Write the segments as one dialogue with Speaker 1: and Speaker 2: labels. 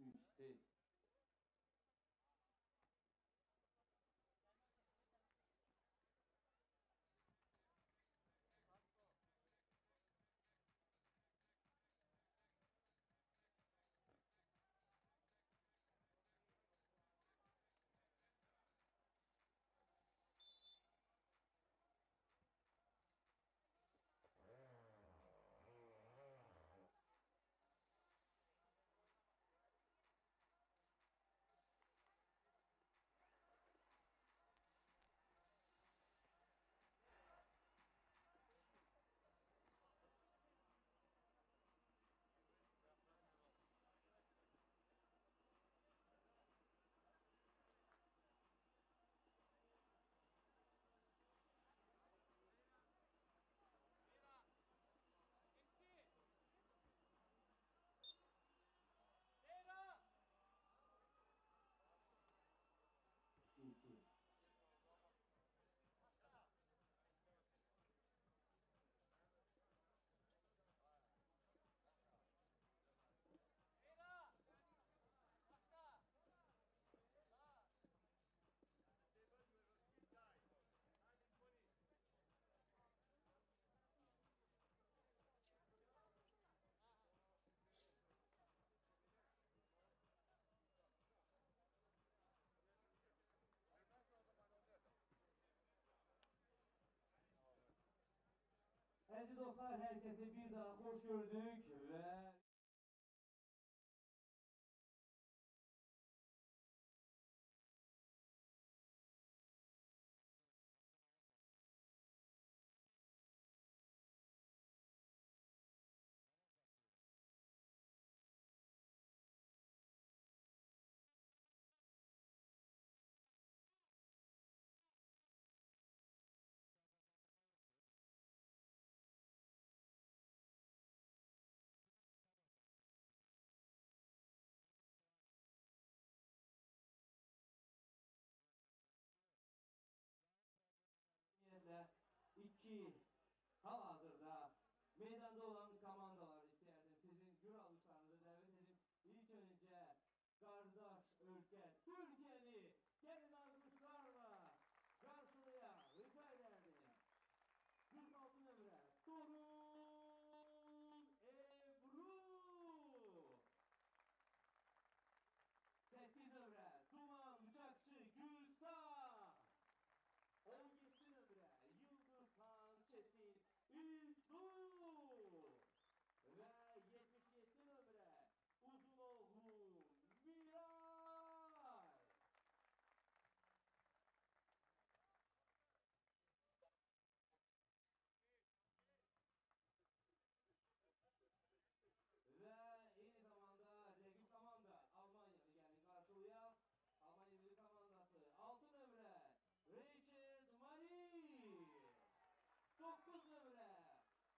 Speaker 1: 3 test. İki. Aziz dostlar, herkese bir daha hoş gördük ve iki halihazırda meydanda olan komandaları isterdim. Sizin gür alışlarınızı davet edip ilk önce kardeş ülke Türkiye'ni gelin alkışlarla karşılaya rica ederdim. 46 numara Torun Ebru. 8 numara Duman Bıçakçı Gülsah. 17 numara Yıldızhan Çetin İlknur. Ve 77 numara Uzunoğlu Miray. Ve aynı zamanda rakip komanda Almanya'da gelin karşılaya. Almanya milli komandası 6 numara Richard Mari. 9 numara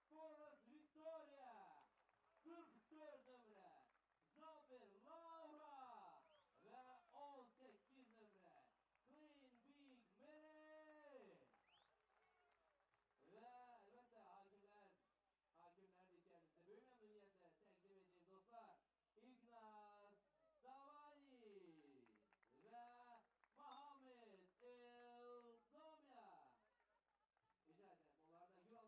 Speaker 1: Forrest Victoria. 44 numara Zafer Laura. Ve 18 numara Clean Big Mary. Ve elbette hakimler de içerisinde büyük memnuniyetle takdim edeyim dostlar. İgnaz Davanis ve Muhammed Eldamya. Rica ederim onlarda gül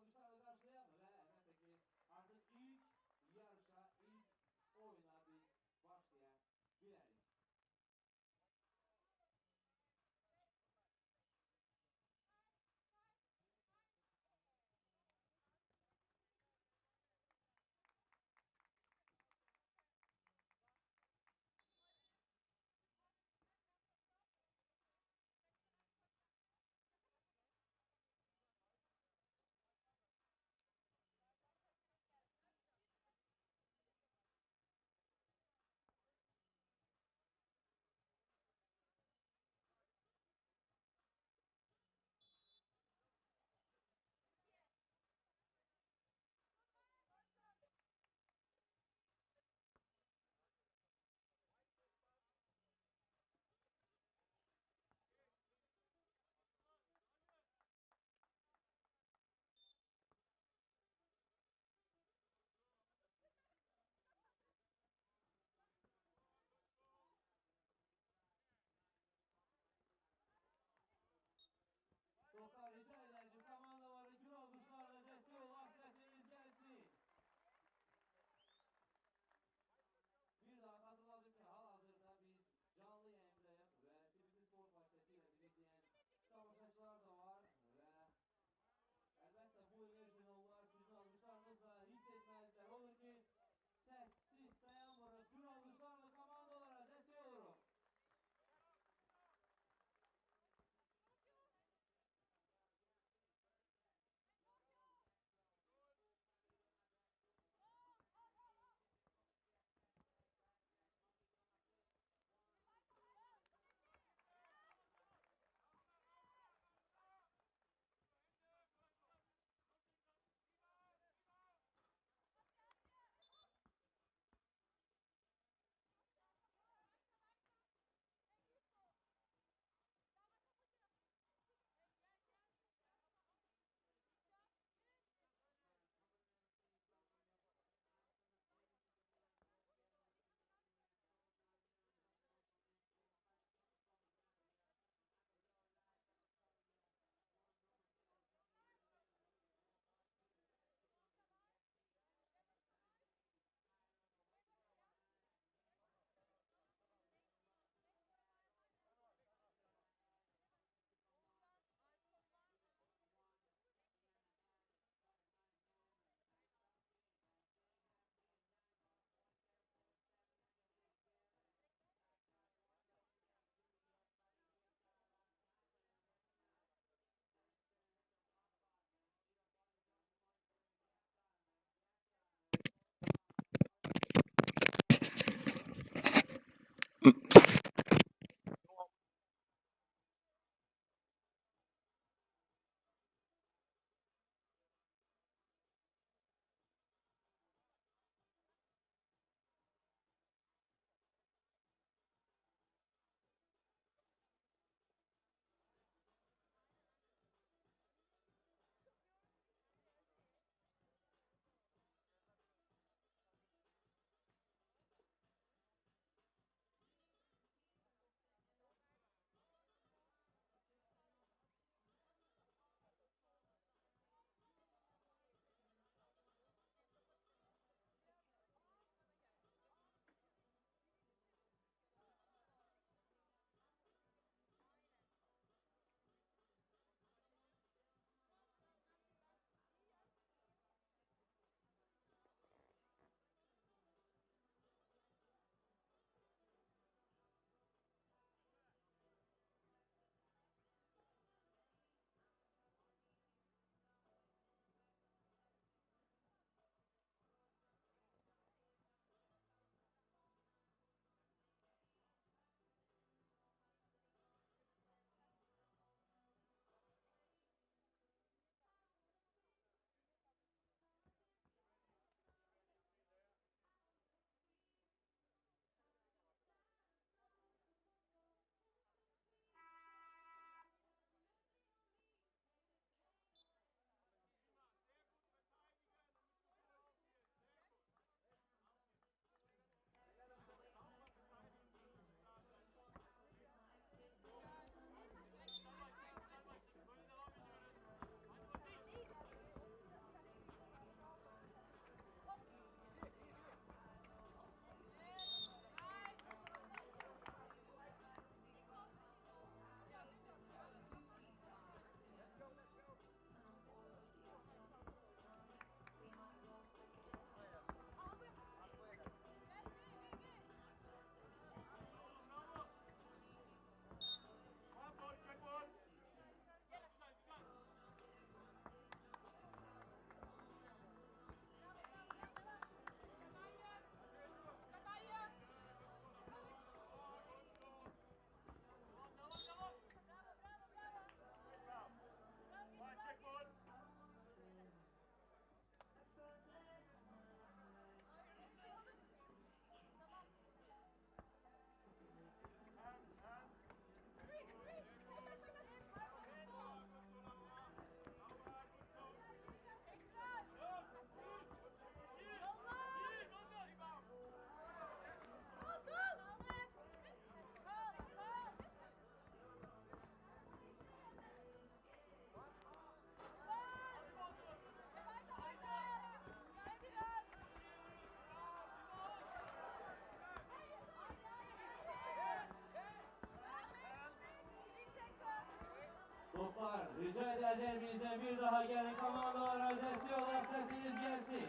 Speaker 1: Rica eder derbinize bir daha gelin komandolara destek olarak sesiniz gelsin.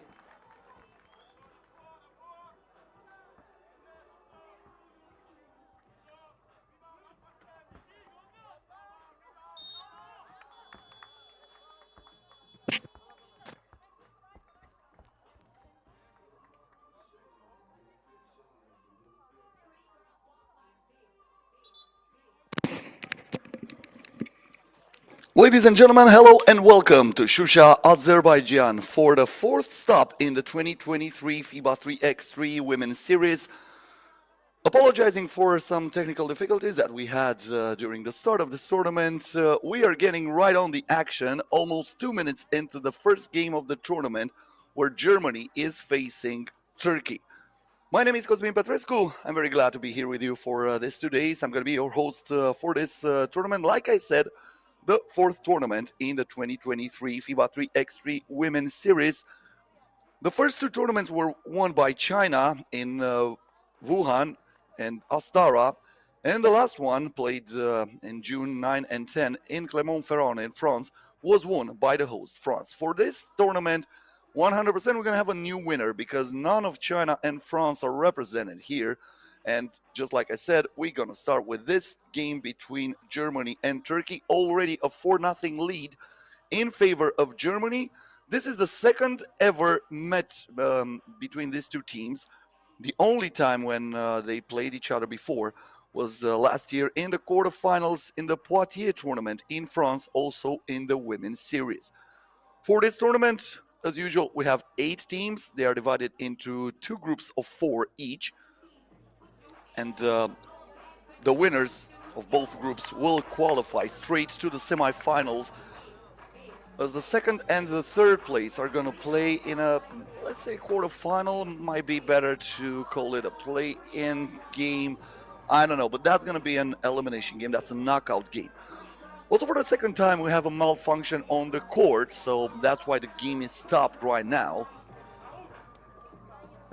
Speaker 2: Ladies and gentlemen, hello and welcome to Şuşa, Azerbaijan for the fourth stop in the 2023 FIBA 3x3 Women's Series. Apologizing for some technical difficulties that we had during the start of this tournament, we are getting right on the action almost 2 minutes into the first game of the tournament where Germany is facing Turkey. My name is Cosmin Petrescu. I'm very glad to be here with you for this 2 days. I'm going to be your host for this tournament. Like I said, the fourth tournament in the 2023 FIBA 3x3 Women's Series. The first two tournaments were won by China in Wuhan and Astara, and the last one, played in June 9 and 10 in Clermont-Ferrand in France, was won by the host, France. For this tournament, 100% we're going to have a new winner because none of China and France are represented here. And just like I said, we're going to start with this game between Germany and Turkey. Already a 4-0 lead in favor of Germany. This is the second ever match between these two teams. The only time when they played each other before was last year in the quarterfinals in the Poitiers tournament in France, also in the Women's Series. For this tournament, as usual, we have 8 teams. They are divided into 2 groups of 4 each. And the winners of both groups will qualify straight to the semifinals, as the second and the third place are going to play in a, let's say, quarterfinal. Might be better to call it a play-in game. I don't know, but that's going to be an elimination game. That's a knockout game. Also, for the second time, we have a malfunction on the court, so that's why the game is stopped right now.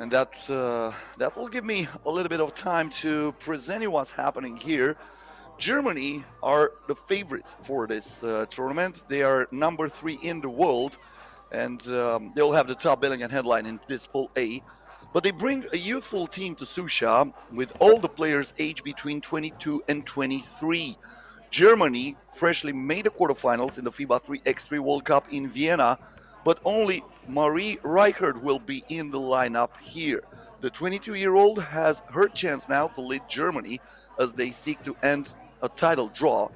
Speaker 2: And that will give me a little bit of time to present you what's happening here. Germany are the favorites for this tournament. They are number 3 in the world, and they'll have the top billing and headline in this Pool A. But they bring a youthful team to Şuşa with all the players aged between 22 and 23. Germany freshly made the quarterfinals in the FIBA 3x3 World Cup in Vienna, but only Marie Reichert will be in the lineup here. The 22-year-old has her chance now to lead Germany as they seek to end a title draw.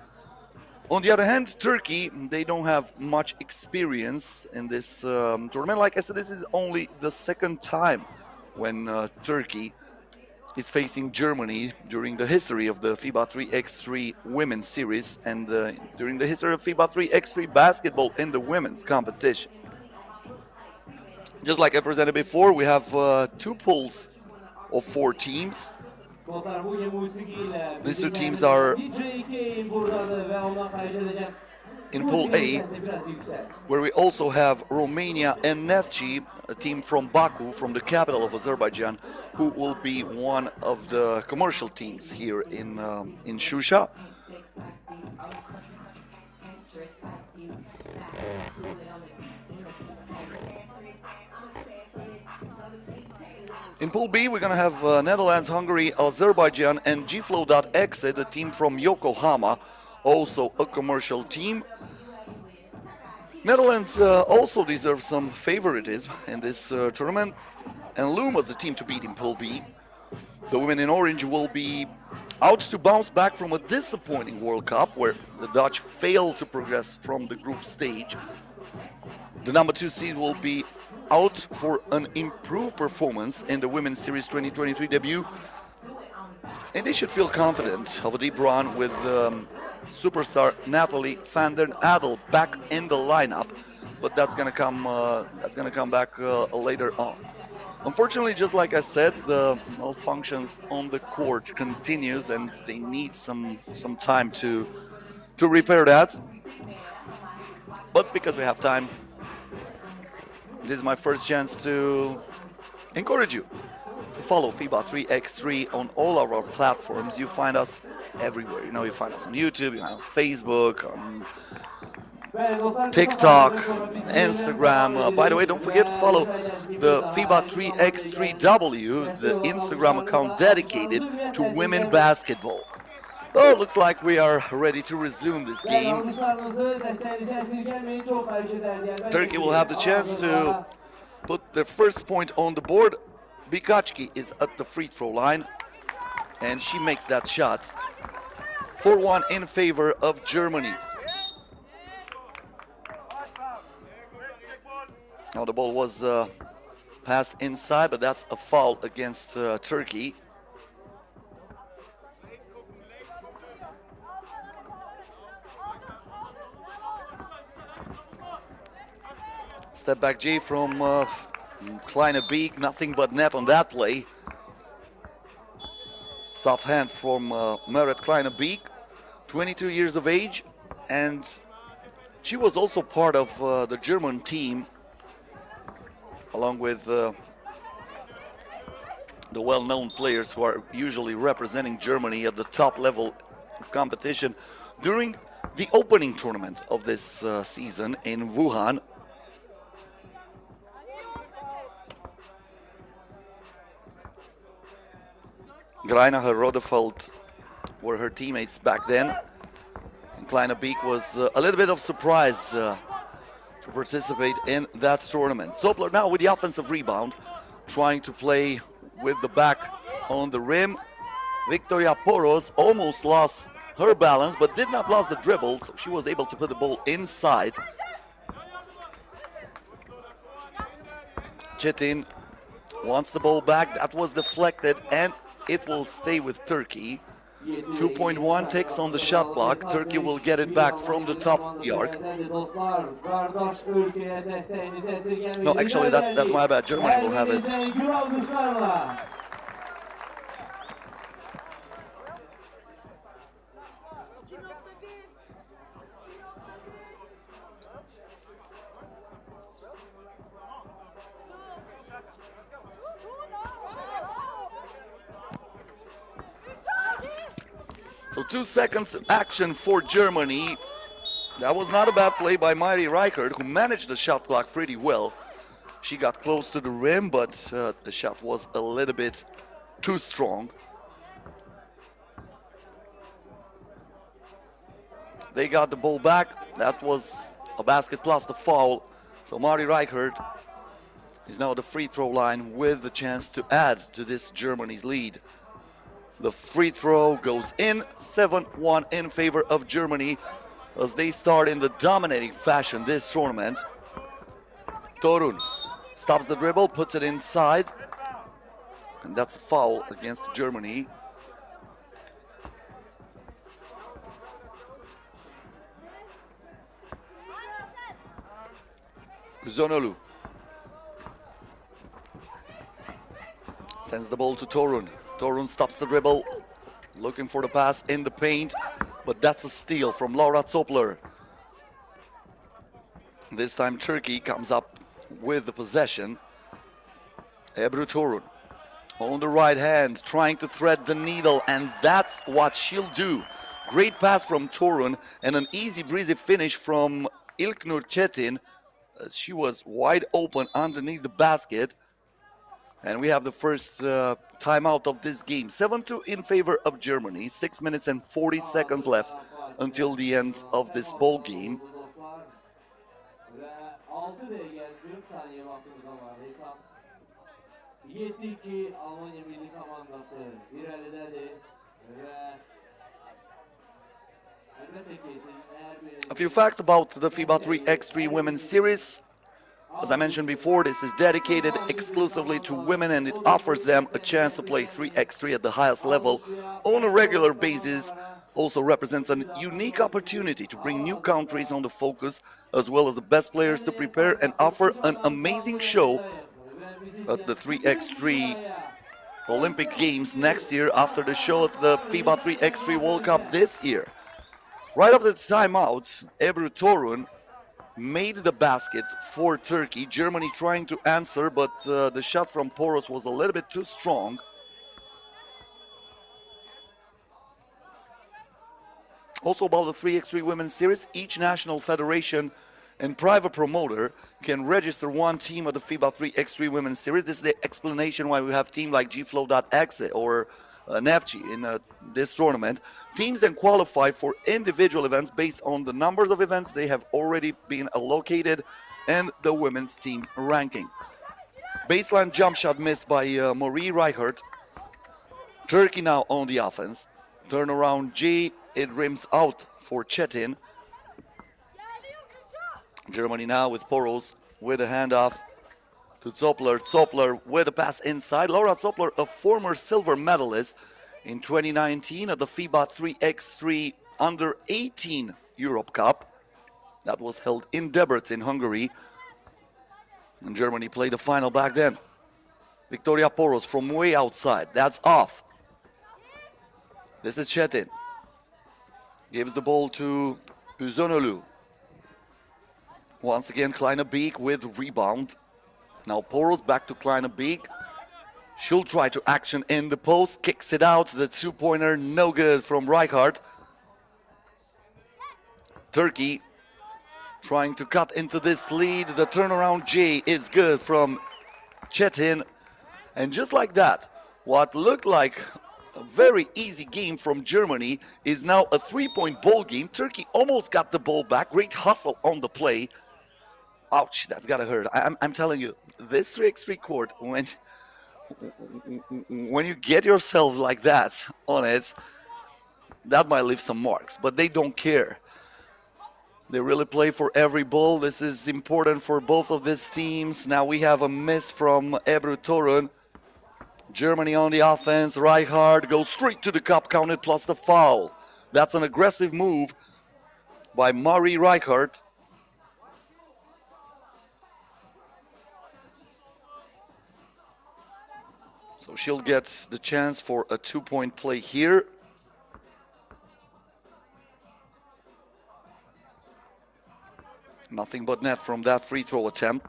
Speaker 2: On the other hand, Turkey, they don't have much experience in this tournament. Like I said, this is only the second time when Turkey is facing Germany during the history of the FIBA 3x3 Women's Series and during the history of FIBA 3x3 basketball in the women's competition. Just like I presented before, we have 2 pools of 4 teams. These 2 teams are in Pool A, where we also have Romania and Neftchi, a team from Baku, from the capital of Azerbaijan, who will be one of the commercial teams here in Şuşa. In Pool B, we're going to have Netherlands, Hungary, Azerbaijan, and FLOW.EXE, the team from Yokohama, also a commercial team. Netherlands also deserves some favoritism in this tournament, and loom was the team to beat in Pool B. The women in orange will be out to bounce back from a disappointing World Cup, where the Dutch failed to progress from the group stage. The number 2 seed will be out for an improved performance in the Women's Series 2023 debut, and they should feel confident of a deep run with superstar Natalie van den Adel back in the lineup, but that's gonna come back later on. Unfortunately, just like I said, the malfunctions on the court continues, and they need some time to repair that. But because we have time, this is my first chance to encourage you to follow FIBA 3x3 on all of our platforms. You find us everywhere. You know, you find us on YouTube, you know, on Facebook, on TikTok, Instagram. By the way, don't forget to follow the FIBA 3x3W, the Instagram account dedicated to women basketball. Oh, looks like we are ready to resume this game. Turkey will have the chance to put the first point on the board. Bikachki is at the free throw line, and she makes that shot. 4-1 in favor of Germany. Now the ball was passed inside, but that's a foul against Turkey. Step back J from Kleine Beek, nothing but net on that play. Soft hand from Meret Kleine Beek, 22 years of age, and she was also part of the German team, along with the well-known players who are usually representing Germany at the top level of competition during the opening tournament of this season in Wuhan. Greinacher, Rodefeld were her teammates back then. And Kleine Beek was a little bit of surprise to participate in that tournament. Zopler now with the offensive rebound, trying to play with the back on the rim. Victoria Poros almost lost her balance, but did not lose the dribble, so she was able to put the ball inside. Çetin wants the ball back. That was deflected, and it will stay with Turkey. 2.1 ticks on the shot clock. Turkey will get it back from the top of the arc. No, actually, that's my bad. Germany will have it. So 2 seconds action for Germany. That was not a bad play by Mari Reichert, who managed the shot clock pretty well. She got close to the rim, but the shot was a little bit too strong. They got the ball back. That was a basket plus the foul. So Mari Reichert is now at the free throw line with the chance to add to this Germany's lead. The free throw goes in, 7-1 in favor of Germany as they start in the dominating fashion this tournament. Torun stops the dribble, puts it inside, and that's a foul against Germany. Zonolu sends the ball to Torun. Torun stops the dribble, looking for the pass in the paint, but that's a steal from Laura Zopler. This time Turkey comes up with the possession. Ebru Torun on the right hand, trying to thread the needle, and that's what she'll do. Great pass from Torun and an easy breezy finish from İlknur Çetin. She was wide open underneath the basket. And we have the first timeout of this game. 7-2 in favor of Germany. 6 minutes and 40 seconds left until the end of this ball game. A few facts about the FIBA 3x3 Women's Series. As I mentioned before, this is dedicated exclusively to women, and it offers them a chance to play 3x3 at the highest level on a regular basis. Also represents a unique opportunity to bring new countries on the focus, as well as the best players to prepare and offer an amazing show at the 3x3 Olympic Games next year after the show at the FIBA 3x3 World Cup this year. Right after the timeout, Ebru Torun made the basket for Turkey. Germany trying to answer, but the shot from Poros was a little bit too strong. Also about the 3x3 Women's Series, each national federation and private promoter can register one team of the FIBA 3x3 Women's Series. This is the explanation why we have teams like FLOW.EXE or Neftchi in this tournament. Teams then qualify for individual events based on the numbers of events they have already been allocated and the women's team ranking. Baseline jump shot missed by Marie Reichert. Turkey now on the offense. Turnaround G, it rims out for Çetin. Germany now with Poros with a handoff to Zoppler. Zoppler with a pass inside. Laura Zoppler, a former silver medalist in 2019 at the FIBA 3x3 Under 18 Europe Cup. That was held in Debrecen, Hungary. And Germany played the final back then. Victoria Poros from way outside. That's off. This is Çetin. Gives the ball to Uzunoglu. Once again, Kleine Beek with rebound. Now Poros back to Kleine Beek. She'll try to action in the post. Kicks it out. The two-pointer, no good from Reichert. Turkey trying to cut into this lead. The turnaround J is good from Çetin. And just like that, what looked like a very easy game from Germany is now a three-point ball game. Turkey almost got the ball back. Great hustle on the play. Ouch, that's gotta hurt. I'm telling you, this 3x3 court, when you get yourself like that on it, that might leave some marks, but they don't care. They really play for every ball. This is important for both of these teams. Now we have a miss from Ebru Torun. Germany on the offense. Reichert goes straight to the cup, counted plus the foul. That's an aggressive move by Marie Reichert. So she'll get the chance for a two-point play here. Nothing but net from that free throw attempt.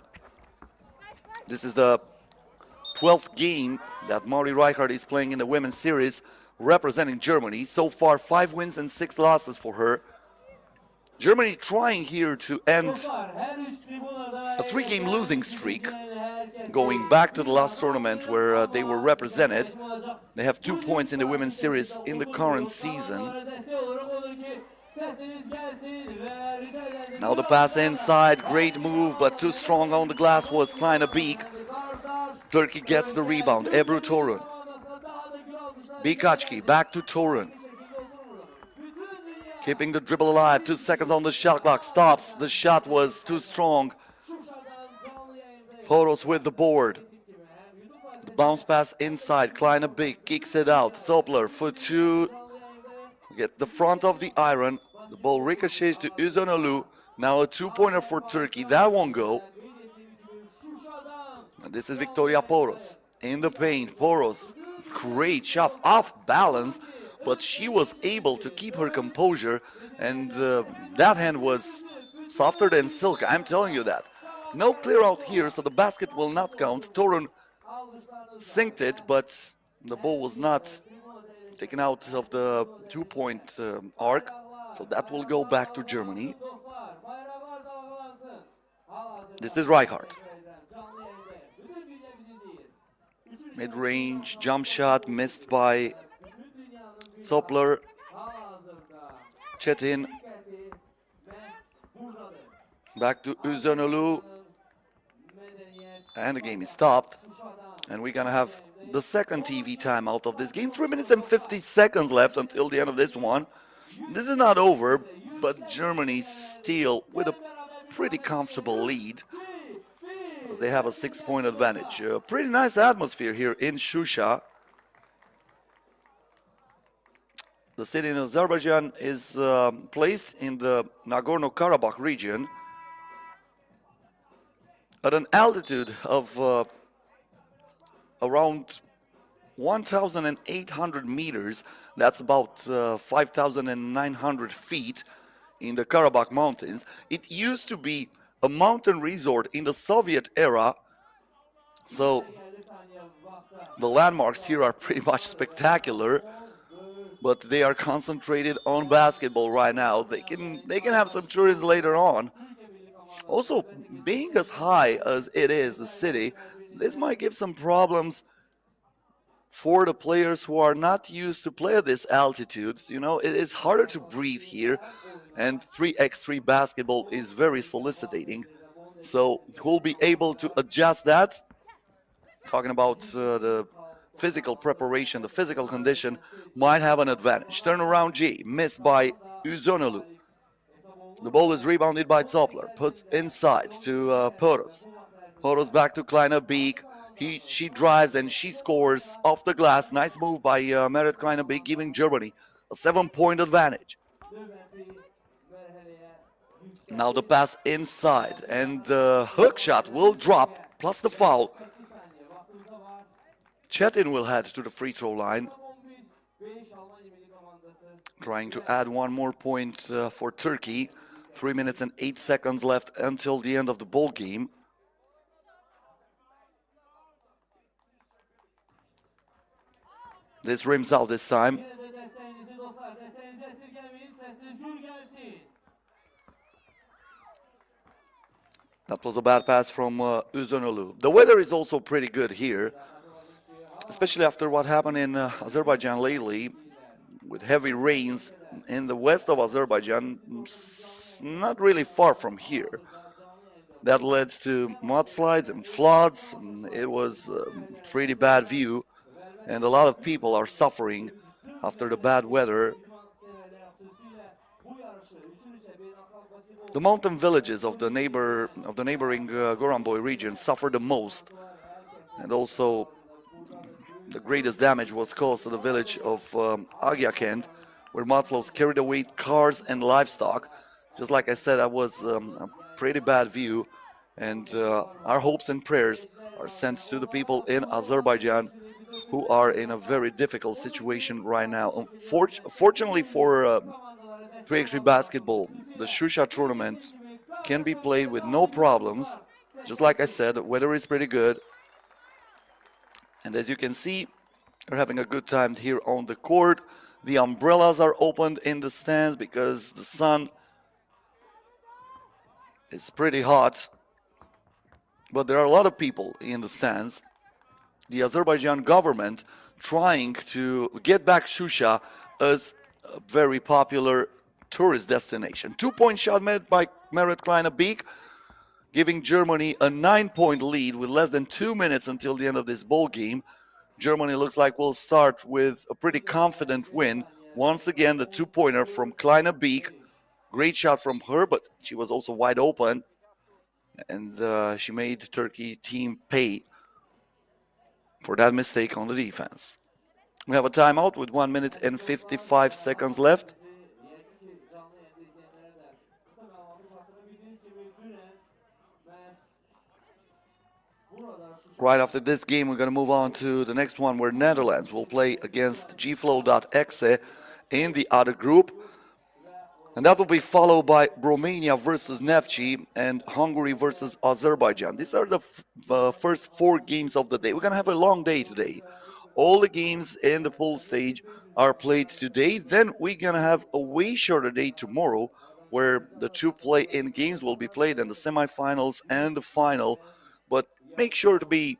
Speaker 2: This is the 12th game that Marie Reichert is playing in the women's series, representing Germany. So far, 5 wins and 6 losses for her. Germany trying here to end a 3-game losing streak, going back to the last tournament where they were represented. They have 2 points in the women's series in the current season. Now the pass inside, great move, but too strong on the glass was Kleine Beek. Turkey gets the rebound, Ebru Torun. Bikaçki back to Torun. Keeping the dribble alive, 2 seconds on the shot clock, stops. The shot was too strong. Poros with the board. The bounce pass inside, Kleine Beek kicks it out. Zoppler for 2. Get the front of the iron. The ball ricochets to Uzunoglu. Now a 2-pointer for Turkey. That won't go. And this is Victoria Poros in the paint. Poros, great shot, off balance, but she was able to keep her composure, and that hand was softer than silk. I'm telling you that. No clear out here, so the basket will not count. Torun sinked it, but the ball was not taken out of the 2-point arc, so that will go back to Germany. This is Reichert. Mid-range jump shot missed by Zoppler. Çetin. Back to Uzunoglu. And the game is stopped. And we're going to have the second TV timeout of this game. 3 minutes and 50 seconds left until the end of this one. This is not over, but Germany still with a pretty comfortable lead. They have a 6-point advantage. Pretty nice atmosphere here in Şuşa. The city in Azerbaijan is placed in the Nagorno-Karabakh region at an altitude of around 1,800 meters. That's about 5,900 feet in the Karabakh Mountains. It used to be a mountain resort in the Soviet era, so the landmarks here are pretty much spectacular. but they are concentrated on basketball right now. They can have some tourists later on. Also, being as high as it is, the city, this might give some problems for the players who are not used to play at this altitudes. You know, it is harder to breathe here, and 3x3 basketball is very soliciting. So, who'll be able to adjust that? Talking about the physical preparation, the physical condition, might have an advantage. Turnaround G, missed by Uzonolu. The ball is rebounded by Zoppler, puts inside to Poros. Poros back to Kleiner Beek. She drives and she scores off the glass. Nice move by Meret Kleiner Beek, giving Germany a 7-point advantage. Now the pass inside, and the hook shot will drop, plus the foul. Çetin will head to the free throw line, trying to add one more point for Turkey. 3 minutes and 8 seconds left until the end of the ball game. This rims out this time. That was a bad pass from Uzonolu. The weather is also pretty good here, especially after what happened in Azerbaijan lately, with heavy rains in the west of Azerbaijan, not really far from here. That led to mudslides and floods. It was a pretty bad view, and a lot of people are suffering after the bad weather. The mountain villages of the neighboring Goranboy region suffered the most, and also the greatest damage was caused to the village of Agyakent, where mudflows carried away cars and livestock. Just like I said, that was a pretty bad view, and our hopes and prayers are sent to the people in Azerbaijan who are in a very difficult situation right now. Fortunately for 3x3 basketball, the Şuşa tournament can be played with no problems. Just like I said, the weather is pretty good. And as you can see, we're having a good time here on the court. The umbrellas are opened in the stands because the sun is pretty hot. But there are a lot of people in the stands. The Azerbaijan government trying to get back Şuşa as a very popular tourist destination. 2-point shot made by Meret Kleiner Beek, giving Germany a 9-point lead with less than 2 minutes until the end of this ball game. Germany looks like will start with a pretty confident win. Once again, the 2-pointer from Kleiner Beek. Great shot from her, but she was also wide open. And she made Turkey team pay for that mistake on the defense. We have a timeout with 1 minute and 55 seconds left. Right after this game, we're going to move on to the next one, where Netherlands will play against FLOW.EXE in the other group. And that will be followed by Romania versus Neftchi and Hungary versus Azerbaijan. These are the first 4 games of the day. We're going to have a long day today. All the games in the pool stage are played today. Then we're going to have a way shorter day tomorrow, where the 2 play-in games will be played in the semifinals and the final. But make sure to be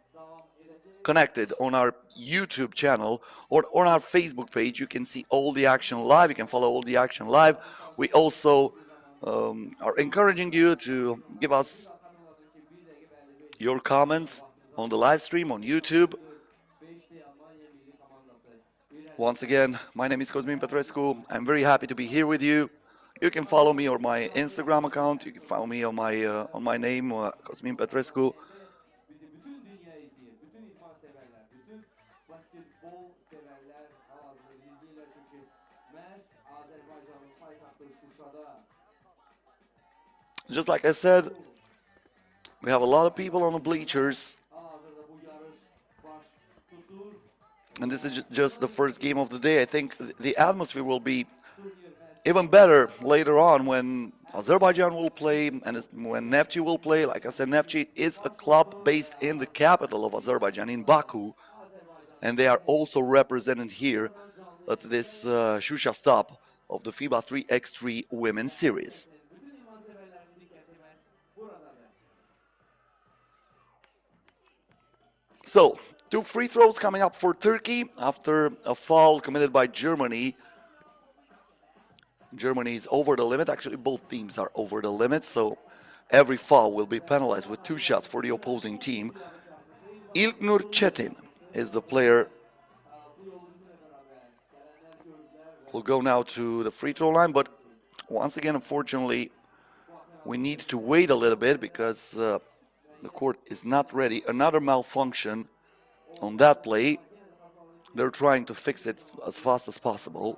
Speaker 2: connected on our YouTube channel or on our Facebook page. You can see all the action live. You can follow all the action live. We also are encouraging you to give us your comments on the live stream on YouTube. Once again, my name is Cosmin Petrescu. I'm very happy to be here with you. You can follow me on my Instagram account. You can follow me on my name, Cosmin Petrescu. Just like I said, we have a lot of people on the bleachers. And this is just the first game of the day. I think the atmosphere will be even better later on when Azerbaijan will play and when Neftchi will play. Like I said, Neftchi is a club based in the capital of Azerbaijan, in Baku. And they are also represented here at this Shusha stop of the FIBA 3x3 Women's Series.
Speaker 1: Bütün iman severlerin dikkatimiz buradadır.
Speaker 2: So, 2 free throws coming up for Turkey after a foul committed by Germany. Germany is over the limit. Actually, both teams are over the limit, so every foul will be penalized with 2 shots for the opposing team. İlknur Çetin is the player. We'll go now to the free throw line, but once again, unfortunately, we need to wait a little bit because the court is not ready. Another malfunction on that play. They're trying to fix it as fast as possible.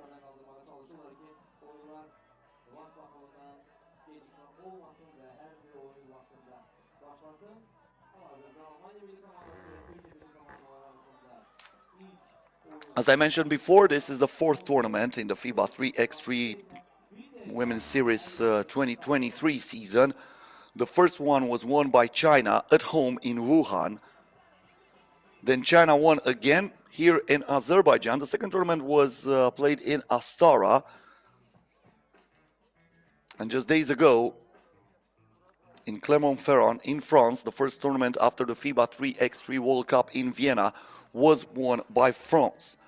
Speaker 2: As I mentioned before, this is the 4th tournament in the FIBA 3x3 Women's Series 2023 season. The first one was won by China at home in Wuhan. Then China won again here in Azerbaijan. The second tournament was played in Astara. And just days ago, in Clermont-Ferrand in France, the first tournament after the FIBA 3x3 World Cup in Vienna was won by France.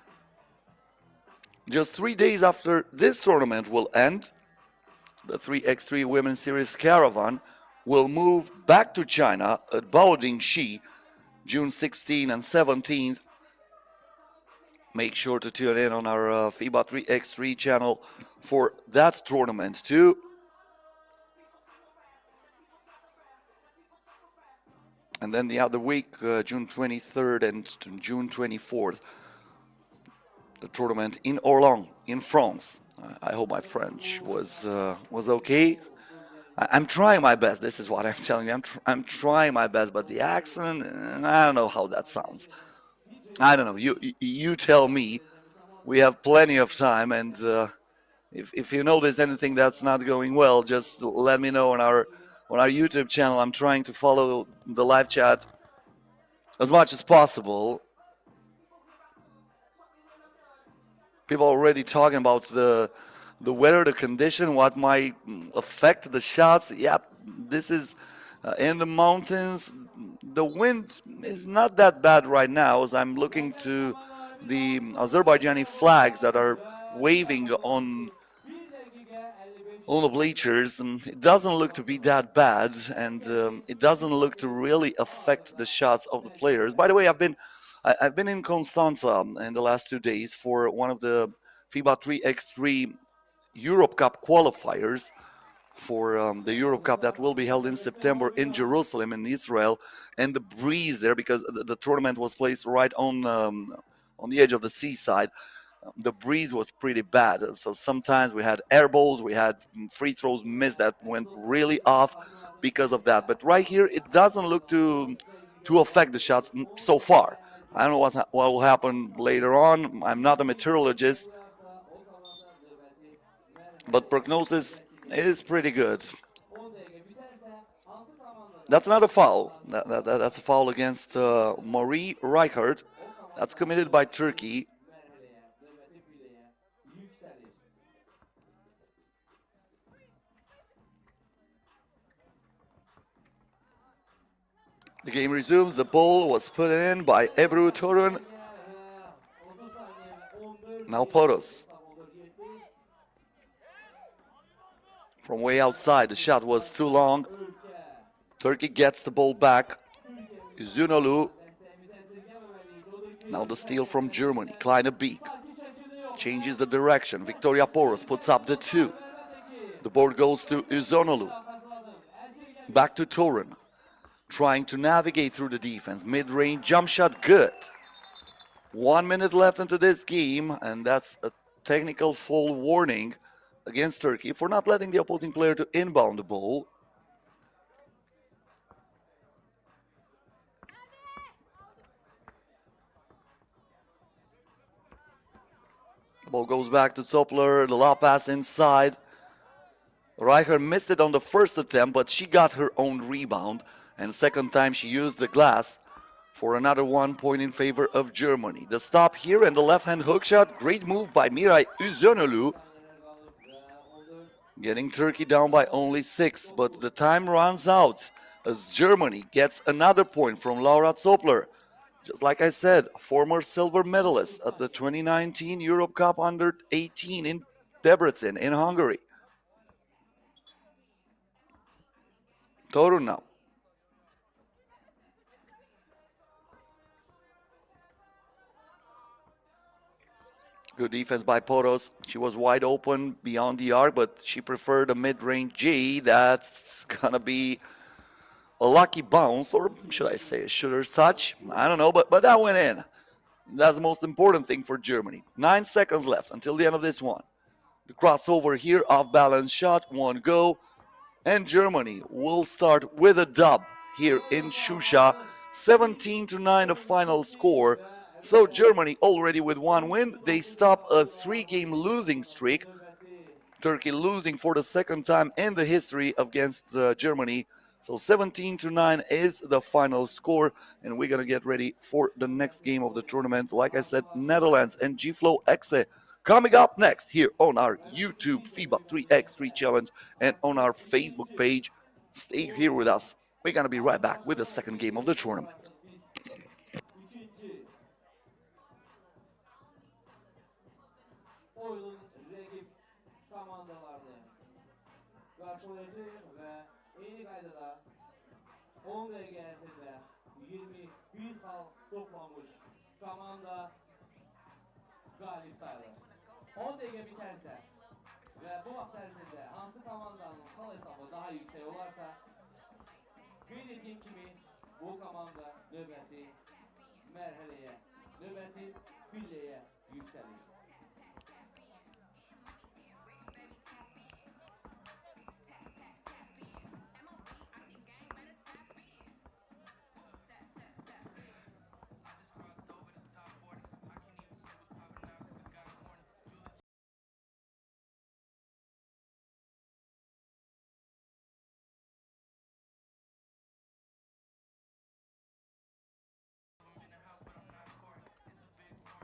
Speaker 2: Just 3 days after this tournament will end, the 3x3 Women's Series Caravan will move back to China at Baodingxi, June 16 and 17th. Make sure to tune in on our FIBA 3x3 channel for that tournament too. And then the other week, June 23rd and June 24th, the tournament in Orléans, in France. I hope my French was okay. I'm trying my best. This is what I'm telling you. I'm trying my best, but the accent, I don't know how that sounds. I don't know. You tell me. We have plenty of time, and if you notice anything that's not going well, just let me know on our YouTube channel. I'm trying to follow the live chat as much as possible. People are already talking about the weather, the condition, what might affect the shots. Yep, this is in the mountains. The wind is not that bad right now as I'm looking to the Azerbaijani flags that are waving on the bleachers. It doesn't look to be that bad, and it doesn't look to really affect the shots of the players. By the way, I've been in Constanza in the last 2 days for one of the FIBA 3x3 Europe Cup qualifiers for the Europe Cup that will be held in September in Jerusalem in Israel. And the breeze there, because the tournament was placed right on the edge of the seaside, the breeze was pretty bad. So sometimes we had air balls, we had free throws missed that went really off because of that. But right here, it doesn't look to affect the shots so far. I don't know what will happen later on. I'm not a meteorologist, but prognosis is pretty good. That's not a foul. That's a foul against Marie Reichert. That's committed by Turkey. The game resumes. The ball was put in by Ebru Torun. Now Poros. From way outside, the shot was too long. Turkey gets the ball back. Üzünolu. Now the steal from Germany. Kleine Beek changes the direction. Victoria Poros puts up the 2. The board goes to Üzünolu. Back to Torun. Trying to navigate through the defense. Mid-range jump shot, good. 1 minute left into this game, and that's a technical foul warning against Turkey for not letting the opposing player to inbound the ball. The ball goes back to Zoppler. The lob pass inside. Reichert missed it on the first attempt, but she got her own rebound. And second time she used the glass for another 1 point in favor of Germany. The stop here and the left-hand hook shot. Great move by Miray Üzönölü, getting Turkey down by only 6. But the time runs out as Germany gets another point from Laura Zoppler. Just like I said, former silver medalist at the 2019 Europe Cup under 18 in Debrecen in Hungary. Torun now. Good defense by Poros. She was wide open beyond the arc, but she preferred a mid-range G. That's gonna be a lucky bounce, or should I say a shooter's touch? I don't know, but that went in. That's the most important thing for Germany. 9 seconds left until the end of this one. The crossover here, off-balance shot, one go. And Germany will start with a dub here in Şuşa. 17-9 the final score. So Germany already with one win. They stop a 3-game losing streak. Turkey losing for the second time in the history against Germany. So 17-9 is the final score, and we're gonna get ready for the next game of the tournament. Like I said, Netherlands and FLOW.EXE coming up next here on our YouTube FIBA 3x3 challenge and on our Facebook page. Stay here with us. We're gonna be right back with the second game of the tournament.
Speaker 1: İkinci oyunun rakip komandalarını karşılayacak ve yeni kaydada 10 dakika ərzində 21 xal toplanmış komanda qalib sayılır. 10 dakika bitərsə və bu vaxt ərzində hansı komandanın xal hesabı daha yüksək olarsa, qeyd etdiyim kimi bu komanda növbəti mərhələyə, növbəti pilləyə yüksəlir.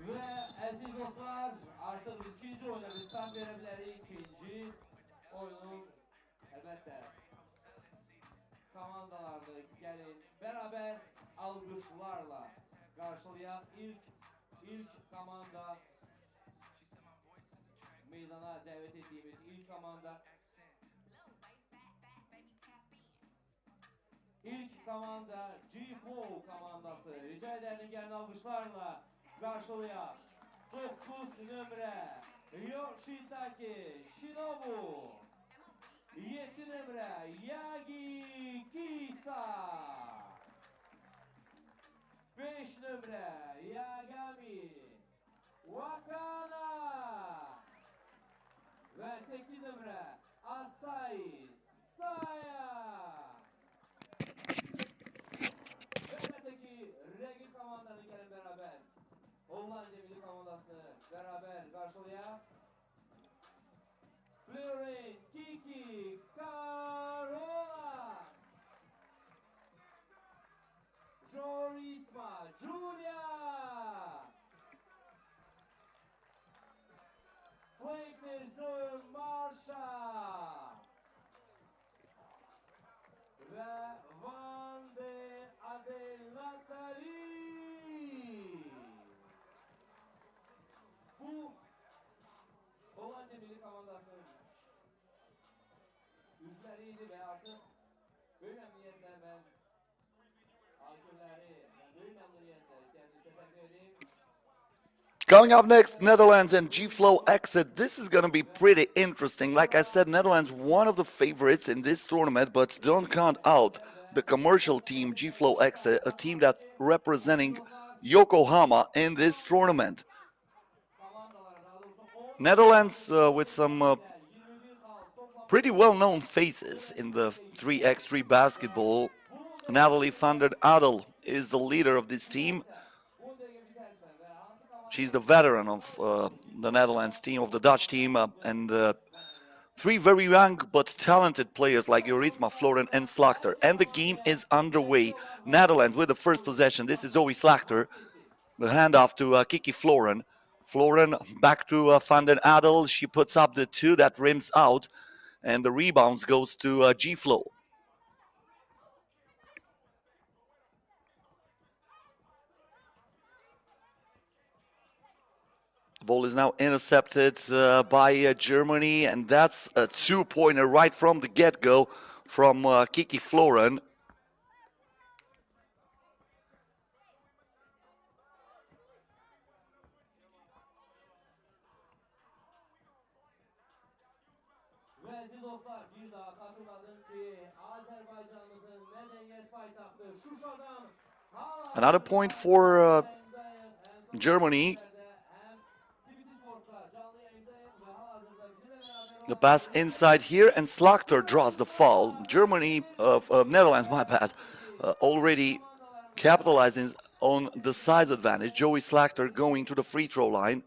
Speaker 1: Ve əziz dostlar, artıq biz ikinci oyuna bir start verə bilərik. İkinci oyunun əlbəttə komandalarını gəlin bərabər alqışlarla qarşılayaq. İlk komanda meydana dəvət etdiyimiz ilk komanda. İlk komanda FLOW komandası. Rica ederim gəlin alqışlarla qarşılayaq. 9 nömrə Yoshitaki Shinobu, 7 nömrə Yagi Kisa, 5 nömrə Yagami Wakana və 8 nömrə Asai Saya. Əlbəttə ki, rəqib komandanı gəlin bərabər Hollanda milli komandasını beraber karşılayan Florin, Kiki, Carola, Jorisma, Julia, Flaker, Marsha ve Van de Adelatali. Bu Hollanda milli komandasının üzləriydi və artıq böyük məmnuniyyətlə mən hakimləri böyük məmnuniyyətlə istəyəsinizə təqdim edeyim.
Speaker 2: Coming up next, Netherlands and FLOW.EXE. This is going to be pretty interesting. Like I said, Netherlands, one of the favorites in this tournament, but don't count out the commercial team, FLOW.EXE, a team that's representing Yokohama in this tournament. Netherlands with some pretty well-known faces in the 3x3 basketball. Natalie van der Adel is the leader of this team. She's the veteran of the Netherlands team, of the Dutch team, and Three very young but talented players like Jorisma, Floren, and Slachter. And the game is underway. Netherlands with the first possession. This is Zoe Slachter. The handoff to Kiki Floren. Floren back to Van den Adel. She puts up the two that rims out. And the rebounds goes to G-Flow. The ball is now intercepted by Germany, and that's a two-pointer right from the get-go from Kiki Floren.
Speaker 1: Değerli dostlar, bir daha hatırladım ki Azerbaycan'ımızın medeniyet paytahtı Şuşa'dan
Speaker 2: Another point for Germany. The pass inside here, and Slachter draws the foul. Germany, Netherlands, my bad, already capitalizing on the size advantage. Joey Slachter going to the free throw line.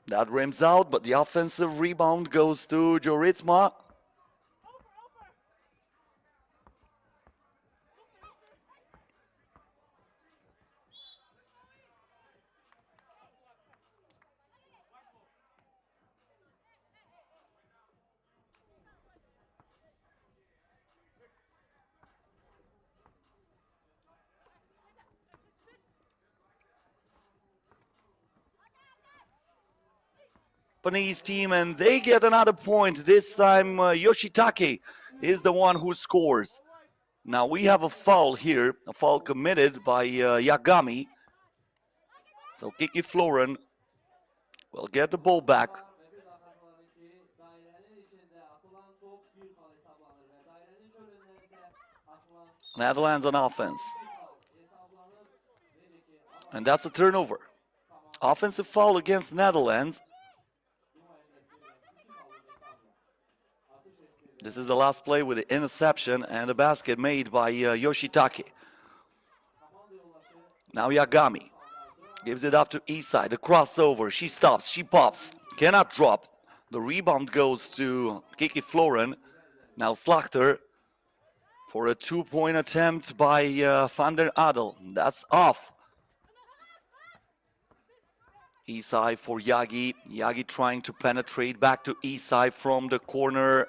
Speaker 2: That rims out, but the offensive rebound goes to Jorisma. Japanese team, and they get another point. This time Yoshitake is the one who scores. Now we have a foul here, a foul committed by Yagami. So Kiki Floren will get the ball back. Netherlands on offense. And that's a turnover. Offensive foul against Netherlands. This is the last play with the interception and the basket made by Yoshitake. Now Yagami gives it up to Isai. The crossover. She stops. She pops. Cannot drop. The rebound goes to Kiki Floren. Now Slachter for a two-point attempt by Van der Adel. That's off. Isai for Yagi. Yagi trying to penetrate back to Isai from the corner.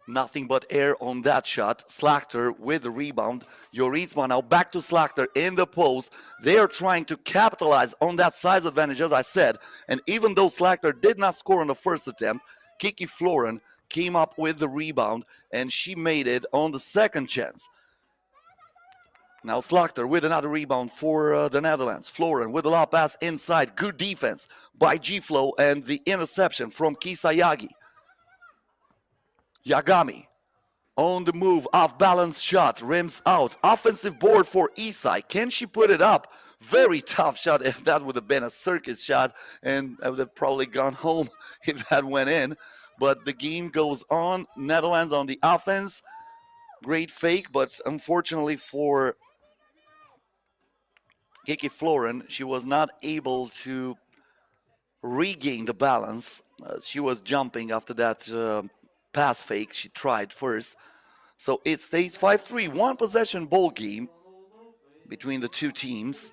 Speaker 2: Nothing but air on that shot. Slachter with the rebound. Jorisma now back to Slachter in the post. They are trying to capitalize on that size advantage, as I said. And even though Slachter did not score on the first attempt, Kiki Floren came up with the rebound, and she made it on the second chance. Now Slachter with another rebound for the Netherlands. Floren with a lob pass inside. Good defense by G-Flow, and the interception from Kisayagi. Yagami on the move, off balance shot, rims out. Offensive board for Isai. Can she put it up? Very tough shot. If that would have been a circus shot, and I would have probably gone home if that went in. But the game goes on. Netherlands on the offense. Great fake, but unfortunately for Kiki Floren, she was not able to regain the balance. She was jumping after that pass fake. She tried first. So it stays 5-3, one possession ball game between the two teams.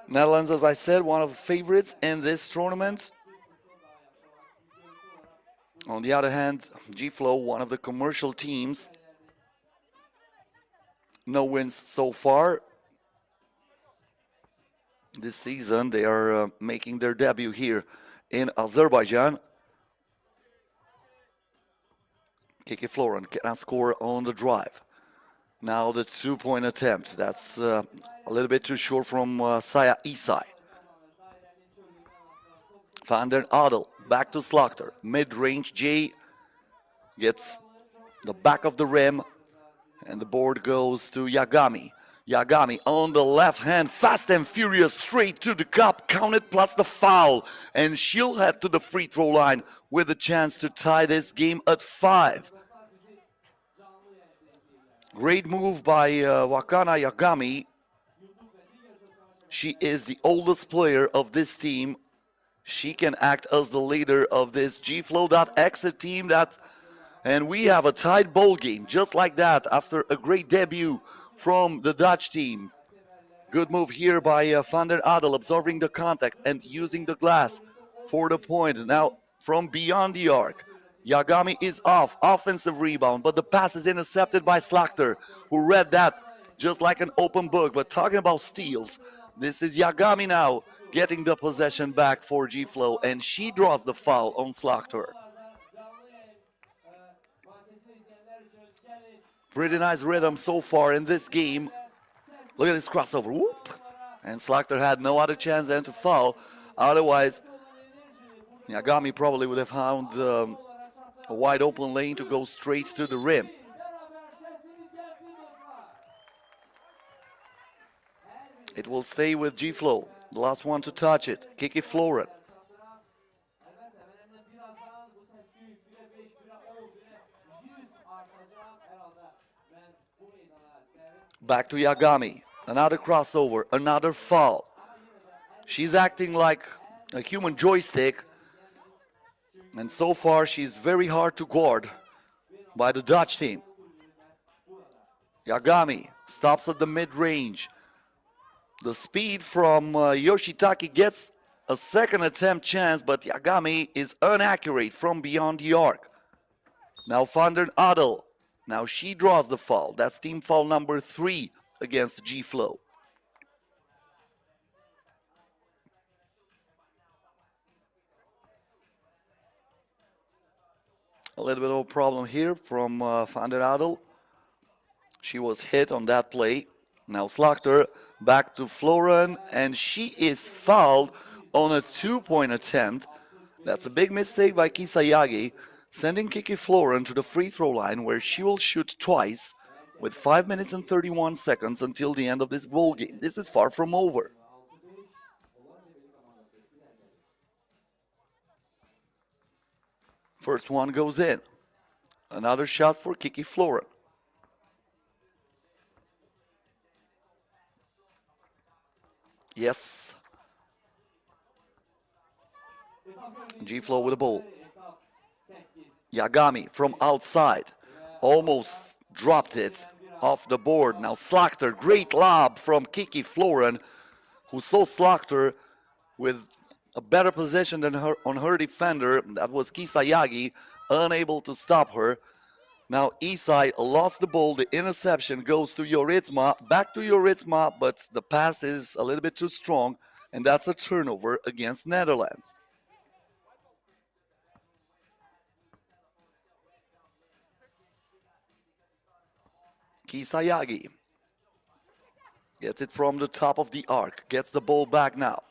Speaker 2: Netherlands, as I said, one of the favorites in this tournament. On the other hand, G-Flow, one of the commercial teams. No wins so far. This season, they are making their debut here in Azerbaijan. Kiki Floren cannot score on the drive. Now the two-point attempt. That's a little bit too short from Saya Isai. Van der Adel back to Slachter. Mid-range, J gets the back of the rim, and the board goes to Yagami. Yagami on the left hand, fast and furious, straight to the cup, counted plus the foul. And she'll head to the free throw line with a chance to tie this game at 5. Great move by Wakana Yagami. She is the oldest player of this team. She can act as the leader of this FLOW.EXE team. And we have a tied ball game just like that after a great debut from the Dutch team. Good move here by Van der Adel, absorbing the contact and using the glass for the point. Now from beyond the arc, Yagami is off, offensive rebound, but the pass is intercepted by Slachter, who read that just like an open book. But talking about steals, this is Yagami now getting the possession back for FLOW, and she draws the foul on Slachter. Pretty nice rhythm so far in this game. Look at this crossover. Whoop! And Slachter had no other chance than to foul. Otherwise, Yagami probably would have found a wide open lane to go straight to the rim. It will stay with FLOW. The last one to touch it, Kiki Floren. Back to Yagami. Another crossover, another foul. She's acting like a human joystick. And so far, she's very hard to guard by the Dutch team. Yagami stops at the mid-range. The speed from Yoshitaki gets a second attempt chance, but Yagami is inaccurate from beyond the arc. Now Van der Adel. Now she draws the foul. That's team foul number 3 against FLOW. A little bit of a problem here from Van der Adel. She was hit on that play. Now Slachter back to Floren, and she is fouled on a 2-point attempt. That's a big mistake by Kisayagi, sending Kiki Floren to the free throw line, where she will shoot twice with 5 minutes and 31 seconds until the end of this ball game. This is far from over. First one goes in. Another shot for Kiki Floren. Yes. FLOW with the ball. Yagami from outside. Almost dropped it off the board. Now Slachter, great lob from Kiki Floren, who saw Slachter with a better position than her on her defender. That was Kisayagi, unable to stop her. Now Isai lost the ball. The interception goes to Joritsma. Back to Joritsma, but the pass is a little bit too strong, and that's a turnover against Netherlands. Kisayagi gets it from the top of the arc. Gets the ball back now.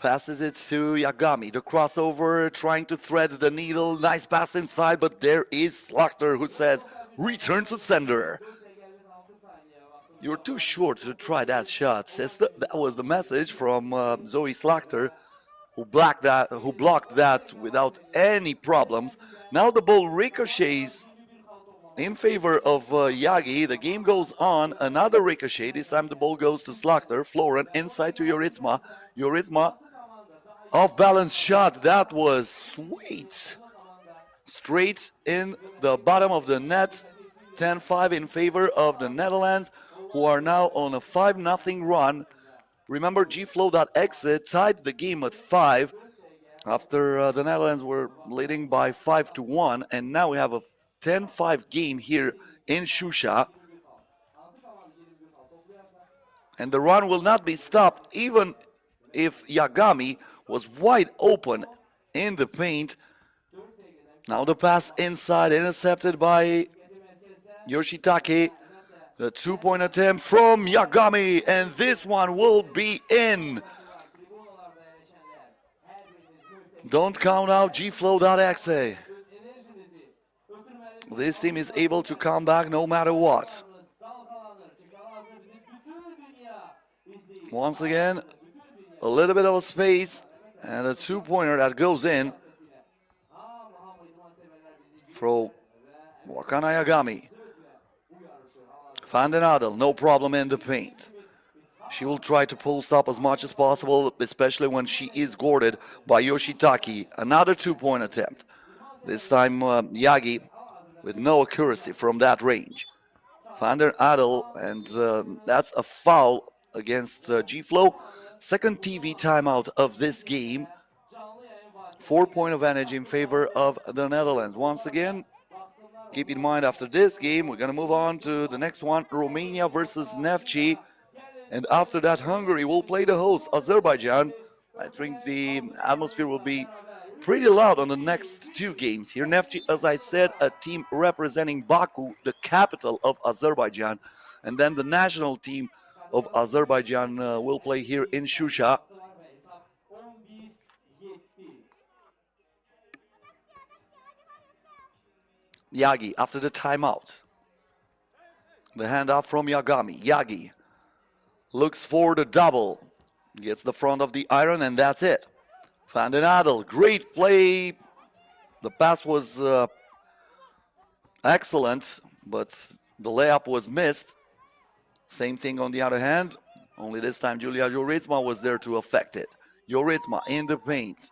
Speaker 2: Passes it to Yagami. The crossover, trying to thread the needle. Nice pass inside, but there is Slachter, who says, return to sender. You're too short to try that shot. That was the message from Zoe Slachter, who blocked that without any problems. Now the ball ricochets in favor of Yagi. The game goes on. Another ricochet. This time the ball goes to Slachter. Floren inside to Joritsma. Joritsma off balance shot. That was sweet. Straight in the bottom of the net. 10-5 in favor of the Netherlands, who are now on a 5-0 run. Remember, FLOW.EXE tied the game at 5 after the Netherlands were leading by 5-1, and now we have a 10-5 game here in Şuşa. And the run will not be stopped even if Yagami was wide open in the paint. Now the pass inside, intercepted by Yoshitake. The 2-point attempt from Yagami, and this one will be in. Don't count out FLOW.EXE. This team is able to come back no matter what. Once again, a little bit of a space and a two-pointer that goes in for Wakana Yagami. Van den Adel, no problem in the paint. She will try to post up as much as possible, especially when she is guarded by Yoshitaki. Another two-point attempt. This time Yagi with no accuracy from that range. Van den Adel, and that's a foul against G-Flow. Second TV timeout of this game. 4-point advantage in favor of the Netherlands. Once again, keep in mind after this game, we're going to move on to the next one, Romania versus Neftchi. And after that, Hungary will play the host, Azerbaijan. I think the atmosphere will be pretty loud on the next two games here. Neftchi, as I said, a team representing Baku, the capital of Azerbaijan. And then the national team of Azerbaijan will play here in Şuşa. Yagi after the timeout. The handoff from Yagami. Yagi looks for the double. Gets the front of the iron, and that's it. Van den Adel, great play. The pass was excellent, but the layup was missed. Same thing on the other hand, only this time Julia Joritsma was there to affect it. Joritsma in the paint,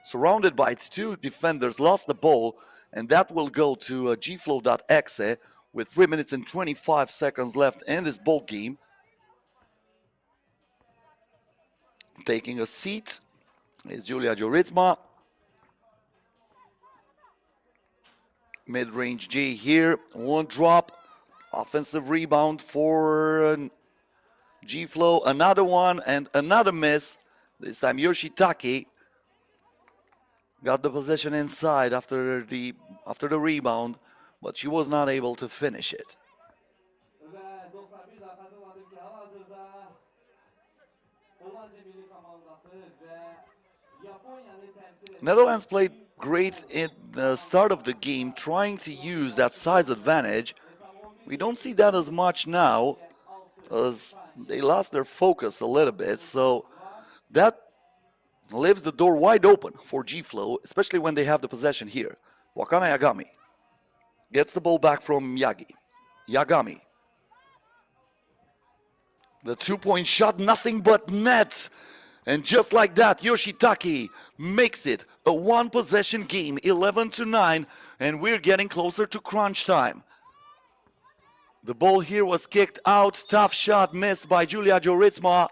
Speaker 2: surrounded by two defenders, lost the ball, and that will go to FLOW.EXE with 3 minutes and 25 seconds left in this ball game. Taking a seat is Julia Joritsma. Mid-range J here, one drop. Offensive rebound for G-Flow. Another one and another miss. This time Yoshitaki got the possession inside after the rebound, but she was not able to finish it. Netherlands played great in the start of the game, trying to use that size advantage. We don't see that as much now, as they lost their focus a little bit, so that leaves the door wide open for G-Flow, especially when they have the possession here. Wakana Yagami gets the ball back from Yagi. Yagami. The two-point shot, nothing but net. And just like that, Yoshitaki makes it a one-possession game, 11-9, and we're getting closer to crunch time. The ball here was kicked out. Tough shot missed by Julia Joritsma.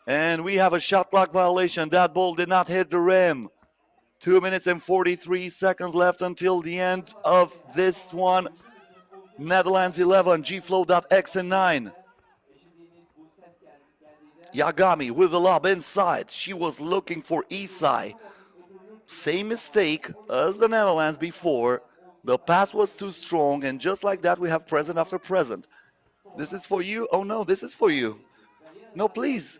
Speaker 2: And we have a shot clock violation. That ball did not hit the rim. 2 minutes and 43 seconds left until the end of this one. Netherlands 11, FLOW.EXE 9. Yagami with the lob inside. She was looking for Isai. Same mistake as the Netherlands before. The pass was too strong, and just like that, we have present after present. This is for you. Oh no, this is for you. No, please.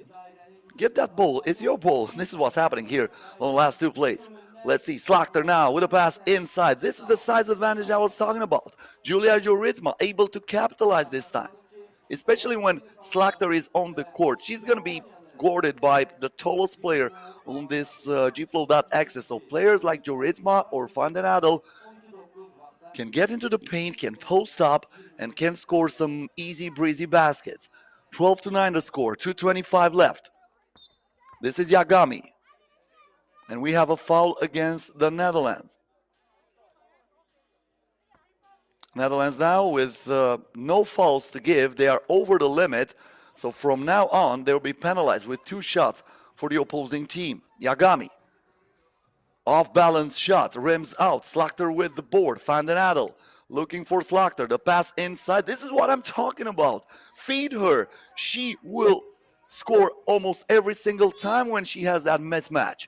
Speaker 2: Get that ball. It's your ball. This is what's happening here on the last two plays. Let's see. Slachter now with a pass inside. This is the size advantage I was talking about. Julia Joritsma able to capitalize this time, especially when Slachter is on the court. She's going to be guarded by the tallest player on this FLOW.EXE. So players like Joritsma or Van den Adel can get into the paint, can post up, and can score some easy breezy baskets. 12-9 the score, 2:25 left. This is Yagami. And we have a foul against the Netherlands. Netherlands now with no fouls to give. They are over the limit. So from now on, they will be penalized with 2 shots for the opposing team. Yagami. Off-balance shot, rims out. Slachter with the board. Van den Adel looking for Slachter. The pass inside. This is what I'm talking about. Feed her. She will score almost every single time when she has that mismatch.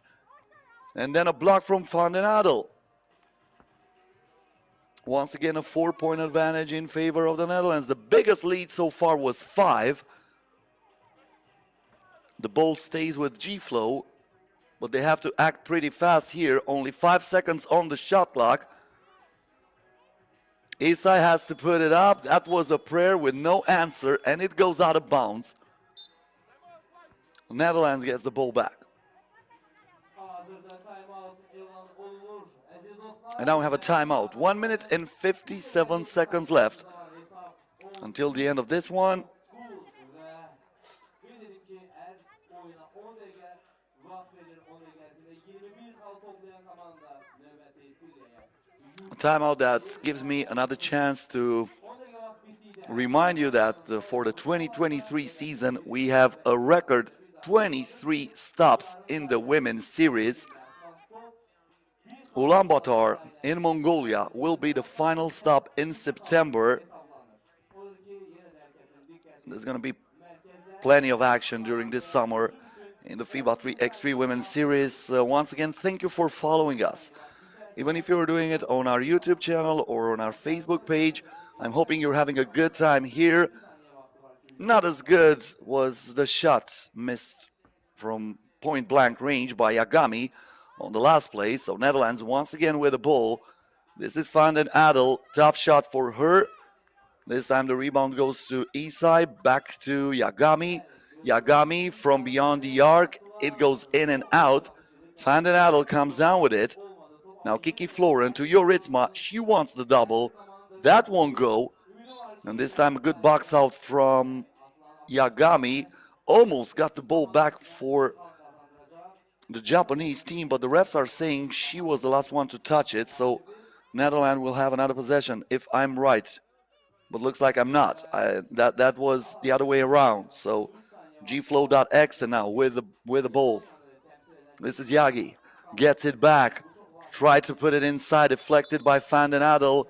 Speaker 2: And then a block from Van den Adel. Once again, a 4-point advantage in favor of the Netherlands. The biggest lead so far was 5. The ball stays with G-Flow, but they have to act pretty fast here. Only 5 seconds on the shot clock. Isai has to put it up. That was a prayer with no answer, and it goes out of bounds. Netherlands gets the ball back.
Speaker 1: Hazırda timeout elan olunur. Aziz dostlar.
Speaker 2: And now we have a timeout. 1 minute and 57 seconds left until the end of this one.
Speaker 1: Ve dedim ki eğer oyuna 10 dakika vaat verir, 10 dakika içerisinde 21 kal toplayan komanda növbətdəyiz birliyə.
Speaker 2: A timeout that gives me another chance to
Speaker 1: 10 dakika vaxt bitdikdə
Speaker 2: remind you that for the 2023 season, we have a record 23 stops in the women's series. Ulaanbaatar in Mongolia will be the final stop in September. There's going to be plenty of action during this summer in the FIBA 3x3 Women's Series. Once again, thank you for following us. Even if you're doing it on our YouTube channel or on our Facebook page, I'm hoping you're having a good time here. Not as good was the shot missed from point-blank range by Yagami on the last play. So Netherlands once again with the ball. This is Van den Adel. Tough shot for her. This time the rebound goes to Isai, back to Yagami. Yagami from beyond the arc. It goes in and out. Van den Adel comes down with it. Now Kiki Floren to Joritsma. She wants the double. That won't go. And this time a good box out from Yagami. Almost got the ball back for the Japanese team, but the refs are saying she was the last one to touch it. So Netherlands will have another possession if I'm right. But looks like I'm not. That was the other way around. So FLOW.EXE now with the ball. This is Yagi. Gets it back. Tried to put it inside. Deflected by Van den Adel.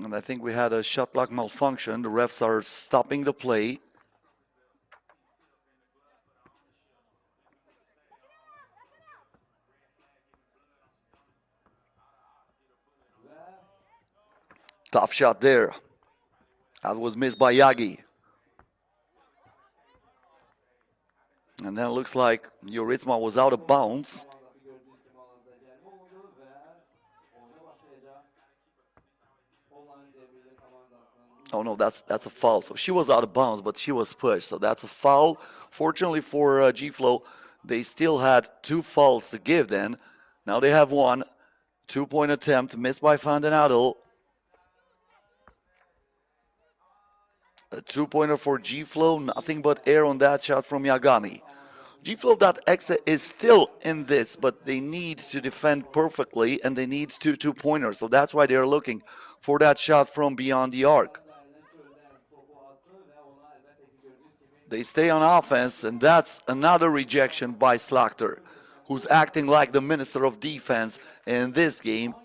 Speaker 2: And I think we had a shot clock malfunction. The refs are stopping the play. Tough shot there. That was missed by Yagi. And then it looks like Joritsma was out of bounds. Oh no, that's a foul. So she was out of bounds, but she was pushed. So that's a foul. Fortunately for G-Flow, they still had 2 fouls to give then. Now they have 1. 2-point attempt missed by Van den Adel. A 2-pointer for G-Flow. Nothing but air on that shot from Yagami. FLOW.EXE is still in this, but they need to defend perfectly and they need 2 2-pointers. So that's why they're looking for that shot from beyond the arc. They stay on offense, and that's another rejection by Slakter, who's acting like the Minister of Defense in this game.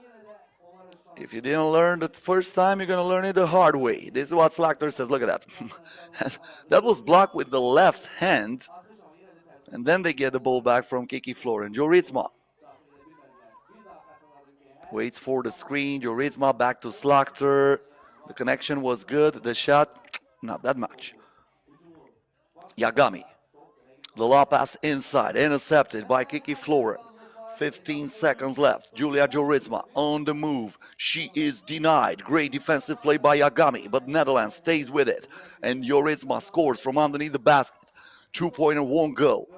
Speaker 2: If you didn't learn the first time, you're going to learn it the hard way. This is what Slakter says. Look at that. That was blocked with the left hand. And then they get the ball back from Kiki Floren. Joritsma waits for the screen. Joritsma back to Slakter. The connection was good. The shot, not that much. Yagami. The low pass inside. Intercepted by Kiki Floren. 15 seconds left. Julia Joritsma on the move. She is denied. Great defensive play by Yagami, but Netherlands stays with it. And Joritsma scores from underneath the basket. 2-pointer won't go.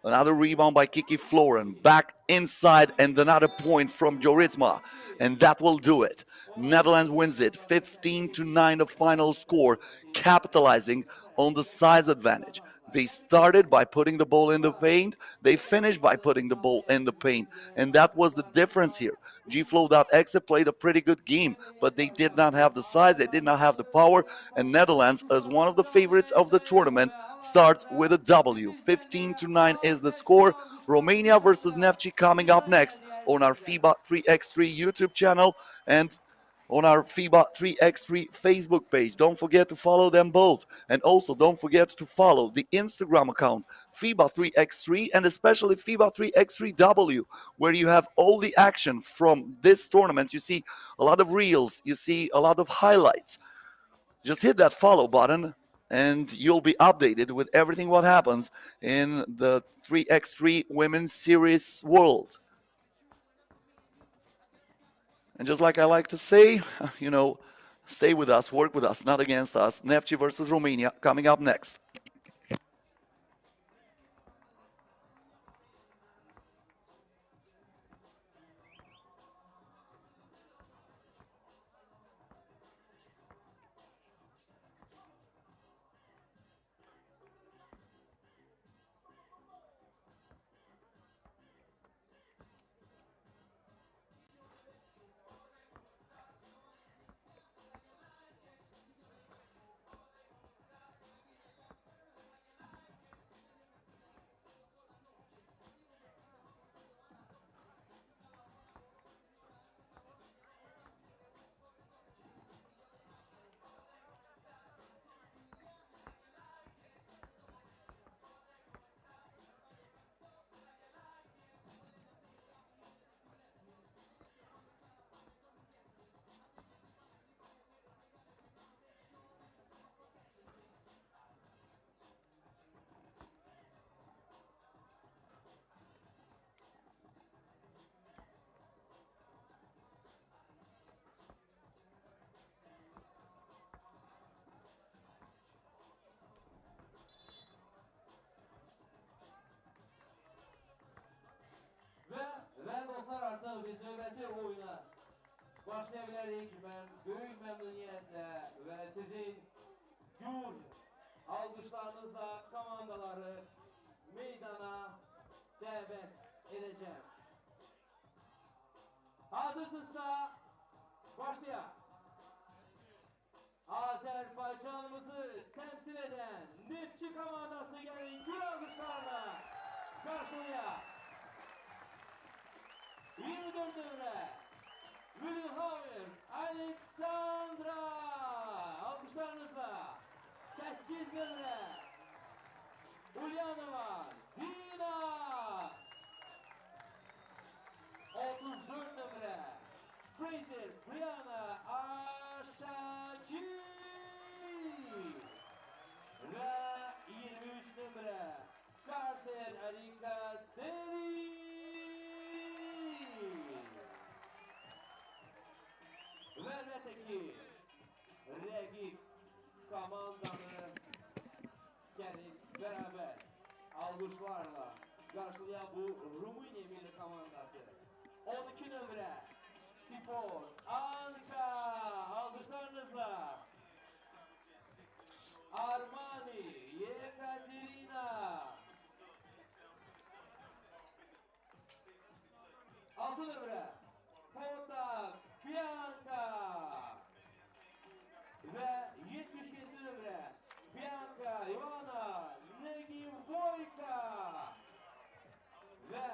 Speaker 2: Another rebound by Kiki Floren. Back inside and another point from Joritsma. And that will do it. Netherlands wins it. 15-9 the final score, capitalizing on the size advantage. They started by putting the ball in the paint. They finished by putting the ball in the paint. And that was the difference here. FLOW.EXE played a pretty good game, but they did not have the size, they did not have the power. And Netherlands, as one of the favorites of the tournament, starts with a W. 15-9 is the score. Romania versus Neftchi coming up next on our FIBA 3x3 YouTube channel and on our FIBA 3x3 Facebook page. Don't forget to follow them both. And also don't forget to follow the Instagram account, FIBA 3x3, and especially FIBA 3x3W, where you have all the action from this tournament. You see a lot of reels, you see a lot of highlights. Just hit that follow button and you'll be updated with everything what happens in the 3x3 Women's Series world. And just like I like to say, you know, Stay with us, work with us, not against us. Neftchi versus Romania coming up next.
Speaker 1: Ve dostlar, artık biz növbəti oyuna başlaya bilərik. Mən böyük məmnuniyyətlə və sizin gür alqışlarınızla komandaları meydana dəvət edəcəm. Hazırsınızsa başlayaq. Azerbaycanımızı temsil eden Neftchi komandasını gəlin gür alqışlarla qarşılayaq. 24 nömrə Mülhauer Aleksandra, alkışlarınızla. 8 nömrə Ulyanova Dina, 34 nömrə Fraser Brianna Aşaki ve 23 nömrə Carter Erika Deri. Ve elbette ki rakip komandanı gelip beraber alkışlarla karşılayan bu Rumınya milli komandası. 12 nömrə Spor Anka, alkışlarınızla. Armani Yekaterina. 6 nömrə Fota Bianca ve 77 nömrə Bianca Ivana Negivoyka ve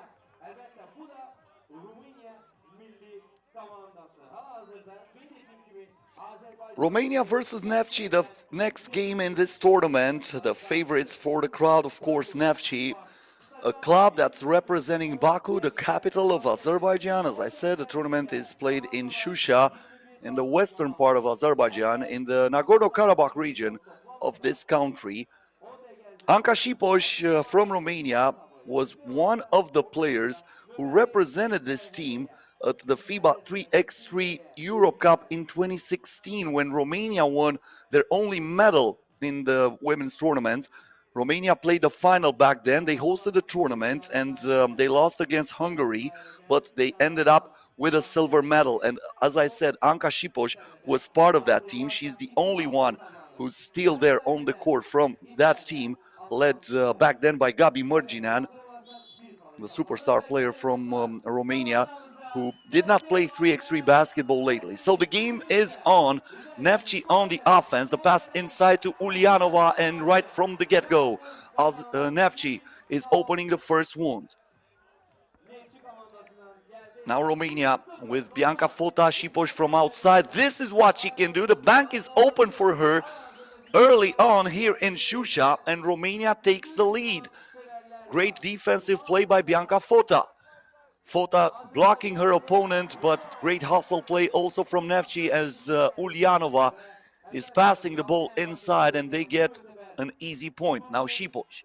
Speaker 1: elbette bu da Rumınya milli komandası. Hazırda bildiğim gibi Azerbaijan.
Speaker 2: Romania versus Neftchi, the next game in this tournament. The favorites for the crowd, of course, Neftchi, a club that's representing Baku, the capital of Azerbaijan. As I said, the tournament is played in Şuşa, in the western part of Azerbaijan, in the Nagorno-Karabakh region of this country. Anka Şipoş from Romania was one of the players who represented this team at the FIBA 3x3 Europe Cup in 2016 when Romania won their only medal in the women's tournament. Romania played the final back then. They hosted the tournament and they lost against Hungary, but they ended up with a silver medal. And as I said, Anka Şipoş was part of that team. She's the only one who's still there on the court from that team, led back then by Gabi Mărginean, the superstar player from Romania, who did not play 3x3 basketball lately. So the game is on. Neftchi on the offense. The pass inside to Ulyanova, and right from the get-go, Neftchi is opening the first wound. Now Romania with Bianca Fota Șipoș from outside. This is what she can do. The bank is open for her early on here in Şuşa, and Romania takes the lead. Great defensive play by Bianca Fota. Fota blocking her opponent, but great hustle play also from Neftchi as Ulyanova is passing the ball inside and they get an easy point. Now Șipoș,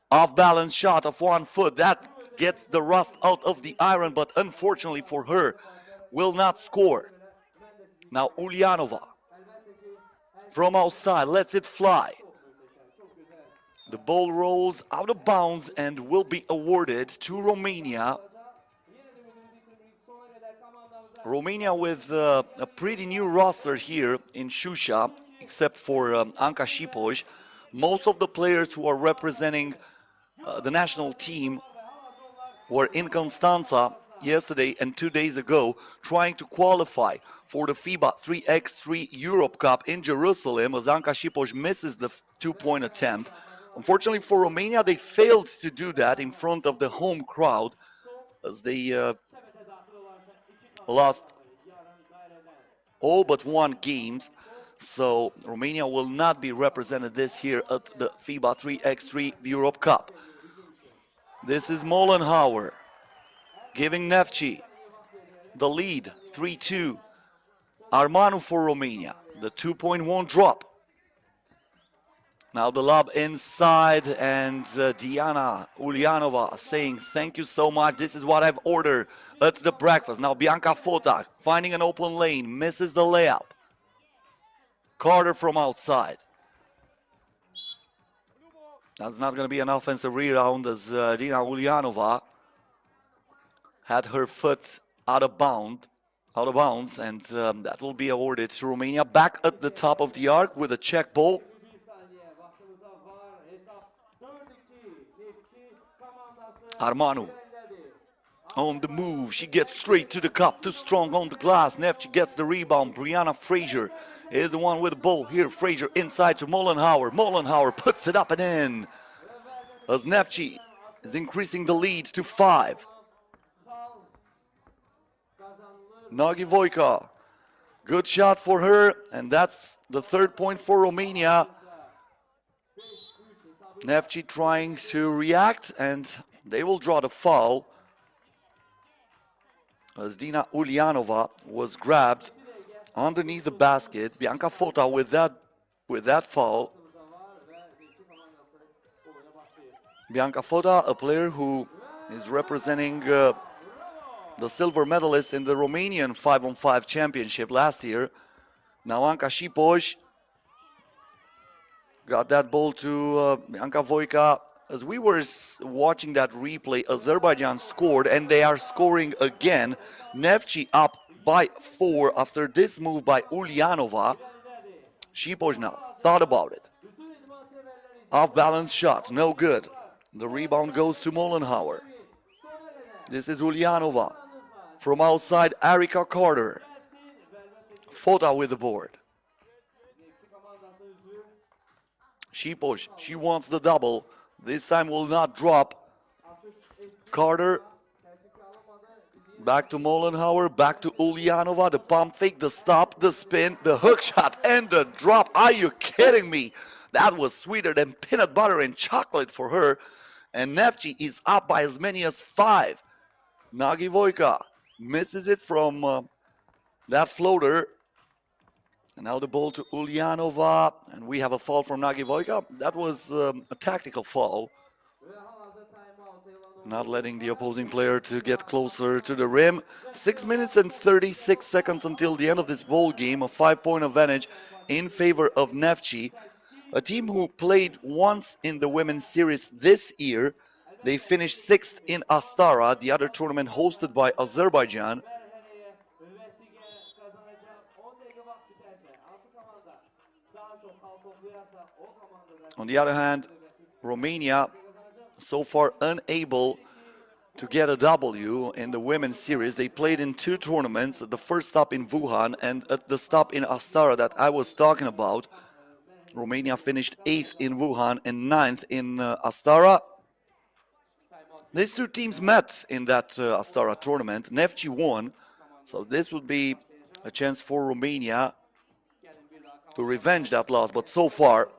Speaker 2: off-balance shot of 1 foot. That gets the rust out of the iron, but unfortunately for her, will not score. Now Ulyanova from outside, lets it fly. The ball rolls out of bounds and will be awarded to Romania. Romania with a pretty new roster here in Shusha, except for Anca Șipoj. Most of the players who are representing the national team were in Constanța yesterday and 2 days ago trying to qualify for the FIBA 3x3 Europe Cup in Jerusalem, as Anca Șipoj misses the two-point attempt. Unfortunately for Romania, they failed to do that in front of the home crowd, as they lost all but one game. So Romania will not be represented this year at the FIBA 3x3 Europe Cup. This is Mollenhauer giving Neftchi the lead, 3-2. Armanu for Romania, the 2-point won't drop. Now the lob inside, and Diana Ulianova saying, thank you so much, this is what I've ordered. That's the breakfast. Now Bianca Fota finding an open lane, misses the layup. Carter from outside. That's not going to be an offensive rebound, as Dina Ulianova had her foot out of bounds, and that will be awarded to Romania. Back at the top of the arc with a check ball. Armanu on the move. She gets straight to the cup, too strong on the glass. Neftchi gets the rebound. Brianna Frazier is the one with the ball here. Frazier inside to Mollenhauer. Mollenhauer puts it up and in, as Neftchi is increasing the lead to 5. Nagi Vojka, good shot for her, and that's the 3rd point for Romania. Neftchi trying to react, and they will draw the foul, as Dina Ulianova was grabbed underneath the basket. Bianca Fota with that foul. Bianca Fota, a player who is representing the silver medalist in the Romanian 5-on-5 championship last year. Now Anca Șipoj got that ball to Bianca Vojka. As we were watching that replay, Azerbaijan scored, and they are scoring again. Neftchi up by 4 after this move by Ulianova. Șipoj now thought about it. Off-balance shot, no good. The rebound goes to Mollenhauer. This is Ulianova. From outside, Erica Carter. Fota with the board. Șipoj, she wants the double. This time will not drop. Carter. Back to Mollenhauer, back to Ulianova. The pump fake, the stop, the spin, the hook shot, and the drop. Are you kidding me? That was sweeter than peanut butter and chocolate for her. And Neftchi is up by as many as 5. Nagi Vojka misses it from that floater. And now the ball to Ulianova, and we have a foul from Nagi Vojka. That was a tactical foul. Not letting the opposing player to get closer to the rim. 6 minutes and 36 seconds until the end of this ball game. A 5-point advantage in favor of Neftchi, a team who played once in the women's series this year. They finished 6th in Astara, the other tournament hosted by Azerbaijan. On the other hand, Romania so far unable to get a W in the women's series. They played in 2 tournaments, at the first stop in Wuhan and at the stop in Astara that I was talking about. Romania finished 8th in Wuhan and 9th in Astara. These 2 teams met in that Astara tournament. Neftchi won, so this would be a chance for Romania to revenge that loss, but so far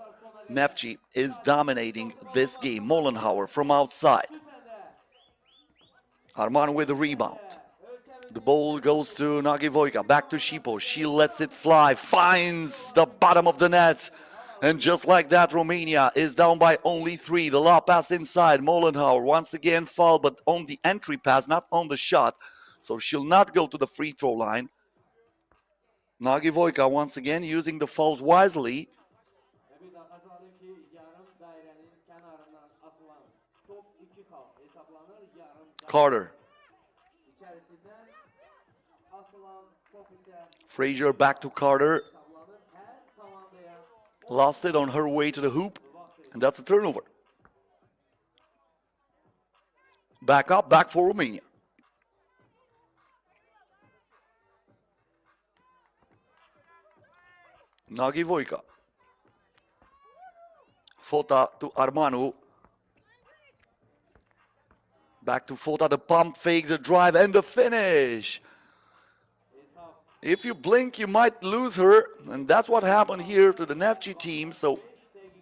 Speaker 2: Neftchi is dominating this game. Mollenhauer from outside. Armanu with the rebound. The ball goes to Nagi Vojka. Back to Șipoj. She lets it fly. Finds the bottom of the net. And just like that, Romania is down by only 3. The lob pass inside. Mollenhauer once again fouled, but on the entry pass, not on the shot. So she'll not go to the free throw line. Nagi Vojka once again using the fouls wisely.
Speaker 1: Ve bir daha hatırladım ki yarım dairenin kenarından atılan top 2 faul hesaplanır. Yarım
Speaker 2: Carter.
Speaker 1: içerisinden atılan top ise
Speaker 2: Frazier back to Carter.
Speaker 1: hesaplanır. Her komandaya
Speaker 2: Lost it on her way to the hoop. And that's a turnover. Back up, back for Romania. Nagi Vojka. Fota to Armanu. Back to Fota, the pump fake, the drive, and the finish. If you blink, you might lose her, and that's what happened here to the Neftchi team. So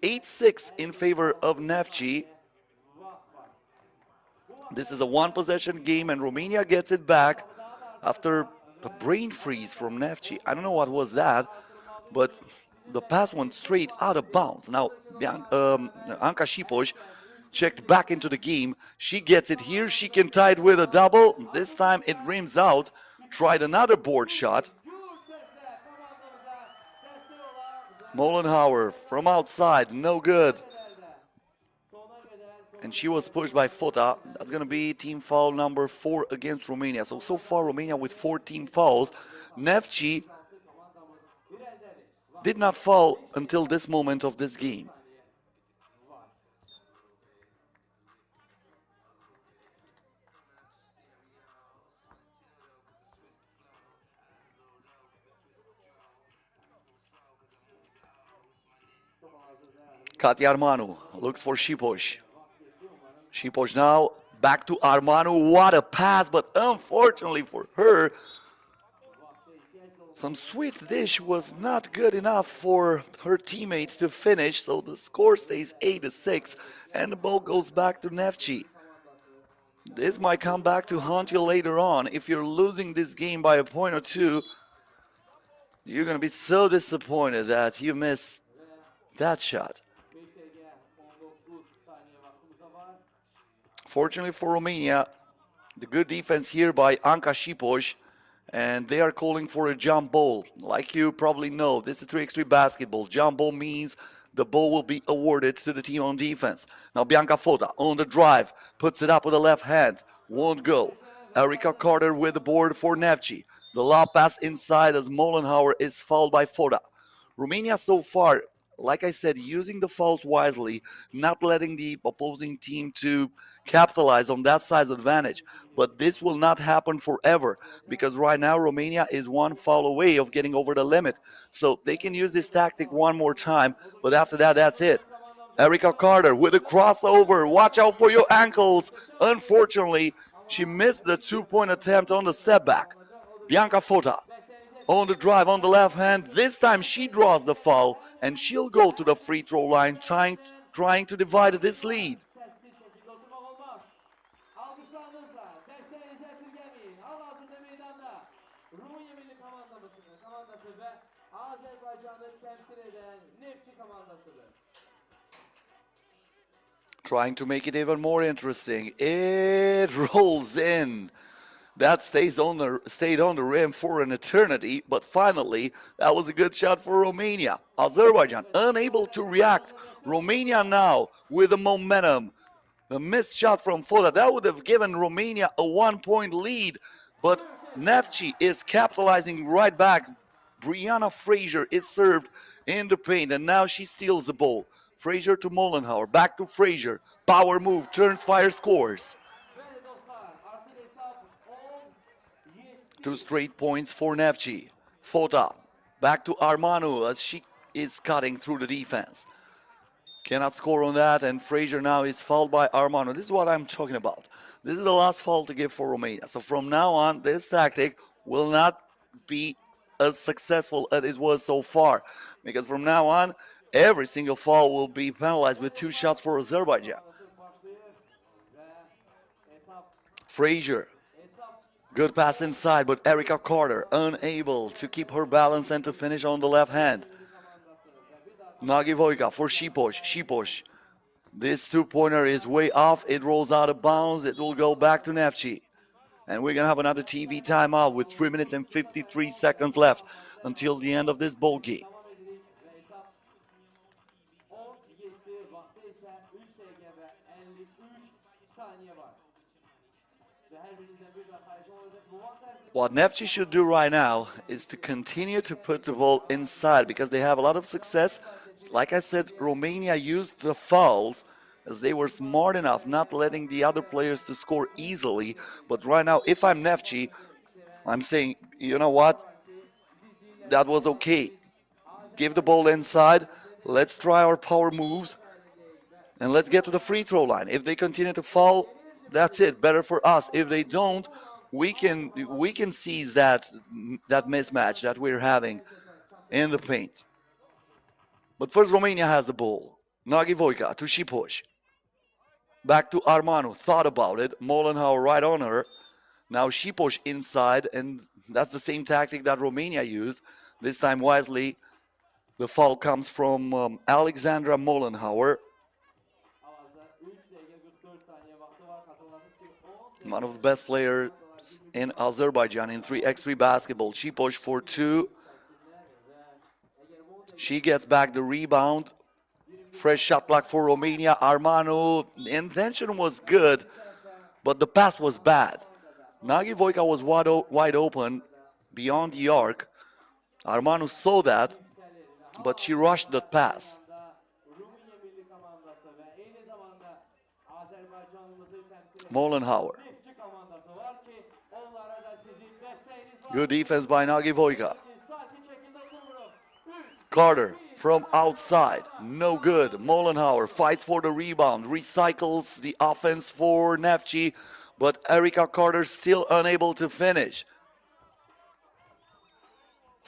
Speaker 2: 8-6 in favor of Neftchi. This is a one-possession game, and Romania gets it back after a brain freeze from Neftchi. I don't know what was that, but the pass went straight out of bounds. Now, Anka Šipoš checked back into the game. She gets it here. She can tie it with a double. This time it rims out. Tried another board shot. Mollenhauer from outside, no good. And she was pushed by Fota. That's going to be team foul number 4 against Romania. So far Romania with 4 team fouls. Neftchi did not foul until this moment of this game. Katya Armanu looks for Šipoš. Šipoš now back to Armanu. What a pass, but unfortunately for her, some sweet dish was not good enough for her teammates to finish. So the score stays 8-6, and the ball goes back to Neftchi. This might come back to haunt you later on. If you're losing this game by a point or two, you're going to be so disappointed that you missed that shot. Fortunately for Romania, the good defense here by Anka Šipoš, and they are calling for a jump ball. Like you probably know, this is 3x3 basketball. Jump ball means the ball will be awarded to the team on defense. Now Bianca Fota on the drive, puts it up with the left hand, won't go. Erica Carter with the board for Neftchi. The lob pass inside as Mollenhauer is fouled by Fota. Romania so far, like I said, using the fouls wisely, not letting the opposing team to capitalize on that size advantage. But this will not happen forever, because right now Romania is 1 foul away of getting over the limit. So they can use this tactic one more time, but after that, that's it. Erica Carter with a crossover. Watch out for your ankles. Unfortunately, she missed the 2-point attempt on the step back. Bianca Fota on the drive on the left hand. This time she draws the foul, and she'll go to the free throw line trying to divide this lead. Trying to make it even more interesting. It rolls in. That stayed on the rim for an eternity, but finally, that was a good shot for Romania. Azerbaijan unable to react. Romania now with the momentum. The missed shot from Fota, that would have given Romania a 1-point lead, but Neftchi is capitalizing right back. Brianna Frazier is served in the paint, and now she steals the ball. Frazier to Mollenhauer, back to Frazier. Power move, turns, fire, scores. 2 straight points for Neftchi. Fota back to Armanu as she is cutting through the defense. Cannot score on that, and Frazier now is fouled by Armanu. This is what I'm talking about. This is the last foul to give for Romania. So from now on, this tactic will not be as successful as it was so far, because from now on, every single foul will be penalized with 2 shots for Azerbaijan. Frazier. Good pass inside, but Erica Carter unable to keep her balance and to finish on the left hand. Nagi Vojka for Šipoš. Šipoš. This 2-pointer is way off. It rolls out of bounds. It will go back to Neftchi. And we're going to have another TV timeout with 3 minutes and 53 seconds left. until the end of this ball game.
Speaker 1: Devam edirik ve hesap 10-7, vakti ise 3 dakika ve 53 saniye var. Ve her birinizden bir daha paylaşım olacak. Bu vakti
Speaker 2: What Neftchi should do right now is to continue to put the ball inside because they have a lot of success. Like I said, Romania used the fouls as they were smart enough not letting the other players to score easily. But right now, if I'm Neftchi, I'm saying, you know what? That was okay. Give the ball inside. Let's try our power moves. And let's get to the free throw line. If they continue to foul, that's it. Better for us. If they don't, we can seize that mismatch that we're having in the paint. But first, Romania has the ball. Nagy Vojka to Šipoš. Back to Armanu. Thought about it. Molenhauer right on her. Now Šipoš inside, and that's the same tactic that Romania used. This time wisely, the foul comes from Alexandra Molenhauer. One of the best players in Azerbaijan in 3x3 basketball. Šipoš for two. She gets back the rebound. Fresh shot clock for Romania. Armanu, the intention was good, but the pass was bad. Nagy Vojka was wide open beyond the arc. Armanu saw that, but she rushed the pass. Molenhauer. Good defense by Nagy Vojka. Carter from outside, no good. Molenhauer fights for the rebound, recycles the offense for Neftchi, but Erica Carter still unable to finish.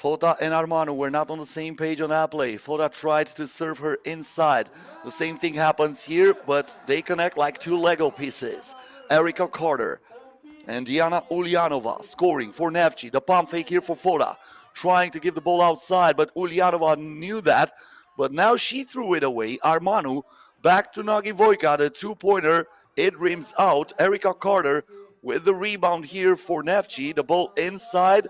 Speaker 2: Fota and Armanu were not on the same page on that play. Fota tried to serve her inside. The same thing happens here, but they connect like two Lego pieces. Erica Carter and Diana Ulyanova scoring for Neftchi. The pump fake here for Fota, trying to give the ball outside, but Ulyanova knew that, but now she threw it away. Armanu back to Nagy Vojka, the two-pointer. It rims out. Erica Carter with the rebound here for Neftchi. The ball inside.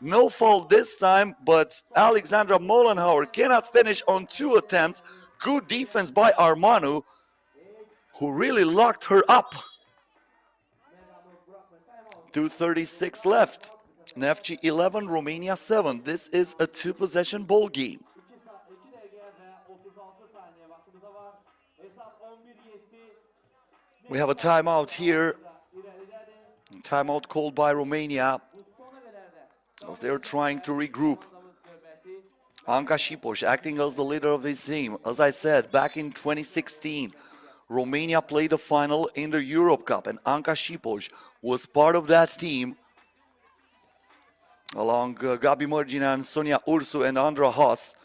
Speaker 2: No fault this time, but Alexandra Molenhauer cannot finish on two attempts. Good defense by Armanu, who really locked her up. 2:36 left. Neftchi 11, Romania 7. This is a two-possession ball game. We have a timeout here. Timeout called by Romania as they're trying to regroup. Anca Šipoš acting as the leader of his team. As I said, back in 2016, Romania played the final in the Europe Cup, and Anca Šipoš was part of that team along Gabi Mărginea and Sonia Ursu and Andra Haas.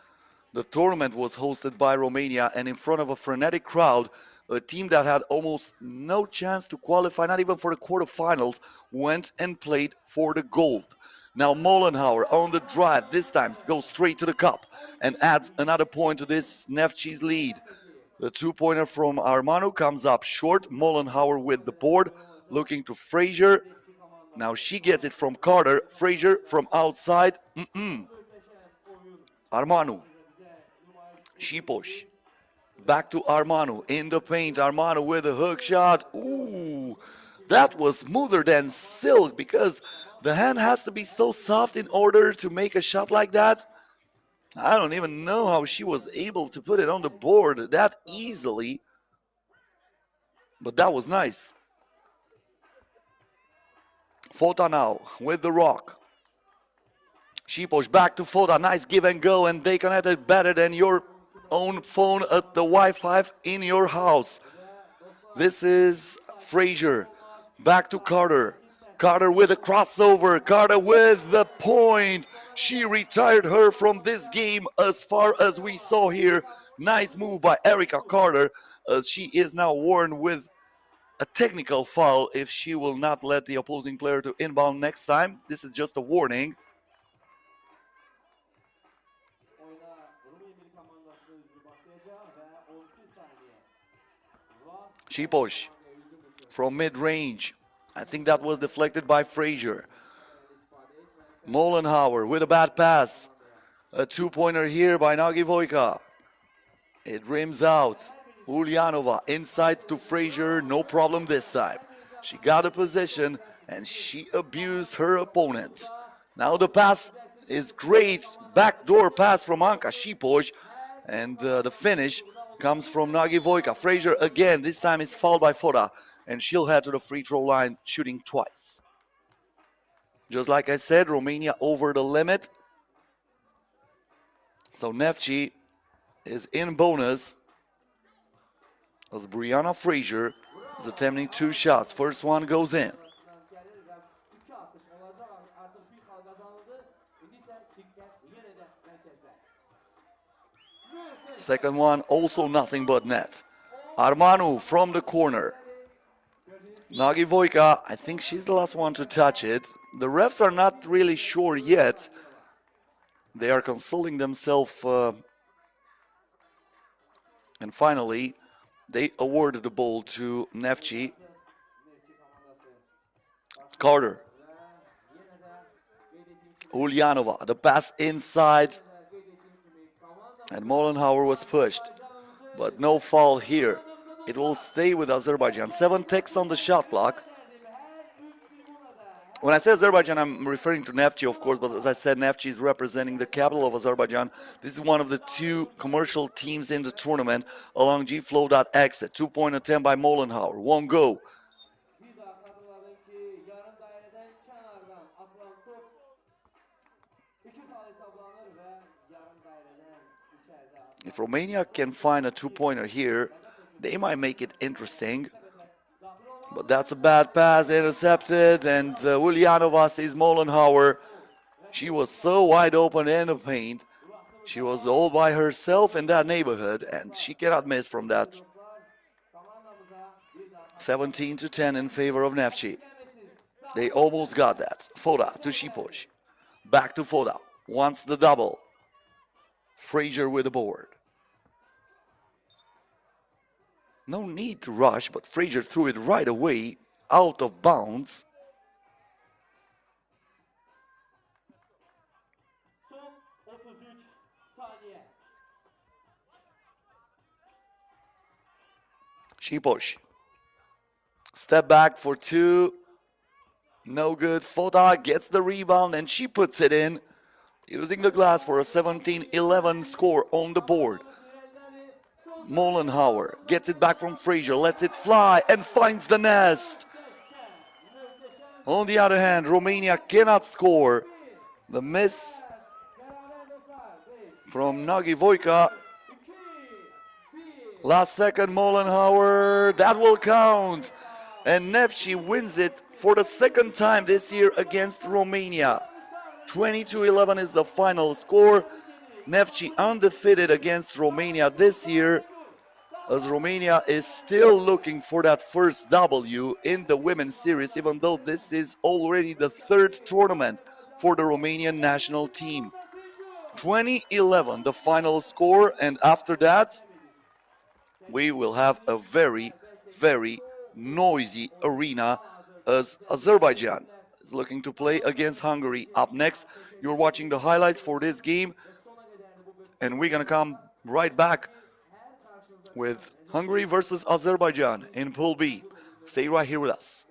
Speaker 2: The tournament was hosted by Romania, and in front of a frenetic crowd, a team that had almost no chance to qualify, not even for the quarterfinals, went and played for the gold. Now Molenhauer on the drive, this time goes straight to the cup and adds another point to this Neftchi's lead. The two-pointer from Armanu comes up short. Molenhauer with the board, looking to Frazier. Now she gets it from Carter. Frazier from outside. Armanu. Šipoš. Back to Armanu in the paint. Armanu with a hook shot. Ooh, that was smoother than silk because the hand has to be so soft in order to make a shot like that. I don't even know how she was able to put it on the board that easily. But that was nice. Fota now with the rock. Šipoš back to Fota. Nice give and go, and they connected better than your own phone at the Wi-Fi in your house. This is Frazier. Back to Carter. Carter with a crossover. Carter with the point. She retired her from this game as far as we saw here. Nice move by Erica Carter, as she is now warned with a technical foul if she will not let the opposing player to inbound next time. This is just a warning. Šipoš from mid-range. I think that was deflected by Frazier. Molenhauer with a bad pass. A two-pointer here by Nagivoika. It rims out. Ulyanova inside to Frazier, no problem this time. She got a position and she abused her opponent. Now the pass is great. Backdoor pass from Anka Šipoj. And the finish comes from Nagivoika. Frazier again, this time is fouled by Foda. And she'll head to the free throw line shooting twice. Just like I said, Romania over the limit. So Neftchi is in bonus as Brianna Frazier is attempting two shots. First one goes in. Second one also nothing but net. Armanu from the corner. Nagivoika, I think she's the last one to touch it. The refs are not really sure yet. They are consulting themselves. And finally, they awarded the ball to Neftchi. Carter. Ulyanova, the pass inside. And Mollenhauer was pushed. But no foul here. It will stay with Azerbaijan. 7 ticks on the shot clock. When I say Azerbaijan, I'm referring to Neftchi, of course, but as I said, Neftchi is representing the capital of Azerbaijan. This is one of the 2 commercial teams in the tournament along FLOW.EXE. Two-point attempt by Mollenhauer. Won't go. If Romania can find a two-pointer here, they might make it interesting. But that's a bad pass, intercepted, and Ulyanova sees Mollenhauer. She was so wide open in the paint. She was all by herself in that neighborhood, and she cannot miss from that. 17-10 in favor of Neftchi. They almost got that. Foda to Šipoj. Back to Foda. Wants the double. Frazier with the board. No need to rush, but Frazier threw it right away, out of bounds. Šipoj. Step back for 2. No good. Foda gets the rebound and she puts it in, using the glass for a 17-11 score on the board. Mollenhauer gets it back from Frazier, lets it fly and finds the nest. On the other hand, Romania cannot score. The miss from Nagivoika. Last second, Mollenhauer, that will count. And Neftchi wins it for the second time this year against Romania. 22-11 is the final score. Neftchi undefeated against Romania this year, as Romania is still looking for that first W in the women's series, even though this is already the 3rd tournament for the Romanian national team. 20-11 the final score, and after that we will have a very, very noisy arena as Azerbaijan is looking to play against Hungary. Up next, you're watching the highlights for this game, and we're gonna come right back with Hungary versus Azerbaijan in Pool B. Stay right here with us.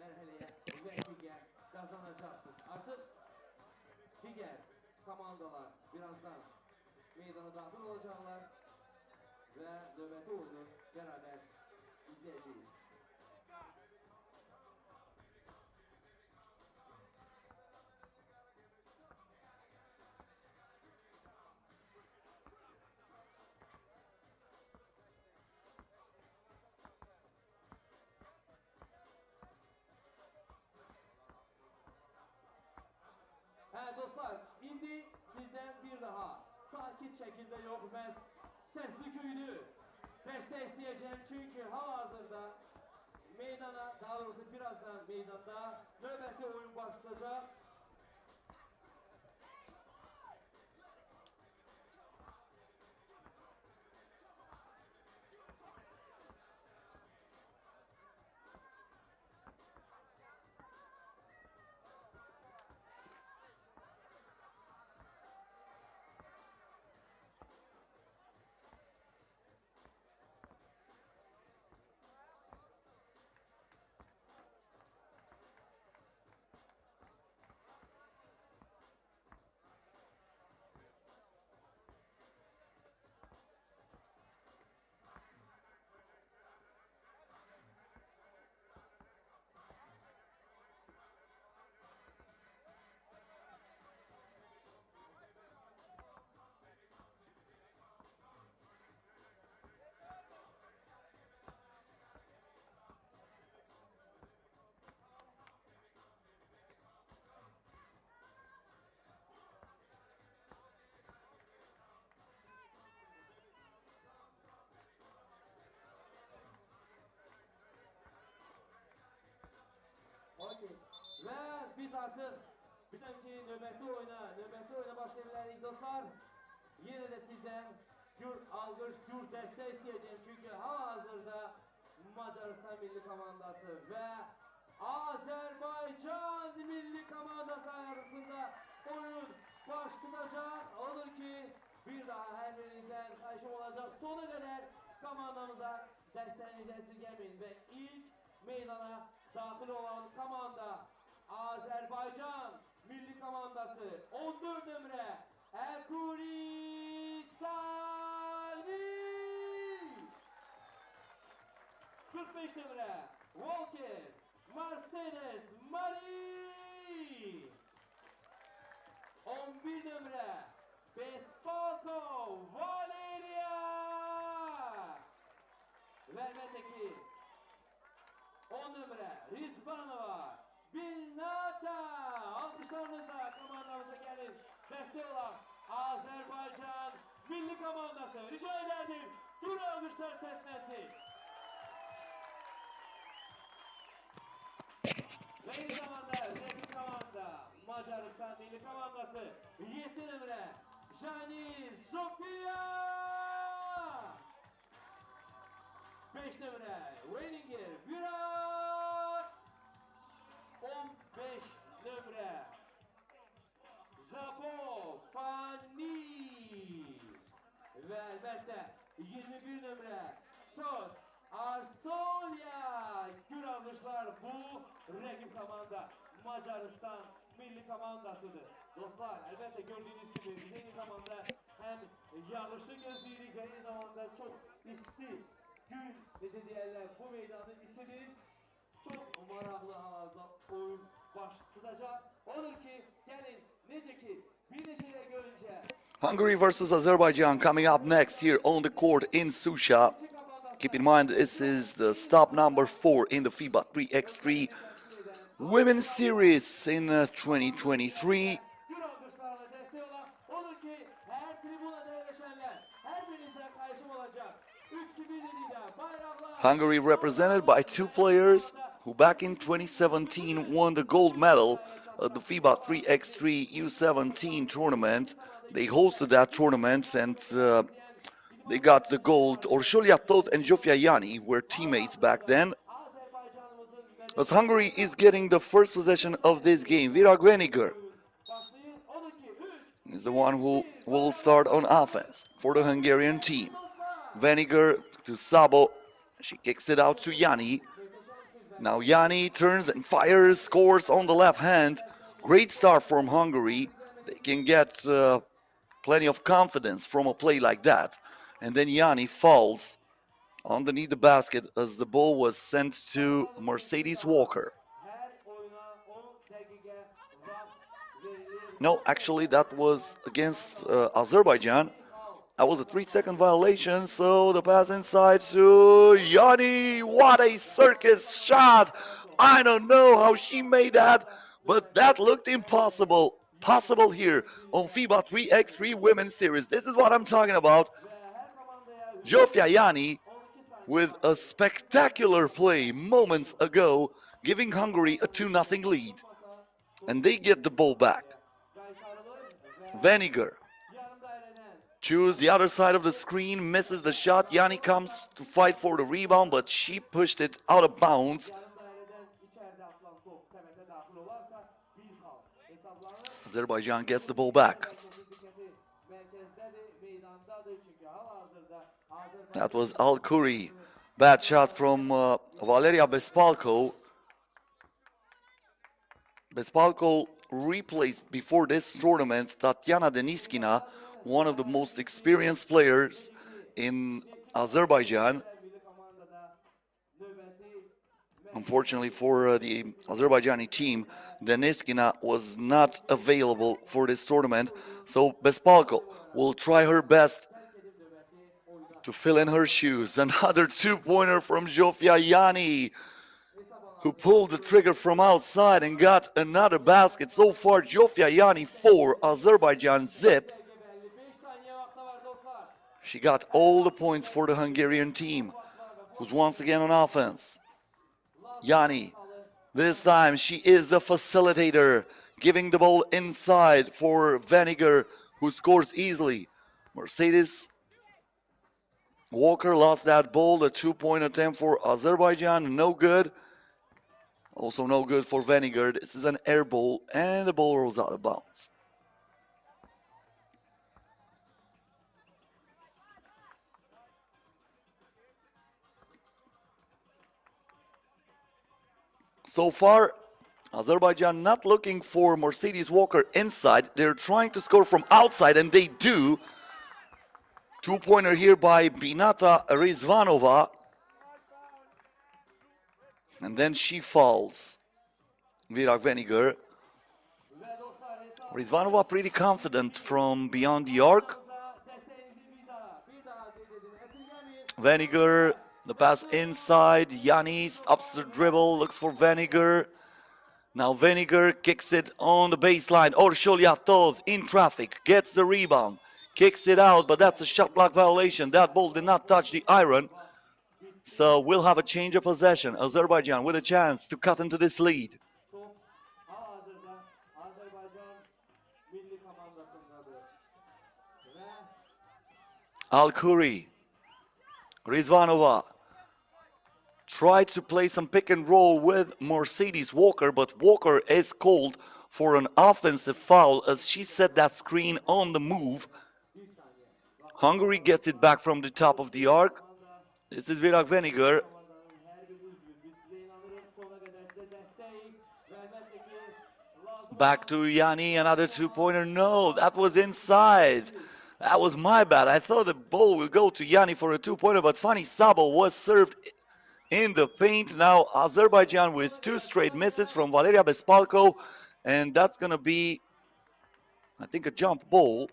Speaker 1: Dostlar, indi sizden bir daha sakit şekilde yok sesli köylü desteği isteyeceğim çünkü halihazırda meydana, daha doğrusu birazdan meydanda nöbetli oyun başlayacak. biz artık bizimki nöbetli oyuna başlayabiliriz dostlar. Yine de sizden gür algış, gür destek isteyeceğim çünkü hazırda Macaristan milli komandası ve Azerbaycan milli komandası arasında oyun baş tutacak. Olur ki bir daha her birinizden karşı olacak. Sona kadar komandamıza desteğinizi esirgemeyin ve ilk meydana dahil olan komanda Azerbaycan milli komandası 14 numara Ekuri Salvi, 45 numara Walker Mercedes Marie, 11 numara Bespalko Valeria ve elbette 10 numara Rizvanova Binnata. Alkışlarınızla komandamıza gelin. Destek olan Azerbaycan milli komandası. Rica ederdim. Dur alkışlar seslensin. Ve aynı zamanda rakip komanda Macaristan milli komandası 7 numara Jani Zofia, 5 numara Weininger Virat, 15 numara Zabo Fani ve elbette 21 numara Tot Arsolya. Gür alkışlar, bu rakip komanda Macaristan milli komandasıdır. Dostlar elbette gördüğünüz gibi biz aynı zamanda hem yağışlı gözlüyoruz, aynı zamanda çok isti gün nece diyorlar bu meydanı istedik. Çok maraklı halde oyun baş tutacak. Olur ki gelin nece ki bir neşeyle görünce
Speaker 2: Hungary versus Azerbaijan coming up next here on the court in Şuşa. Keep in mind, this is the stop number 4 in the FIBA 3x3 Women's Series in 2023.
Speaker 1: gür alkışlarla destek olan, olur ki her tribuna yerleşenler her birinizden karşı olacak. 3-2-1 dediğinde bayraklar
Speaker 2: Hungary represented by two players who back in 2017 won the gold medal at the FIBA 3x3 U17 tournament. They hosted that tournament and they got the gold. Orşulya Tot and Zofia Yani were teammates back then.
Speaker 1: Azerbaycanımızın
Speaker 2: As Hungary is getting the first possession of this game, Vera Gweniger
Speaker 1: başlayın. Olur ki 3
Speaker 2: is the one who will start on offense for the Hungarian team. Veniger to Sabo. She kicks it out to Yani. Now Yani turns and fires, scores on the left hand. Great start from Hungary. They can get plenty of confidence from a play like that. And then Yani falls underneath the basket as the ball was sent to Mercedes Walker.
Speaker 1: her oyuna 10 dakika vaxt verilir.
Speaker 2: No, actually that was against Azerbaijan. That was a 3-second violation, so the pass inside to Yani. What a circus shot! I don't know how she made that, but that looked impossible. Possible here on FIBA 3x3 Women's Series. This is what I'm talking about. Zofia Yani with a spectacular play moments ago, giving Hungary a 2-0 lead. And they get the ball back. Veniger
Speaker 1: Yarım daireden
Speaker 2: choose the other side of the screen, misses the shot. Yani comes to fight for the rebound, but she pushed it out of bounds.
Speaker 1: yarım daireden içeride atılan top sepete dahil olarsa bir kal hesaplanır.
Speaker 2: Azerbaijan gets the ball back.
Speaker 1: Herkesin dikkati merkezdedir, meydandadır çünkü halihazırda
Speaker 2: That was Al Kuri. Bad shot from Valeria Bespalko. Bespalko replaced before this tournament Tatiana Deniskina, one of the most experienced players in Azerbaijan.
Speaker 1: milli komandada nöbeti
Speaker 2: Unfortunately for the Azerbaijani team, Deniskina was not available for this tournament, so Bespalko will try her best to fill in her shoes. Another two-pointer from Zofia Yani, who pulled the trigger from outside and got another basket. So far, Zofia Yani 4, Azerbaijan 0.
Speaker 1: 5 saniye vakti var dostlar.
Speaker 2: She got all the points for the Hungarian team, who's once again on offense. Yani This time she is the facilitator, giving the ball inside for Veniger, who scores easily. Mercedes Walker lost that ball. The 2-point attempt for Azerbaijan, no good. Also no good for Veniger. This is an air ball, and the ball rolls out of bounds. So far, Azerbaijan not looking for Mercedes Walker inside. They're trying to score from outside, and they do. Two-pointer here by Binata Rizvanova. And then she falls. Virak Veniger. Rizvanova pretty confident from beyond the arc. Veniger, the pass inside. Yanni stops the dribble, looks for Veniger. Now Veniger kicks it on the baseline. Orsholyatov in traffic, gets the rebound. Kicks it out, but that's a shot clock violation. That ball did not touch the iron. So we'll have a change of possession. Azerbaijan with a chance to cut into this lead. Al-Khoury. Rizvanova tried to play some pick and roll with Mercedes Walker, but Walker is called for an offensive foul as she set that screen on the move. Hungary gets it back from the top of the arc. This is Virak Veniger. Back to Yanni, another two-pointer. No, that was inside. That was my bad. I thought the ball will go to Yanni for a two-pointer, but Fanny Sabo was served in the paint. Now Azerbaijan with two straight misses from Valeria Bespalko, and that's going to be, I think, a jump ball.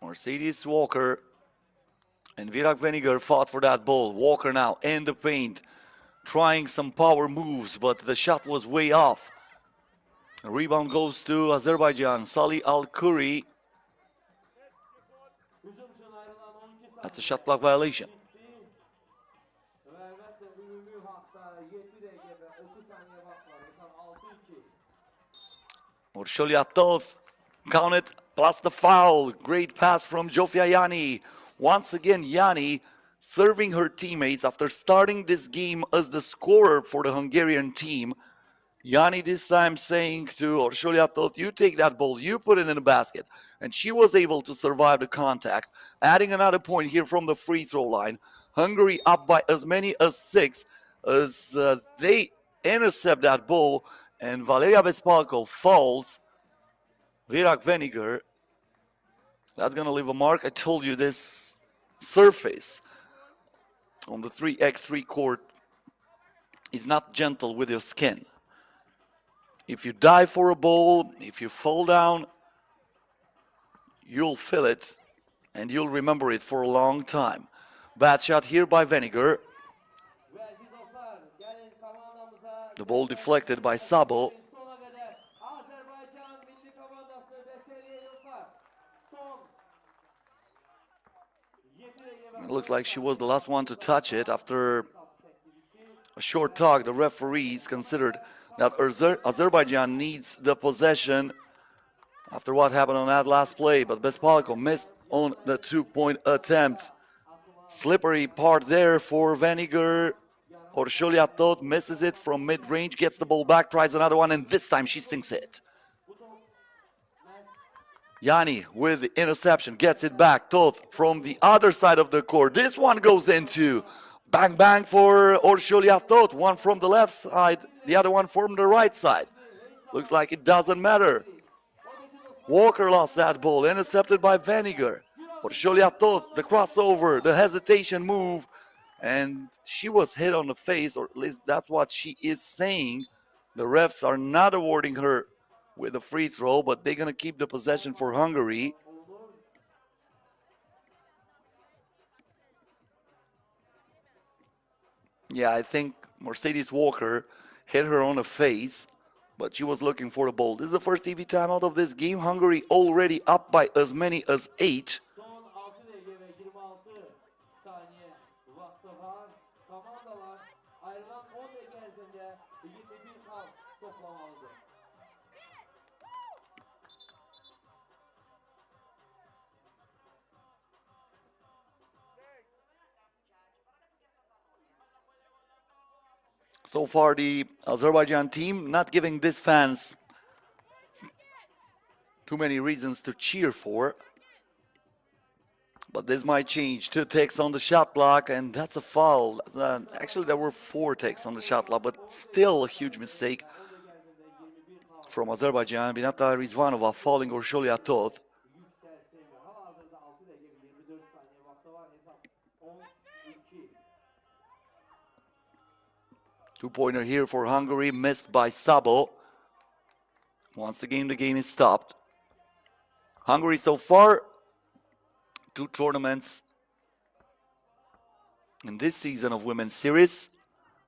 Speaker 2: Mercedes Walker and Virak Veniger fought for that ball. Walker now in the paint, trying some power moves, but the shot was way off. The rebound goes to Azerbaijan. Salih Al-Khoury. That's a shot clock violation. Orsholyatov counted plus the foul. Great pass from Zofia Yanni. Once again, Yanni serving her teammates after starting this game as the scorer for the Hungarian team. Yanni this time saying to Orsholyatov, you take that ball, you put it in the basket. And she was able to survive the contact. Adding another point here from the free throw line. Hungary up by as many as 6 as they intercept that ball. And Valeria Bespalko falls. Virak Veniger. That's going to leave a mark. I told you this surface on the 3x3 court is not gentle with your skin. If you dive for a ball, if you fall down, you'll feel it and you'll remember it for a long time. Bad shot here by Veniger. The ball deflected by Sabo. It looks like she was the last one to touch it. After a short talk, the referees considered that Azerbaijan needs the possession after what happened on that last play, but Bespalko missed on the two-point attempt. Slippery part there for Veniger. Orsholyatov misses it from mid-range, gets the ball back, tries another one, and this time she sinks it. Yanni with the interception, gets it back. Toth from the other side of the court. This one goes into. Bang, bang for Orsholyatov. One from the left side, the other one from the right side. Looks like it doesn't matter. Walker lost that ball, intercepted by Veniger. Orsholyatov, the crossover, the hesitation move, and she was hit on the face, or at least that's what she is saying. The refs are not awarding her with a free throw, but they're going to keep the possession for Hungary. Yeah, I think Mercedes Walker hit her on the face. but she was looking for the ball. This is the first TV timeout of this game. Hungary already up by as many as 8.
Speaker 1: Son 6 dakika ve 26 saniye vakti var. Komandalar ayrılan 10 dakika içerisinde 21 kal toplamalıdır.
Speaker 2: So far, the Azerbaijan team not giving these fans too many reasons to cheer for. But this might change. 2 ticks on the shot clock, and that's a foul. Actually, there were 4 ticks on the shot clock, but still a huge mistake from Azerbaijan. Binata Rizvanova fouling Orsholiya Toth.
Speaker 1: Yüksel Semih. Halihazırda 6 dakika 24 saniye vakti var. Hesap 12.
Speaker 2: 2-pointer here for Hungary, missed by Sabo. Once again, the game is stopped. Hungary so far, 2 tournaments in this season of Women's Series.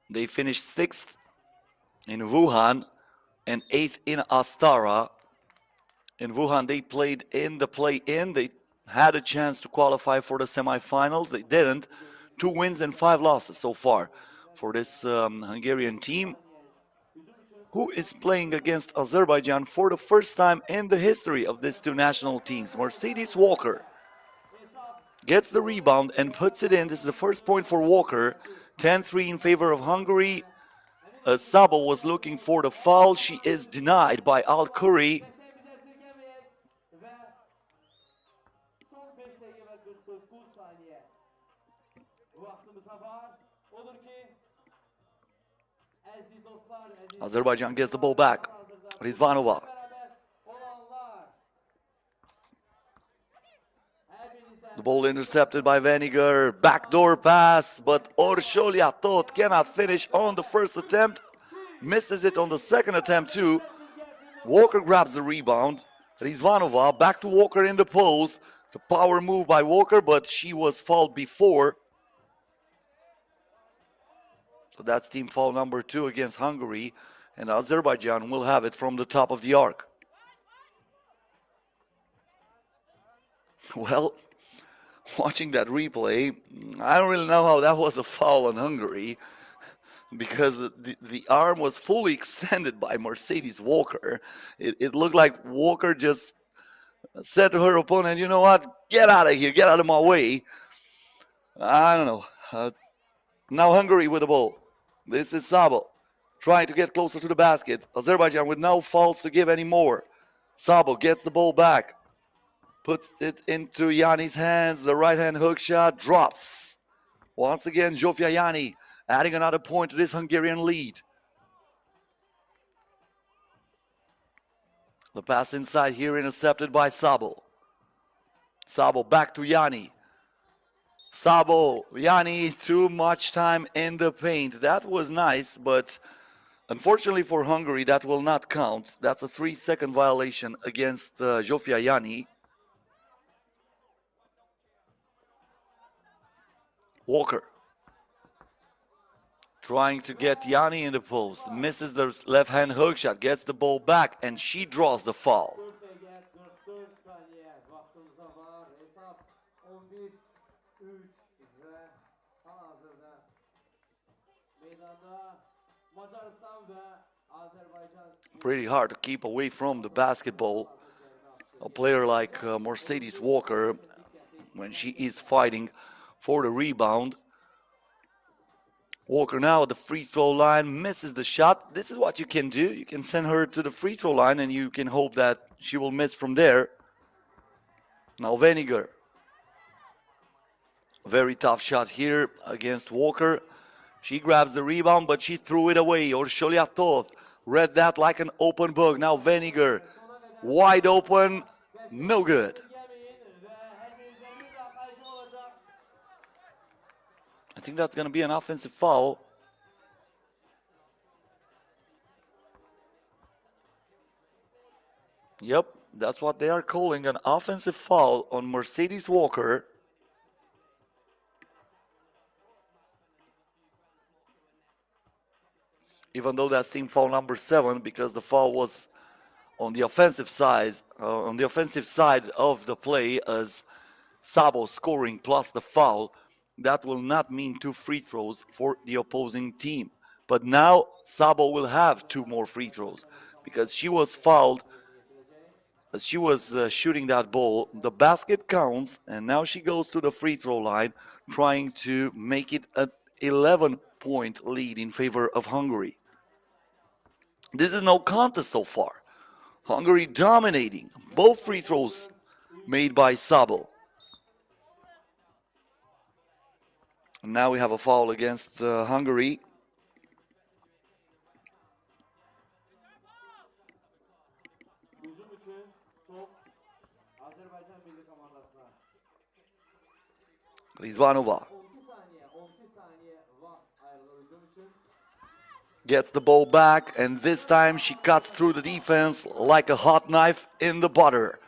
Speaker 2: They finished 6th in Wuhan and 8th in Astara. In Wuhan, they played in the play-in. They had a chance to qualify for the semifinals. They didn't. 2 wins and 5 losses so far for this Hungarian team, who is playing against Azerbaijan for the first time in the history of these 2 national teams. Mercedes Walker gets the rebound and puts it in. This is the first point for Walker. 10-3 in favor of Hungary. Sabo was looking for the foul. She is denied by Al-Kuri.
Speaker 1: Ve son 5 dakika ve 49 saniye vaktimiz var. Odur ki aziz dostlar, aziz
Speaker 2: Azerbaijan gets the ball back. Rizvanova.
Speaker 1: beraber olanlar. Hepinizden
Speaker 2: The ball intercepted by Veniger. Backdoor pass, but Orsholiya Toth cannot finish on the first attempt. Misses it on the second attempt too. Walker grabs the rebound. Rizvanova back to Walker in the post. The power move by Walker, but she was fouled before. So that's team foul number 2 against Hungary. And Azerbaijan will have it from the top of the arc. Well, watching that replay, I don't really know how that was a foul on Hungary, because the arm was fully extended by Mercedes Walker. It looked like Walker just said to her opponent, you know what, get out of here, get out of my way. I don't know. Now Hungary with the ball. This is Sabo trying to get closer to the basket. Azerbaijan with no fouls to give anymore. Sabo gets the ball back. Puts it into Yanni's hands. The right-hand hook shot drops. Once again, Zsofia Yanni adding another point to this Hungarian lead. The pass inside here intercepted by Sabo. Sabo back to Yanni. Sabo, Yanni, too much time in the paint. That was nice, but unfortunately for Hungary, that will not count. That's a 3-second violation against Zsofia Yanni. Walker trying to get Yanni in the post. Misses the left-hand hook shot. Gets the ball back, and she draws the foul.
Speaker 1: 4 dakika 44 saniye vaktimiz var. Hesap 11-3 ve halihazırda meydanda Macaristan ve Azerbaycan.
Speaker 2: Pretty hard to keep away from the basketball. A player like Mercedes Walker, when she is fighting for the rebound. Walker now at the free throw line, misses the shot. This is what you can do. You can send her to the free throw line and you can hope that she will miss from there. Now Veniger. Very tough shot here against Walker. She grabs the rebound, but she threw it away. Orsholiya Toth read that like an open book. Now Veniger, wide open, no good. I think that's going to be an offensive foul. Yep, that's what they are calling an offensive foul on Mercedes Walker. even though that's team foul number 7, because the foul was on the offensive side, of the play, as Sabo scoring plus the foul. That will not mean 2 free throws for the opposing team. But now Sabo will have 2 more free throws because she was fouled as she was shooting that ball. The basket counts, and now she goes to the free throw line, trying to make it an 11-point lead in favor of Hungary. This is no contest so far. Hungary dominating. Both free throws made by Sabo. And now we have a foul against Hungary.
Speaker 1: Hücum için top Azerbaycan Milli Komandası'na.
Speaker 2: Rizvanova
Speaker 1: 12 saniye ayrılır hücum için.
Speaker 2: gets the ball back, and this time she cuts through the defense like a hot knife in the butter.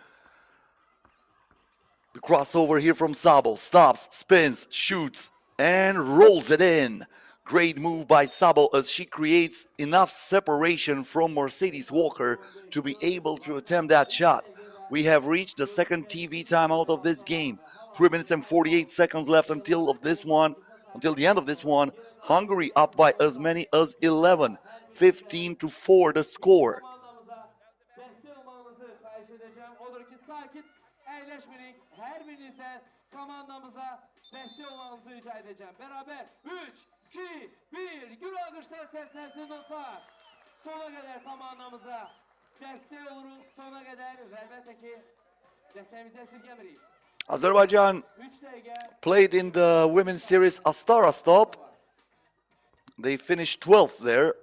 Speaker 2: The crossover here from Sabo. Stops, spins, shoots, and rolls it in. Great move by Sabo as she creates enough separation from Mercedes Walker to be able to attempt that shot. We have reached the second TV timeout of this game. 3 minutes and 48 seconds left until the end of this one. Hungary up by as many as 11. 15-4 the score.
Speaker 1: Komandamıza destek olmanızı xahiş edeceğim. Odur ki sakin, eğleşmeyin. Her birinizden komandamıza destek olmanızı rica edeceğim. Beraber 3, 2, 1. Gül alkışlar seslensin dostlar. Sona kadar komandamıza destek oluruz. Sona kadar ve elbette ki desteğimizi esirgemeyiz.
Speaker 2: Azerbaijan
Speaker 1: 3 dakika.
Speaker 2: played in the women's series Astara stop. They finished 12th there.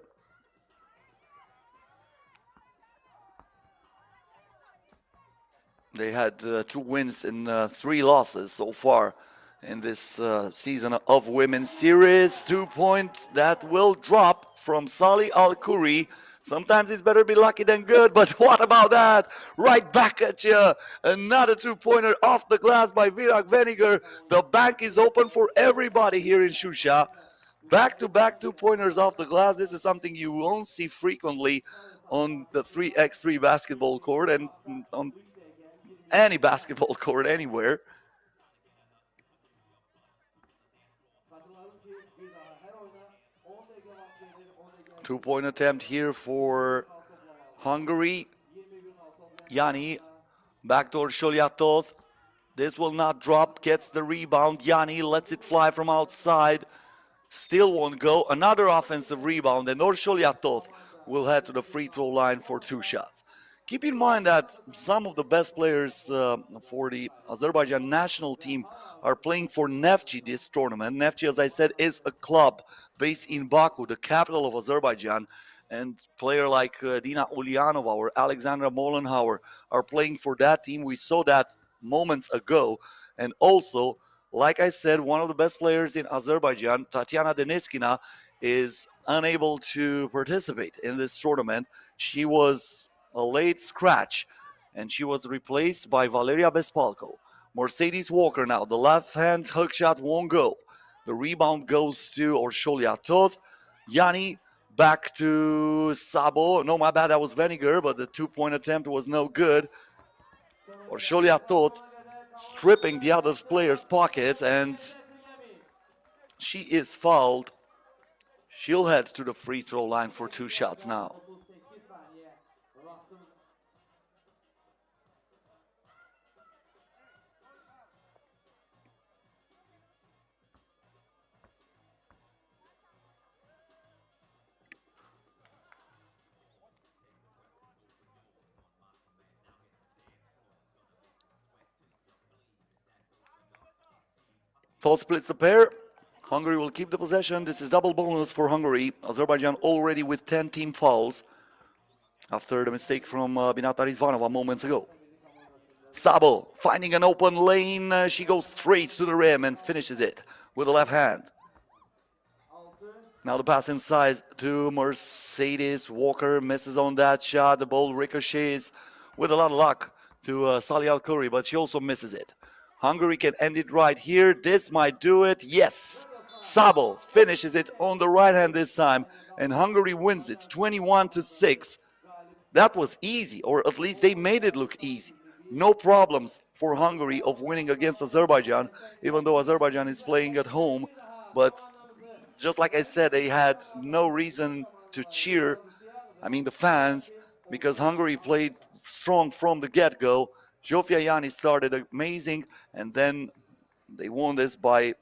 Speaker 2: They had 2 wins and 3 losses so far in this season of women's series. 2-point that will drop from Salih Al-Khoury. Sometimes it's better be lucky than good, but what about that? Right back at you. Another 2-pointer off the glass by Virak Veniger. The bank is open for everybody here in Şuşa. Back-to-back 2-pointers off the glass. This is something you won't see frequently on the 3x3 basketball court and on any basketball court anywhere.
Speaker 1: Hatırlayalım ki bir daha her oyuna 10 dakika vakti verilir. 10 dakika
Speaker 2: 2-point attempt here for Hungary.
Speaker 1: 21 fal toplayan
Speaker 2: Yani backdoor Şolyatov. This will not drop. Gets the rebound. Yani lets it fly from outside. Still won't go. Another offensive rebound. And Şolyatov will head to the free throw line for 2 shots. Keep in mind that some of the best players for the Azerbaijan national team are playing for Neftchi this tournament. Neftchi, as I said, is a club based in Baku, the capital of Azerbaijan. And player like Dina Ulyanova or Alexandra Molenhauer are playing for that team. We saw that moments ago. And also, like I said, one of the best players in Azerbaijan, Tatiana Deniskina, is unable to participate in this tournament. She was a late scratch, and she was replaced by Valeria Bespalko. Mercedes Walker now. The left-hand hook shot won't go. The rebound goes to Şolyatov. Yani back to Sabo. No, my bad, that was Veniger, but the 2-point attempt was no good. Şolyatov stripping the other player's pockets, and she is fouled. She'll head to the free throw line for 2 shots now.
Speaker 1: 38 saniye vaktimiz.
Speaker 2: Foul splits the pair. Hungary will keep the possession. This is double bonus for Hungary. Azerbaijan already with 10 team fouls after the mistake from Binata Rizvanova moments ago. Sabo finding an open lane. She goes straight to the rim and finishes it with the left hand. Now the pass inside to Mercedes Walker. Misses on that shot. The ball ricochets with a lot of luck to Salih Al-Khoury, but she also misses it. Hungary can end it right here. This might do it. Yes. Sabo finishes it on the right hand this time, and Hungary wins it 21-6. That was easy, or at least they made it look easy. No problems for Hungary of winning against Azerbaijan, even though Azerbaijan is playing at home. But just like I said, they had no reason to cheer, I mean the fans, because Hungary played strong from the get-go. Zsófia Jani started amazing, and then they won this by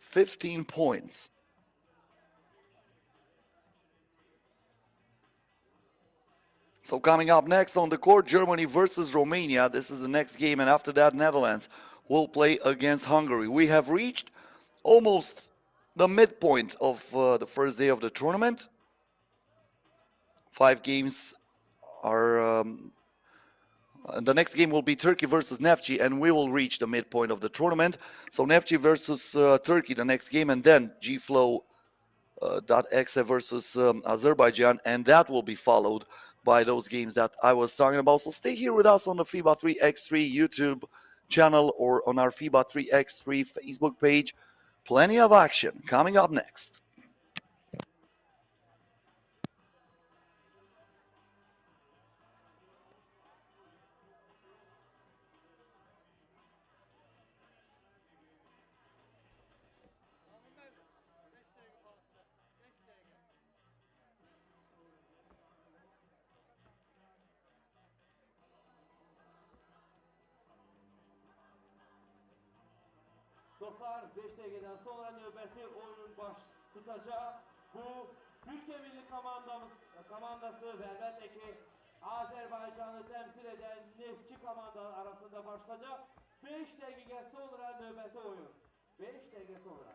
Speaker 2: 15 points. So coming up next on the court, Germany versus Romania. This is the next game, and after that, Netherlands will play against Hungary. We have reached almost the midpoint of the first day of the tournament. 5 games are... the next game will be Turkey versus Neftchi, and we will reach the midpoint of the tournament. So Neftchi versus Turkey, the next game, and then FLOW.EXE versus Azerbaijan, and that will be followed by those games that I was talking about. So stay here with us on the FIBA 3x3 YouTube channel or on our FIBA 3x3 Facebook page. Plenty of action coming up next.
Speaker 1: Dostlar 5 dakikadan sonra nöbeti oyun baş tutacak. Bu Türkiye Milli Komandası ve elbette ki Azerbaycan'ı temsil eden Neftchi komandaları arasında başlayacak. 5 dakika sonra nöbeti oyun. 5 dakika sonra.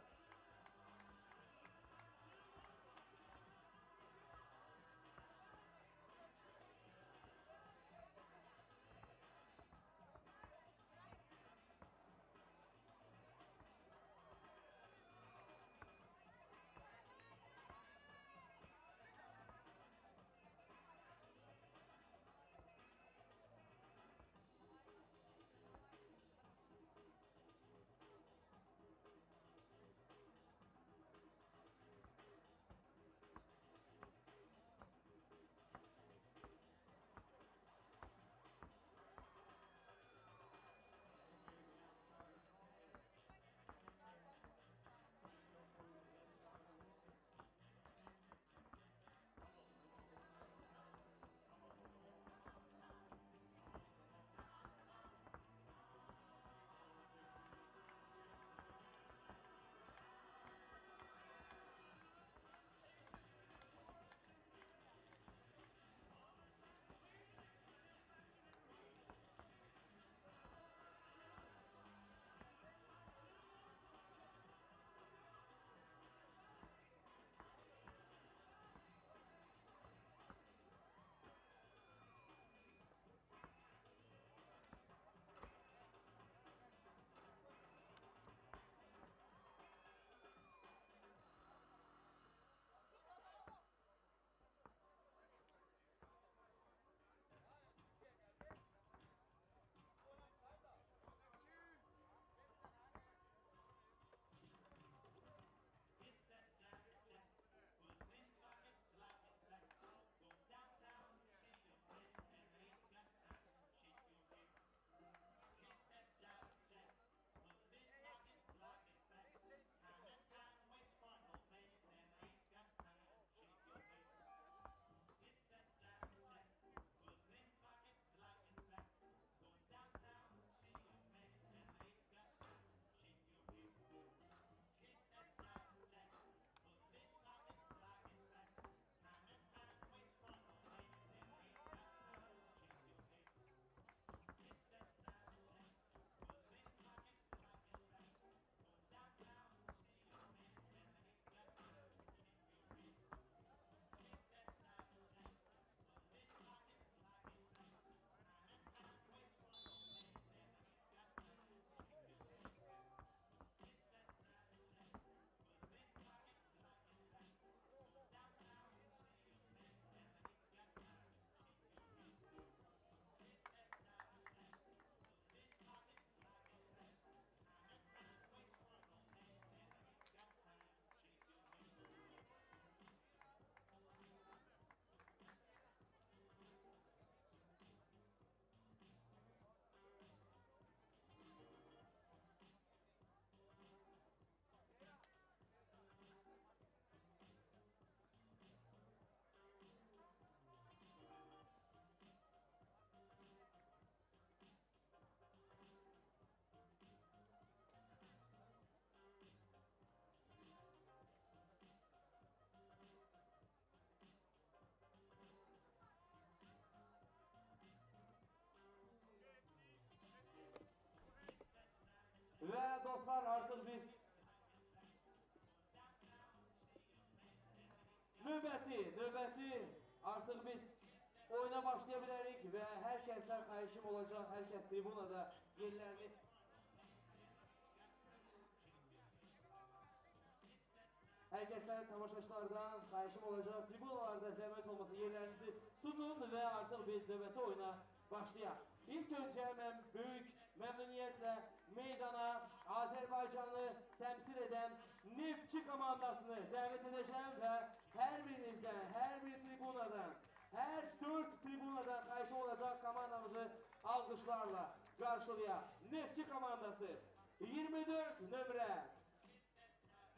Speaker 1: Növbəti artıq biz oyuna başlaya bilərik və hər kəsdən xahişim olacaq, hər kəs tribunada yerlərini tamaşaçılardan xahişim olacaq, tribunalarda zəhmət olmasa yerlərinizi tutun və artıq biz növbəti oyuna başlayaq. İlk öncə mən böyük məmnuniyyətlə meydana Azərbaycanı təmsil edən Neftchi komandasını dəvət edəcəm və hər birinizdən, hər bir tribunadan, hər 4 tribunadan xahişim olacaq komandamızı alqışlarla qarşılayaq. Neftchi komandası 24 nömrə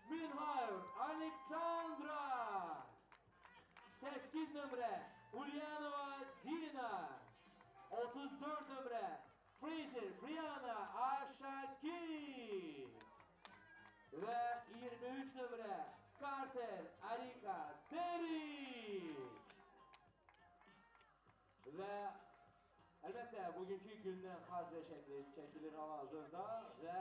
Speaker 1: Minhail Aleksandra, 8 nömrə Ulyanova Dina, 34 nömrə Fraser Brianna Aşaki və 23 nömrə Carter Arika Deri. Və əlbəttə bugünkü gündən xatirə şəkli çəkilir hal-hazırda və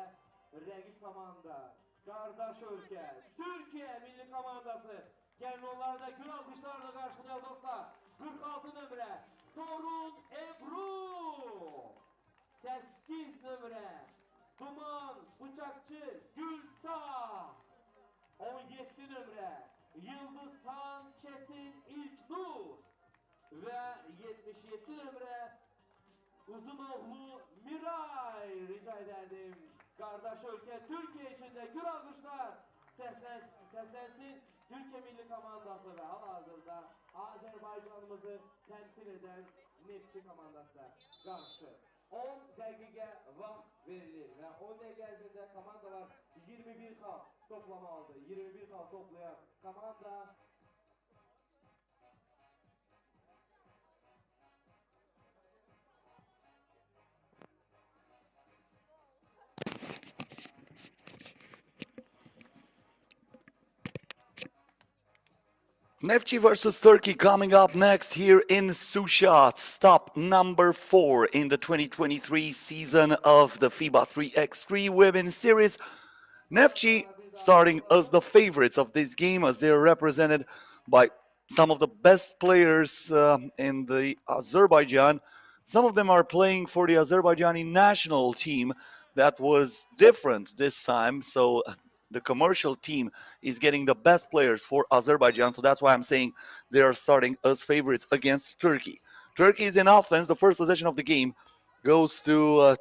Speaker 1: rəqib komanda, qardaş ölkə, Türkiyə milli komandası. Gəlin onları da gür alqışlarla qarşılayalım dostlar. 46 nömrə Torun Ebru, 8 nömrə Duman Bıçakçı Gülsa, 17 nömrə Yıldızhan Çetin İlknur və 77 nömrə Uzunoğlu Miray. Rica ederdim. Qardaş ölkə Türkiyə içində gür alqışlar səslənsin. Türkiyə milli komandası və hal-hazırda Azərbaycanımızı təmsil edən Neftchi komandasına qarşı 10 dəqiqə vaxt verilir və 10 dəqiqə ərzində komandalar 21 xal toplamalıdır. 21 xal toplayan komanda
Speaker 2: Neftchi versus Turkey coming up next here in Şuşa. Stop number 4 in the 2023 season of the FIBA 3x3 Women's Series. Neftchi starting as the favorites of this game as they are represented by some of the best players in the Azerbaijan. Some of them are playing for the Azerbaijani national team. That was different this time, so the commercial team is getting the best players for Azerbaijan, so that's why I'm saying they are starting as favorites against Turkey. Turkey is in offense. The first possession of the game goes to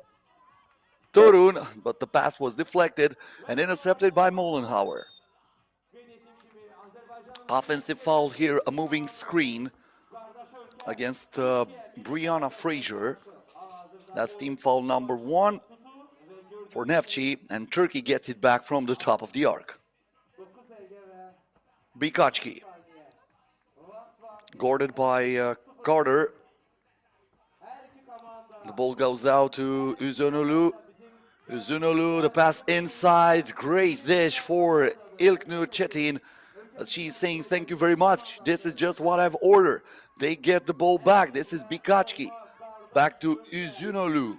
Speaker 2: Torun, but the pass was deflected and intercepted by Mollenhauer. Offensive foul here, a moving screen against Brianna Fraser. That's team foul number 1 for Neftchi, and Turkey gets it back from the top of the arc. Bikaçki, guarded by Carter. The ball goes out to Uzunolu. Uzunolu, the pass inside. Great dish for İlknur Çetin. She's saying, thank you very much. This is just what I've ordered. They get the ball back. This is Bikaçki. Back to Uzunolu.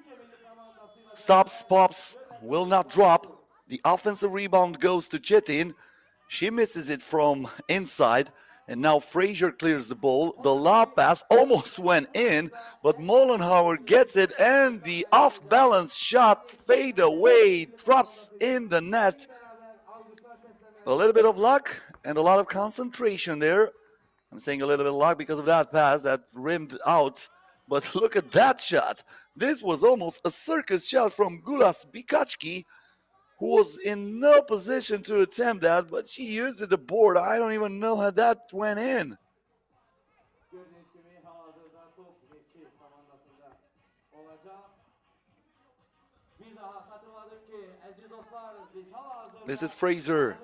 Speaker 2: Stops, pops, will not drop. The offensive rebound goes to Çetin. She misses it from inside. And now Fraser clears the ball. The lob pass almost went in, but Mollenhauer gets it, and the off-balance shot fade away, drops in the net. A little bit of luck and a lot of concentration there. I'm saying a little bit of luck because of that pass that rimmed out. But look at that shot. This was almost a circus shot from Gulas Bikaçki, who was in no position to attempt that, but she used the board. I don't even know how that went in. This is Fraser.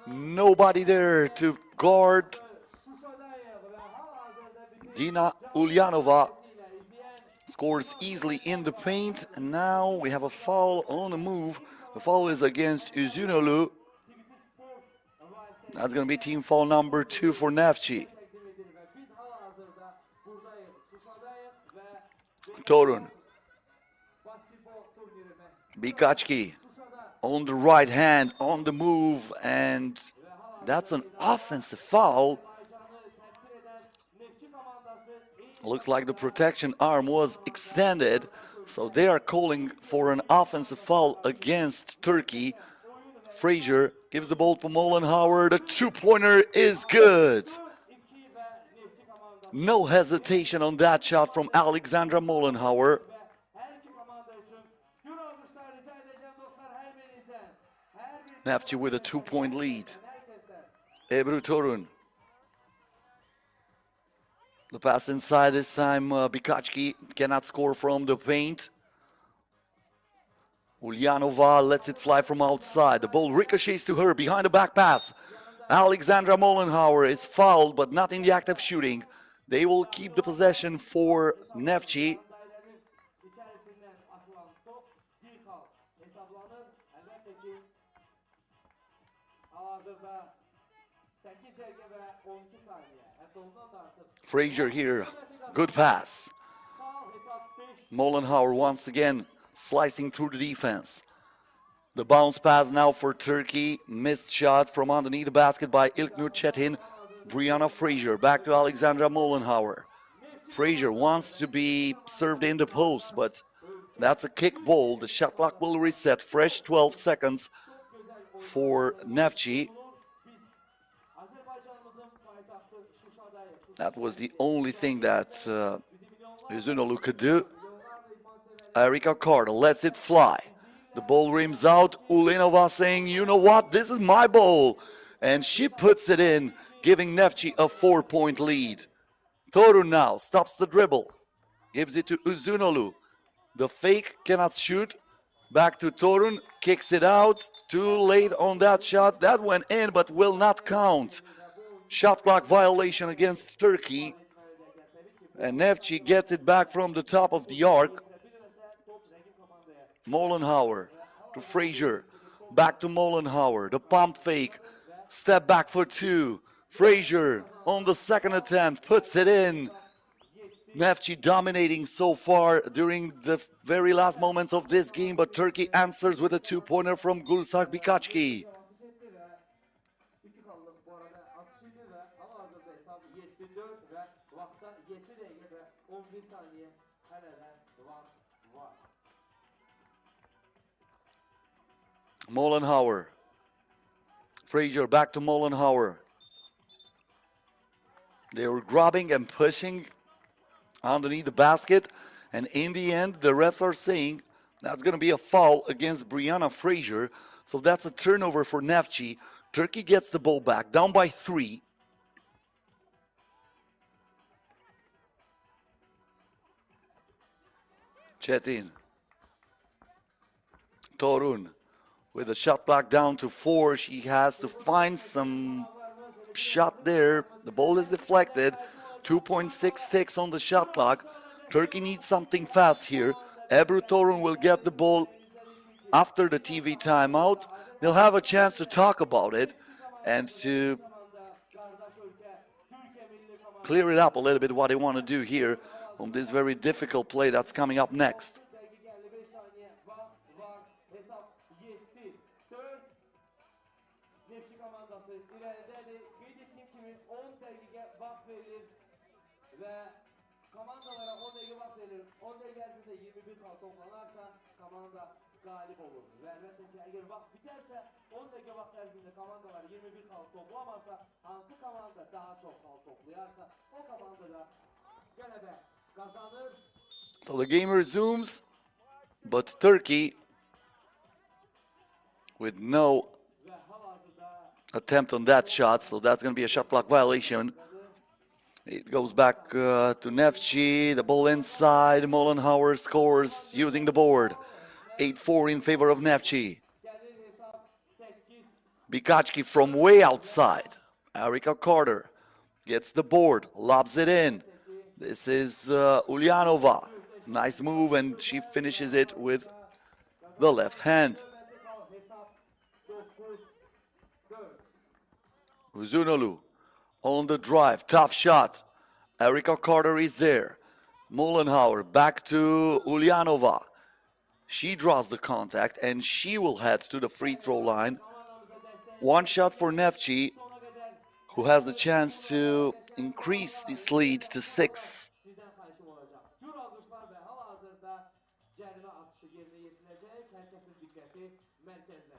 Speaker 2: Nobody there to guard Dina Ulyanova. Scores easily in the paint, and now we have a foul on the move. The foul is against Uzunolu. That's going to be team foul number 2 for Neftchi. Torun. Bikaçki on the right hand, on the move, and that's an offensive foul. Looks like the protection arm was extended, so they are calling for an offensive foul against Turkey. Frazier gives the ball to Mollenhauer. The two-pointer is good. No hesitation on that shot from Alexandra Mollenhauer. Neftchi with a 2-point lead. Ebru Torun. The pass inside this time. Bikachki cannot score from the paint. Ulyanova lets it fly from outside. The ball ricochets to her behind the back pass. Alexandra Mollenhauer is fouled, but not in the act of shooting. They will keep the possession for Neftchi. Frazier here, good pass. Mollenhauer once again slicing through the defense. The bounce pass now for Turkey. Missed shot from underneath the basket by İlknur Çetin. Brianna Frazier back to Alexandra Mollenhauer. Frazier wants to be served in the post, but that's a kick ball. The shot clock will reset. Fresh 12 seconds for Neftchi. That was the only thing that Üzünolu could do. Erika Carter lets it fly. The ball rims out. Ulinova saying, you know what, this is my ball. And she puts it in, giving Neftchi a 4-point lead. Torun now stops the dribble. Gives it to Üzünolu. The fake cannot shoot. Back to Torun. Kicks it out. Too late on that shot. That went in but will not count. Shot clock violation against Turkey. And Neftchi gets it back from the top of the arc. Mollenhauer to Frazier. Back to Mollenhauer. The pump fake. Step back for two. Frazier on the second attempt puts it in. Neftchi dominating so far during the very last moments of this game, but Turkey answers with a two-pointer from Gülsak Bikachki. Mollenhauer. Frazier back to Mollenhauer. They were grabbing and pushing underneath the basket, and in the end the refs are saying that's going to be a foul against Brianna Frazier, so that's a turnover for Neftchi. Turkey gets the ball back, down by 3. Çetin. Torun with a shot clock down to 4. She has to find some shot there. The ball is deflected. 2.6 ticks on the shot clock. Turkey needs something fast here. Ebru Torun will get the ball after the TV timeout. They'll have a chance to talk about it and to clear it up a little bit what they want to do here on this very difficult play that's coming up next.
Speaker 1: Galip olur. Ve elbette ki eğer vaxt biterse 10 dakika vaxt ərzində komandalar 21 xal toplamasa, hansı komanda daha çox xal toplayarsa, o komanda da qələbə qazanır.
Speaker 2: So the game resumes, but Turkey with no attempt on that shot, so that's going to be a shot clock violation. It goes back to Neftchi, the ball inside, Mollenhauer scores using the board. 8-4 in favor of Neftchi. Bikachki from way outside. Erika Carter gets the board, lobs it in. This is Ulyanova. Nice move, and she finishes it with the left hand. Üzünolu on the drive, tough shot. Erika Carter is there. Mollenhauer back to Ulyanova. She draws the contact, and she will head to the free throw line. One shot for Neftchi, who has the chance to increase this lead to 6.
Speaker 1: cərimə atışı yerinə yetiriləcək. Hər kəsin diqqəti mərkəzdə.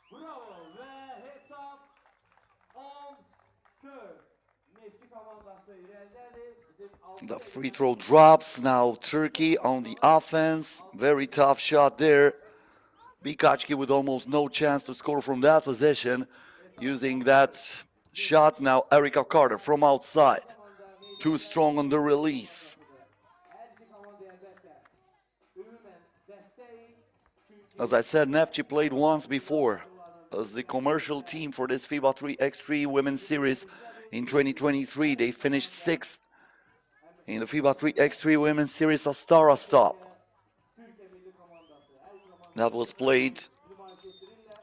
Speaker 1: Bravo və hesab 10-4. Neftchi komandası irəlidədir.
Speaker 2: The free throw drops. Now Turkey on the offense. Very tough shot there. Bikaçki with almost no chance to score from that position. Using that shot now Erica Carter from outside. Too strong on the release. As I said, Neftchi played once before as the commercial team for this FIBA 3x3 Women's Series in 2023. They finished 6th in the FIBA 3x3 Women's Series Astara stop. That was played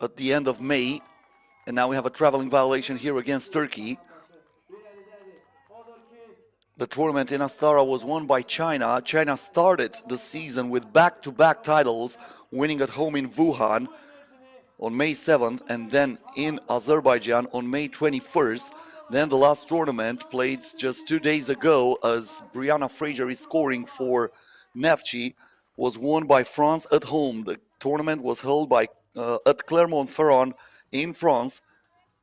Speaker 2: at the end of May, and now we have a traveling violation here against Turkey. The tournament in Astara was won by China. China started the season with back-to-back titles, winning at home in Wuhan on May 7th and then in Azerbaijan on May 21st. Then the last tournament played just 2 days ago as Brianna Fraser is scoring for Neftchi, was won by France at home. The tournament was held by at Clermont-Ferrand in France.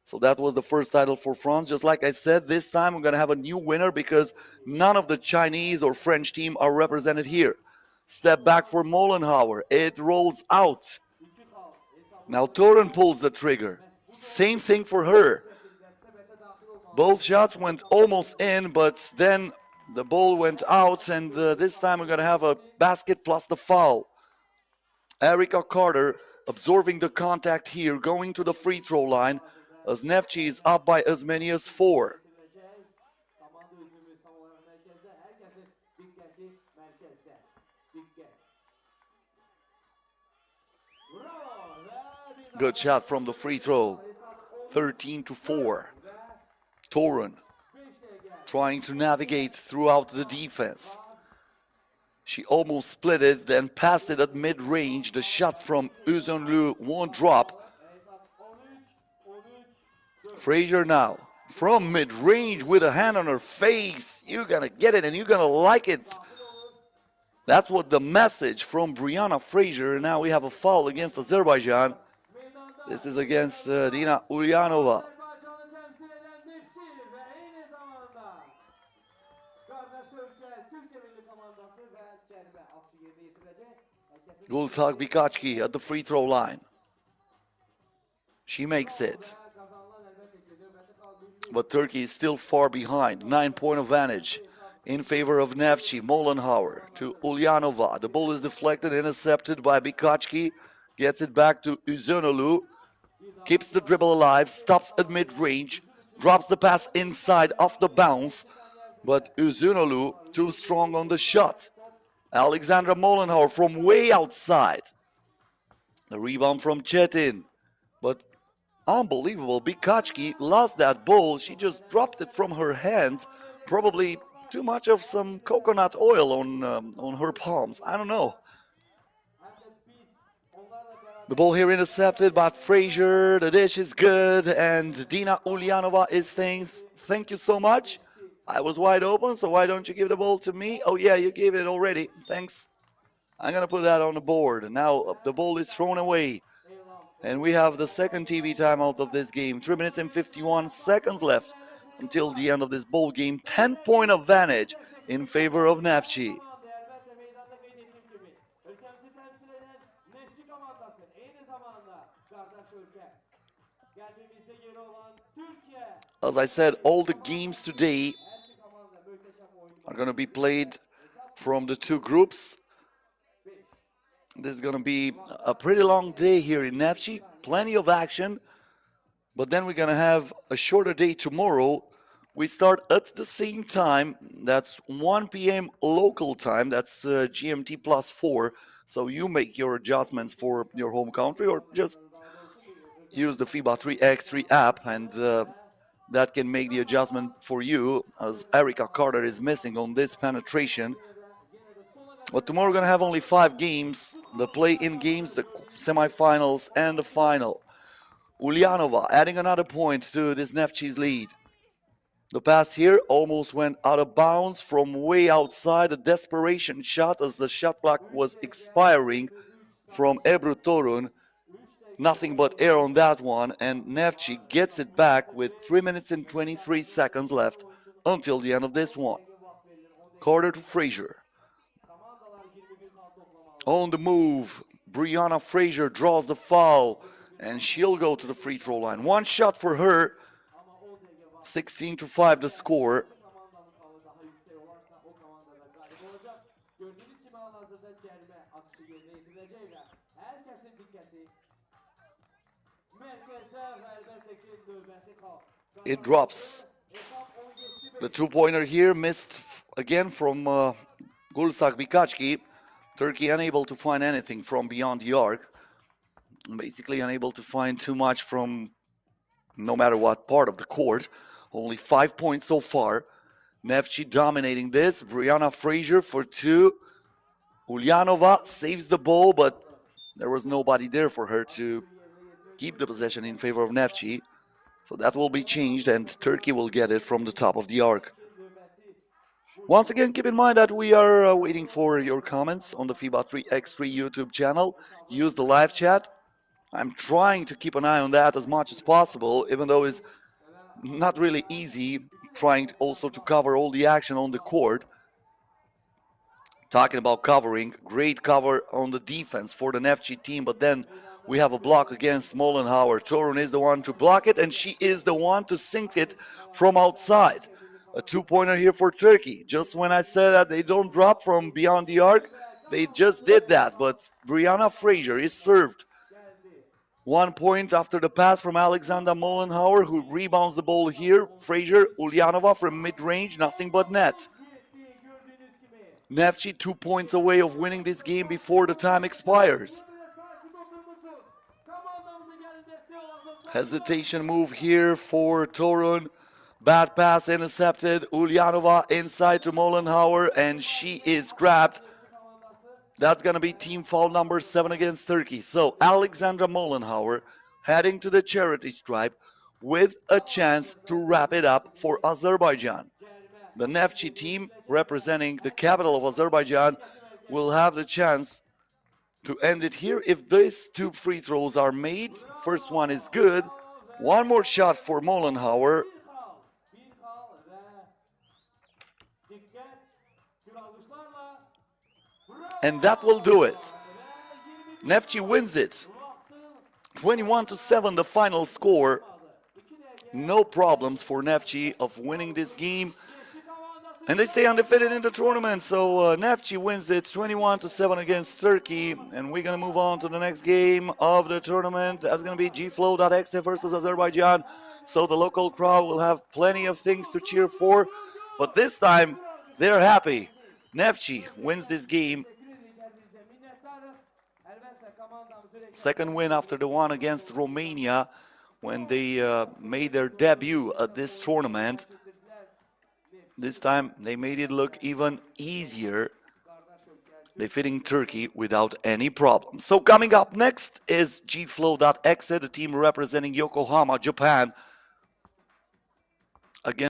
Speaker 2: So that was the first title for France. Just like I said, this time we're going to have a new winner because none of the Chinese or French team are represented here. Step back for Mollenhauer. It rolls out. Now Torun pulls the trigger. Same thing for her. Both shots went almost in, but then the ball went out, and this time we're going to have a basket plus the foul. Erica Carter absorbing the contact here, going to the free throw line, as Neftchi is up by as many as 4. Good shot from the free throw. 13-4. Torun trying to navigate throughout the defense. She almost split it, then passed it at mid-range. The shot from Uzunlu won't drop. Fraser now from mid-range with a hand on her face. You're gonna get it and you're gonna like it. That's what the message from Brianna Fraser. Now we have a foul against Azerbaijan. This is against Dina Ulyanova. Gülsak Bikaçki at the free throw line. She makes it. But Turkey is still far behind. 9-point advantage in favor of Neftchi. Mollenhauer to Ulyanova. The ball is deflected, intercepted by Bikaçki. Gets it back to Uzunlu. Keeps the dribble alive. Stops at mid-range. Drops the pass inside off the bounce. But Uzunlu too strong on the shot. Alexandra Mollenhauer from way outside. The rebound from Çetin. But unbelievable, Bikaçki lost that ball. She just dropped it from her hands. Probably too much of some coconut oil on her palms. I don't know. The ball here intercepted by Fraser. The dish is good. And Dina Ulyanova is saying, thank you so much. I was wide open, so why don't you give the ball to me? Oh yeah, you gave it already. Thanks. I'm going to put that on the board. And now the ball is thrown away. And we have the second TV timeout of this game. 3 minutes and 51 seconds left until the end of this ball game. 10-point advantage in favor of Neftchi. As I said, all the games today are going to be played from the 2 groups. This is going to be a pretty long day here in Neftchi. Plenty of action. But then we're going to have a shorter day tomorrow. We start at the same time. That's 1 p.m. local time. That's GMT plus 4. So you make your adjustments for your home country or just use the FIBA 3x3 app and that can make the adjustment for you as Erica Carter is missing on this penetration. But tomorrow we're going to have only 5 games, the play-in games, the semifinals, and the final. Ulyanova adding another point to this Neftchi's lead. The pass here almost went out of bounds from way outside. A desperation shot as the shot clock was expiring from Ebru Torun. Nothing but air on that one, and Neftchi gets it back with 3 minutes and 23 seconds left until the end of this one. Carter to Frazier. On the move, Brianna Frazier draws the foul, and she'll go to the free throw line. One shot for her. 16-5 the score. It drops. The two-pointer here missed again from Gulsak Bikachki. Turkey unable to find anything from beyond the arc. Basically unable to find too much from no matter what part of the court. Only 5 points so far. Neftchi dominating this. Brianna Frazier for two. Ulyanova saves the ball, but there was nobody there for her to keep the possession in favor of Neftchi. So that will be changed, and Turkey will get it from the top of the arc. Once again, keep in mind that we are waiting for your comments on the FIBA 3x3 YouTube channel. Use the live chat. I'm trying to keep an eye on that as much as possible, even though it's not really easy, trying also to cover all the action on the court. Talking about covering, great cover on the defense for the Neftchi team, but then we have a block against Mollenhauer. Torun is the one to block it, and she is the one to sink it from outside. A two-pointer here for Turkey. Just when I said that they don't drop from beyond the arc, they just did that, but Brianna Frazier is served. 1 point after the pass from Alexander Mollenhauer, who rebounds the ball here. Frazier, Ulyanova from mid-range, nothing but net. Neftchi 2 points away of winning this game before the time expires. Hesitation move here for Torun. Bad pass intercepted. Ulyanova inside to Mollenhauer, and she is grabbed. That's going to be team foul number 7 against Turkey. So Alexandra Mollenhauer heading to the charity stripe with a chance to wrap it up for Azerbaijan. The Neftchi team, representing the capital of Azerbaijan, will have the chance to end it here if these two free throws are made. First one is good. One more shot for Mollenhauer. And that will do it. Neftchi wins it. 21-7 the final score. No problems for Neftchi of winning this game. And they stay undefeated in the tournament. So Neftchi wins it 21-7 against Turkey. And we're going to move on to the next game of the tournament. That's going to be FLOW.EXE versus Azerbaijan. So the local crowd will have plenty of things to cheer for. But this time, they're happy. Neftchi wins this game. Second win after the one against Romania when they made their debut at this tournament. This time they made it look even easier, defeating Turkey without any problem. So coming up next is FLOW.EXE, the team representing Yokohama, Japan, against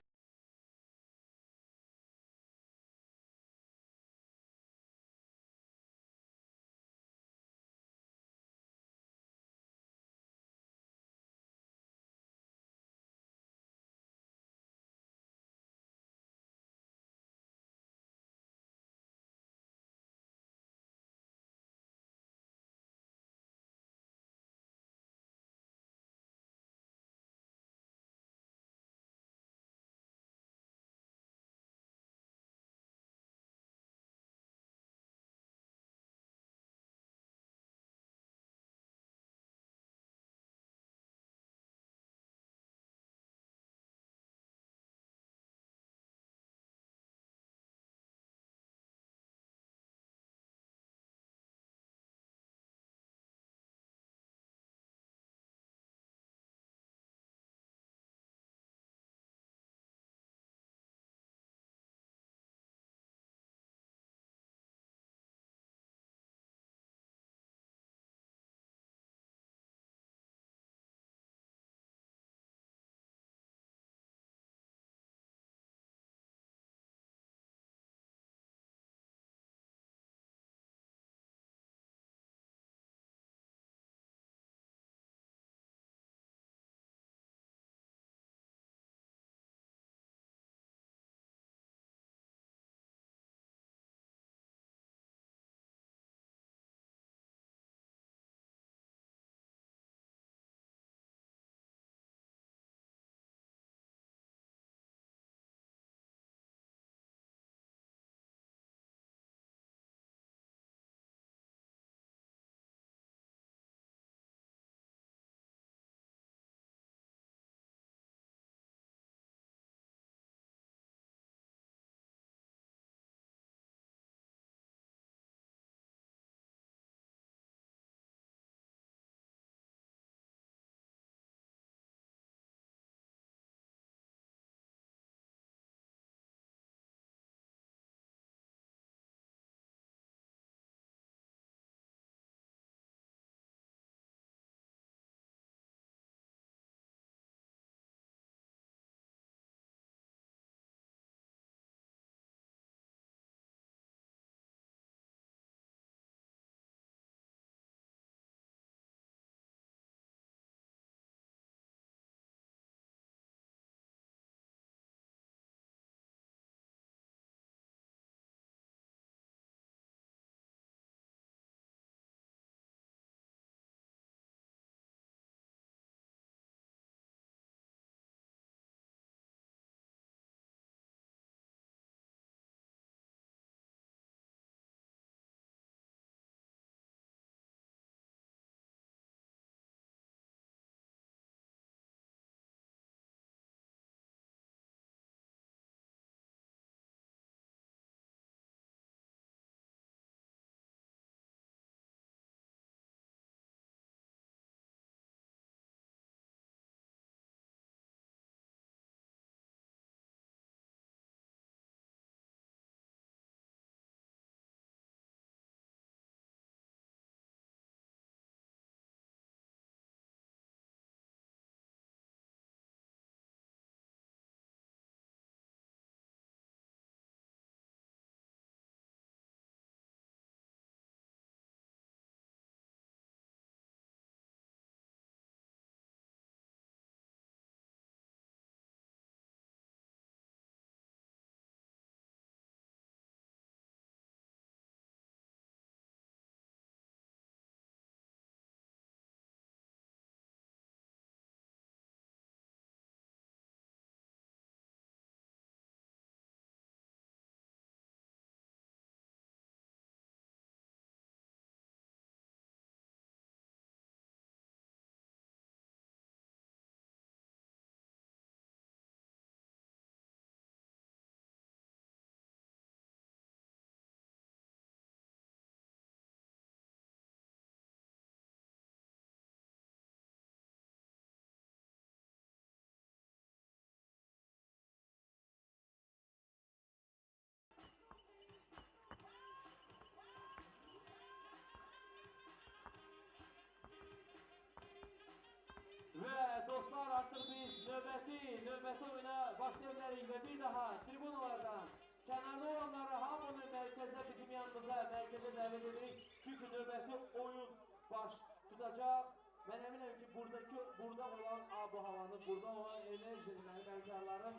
Speaker 1: ve bir daha tribunalardan kenarda olanları hamını merkeze bizim yanımıza merkeze davet edirik. Çünkü növbəti oyun baş tutacaq. Ben eminim ki burada olan bu havanın, burada olan enerjinin, əməkdarların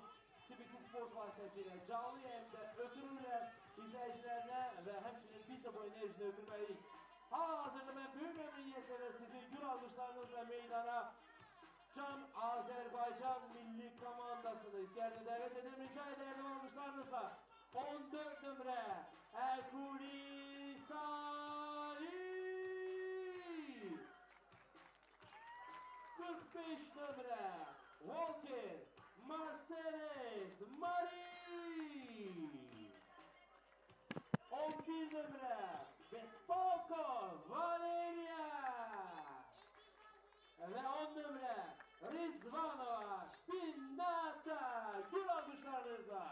Speaker 1: CBC Sport vasitəsilə canlı yayında ötürürlər izləyicilərine ve həmçinin biz de bu enerjini ötürməliyik. Hal-hazırda ben büyük memnuniyetle sizi gür alkışlarınızla meydana Can Azerbaycan milli komandasını istəyərini dəvət edir. Rica ederim alkışlarınızla 14 nömrə Erkulisari, 45 nömrə Walker Marceles Maris, 11 nömrə Bespalko Valeria ve 10 nömrə Rizvanova Binnata. Gül alkışlarınızla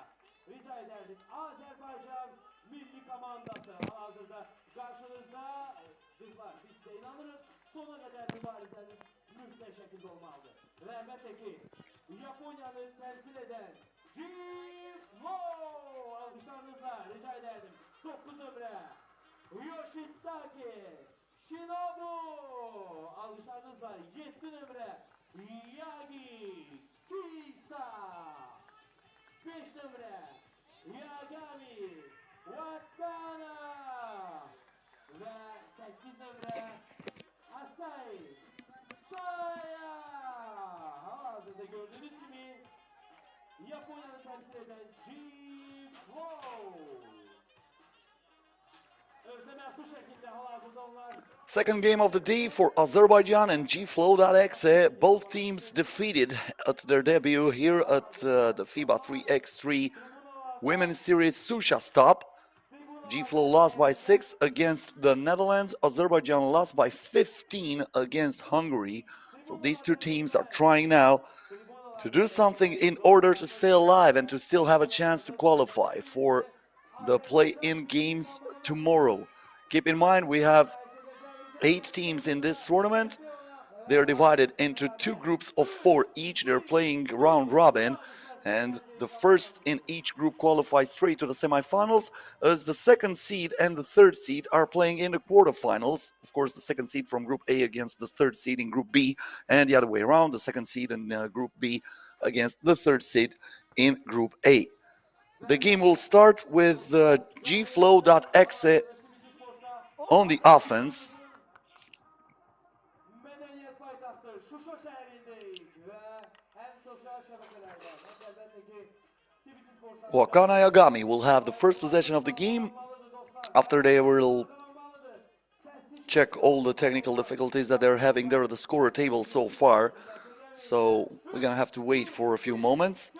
Speaker 1: rica ederdik. Azerbaycan milli komandası hazırda karşınızda. Kızlar biz size inanırız. Sona kadar mübarizeniz mühtem şekilde olmalıdır. Ve elbette ki Japonya'nı temsil eden FLOW alkışlarınızla rica ederdim. 9 nömrə Yoshitake Shinobu alkışlarınızla 7 nömrə Yagi Kisa, 5 nömrə Yagami Wakana ve 8 nömrə Asai Saya. Hazırda gördüğünüz gibi Japonya'nı temsil eden FLOW.
Speaker 2: Second game of the day for Azerbaijan and FLOW.EXE. Both teams defeated at their debut here at the FIBA 3x3 Women's Series Şuşa stop. FLOW lost by 6 against the Netherlands. Azerbaijan lost by 15 against Hungary. So these two teams are trying now to do something in order to stay alive and to still have a chance to qualify for the play-in games tomorrow. Keep in mind we have 8 teams in this tournament. They're divided into 2 groups of 4 each. They're playing round robin, and the first in each group qualifies straight to the semifinals, as the second seed and the third seed are playing in the quarterfinals. Of course, the second seed from Group A against the third seed in Group B, and the other way around, the second seed in Group B against the third seed in Group A. The game will start with FLOW.EXE on the offense. Wakana Yagami will have the first possession of the game. After they will check all the technical difficulties that they're having there at the scorer table so far. So we're gonna have to wait for a few moments.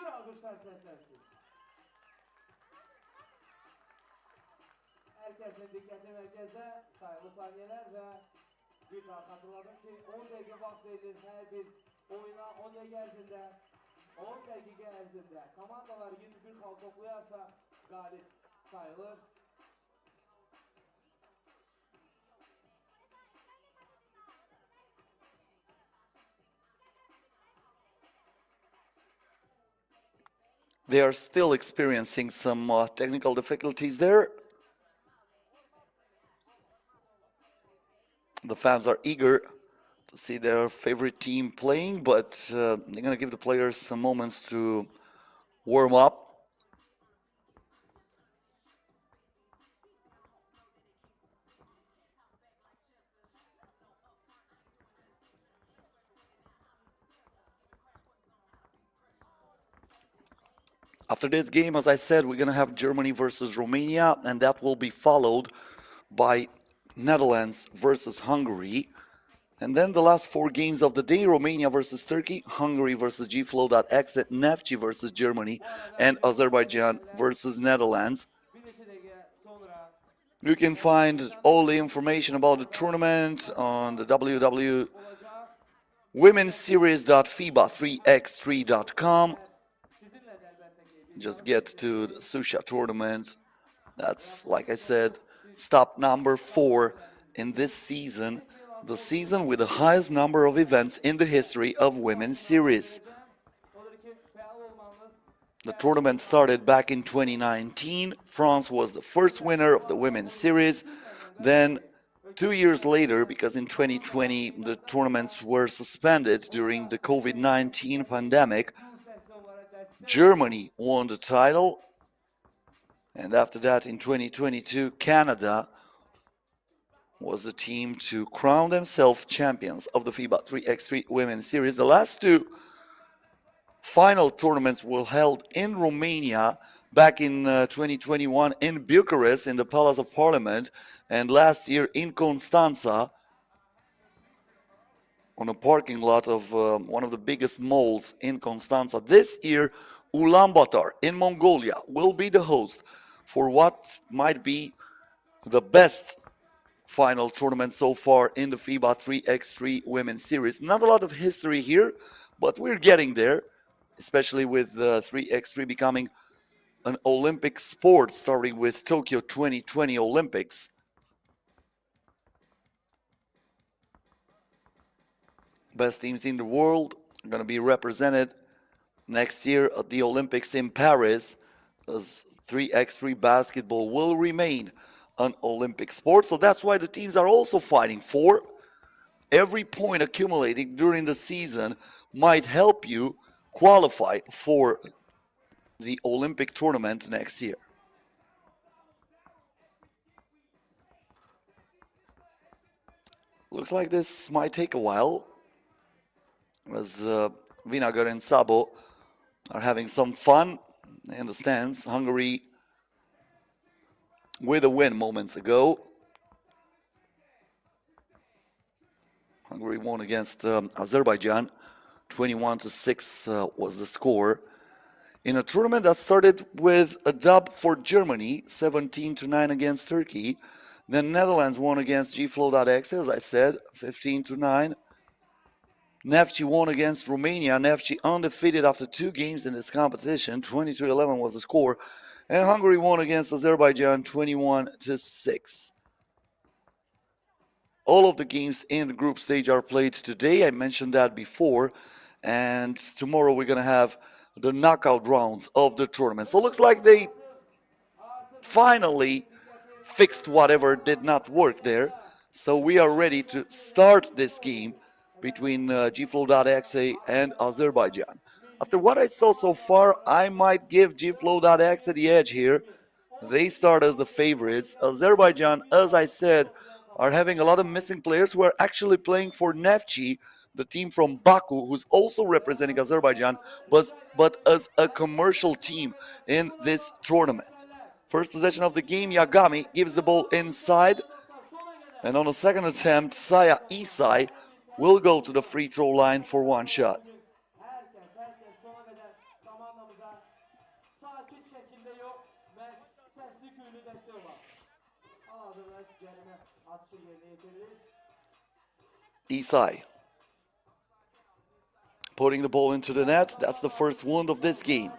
Speaker 1: Herkesin dikkati merkezde sayılı saniyeler ve bir daha hatırladım ki 10 dakika vaxt verilir her bir oyuna 10 dakika ərzində 10 dakika ərzində komandalar 21 xal toplayarsa qalib sayılır.
Speaker 2: They are still experiencing some technical difficulties there. The fans are eager to see their favorite team playing, but they're going to give the players some moments to warm up. After this game, as I said, we're going to have Germany versus Romania, and that will be followed by Netherlands versus Hungary. And then the last 4 games of the day: Romania versus Turkey, Hungary versus FLOW.EXE, Neftchi versus Germany, and Azerbaijan versus Netherlands. You can find all the information about the tournament on the www.womenseries.fiba3x3.com. Just get to the Şuşa tournament. That's, like I said, stop number 4 in this season, the season with the highest number of events in the history of Women's Series. The tournament started back in 2019. France was the first winner of the women's series. Then 2 years later, because in 2020 the tournaments were suspended during the COVID-19 pandemic, Germany won the title. And after that, in 2022, Canada was the team to crown themselves champions of the FIBA 3x3 Women's Series. The last two final tournaments were held in Romania back in 2021 in Bucharest in the Palace of Parliament, and last year in Constanța on a parking lot of one of the biggest malls in Constanța. This year, Ulaanbaatar in Mongolia will be the host for what might be the best final tournament so far in the FIBA 3x3 Women's Series. Not a lot of history here, but we're getting there, especially with 3x3 becoming an Olympic sport starting with Tokyo 2020 Olympics. Best teams in the world are going to be represented next year at the Olympics in Paris, as 3x3 basketball will remain an Olympic sport. So that's why the teams are also fighting for. Every point accumulated during the season might help you qualify for the Olympic tournament next year. Looks like this might take a while, as Vinagar and Sabo are having some fun in the stands. Hungary with a win moments ago. Hungary won against Azerbaijan. 21-6 was the score. In a tournament that started with a dub for Germany, 17-9 against Turkey. Then Netherlands won against FLOW.EXE, as I said, 15-9. Neftchi won against Romania. Neftchi undefeated after 2 games in this competition. 22-11 was the score. And Hungary won against Azerbaijan 21-6. All of the games in the group stage are played today. I mentioned that before. And tomorrow we're going to have the knockout rounds of the tournament. So it looks like they finally fixed whatever did not work there. So we are ready to start this game between FLOW.EXE and Azerbaijan. After what I saw so far, I might give FLOW.EXE the edge here. They start as the favorites. Azerbaijan, as I said, are having a lot of missing players who are actually playing for Neftchi, the team from Baku, who's also representing Azerbaijan, but as a commercial team in this tournament. First possession of the game, Yagami gives the ball inside. And on the second attempt, Saya Isai will go to the free throw line for one shot. Isai putting the ball into the net. That's the first wound of this game.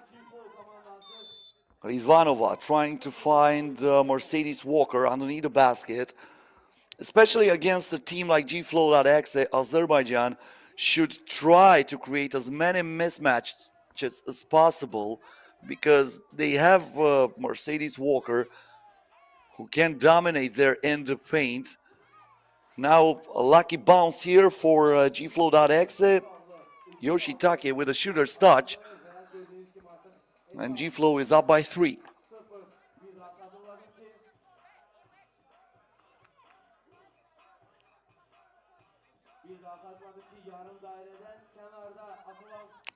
Speaker 2: Rizvanova trying to find Mercedes Walker underneath the basket. Especially against a team like FLOW.EXE, Azerbaijan should try to create as many mismatches as possible, because they have Mercedes Walker who can dominate there in the paint. Now a lucky bounce here for FLOW.EXE. Yoshitake with a shooter's touch. And FLOW is up by 3.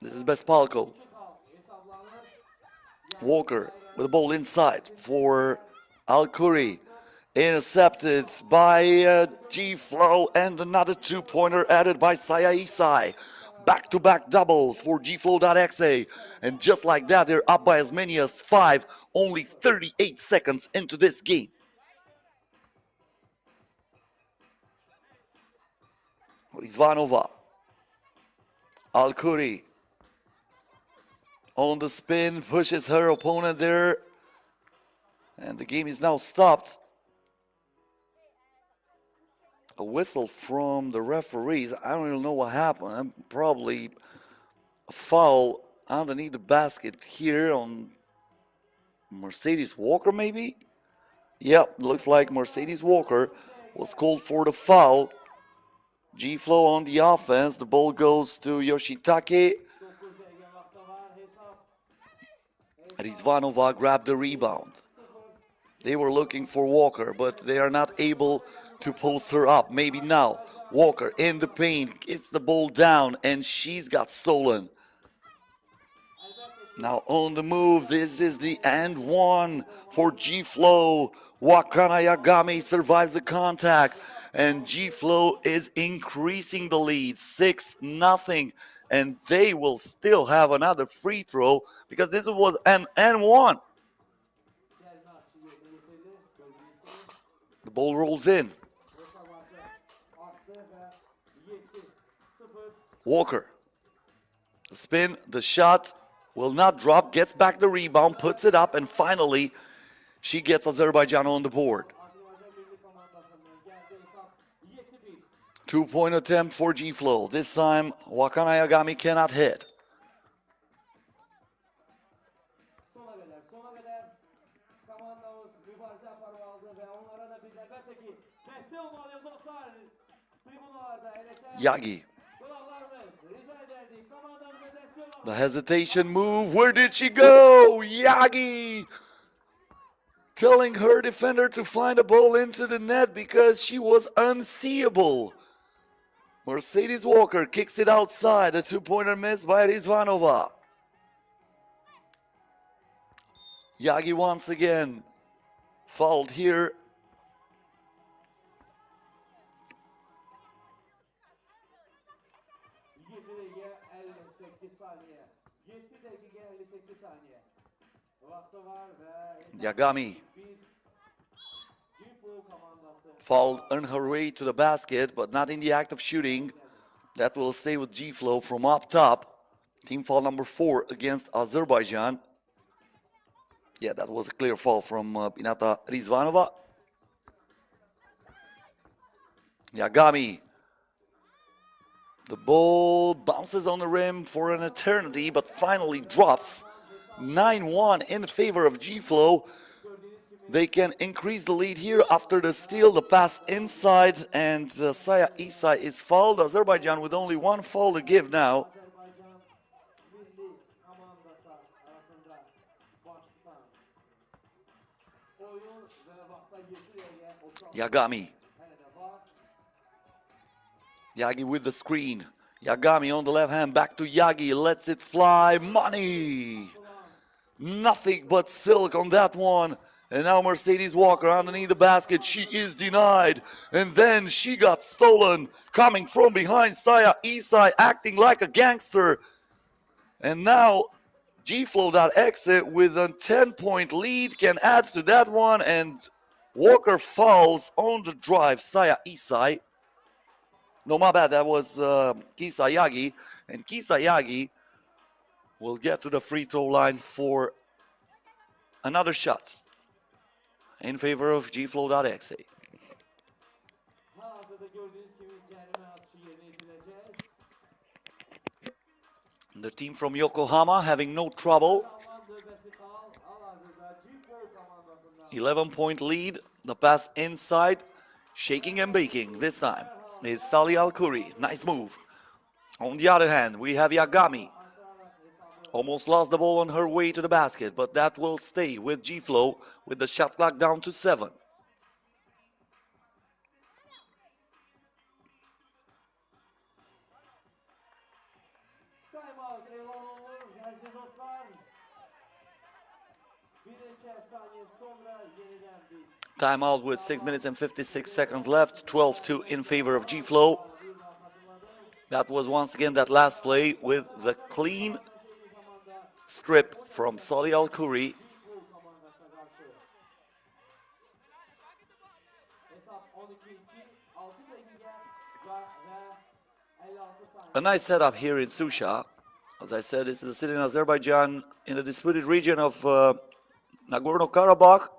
Speaker 2: This is Bespalko. Walker with the ball inside for Al-Khoury. Intercepted by FLOW, and another 2-pointer added by Saya Isai. Back-to-back doubles for FLOW.EXE. And just like that, they're up by as many as 5, only 38 seconds into this game. Rizvanova. Al-Khoury on the spin, pushes her opponent there. And the game is now stopped. A whistle from the referees. I don't even know what happened. Probably a foul underneath the basket here on Mercedes Walker, maybe? Yep, looks like Mercedes Walker was called for the foul. G-Flow on the offense. The ball goes to Yoshitake.
Speaker 1: 9 dakika vakti var. Hesap.
Speaker 2: Rizvanova grabbed the rebound. They were looking for Walker, but they are not able to post her up. Maybe now. Walker in the paint, gets the ball down, and she's got stolen. Now on the move, this is the and one for G-Flow. Wakana Yagami survives the contact, and G-Flow is increasing the lead, 6-0, and they will still have another free throw because this was an and one. The ball rolls in. Walker. The spin, the shot will not drop, gets back the rebound, puts it up, and finally she gets Azerbaijan on the board. 2-point attempt for G-Flow. This time Wakana Yagami cannot hit. Yagi. The hesitation move. Where did she go? Yagi telling her defender to find a ball into the net because she was unseeable. Mercedes Walker kicks it outside. A two-pointer missed by Rizvanova. Yagi once again fouled here. Yagami fouled on her way to the basket, but not in the act of shooting. That will stay with G-Flow from up top. Team foul number 4 against Azerbaijan. Yeah, that was a clear foul from Inata Rizvanova. Yagami. The ball bounces on the rim for an eternity, but finally drops. 9-1 in favor of G-Flow. They can increase the lead here after the steal, the pass inside, and Saya Isai is fouled. Azerbaijan with only one foul to give now. Yagami. Yagi with the screen. Yagami on the left hand, back to Yagi, lets it fly. Money! Nothing but silk on that one. And now Mercedes Walker underneath the basket. She is denied. And then she got stolen. Coming from behind, Saya Isai acting like a gangster. And now FLOW.EXE with a 10-point lead can add to that one. And Walker fouls on the drive, Saya Isai. No, my bad, that was Kisa Yagi. And Kisa Yagi will get to the free throw line for another shot in favor of FLOW.EXE. The team from Yokohama having no trouble. 11-point lead. The pass inside, shaking and baking this time is Salih Al-Khoury. Nice move. On the other hand, we have Yagami. Almost lost the ball on her way to the basket, but that will stay with G-Flow with the shot clock down to 7. Timeout with 6 minutes and 56 seconds left. 12-2 in favor of G-Flow. That was once again that last play with the clean strip from Salih Al-Khoury. A nice setup here in Şuşa. As I said, this is a city in Azerbaijan in the disputed region of Nagorno-Karabakh.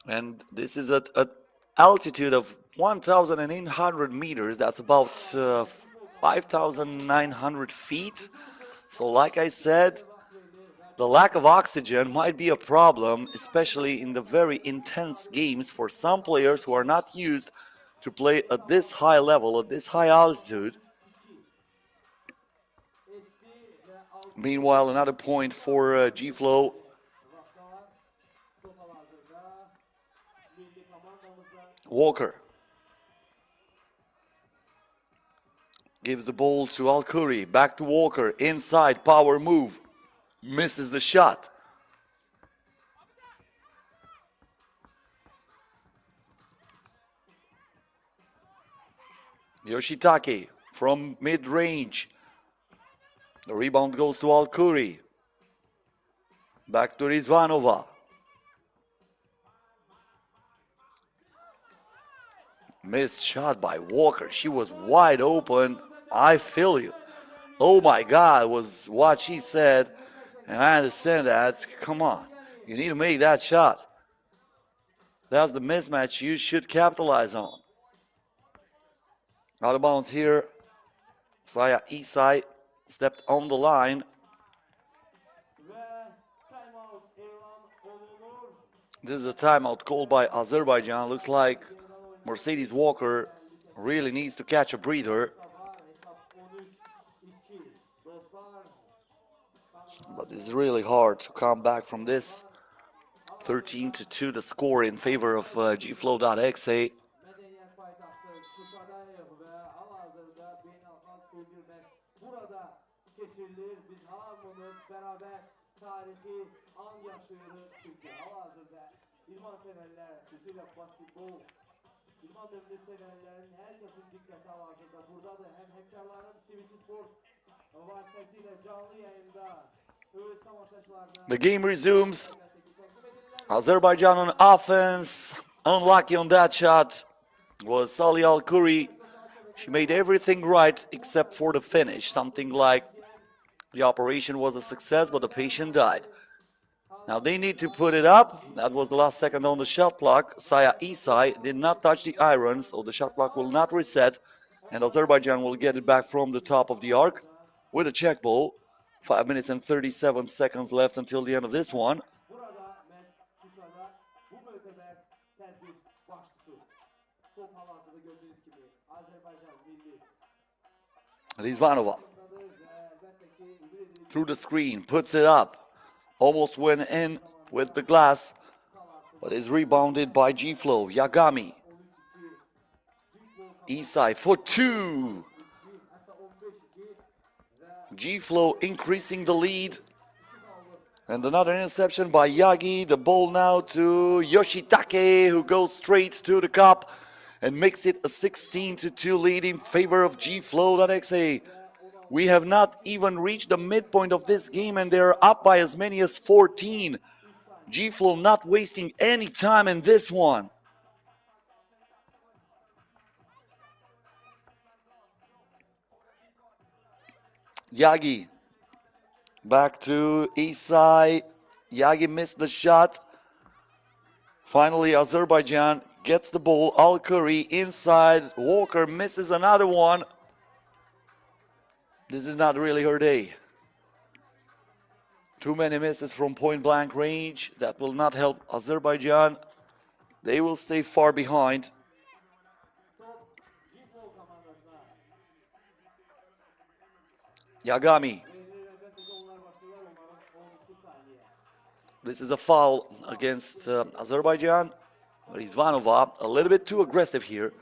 Speaker 2: And this is at an altitude of 1,800 meters. That's about 5,900 feet. So like I said, the lack of oxygen might be a problem, especially in the very intense games for some players who are not used to play at this high level, at this high altitude. Meanwhile, another point for G-Flow. Walker gives the ball to Al-Khoury, back to Walker, inside, power move, misses the shot. Yoshitake from mid-range. The rebound goes to Al-Khoury. Back to Rizvanova. Missed shot by Walker. She was wide open. I feel you. Oh my God, was what she said. And I understand that. Come on. You need to make that shot. That's the mismatch you should capitalize on. Out of bounds here. Saya Isai stepped on the line. This is a timeout called by Azerbaijan. Looks like Mercedes Walker really needs to catch a breather. But it's really hard to come back from this. 13-2 the score in favor of FLOW.EXE. The game resumes. Azerbaijan on offense. Unlucky on that shot was Salih Al-Khoury. She made everything right except for the finish. Something like the operation was a success, but the patient died. Now they need to put it up. That was the last second on the shot clock. Saya Isai did not touch the iron, so the shot clock will not reset. And Azerbaijan will get it back from the top of the arc with a check ball. 5 minutes and 37 seconds left until the end of this one. Rizvanova through the screen, puts it up. Almost went in with the glass, but is rebounded by G-Flow. Yagami. Isai for two. G-Flow increasing the lead. And another interception by Yagi. The ball now to Yoshitake, who goes straight to the cup and makes it a 16-2 lead in favor of FLOW.EXE. We have not even reached the midpoint of this game and they're up by as many as 14. G-Flow not wasting any time in this one. Yagi. Back to Isai. Yagi missed the shot. Finally, Azerbaijan gets the ball. Al-Khoury inside. Walker misses another one. This is not really her day. Too many misses from point-blank range. That will not help Azerbaijan. They will stay far behind. Yagami. This is a foul against Azerbaijan. Rizvanova a little bit too aggressive here.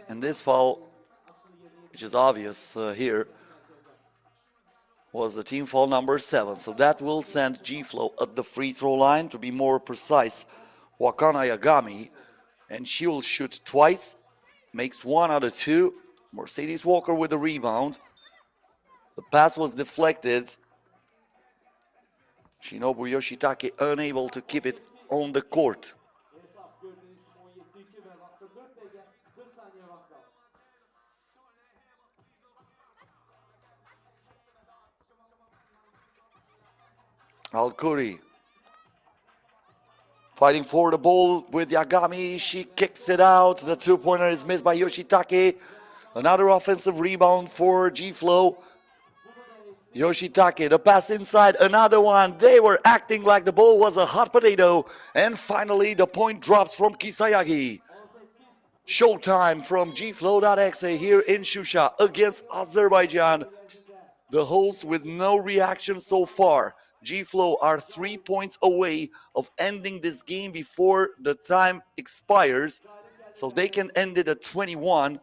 Speaker 2: And this foul, which is obvious here, was the team foul number 7. So that will send G-Flow at the free throw line. To be more precise, Wakana Yagami. And she will shoot twice. Makes 1 out of 2. Mercedes Walker with the rebound. The pass was deflected. Shinobu Yoshitake unable to keep it on the court. Al-Khoury fighting for the ball with Yagami. She kicks it out. The two-pointer is missed by Yoshitake. Another offensive rebound for G-Flow. Yoshitake, the pass inside, another one. They were acting like the ball was a hot potato. And finally, the point drops from Kisayagi. Showtime from FLOW.EXE here in Şuşa against Azerbaijan. The hosts with no reaction so far. G-Flow are 3 points away of ending this game before the time expires, so they can end it at 21.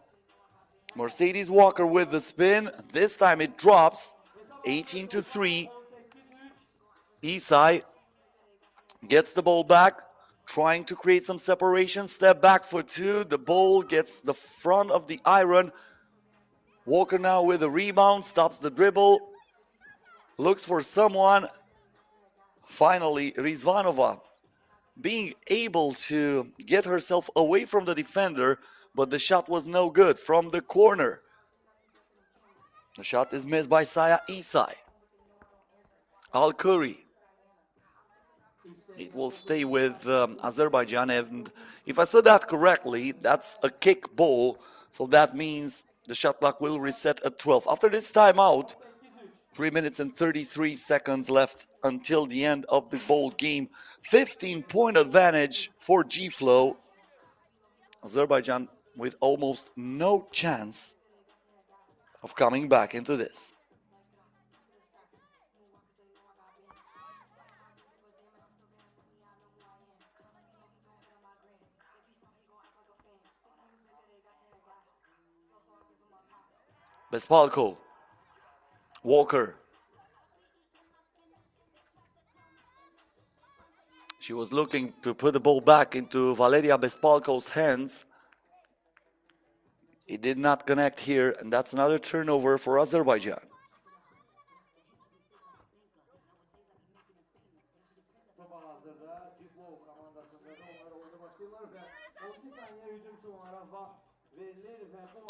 Speaker 2: Mercedes Walker with the spin. This time it drops 18-3. Isai gets the ball back, trying to create some separation. Step back for two. The ball gets the front of the iron. Walker now with a rebound, stops the dribble, looks for someone. Finally, Rizvanova being able to get herself away from the defender, but the shot was no good from the corner. The shot is missed by Saya Isai. Al-Kuri. It will stay with Azerbaijan, and if I saw that correctly, that's a kick ball, so that means the shot clock will reset at 12. After this timeout, 3 minutes and 33 seconds left until the end of the ball game. 15-point advantage for G-Flow. Azerbaijan with almost no chance of coming back into this. Bespalko. Walker. She was looking to put the ball back into Valeria Bespalko's hands. It did not connect here, and that's another turnover for Azerbaijan.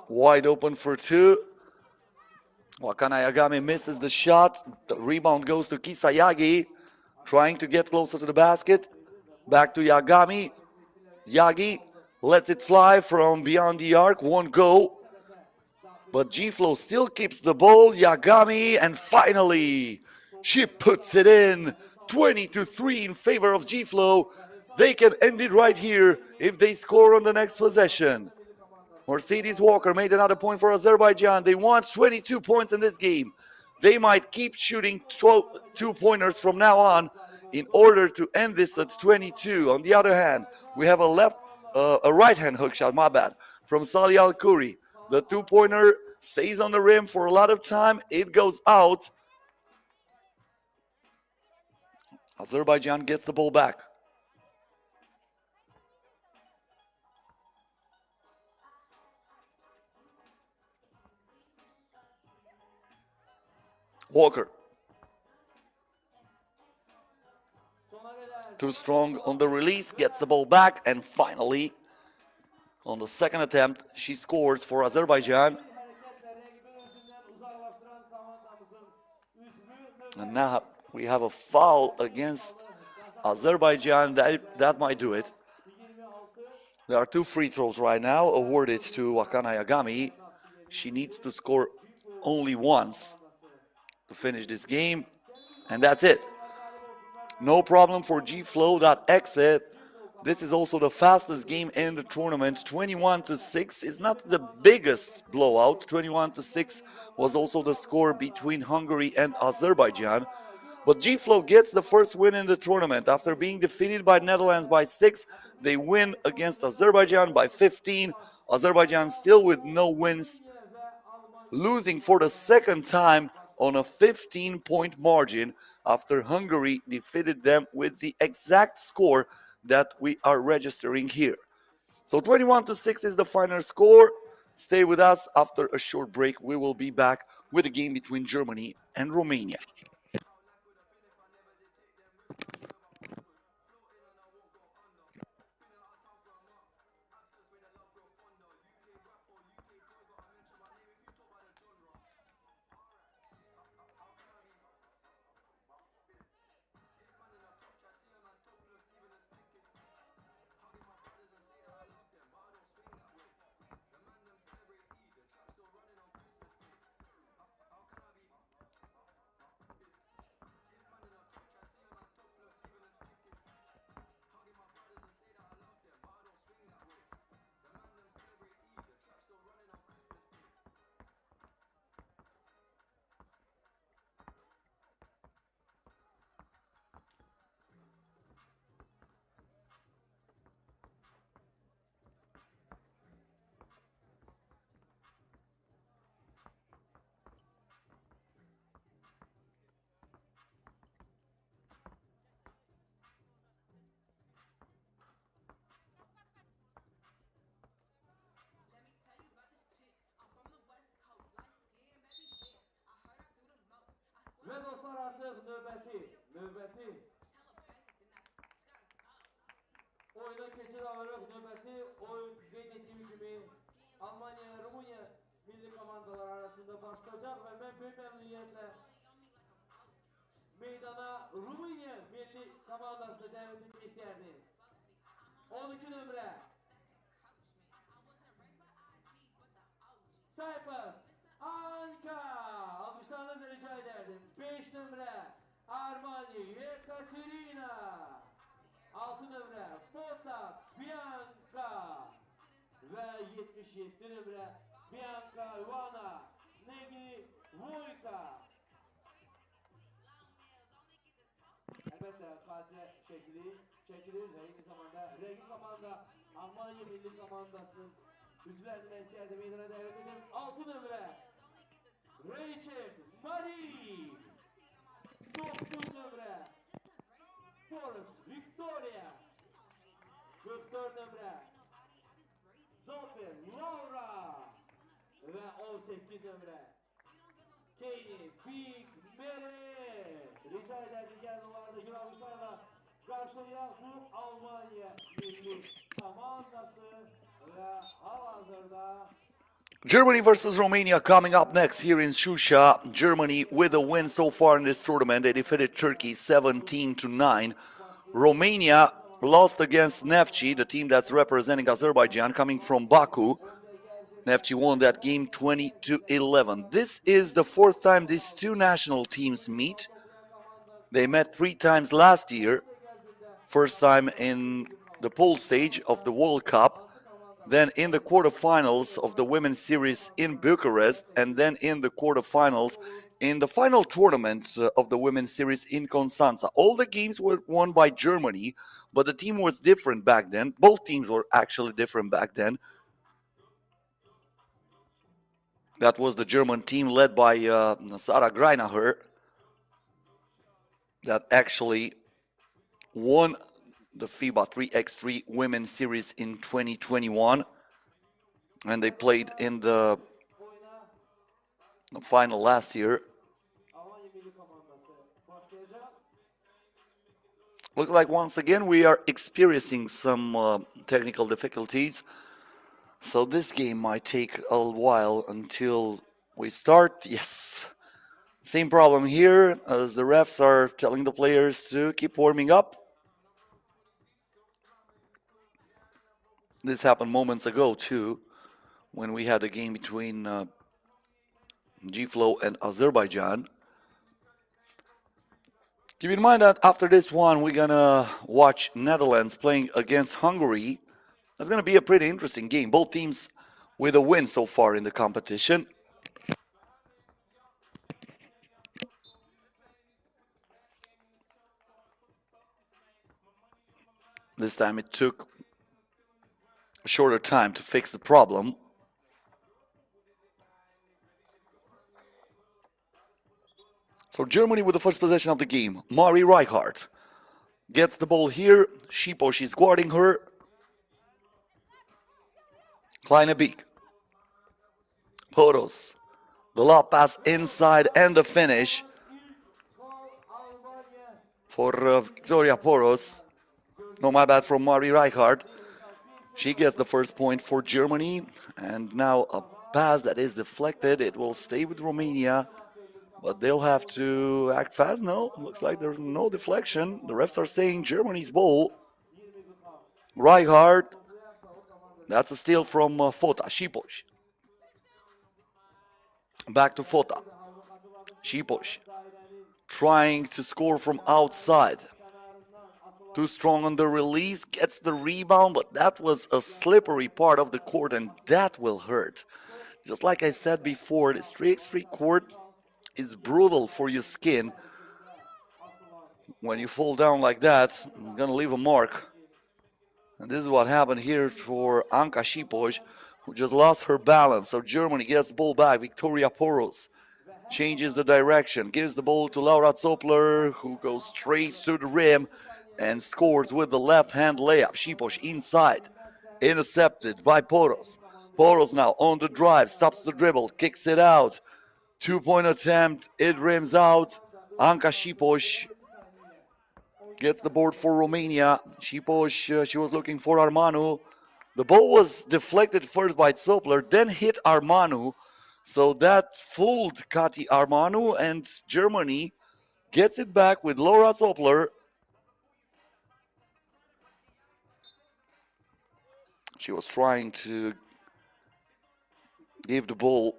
Speaker 2: Wide open for two. Wakana Yagami misses the shot. The rebound goes to Kisayagi, trying to get closer to the basket. Back to Yagami. Yagi lets it fly from beyond the arc. Won't go. But G-Flow still keeps the ball. Yagami, and finally, she puts it in. 20-3 in favor of G-Flow. They can end it right here if they score on the next possession. Mercedes Walker made another point for Azerbaijan. They want 22 points in this game. They might keep shooting 2-pointers from now on in order to end this at 22. On the other hand, we have a right-hand hook shot, my bad, from Salih Al-Kuri. The 2-pointer stays on the rim for a lot of time. It goes out. Azerbaijan gets the ball back. Walker. Too strong on the release, gets the ball back, and finally, on the second attempt, she scores for Azerbaijan. And now we have a foul against Azerbaijan. That might do it. There are 2 free throws right now awarded to Wakana Yagami. She needs to score only once to finish this game, and that's it. No problem for FLOW.EXE. This is also the fastest game in the tournament. 21-6 is not the biggest blowout. 21-6 was also the score between Hungary and Azerbaijan. But G-Flow gets the first win in the tournament. After being defeated by Netherlands by 6, they win against Azerbaijan by 15. Azerbaijan still with no wins, losing for the second time on a 15-point margin after Hungary defeated them with the exact score that we are registering here. So 21-6 is the final score. Stay with us. After a short break, we will be back with a game between Germany and Romania.
Speaker 1: artıq növbəti oyuna keçid alırıq. Növbəti oyun qeyd etdiyim kimi Almanya və Rumıniya milli komandalar arasında başlayacaq və mən böyük məmnuniyyətlə meydana Rumıniya milli komandasını dəvət etmək istərdim. 12 nömrə Cyprus Anka, alkışlarınızı rica ederdim. 5 nömrə Armani Yekaterina, 6 nömrə Fota Bianca və 77 nömrə Bianca Ivana Negivoyka. Əlbəttə xatirə çəkilir və eyni zamanda rəqib komanda Almanya milli komandasının üzvlərini mən istərdim meydana dəvət edim. 6 nömrə Rachel Marie, 9 nömrə Forrest Victoria, 44 nömrə Zofer Laura və 18 nömrə Katie Big Mary. Rica ederdim gəlin onlarda gün alışlarla karşılayaq bu Almanya milli komandası və hal-hazırda
Speaker 2: Germany versus Romania coming up next here in Şuşa. Germany with a win so far in this tournament. They defeated Turkey 17-9. Romania lost against Neftchi, the team that's representing Azerbaijan, coming from Baku. Neftchi won that game 20-11. This is the fourth time these two national teams meet. They met 3 times last year. First time in the pool stage of the World Cup, then in the quarterfinals of the Women's Series in Bucharest, and then in the quarterfinals in the final tournament of the Women's Series in Constanța. All the games were won by Germany, but the team was different back then. Both teams were actually different back then. That was the German team led by Sarah Greinacher that actually won the FIBA 3x3 Women's Series in 2021. And they played in the final last year. Looks like once again we are experiencing some technical difficulties. So this game might take a while until we start. Yes. Same problem here as the refs are telling the players to keep warming up. This happened moments ago too, when we had a game between FLOW and Azerbaijan. Keep in mind that after this one, we're gonna watch Netherlands playing against Hungary. That's gonna be a pretty interesting game. Both teams with a win so far in the competition. This time it took a shorter time to fix the problem. So Germany with the first possession of the game. Mari Reichardt gets the ball here. Šipoš, she's guarding her. Kleine Beek. Poros. The lob pass inside and the finish for Victoria Poros. No, my bad, from Mari Reichardt. She gets the first point for Germany. And now a pass that is deflected. It will stay with Romania. But they'll have to act fast. No, looks like there's no deflection. The refs are saying Germany's ball. Reichardt. That's a steal from Fota. Šipoš. Back to Fota. Šipoš. Trying to score from outside. Too strong on the release. Gets the rebound, but that was a slippery part of the court, and that will hurt. Just like I said before, the 3x3 court is brutal for your skin. When you fall down like that, it's gonna leave a mark. And this is what happened here for Anka Šipoš, who just lost her balance. So Germany gets the ball back. Victoria Poros changes the direction, gives the ball to Laura Zoppler, who goes straight to the rim and scores with the left-hand layup. Šipoš inside, intercepted by Poros. Poros now on the drive, stops the dribble, kicks it out. 2-point attempt, it rims out. Anka Şipoş gets the board for Romania. Şipoş, she was looking for Armanu. The ball was deflected first by Zopler, then hit Armanu. So that fooled Kati Armanu, and Germany gets it back with Laura Zopler. She was trying to give the ball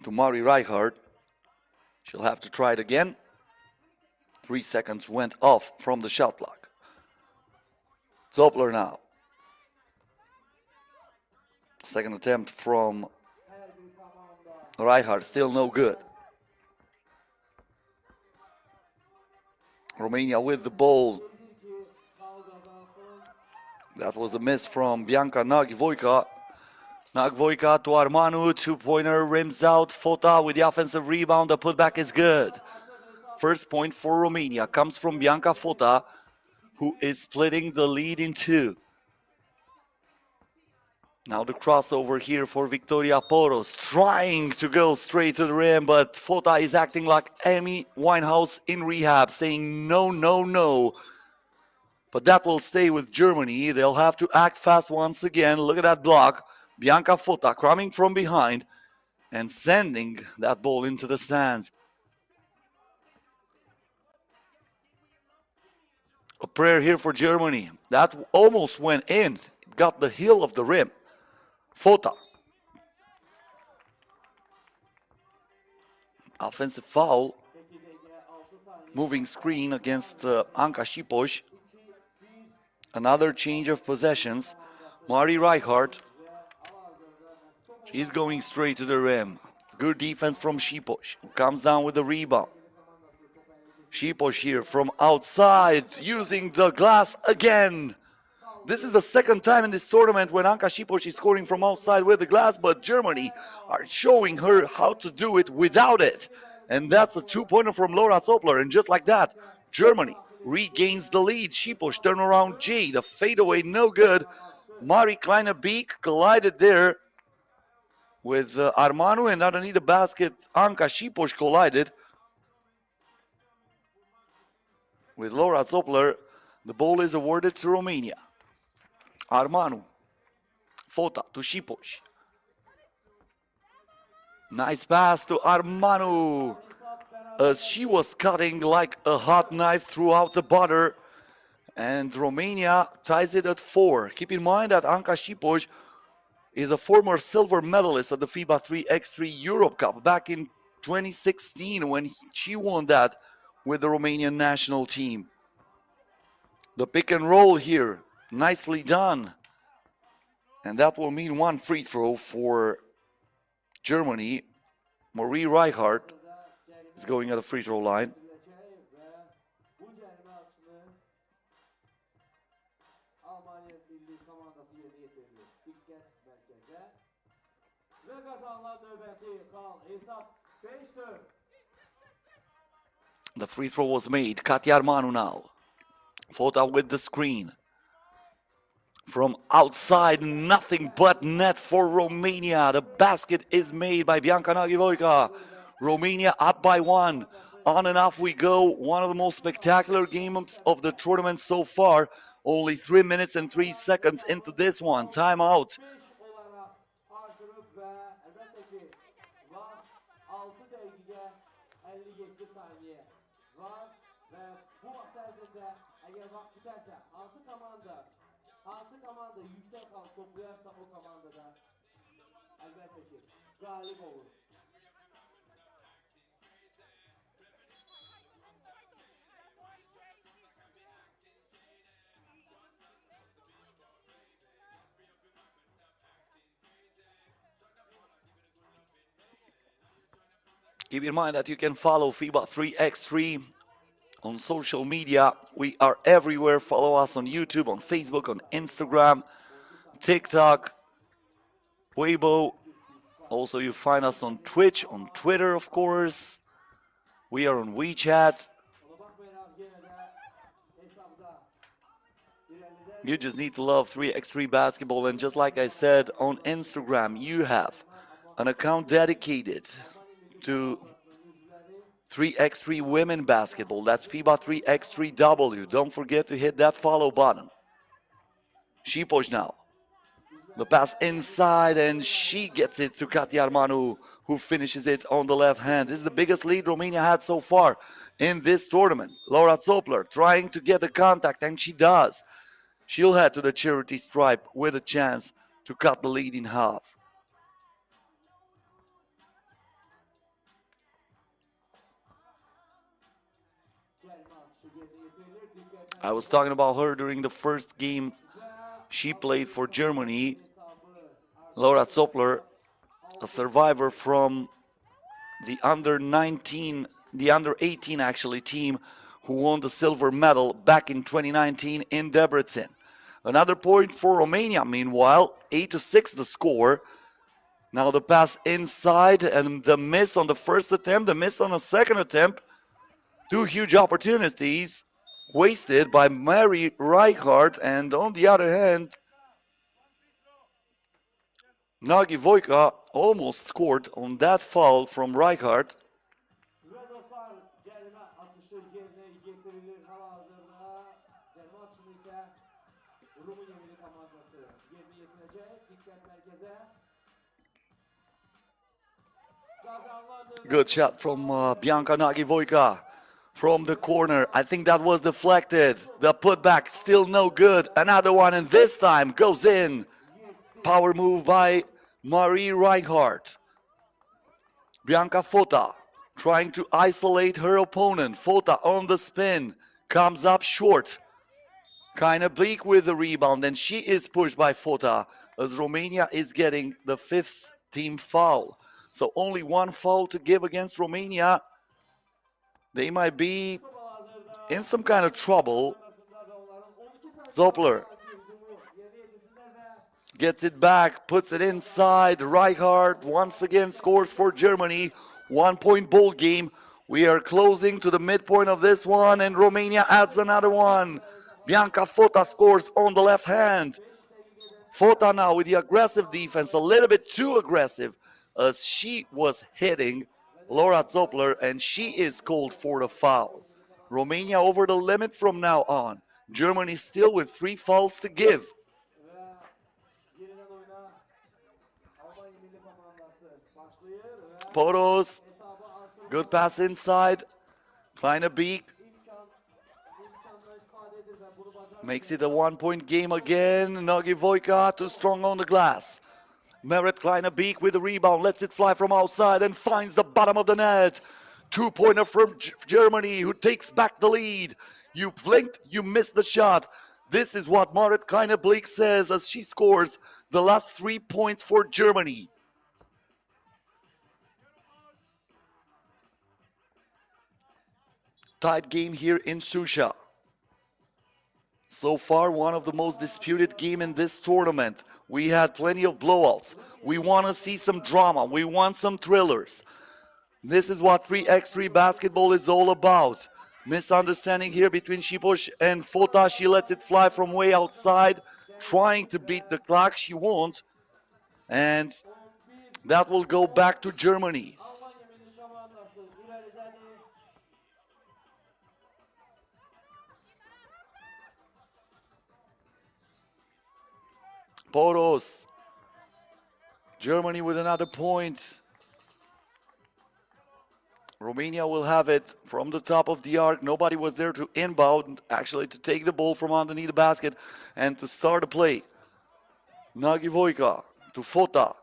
Speaker 2: to Mari Reichardt. She'll have to try it again. 3 seconds went off from the shot clock. Zopler now. Second attempt from Reichardt, still no good. Romania with the ball. That was a miss from Bianca Nagvoika. Nagvoika to Armanu, two-pointer, rims out. Fota with the offensive rebound. The putback is good. First point for Romania comes from Bianca Fota, who is splitting the lead in two. Now the crossover here for Victoria Poros, trying to go straight to the rim, but Fota is acting like Amy Winehouse in rehab, saying no, no, no. But that will stay with Germany. They'll have to act fast once again. Look at that block. Bianca Fota coming from behind and sending that ball into the stands. A prayer here for Germany. That almost went in. It got the heel of the rim. Fota. Offensive foul. Moving screen against Anka Şipoş. Another change of possessions. Mari Reichardt. She's going straight to the rim. Good defense from Şipoş, who comes down with the rebound. Şipoş here from outside, using the glass again. This is the second time in this tournament when Anka Şipoş is scoring from outside with the glass, but Germany are showing her how to do it without it. And that's a two-pointer from Laura Zopler, and just like that, Germany regains the lead. Şipoş turnaround J, the fadeaway no good. Mari Kleine-Beek collided there with Armanu, and underneath the basket, Anka Şipoş collided with Laura Zopler. The ball is awarded to Romania. Armanu, Fota to Şipoş. Nice pass to Armanu, as she was cutting like a hot knife throughout the butter. And Romania ties it at 4. Keep in mind that Anka Şipoş is a former silver medalist at the FIBA 3x3 Europe Cup back in 2016 when she won that with the Romanian national team. The pick and roll here, nicely done. And that will mean one free throw for Germany. Marie Reichardt is going at the free throw line. The free throw was made. Katia Armanu now. Fota with the screen. From outside, nothing but net for Romania. The basket is made by Bianca Nagvoika. Romania up by 1. On and off we go. One of the most spectacular games of the tournament so far. Only 3 minutes and 3 seconds into this one. Timeout. Keep in mind that you can follow FIBA 3x3 on social media. We are everywhere. Follow us on YouTube, on Facebook, on Instagram, TikTok, Weibo. Also, you find us on Twitch, on Twitter, of course. We are on WeChat. You just need to love 3x3 basketball. And just like I said, on Instagram, you have an account dedicated to 3x3 women basketball. That's FIBA 3x3W. Don't forget to hit that follow button. Şipoş now. The pass inside, and she gets it to Katia Armanu, who finishes it on the left hand. This is the biggest lead Romania had so far in this tournament. Laura Zopler trying to get the contact, and she does. She'll head to the charity stripe with a chance to cut the lead in half. I was talking about her during the first game she played for Germany. Laura Zopler, a survivor from the under-19, the under-18 actually team who won the silver medal back in 2019 in Debrecen. Another point for Romania, meanwhile, 8-6 the score. Now the pass inside and the miss on the first attempt, the miss on the second attempt. Two huge opportunities wasted by Mary Reichardt, and on the other hand, Nagi Vojka almost scored on that foul from Reichardt. Good shot from Bianca Nagi Vojka from the corner. I think that was deflected. The putback still no good. Another one, and this time goes in. Power move by Marie Reinhardt. Bianca Fota trying to isolate her opponent. Fota on the spin. Comes up short. Kind of bleak with the rebound, and she is pushed by Fota as Romania is getting the 5th team foul. So only one foul to give against Romania. They might be in some kind of trouble. Zopler gets it back, puts it inside. Reichardt once again scores for Germany. 1-point ball game. We are closing to the midpoint of this one, and Romania adds another one. Bianca Fota scores on the left hand. Fota now with the aggressive defense, a little bit too aggressive, as she was hitting Laura Zopler, and she is called for the foul. Romania over the limit from now on. Germany still with 3 fouls to give. Poros, good pass inside. Kleine Beek makes it a 1-point game again. Nagi Vojka too strong on the glass. Merit Kleine Beek with the rebound, lets it fly from outside and finds the bottom of the net. 2-pointer from Germany, who takes back the lead. You blinked, you missed the shot. This is what Marit Kleine Beek says as she scores the last 3 points for Germany. Tight game here in Şuşa. So far, one of the most disputed games in this tournament. We had plenty of blowouts. We want to see some drama. We want some thrillers. This is what 3x3 basketball is all about. Misunderstanding here between Şipoş and Fota. She lets it fly from way outside, trying to beat the clock. She won't. And that will go back to Germany. Poros. Germany with another point. Romania will have it from the top of the arc. Nobody was there to inbound, actually to take the ball from underneath the basket and to start a play. Nagi Vojka to Fota.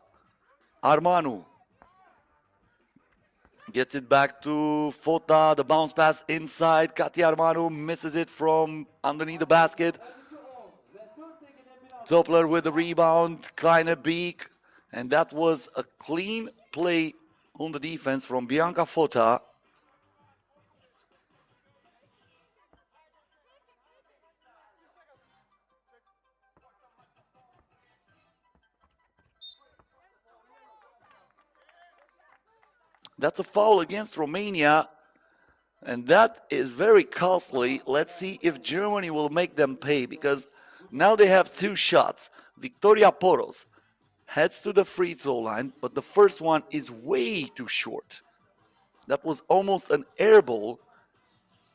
Speaker 2: Armanu gets it back to Fota. The bounce pass inside. Katia Armanu misses it from underneath the basket. Zopler with the rebound, Kleine Beek, and that was a clean play on the defense from Bianca Fota. That's a foul against Romania, and that is very costly. Let's see if Germany will make them pay, because now they have 2 shots. Victoria Poros heads to the free throw line, but the first one is way too short. That was almost an air ball.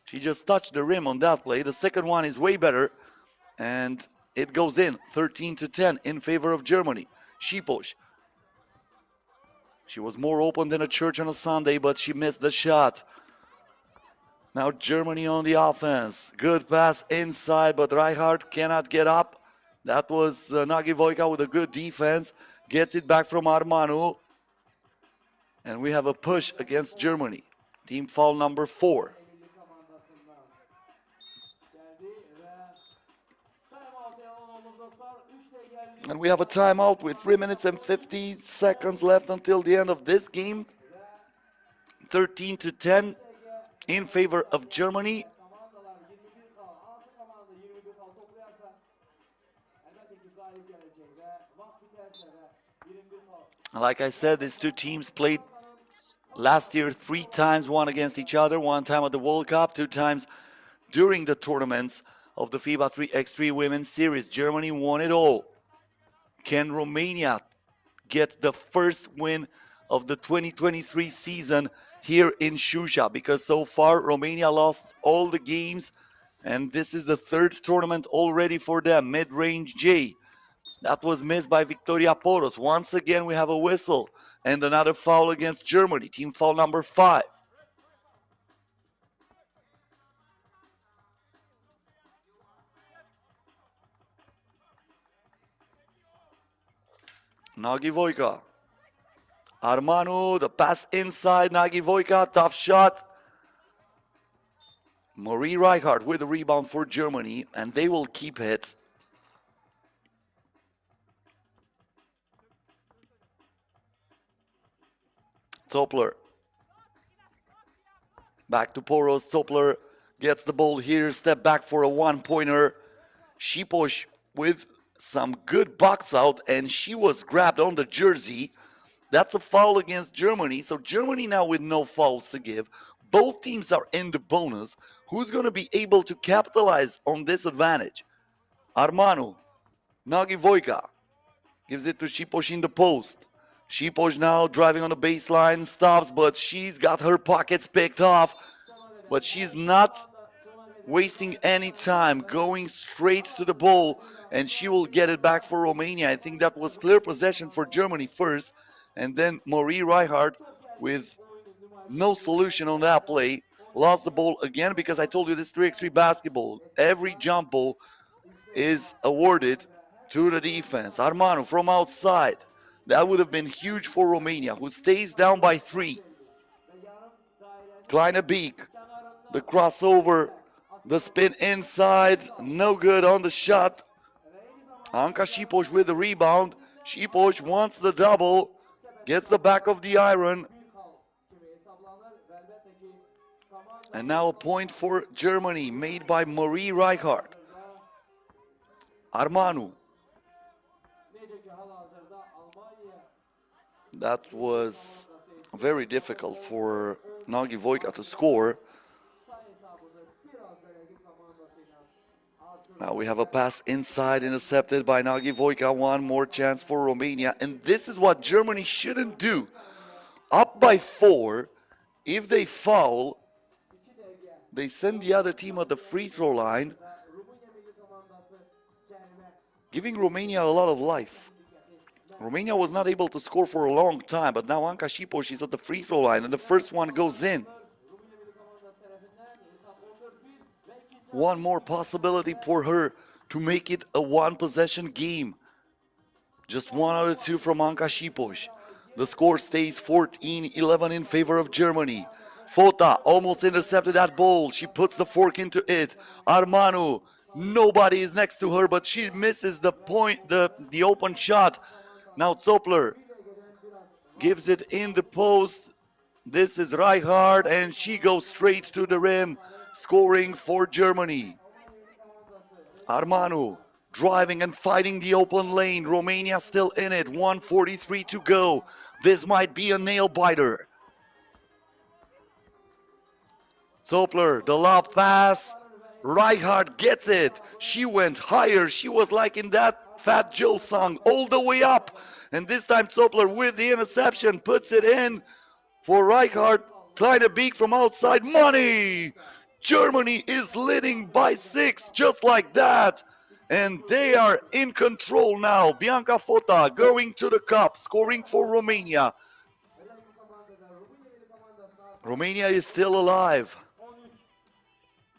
Speaker 2: She just touched the rim on that play. The second one is way better, and it goes in 13-10 in favor of Germany. Šipoš. She was more open than a church on a Sunday, but she missed the shot. Now Germany on the offense. Good pass inside, but Rijkaard cannot get up. That was Nagy Vojka with a good defense. Gets it back from Armanu. And we have a push against Germany. Team foul number 4. And we have a timeout with 3 minutes and 50 seconds left until the end of this game. 13-10 in favor of Germany. Like I said, these two teams played last year 3 times, one against each other, 1 time at the World Cup, 2 times during the tournaments of the FIBA 3x3 Women's Series. Germany won it all. Can Romania get the first win of the 2023 season here in Şuşa? Because so far Romania lost all the games, and this is the 3rd tournament already for them. Mid-range J. That was missed by Victoria Poros. Once again we have a whistle and another foul against Germany. Team foul number 5. Nagy Vojka. Armanu, the pass inside. Nagy Vojka, tough shot. Marie Rijkaard with the rebound for Germany, and they will keep it. Topler. Back to Poros. Topler gets the ball here. Step back for a 1-pointer. Šipoš with some good box out, and she was grabbed on the jersey. That's a foul against Germany. So Germany now with no fouls to give. Both teams are in the bonus. Who's going to be able to capitalize on this advantage? Armanu. Nagy Vojka gives it to Šipoš in the post. Šipoš now driving on the baseline, stops, but she's got her pockets picked off. But she's not wasting any time, going straight to the ball, and she will get it back for Romania. I think that was clear possession for Germany first, and then Marie Rijkaard with no solution on that play, lost the ball again, because I told you this 3x3 basketball, every jump ball is awarded to the defense. Armanu from outside. That would have been huge for Romania, who stays down by 3. Kleine Beek, the crossover, the spin inside, no good on the shot. Anca Šipoš with the rebound. Šipoš wants the double, gets the back of the iron. And now a point for Germany, made by Marie Rijkaard. Armanu. That was very difficult for Nagy Vojka to score. Now we have a pass inside, intercepted by Nagy Vojka. One more chance for Romania. And this is what Germany shouldn't do. Up by 4, if they foul, they send the other team at the free throw line, giving Romania a lot of life. Romania was not able to score for a long time, but now Anca Šipoš is at the free throw line, and the first one goes in. One more possibility for her to make it a 1-possession game. Just 1 out of 2 from Anca Šipoš. The score stays 14-11 in favor of Germany. Fota almost intercepted that ball. She puts the fork into it. Armanu, nobody is next to her, but she misses the point, the open shot. Now Topler gives it in the post. This is Rijkaard, and she goes straight to the rim, scoring for Germany. Armanu driving and fighting the open lane. Romania still in it. 1:43 to go. This might be a nail biter. Topler, the lob pass. Rijkaard gets it. She went higher. She was like in that Fat Joe song, all the way up. And this time Topler with the interception puts it in for Rijkaard. Kleine Beek from outside. Money! Germany is leading by 6, just like that. And they are in control now. Bianca Fota going to the cup, scoring for Romania. Romania is still alive.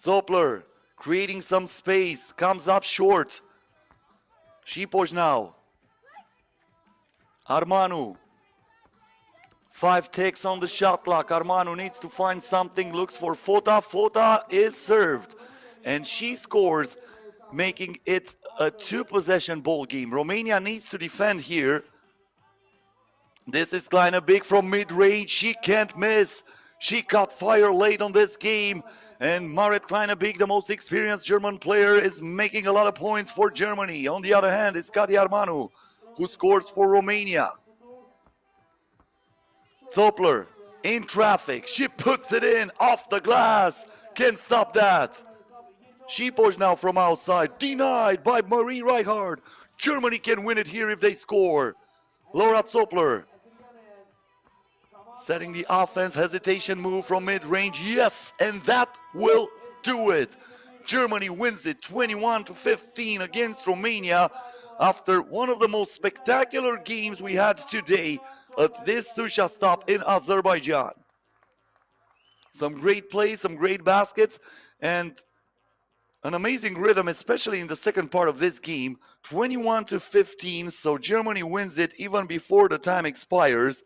Speaker 2: Zoppler creating some space, comes up short. Šipos now. Armanu. 5 ticks on the shot clock. Armanu needs to find something, looks for Fota. Fota is served. And she scores, making it a 2-possession ball game. Romania needs to defend here. This is Kleine Beek from mid-range. She can't miss. She caught fire late on this game. And Marit Kleine Beek, the most experienced German player, is making a lot of points for Germany. On the other hand, it's Katia Armanu, who scores for Romania. Zoppler in traffic. She puts it in off the glass. Can't stop that. Šipos now from outside. Denied by Marie Reichardt. Germany can win it here if they score. Laura Zoppler setting the offense. Hesitation move from mid-range. Yes, and that will do it. Germany wins it 21-15 against Romania after one of the most spectacular games we had today at this Şuşa stop in Azerbaijan. Some great plays, some great baskets, and an amazing rhythm, especially in the second part of this game. 21-15, so Germany wins it even before the time expires.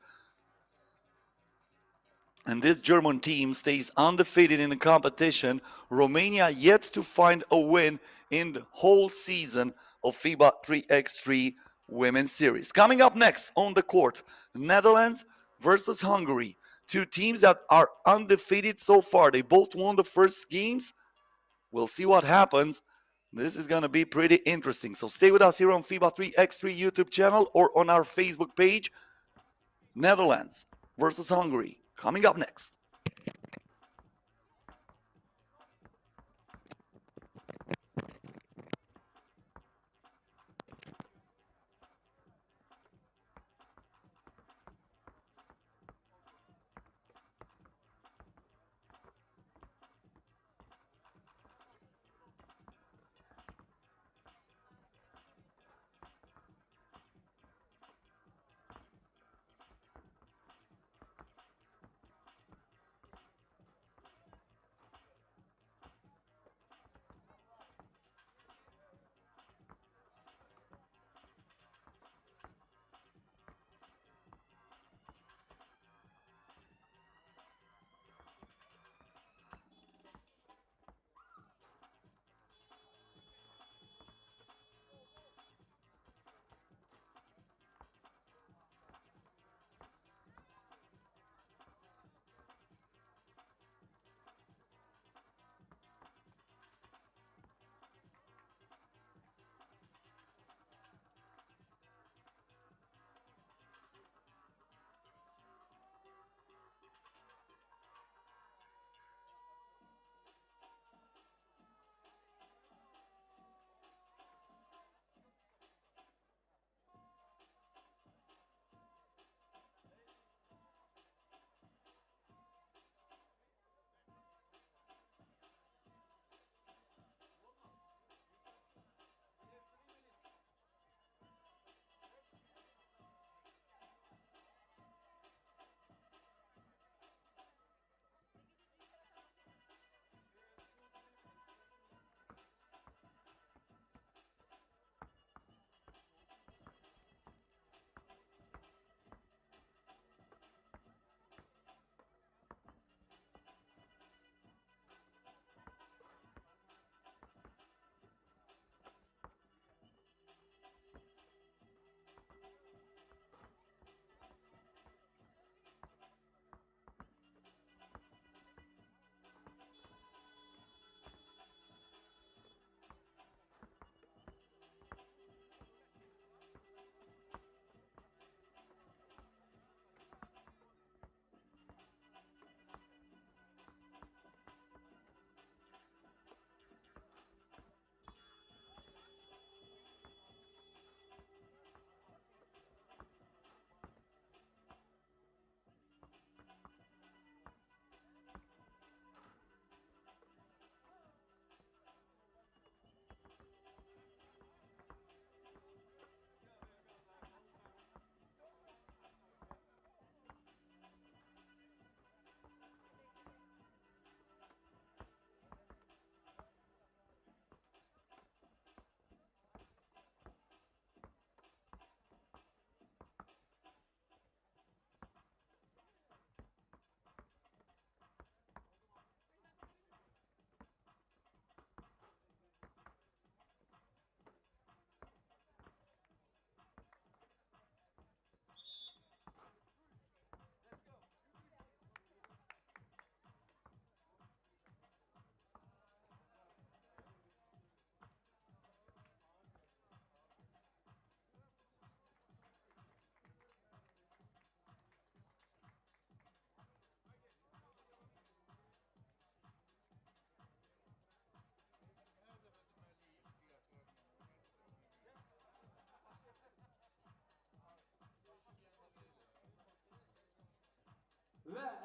Speaker 2: And this German team stays undefeated in the competition. Romania yet to find a win in the whole season of FIBA 3x3 Women's Series. Coming up next on the court, Netherlands versus Hungary. 2 teams that are undefeated so far. They both won the first games. We'll see what happens. This is going to be pretty interesting. So stay with us here on FIBA 3x3 YouTube channel or on our Facebook page. Netherlands versus Hungary. Coming up next.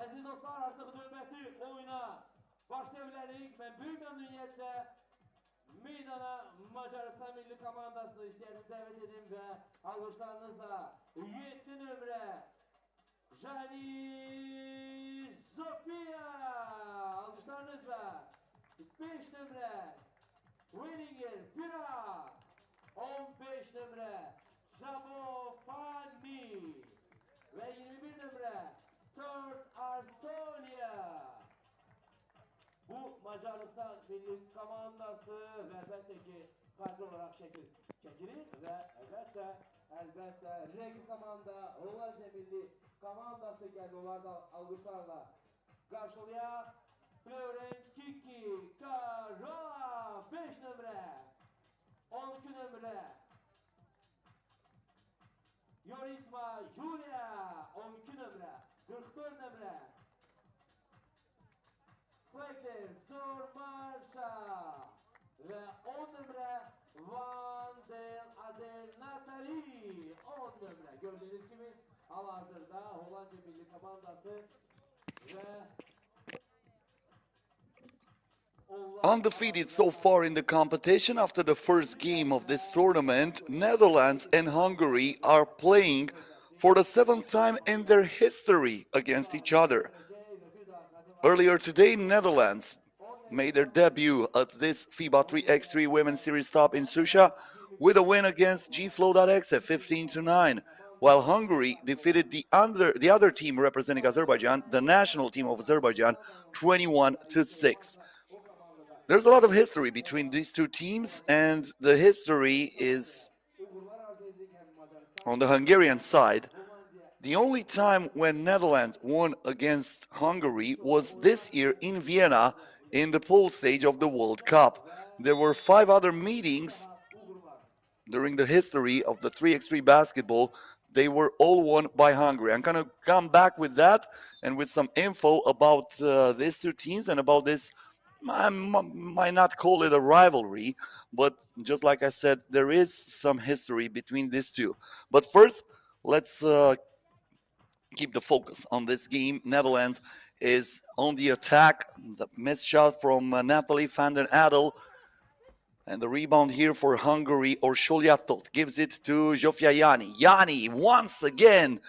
Speaker 1: Əziz dostlar, artıq növbəti oyuna başlaya bilərik. Mən böyük məmnuniyyətlə meydana Macaristan milli komandasını istəyərdim dəvət edim və alqışlarınızla 7 nömrə Jani Zofia, alqışlarınızla 5 nömrə Winninger Pira, 15 nömrə Şabofani ve 21 nömrə 4 Arsonia. Bu Macaristan milli komandası ve əlbəttə ki kadro olarak şəkil çəkilir ve əlbəttə rəqib komanda Romania milli komandası gəldi, onlar da alqışlarla qarşılaya. Florenkiki Karola 5 nömrə 12 nömrə Yoritma Yulia 12 nömrə 44 nömrə Slekter Sormarsha ve 10 nömrə Van del Adel Natali 10 nömrə. Gördüğünüz gibi hal-hazırda Hollanda milli komandası ve
Speaker 2: undefeated so far in the competition. After the first game of this tournament, Netherlands and Hungary are playing for the 7th time in their history against each other. Earlier today, Netherlands made their debut at this FIBA 3x3 Women's Series stop in Şuşa with a win against FLOW.EXE 15-9, while Hungary defeated the other team representing Azerbaijan, the national team of Azerbaijan, 21-6. There's a lot of history between these two teams, and the history is on the Hungarian side. The only time when Netherlands won against Hungary was this year in Vienna in the pool stage of the World Cup. There were 5 other meetings during the history of the 3x3 basketball. They were all won by Hungary. I'm going to come back with that and with some info about these two teams and about this. I might not call it a rivalry, but just like I said, there is some history between these two. But first, let's keep the focus on this game. Netherlands is on the attack. The missed shot from Natalie van den Adel. And the rebound here for Hungary, Orsolyatot gives it to Zsofia Jani. Jani once again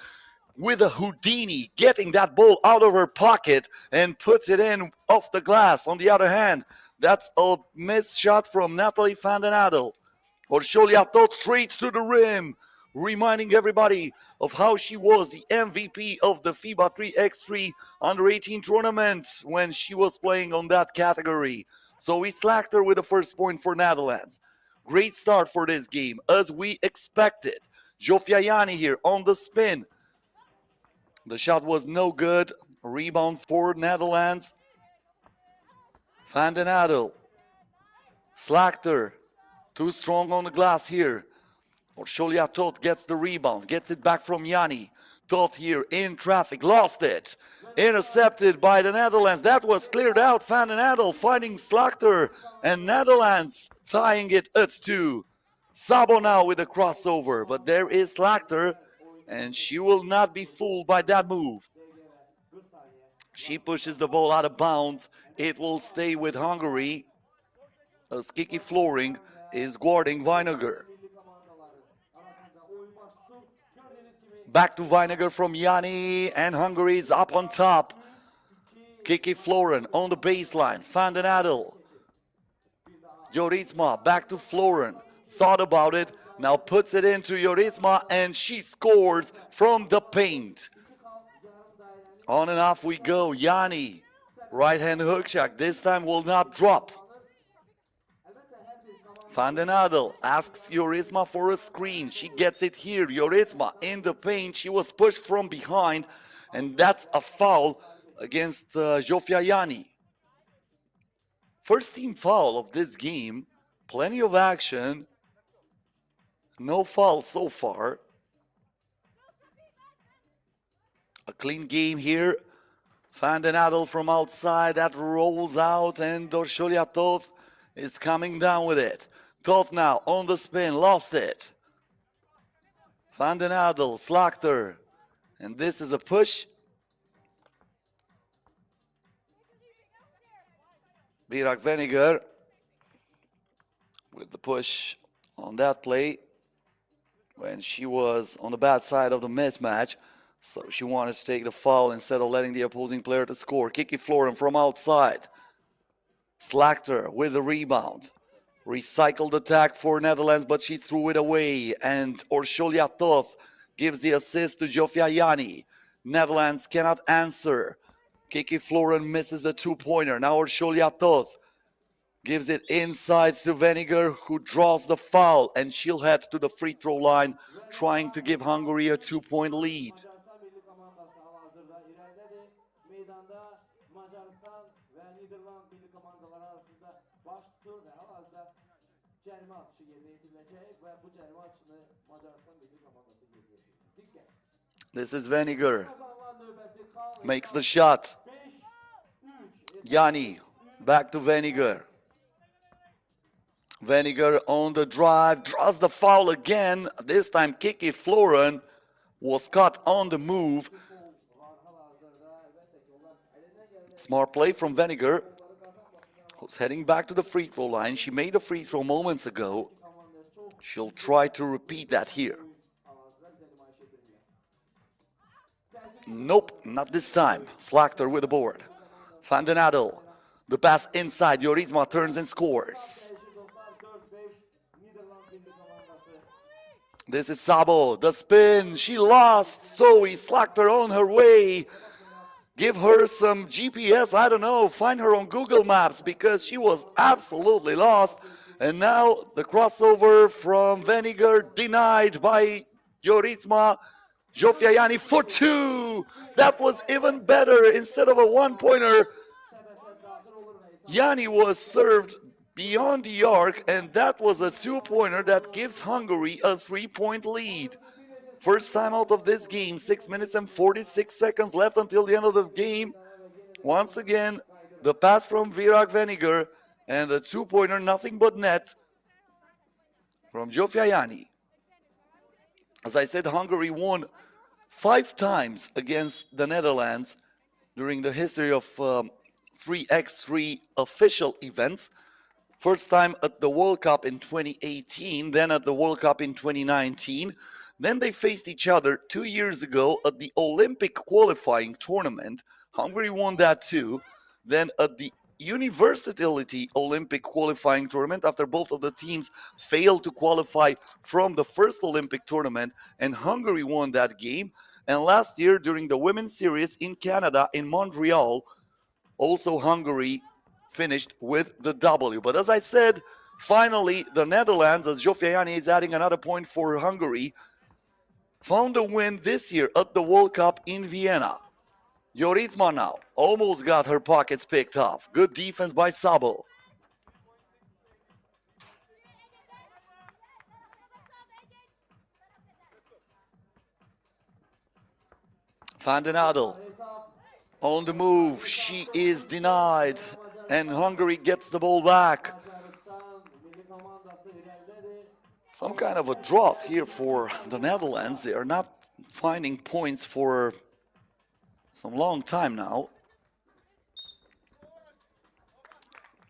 Speaker 2: with a Houdini, getting that ball out of her pocket and puts it in off the glass. On the other hand, that's a missed shot from Natalie van den Adel. Orsolyatot straight to the rim, reminding everybody of how she was the MVP of the FIBA 3x3 Under-18 tournament when she was playing on that category. So we slacked her with the first point for Netherlands. Great start for this game, as we expected. Zsofia Jani here on the spin. The shot was no good. Rebound for Netherlands. Van den Adel. Slacked her. Too strong on the glass here. Orsolyatot gets the rebound. Gets it back from Jani. Tot here in traffic. Lost it. Intercepted by the Netherlands. That was cleared out. Van den Adel finding Slachter. And Netherlands tying it at 2. Sabo now with a crossover. But there is Slachter. And she will not be fooled by that move. She pushes the ball out of bounds. It will stay with Hungary, as Kiki Flooring is guarding Vinegar. Back to Vinegar from Jani, and Hungary is up on top. Kiki Florin on the baseline. Van den Adel. Joritsma back to Florin. Thought about it. Now puts it into Joritsma, and she scores from the paint. On and off we go. Jani, right-hand hook shot. This time will not drop. Van den Adel asks Joritsma for a screen. She gets it here. Joritsma in the paint. She was pushed from behind, and that's a foul against Zsofia Jani. First team foul of this game. Plenty of action. No foul so far. A clean game here. Van den Adel from outside. That rolls out, and Orsolyatot is coming down with it. Tot now on the spin. Lost it. Van den Adel, Slachter. And this is a push. Virak-Venegar with the push on that play when she was on the bad side of the mismatch. So she wanted to take the foul instead of letting the opposing player to score. Kiki Florin from outside. Slachter with the rebound. Recycled attack for Netherlands, but she threw it away. And Orsholia Toth gives the assist to Zofia Yani. Netherlands cannot answer. Kiki Florin misses the two-pointer. Now Orsholia Toth gives it inside to Venegar, who draws the foul, and she'll head to the free throw line, trying to give Hungary a two-point lead.
Speaker 1: Macaristan milli komandası halihazırda ilerledi. Meydanda Macaristan ve Niderland milli komandaları arasında baş tutur ve halihazırda cərimə atışı yerinə yetirilecek ve bu cərimə atışını Macaristan milli komandası yetirecek. Dikkat.
Speaker 2: This is Venegar.
Speaker 1: Kazanılan növbəti xal
Speaker 2: Makes the shot.
Speaker 1: 5-3.
Speaker 2: Yani back to Venegar. Venegar on the drive, draws the foul again. This time Kiki Florin was caught on the move. Smart play from Venegar, who's heading back to the free throw line. She made a free throw moments ago. She'll try to repeat that here. Nope, not this time. Slachter with the board. Van den Adel. The pass inside. Joritsma turns and scores. This is Sabo. The spin. She lost. Zoe Slachter on her way. Give her some GPS. I don't know. Find her on Google Maps because she was absolutely lost. And now the crossover from Venegar denied by Joritsma. Zofia Yani for two. That was even better. Instead of a one-pointer, Yani was served beyond the arc, and that was a two-pointer that gives Hungary a three-point lead. First time out of this game, 6 minutes and 46 seconds left until the end of the game. Once again, the pass from Virak-Venegar and the two-pointer, nothing but net from Zofia Yani. As I said, Hungary won 5 times against the Netherlands during the history of 3x3 official events. First time at the World Cup in 2018, then at the World Cup in 2019. Then they faced each other 2 years ago at the Olympic qualifying tournament. Hungary won that too. Then at the University Olympic qualifying tournament, after both of the teams failed to qualify from the first Olympic tournament, and Hungary won that game. And last year during the Women's Series in Canada, in Montreal, also Hungary finished with the W. But as I said, finally the Netherlands, as Zofia Yani is adding another point for Hungary, found a win this year at the World Cup in Vienna. Joritsma now almost got her pockets picked off. Good defense by Sabo. Van den Adel on the move. She is denied, and Hungary gets the ball back. Some kind of a drought here for the Netherlands. They are not finding points for some long time now.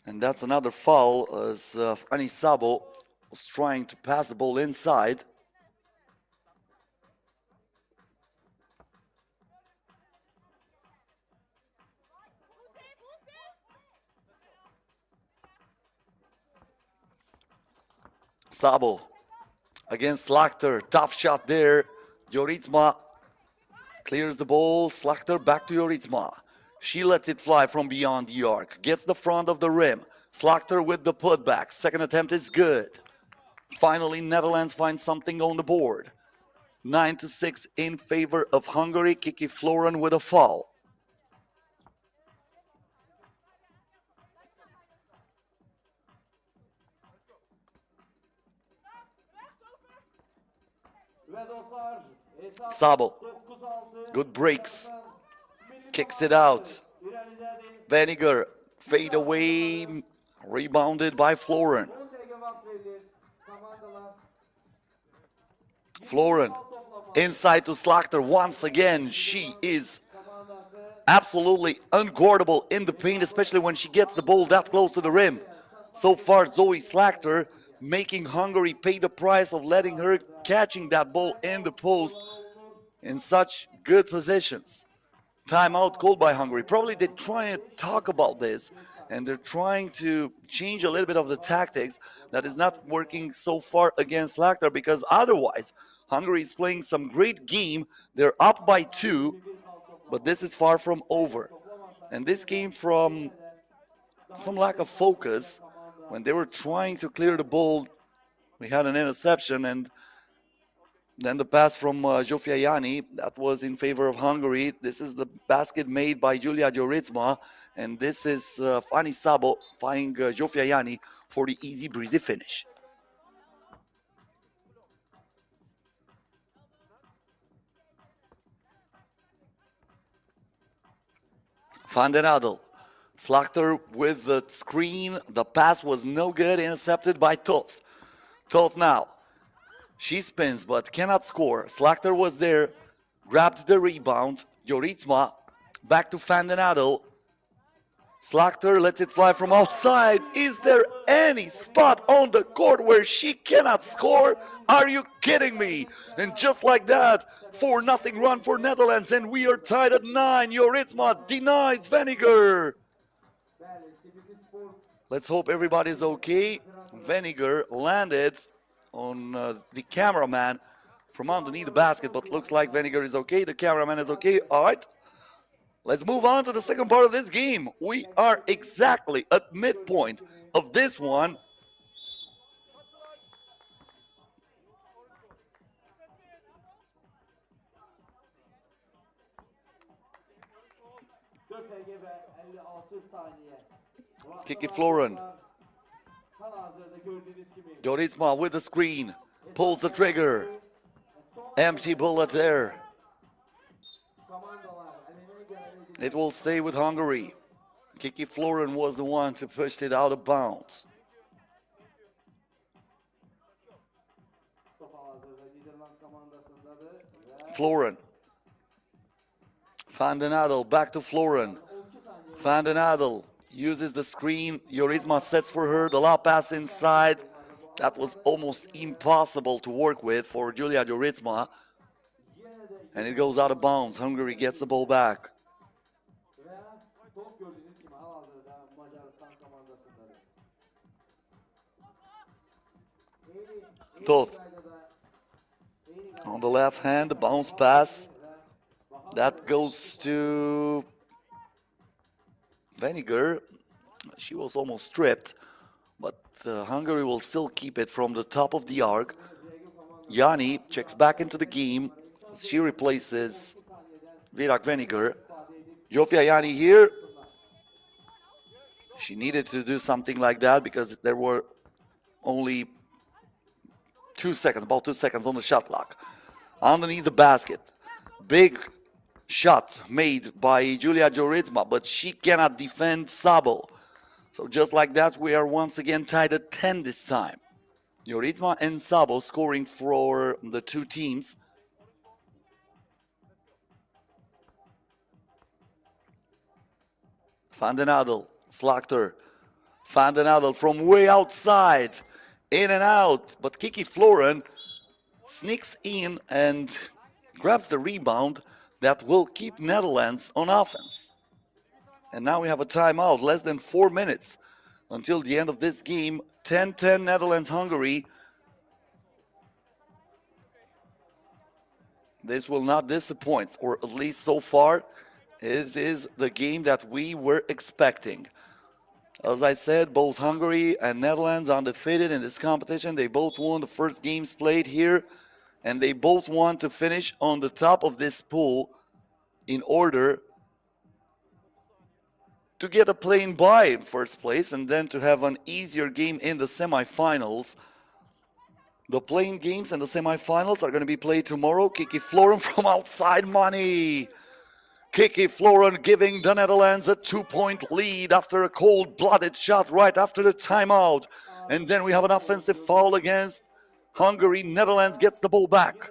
Speaker 2: And that's another foul as Ani Sabo was trying to pass the ball inside. Sabo against Slachter. Tough shot there. Joritsma clears the ball. Slachter back to Joritsma. She lets it fly from beyond the arc. Gets the front of the rim. Slachter with the putback. Second attempt is good. Finally, Netherlands finds something on the board. 9-6 in favor of Hungary. Kiki Florin with a foul. Sabo, good breaks, kicks it out. Venegar, fade away, rebounded by Florin. Florin, inside to Slachter once again. She is absolutely unguardable in the paint, especially when she gets the ball that close to the rim. So far, Zoe Slakter making Hungary pay the price of letting her catching that ball in the post in such good positions. Timeout called by Hungary. Probably they're trying to talk about this and they're trying to change a little bit of the tactics that is not working so far against Slakter, because otherwise Hungary is playing some great game. They're up by 2, but this is far from over. And this came from some lack of focus when they were trying to clear the ball. We had an interception, and then the pass from Zsofia Yani, that was in favor of Hungary. This is the basket made by Julia Joritsma, and this is Fani Sabo finding Zsofia Yani for the easy breezy finish. Van den Adel. Slakter with the screen. The pass was no good, intercepted by Toth. Toth now. She spins but cannot score. Slakter was there, grabbed the rebound. Joritsma back to Van den Adel. Slakter lets it fly from outside. Is there any spot on the court where she cannot score? Are you kidding me? And just like that, 4-0 run for Netherlands, and we are tied at 9. Joritsma denies Veniger. Let's hope everybody's okay. Veniger landed on the cameraman from underneath the basket, but looks like Veniger is okay. The cameraman is okay. All right. Let's move on to the second part of this game. We are exactly at midpoint of this one. Kiki Floren. Joritsma with the screen. Pulls the trigger. Empty bullet there. It will stay with Hungary. Kiki Floren was the one to push it out of bounds. Floren. Van den Adel back to Floren. Van den Adel uses the screen. Joritsma sets for her. The lob pass inside. That was almost impossible to work with for Julia Joritsma. And it goes out of bounds. Hungary gets the ball back. Toth on the left hand, the bounce pass. That goes to Veniger. She was almost stripped, but Hungary will still keep it from the top of the arc. Yani checks back into the game. She replaces Virak Veniger. Zsofia Yani here. She needed to do something like that because there were only 2 seconds, about 2 seconds on the shot clock. Underneath the basket. Big shot made by Julia Joritsma, but she cannot defend Sabo. So just like that, we are once again tied at 10 this time. Joritsma and Sabo scoring for the two teams. Van den Adel, Slakter. Van den Adel from way outside. In and out, but Kiki Floren sneaks in and grabs the rebound that will keep Netherlands on offense. And now we have a timeout, less than 4 minutes until the end of this game. 10-10 Netherlands-Hungary. This will not disappoint, or at least so far, it is the game that we were expecting. As I said, both Hungary and Netherlands undefeated in this competition. They both won the first games played here, and they both want to finish on the top of this pool in order to get a play-in bye in first place and then to have an easier game in the semifinals. The play-in games and the semifinals are going to be played tomorrow. Kiki Floren from outside money. Kiki Floren giving the Netherlands a 2-point lead after a cold-blooded shot right after the timeout. And then we have an offensive foul against Hungary. Netherlands gets the ball back.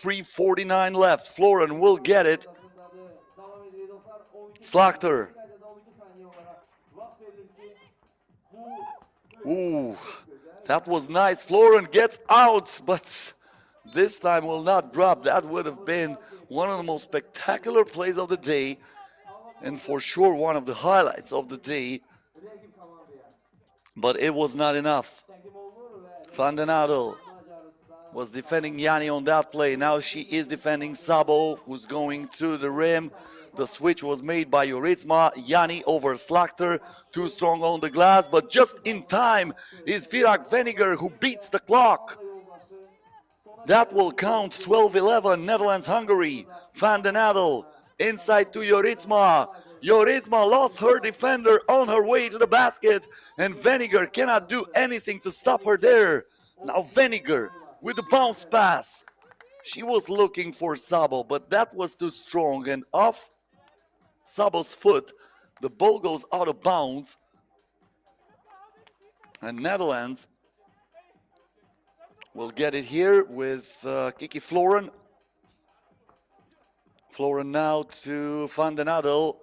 Speaker 2: 3:49 left. Floren will get it. Slachter. Ooh, that was nice. Florin gets out, but this time will not drop. That would have been one of the most spectacular plays of the day, and for sure one of the highlights of the day. But it was not enough. Van den Adel was defending Yanni on that play. Now she is defending Sabo, who's going to the rim. The switch was made by Joritsma. Yanni over Slachter. Too strong on the glass, but just in time is Virak Veniger, who beats the clock. That will count 12-11, Netherlands-Hungary. Van den Adel inside to Joritsma. Joritsma lost her defender on her way to the basket, and Veniger cannot do anything to stop her there. Now Veniger with the bounce pass. She was looking for Sabo, but that was too strong, and off Sabo's foot, the ball goes out of bounds. And Netherlands will get it here with Kiki Florin. Florin now to Van den Adel.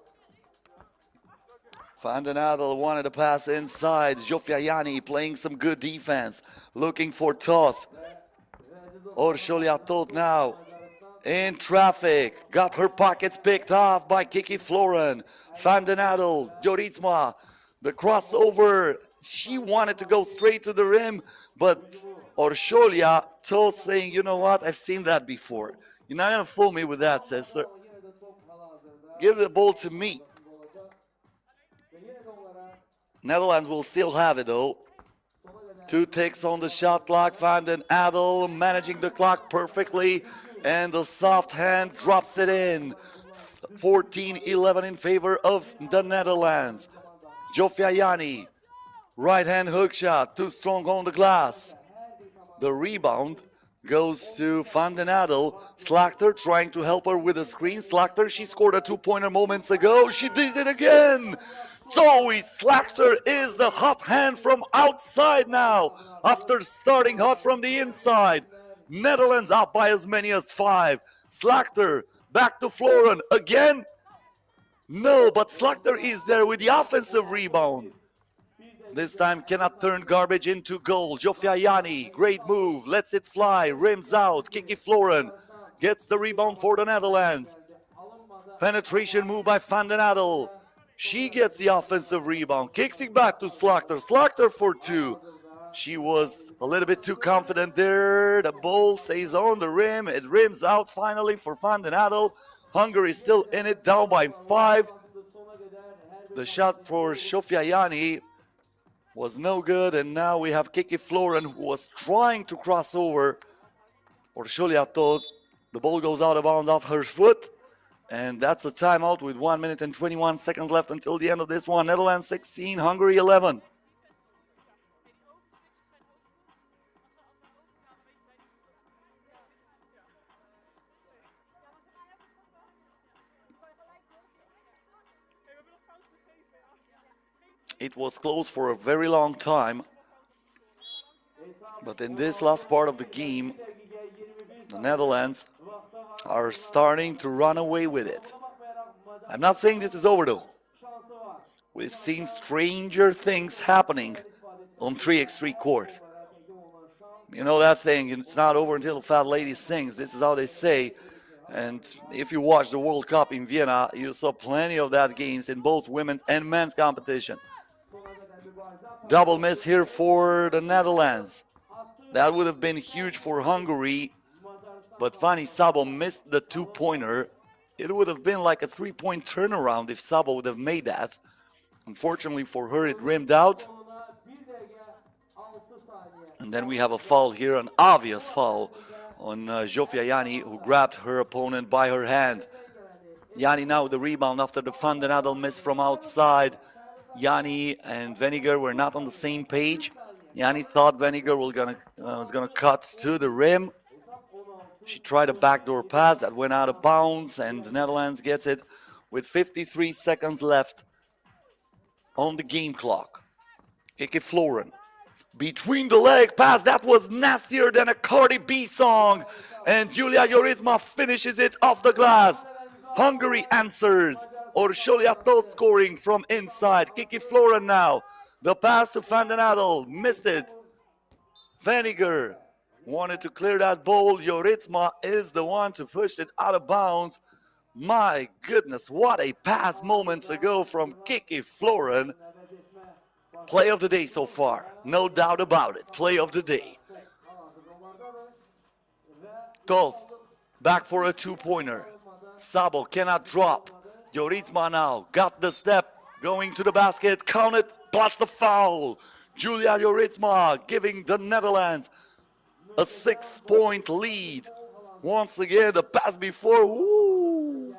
Speaker 2: Van den Adel wanted to pass inside. Zsofia Yanni playing some good defense. Looking for Toth. Orsholia Toth now in traffic. Got her pockets picked off by Kiki Florin. Van den Adel, Joritsma. The crossover. She wanted to go straight to the rim, but Orsholia Toth saying, you know what, I've seen that before. You're not going to fool me with that, sister. Give the ball to me. Netherlands will still have it though. 2 ticks on the shot clock. Van den Adel managing the clock perfectly, and the soft hand drops it in. 14-11 in favor of the Netherlands. Zsofia Yanni, right hand hook shot, too strong on the glass. The rebound goes to Van den Adel. Slachter trying to help her with the screen. Slachter, she scored a 2-pointer moments ago. She did it again. Zoe Slachter is the hot hand from outside now, after starting hot from the inside. Netherlands up by as many as 5. Slachter back to Florin again. No, but Slachter is there with the offensive rebound. This time cannot turn garbage into goal. Zsofia Yanni, great move, lets it fly, rims out. Kiki Florin gets the rebound for the Netherlands. Penetration move by Van den Adel. She gets the offensive rebound, kicks it back to Slachter. Slachter for 2. She was a little bit too confident there. The ball stays on the rim. It rims out finally for Van den Adel. Hungary still in it, down by 5. The shot for Zsofia Yanni was no good, and now we have Kiki Florin, who was trying to cross over Orsholia Toth. The ball goes out of bounds off her foot. And that's a timeout with 1 minute and 21 seconds left until the end of this one. Netherlands 16, Hungary 11. It was close for a very long time. But in this last part of the game, the Netherlands are starting to run away with it. I'm not saying this is over though. We've seen stranger things happening on 3x3 court. You know that thing, it's not over until the fat lady sings. This is how they say. And if you watch the World Cup in Vienna, you saw plenty of that games in both women's and men's competition. Double miss here for the Netherlands. That would have been huge for Hungary. But Fanny Sabo missed the 2-pointer. It would have been like a 3-point turnaround if Sabo would have made that. Unfortunately for her, it rimmed out. And then we have a foul here, an obvious foul on Zsofia Yanni, who grabbed her opponent by her hand. Yanni now with the rebound after the Van den Adel miss from outside. Yanni and Veniger were not on the same page. Yanni thought Veniger was gonna cut to the rim. She tried a backdoor pass that went out of bounds, and the Netherlands gets it with 53 seconds left on the game clock. Kiki Florin. Between the leg pass, that was nastier than a Cardi B song. And Julia Joritsma finishes it off the glass. Hungary answers Orsholiato scoring from inside. Kiki Flora now. The pass to Van den Adel. Missed it. Veniger wanted to clear that ball. Joritsma is the one to push it out of bounds. My goodness, what a pass moments ago from Kiki Florin. Play of the day so far. No doubt about it. Play of the day. Toth back for a two-pointer. Sabo cannot drop. Joritsma now got the step. Going to the basket. Count it. Plus the foul. Julia Joritsma giving the Netherlands a 6-point lead. Once again, the pass before. Ooh.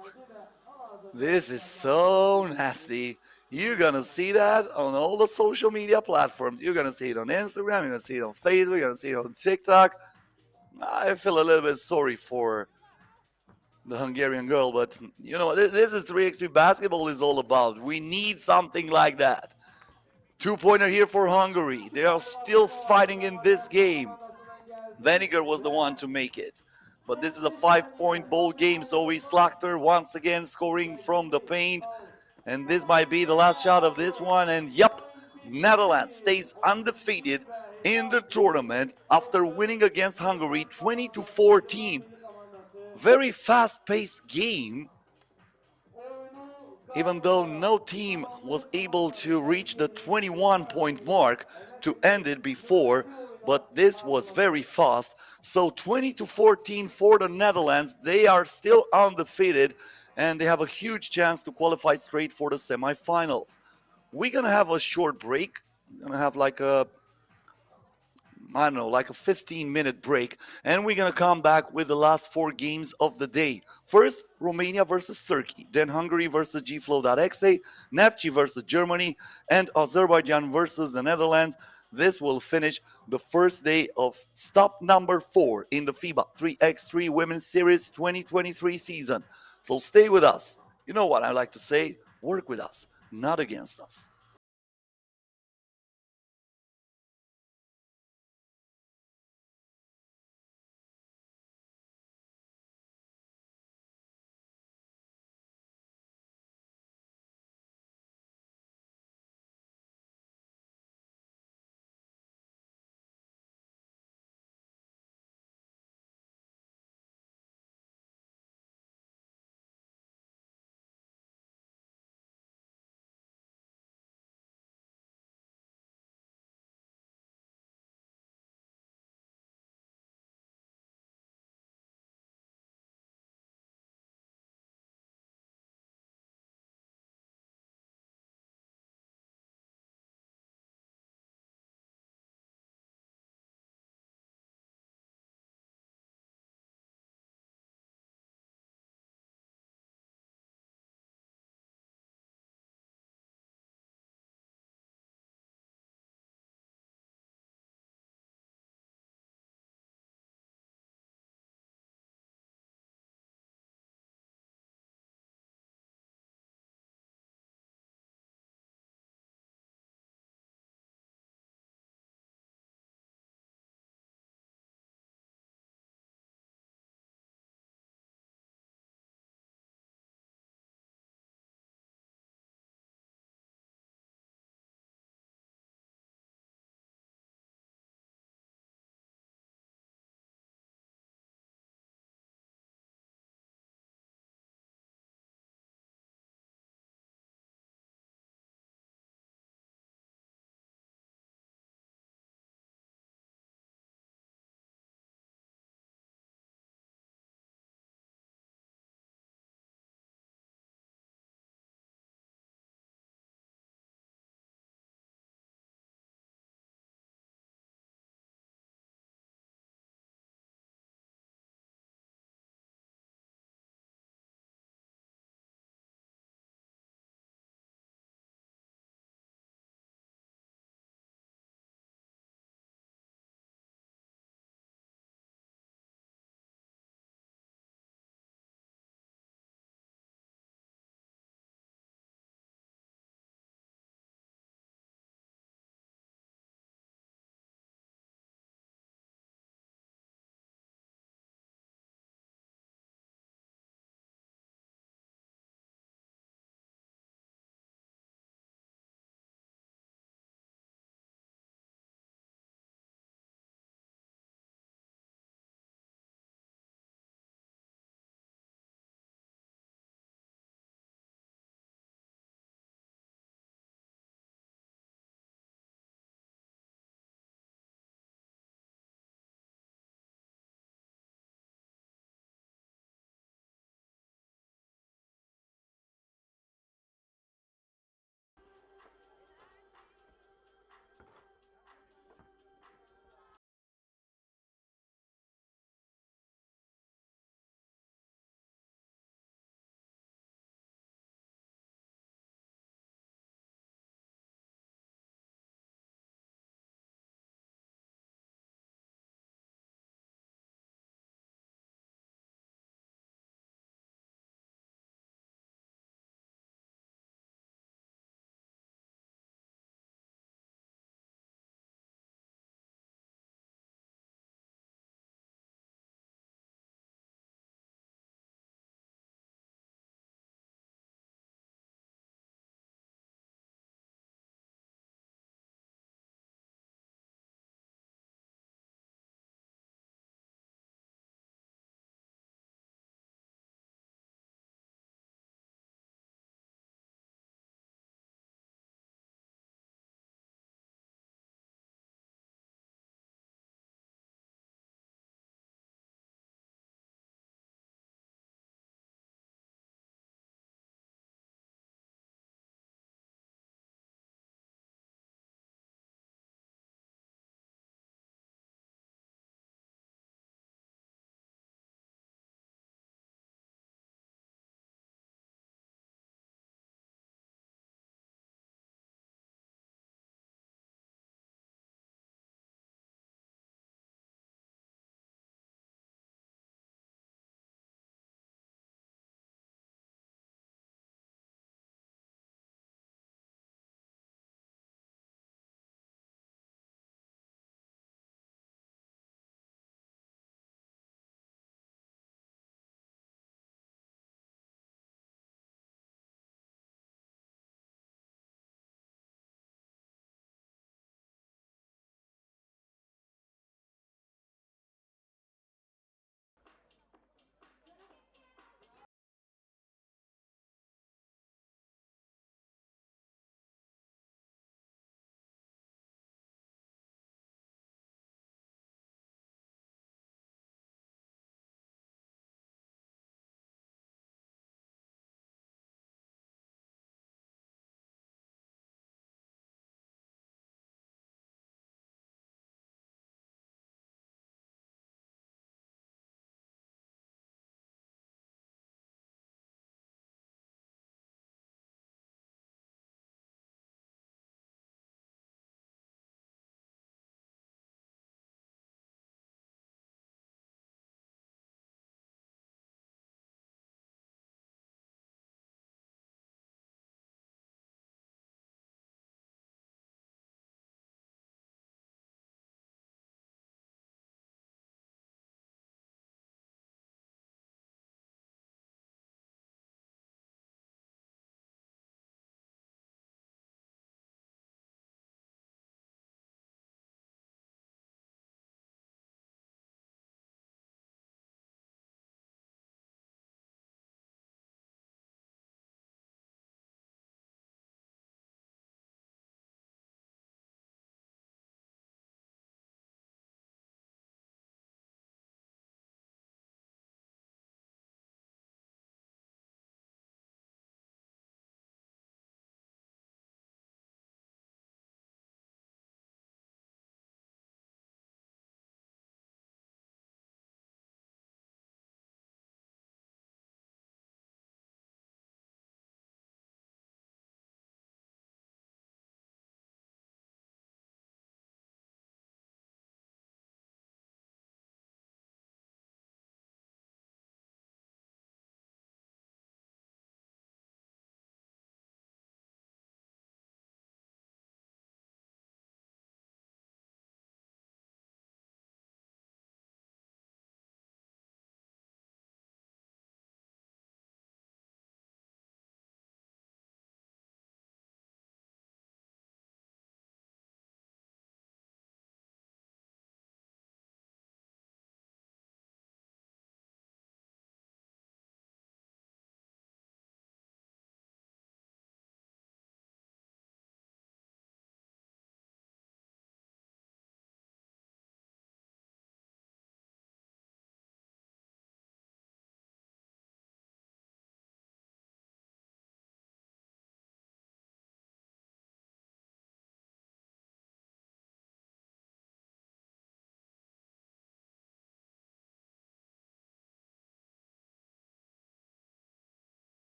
Speaker 2: This is so nasty. You're going to see that on all the social media platforms. You're going to see it on Instagram. You're going to see it on Facebook. You're going to see it on TikTok. I feel a little bit sorry for the Hungarian girl, but you know, this is 3x3 basketball is all about. We need something like that. Two-pointer here for Hungary. They are still fighting in this game. Veniger was the one to make it. But this is a 5-point ball game, so Slachter once again scoring from the paint. And this might be the last shot of this one. And yep, Netherlands stays undefeated in the tournament after winning against Hungary 20-14. Very fast-paced game, even though no team was able to reach the 21-point mark to end it before, but this was very fast. So 20-14 for the Netherlands. They are still undefeated, and they have a huge chance to qualify straight for the semifinals. We're going to have a short break. We're going to have like a 15-minute break, and we're gonna come back with the last 4 games of the day. First, Romania versus Turkey, then Hungary versus FLOW.EXE, Neftchi versus Germany, and Azerbaijan versus the Netherlands. This will finish the first day of stop number 4 in the FIBA 3x3 Women's Series 2023 season. So stay with us. You know what I like to say, work with us, not against us.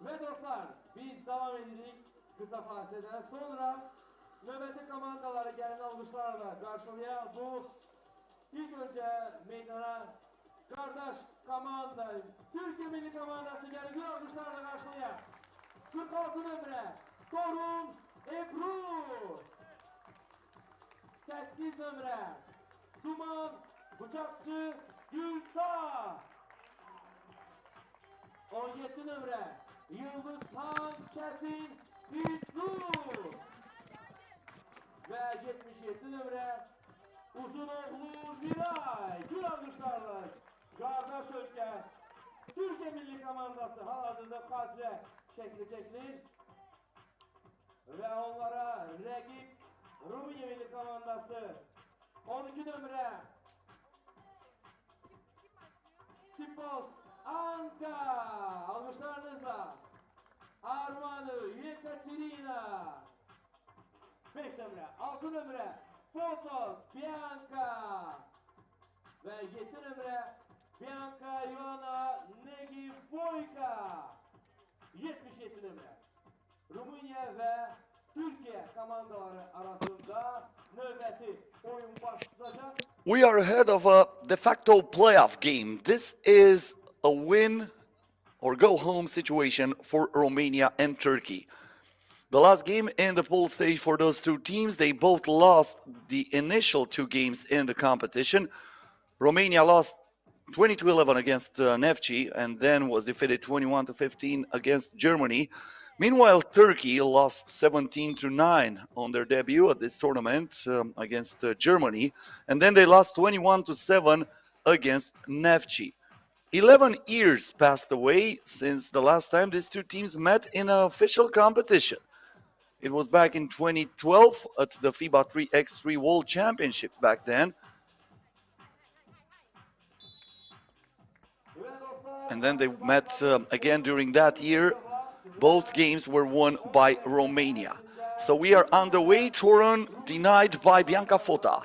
Speaker 1: Ve dostlar, biz devam edelim kısa fasileden sonra nöbeti komandaları gelen alkışlarla karşılaya bu ilk önce meydana kardeş komanda Türkiye Milli Komandası gelen bir alkışlarla karşılaya 46 nömre Torun Ebru 8 nömre Duman Bıçakçı Gülsa 17 nömre Yıldız Han Çetin Bitlu ve 77 nömre Uzunoğlu Miray Gül alkışlarla kardeş ülke Türkiye Milli Komandası halihazırda kadre şekli çekilir ve onlara rakip Romanya Milli Komandası 12 nömre Sipos Anka alkışlarınızla Armanu Yekaterina 5 nömre 6 nömre Foto Bianca ve 7 nömre Bianca Ioana Negivoyka 77 nömre Romanya ve Türkiye komandaları arasında nöbeti oyun başlayacak.
Speaker 2: We are ahead of a de facto playoff game. This is a win or go home situation for Romania and Turkey. The last game in the pool stage for those two teams, they both lost the initial two games in the competition. Romania lost 20-11 against Neftchi and then was defeated 21-15 against Germany. Meanwhile, Turkey lost 17-9 on their debut at this tournament against Germany, and then they lost 21-7 against Neftchi. 11 years passed away since the last time these two teams met in an official competition. It was back in 2012 at the FIBA 3x3 World Championship back then. And then they met again during that year. Both games were won by Romania. So we are underway. Torun denied by Bianca Fota.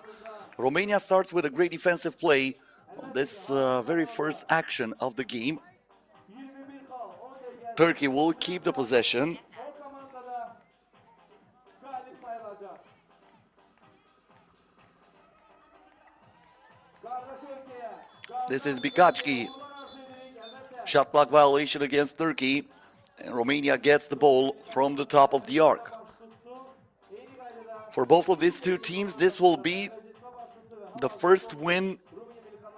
Speaker 2: Romania starts with a great defensive play on this very first action of the game. Turkey will keep the possession. This is Bikachki. Shot clock violation against Turkey. And Romania gets the ball from the top of the arc. For both of these two teams, this will be the first win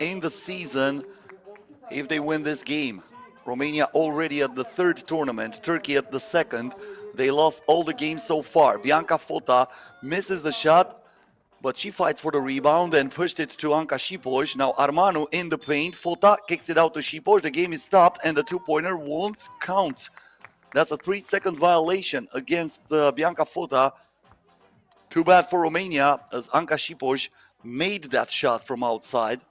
Speaker 2: in the season if they win this game. Romania already at the third tournament, Turkey at the second. They lost all the games so far. Bianca Fota misses the shot, but she fights for the rebound and pushed it to Anca Șipoș. Now Armanu in the paint. Fota kicks it out to Șipoș. The game is stopped and the two-pointer won't count. That's a 3-second violation against Bianca Fota. Too bad for Romania as Anca Șipoș made that shot from outside.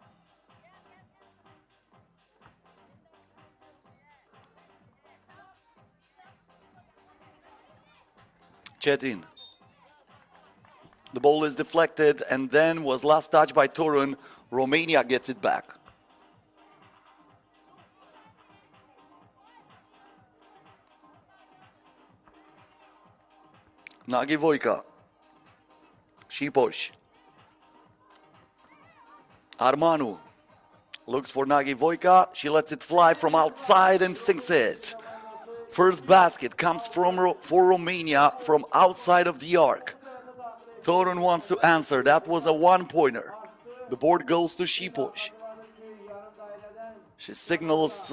Speaker 2: Çetin. The ball is deflected and then was last touched by Torun. Romania gets it back. Negivoyka. Șipoș. Armanu looks for Negivoyka. She lets it fly from outside and sinks it. First basket comes for Romania from outside of the arc. Torun wants to answer. That was a one-pointer. The board goes to Șipoș. She signals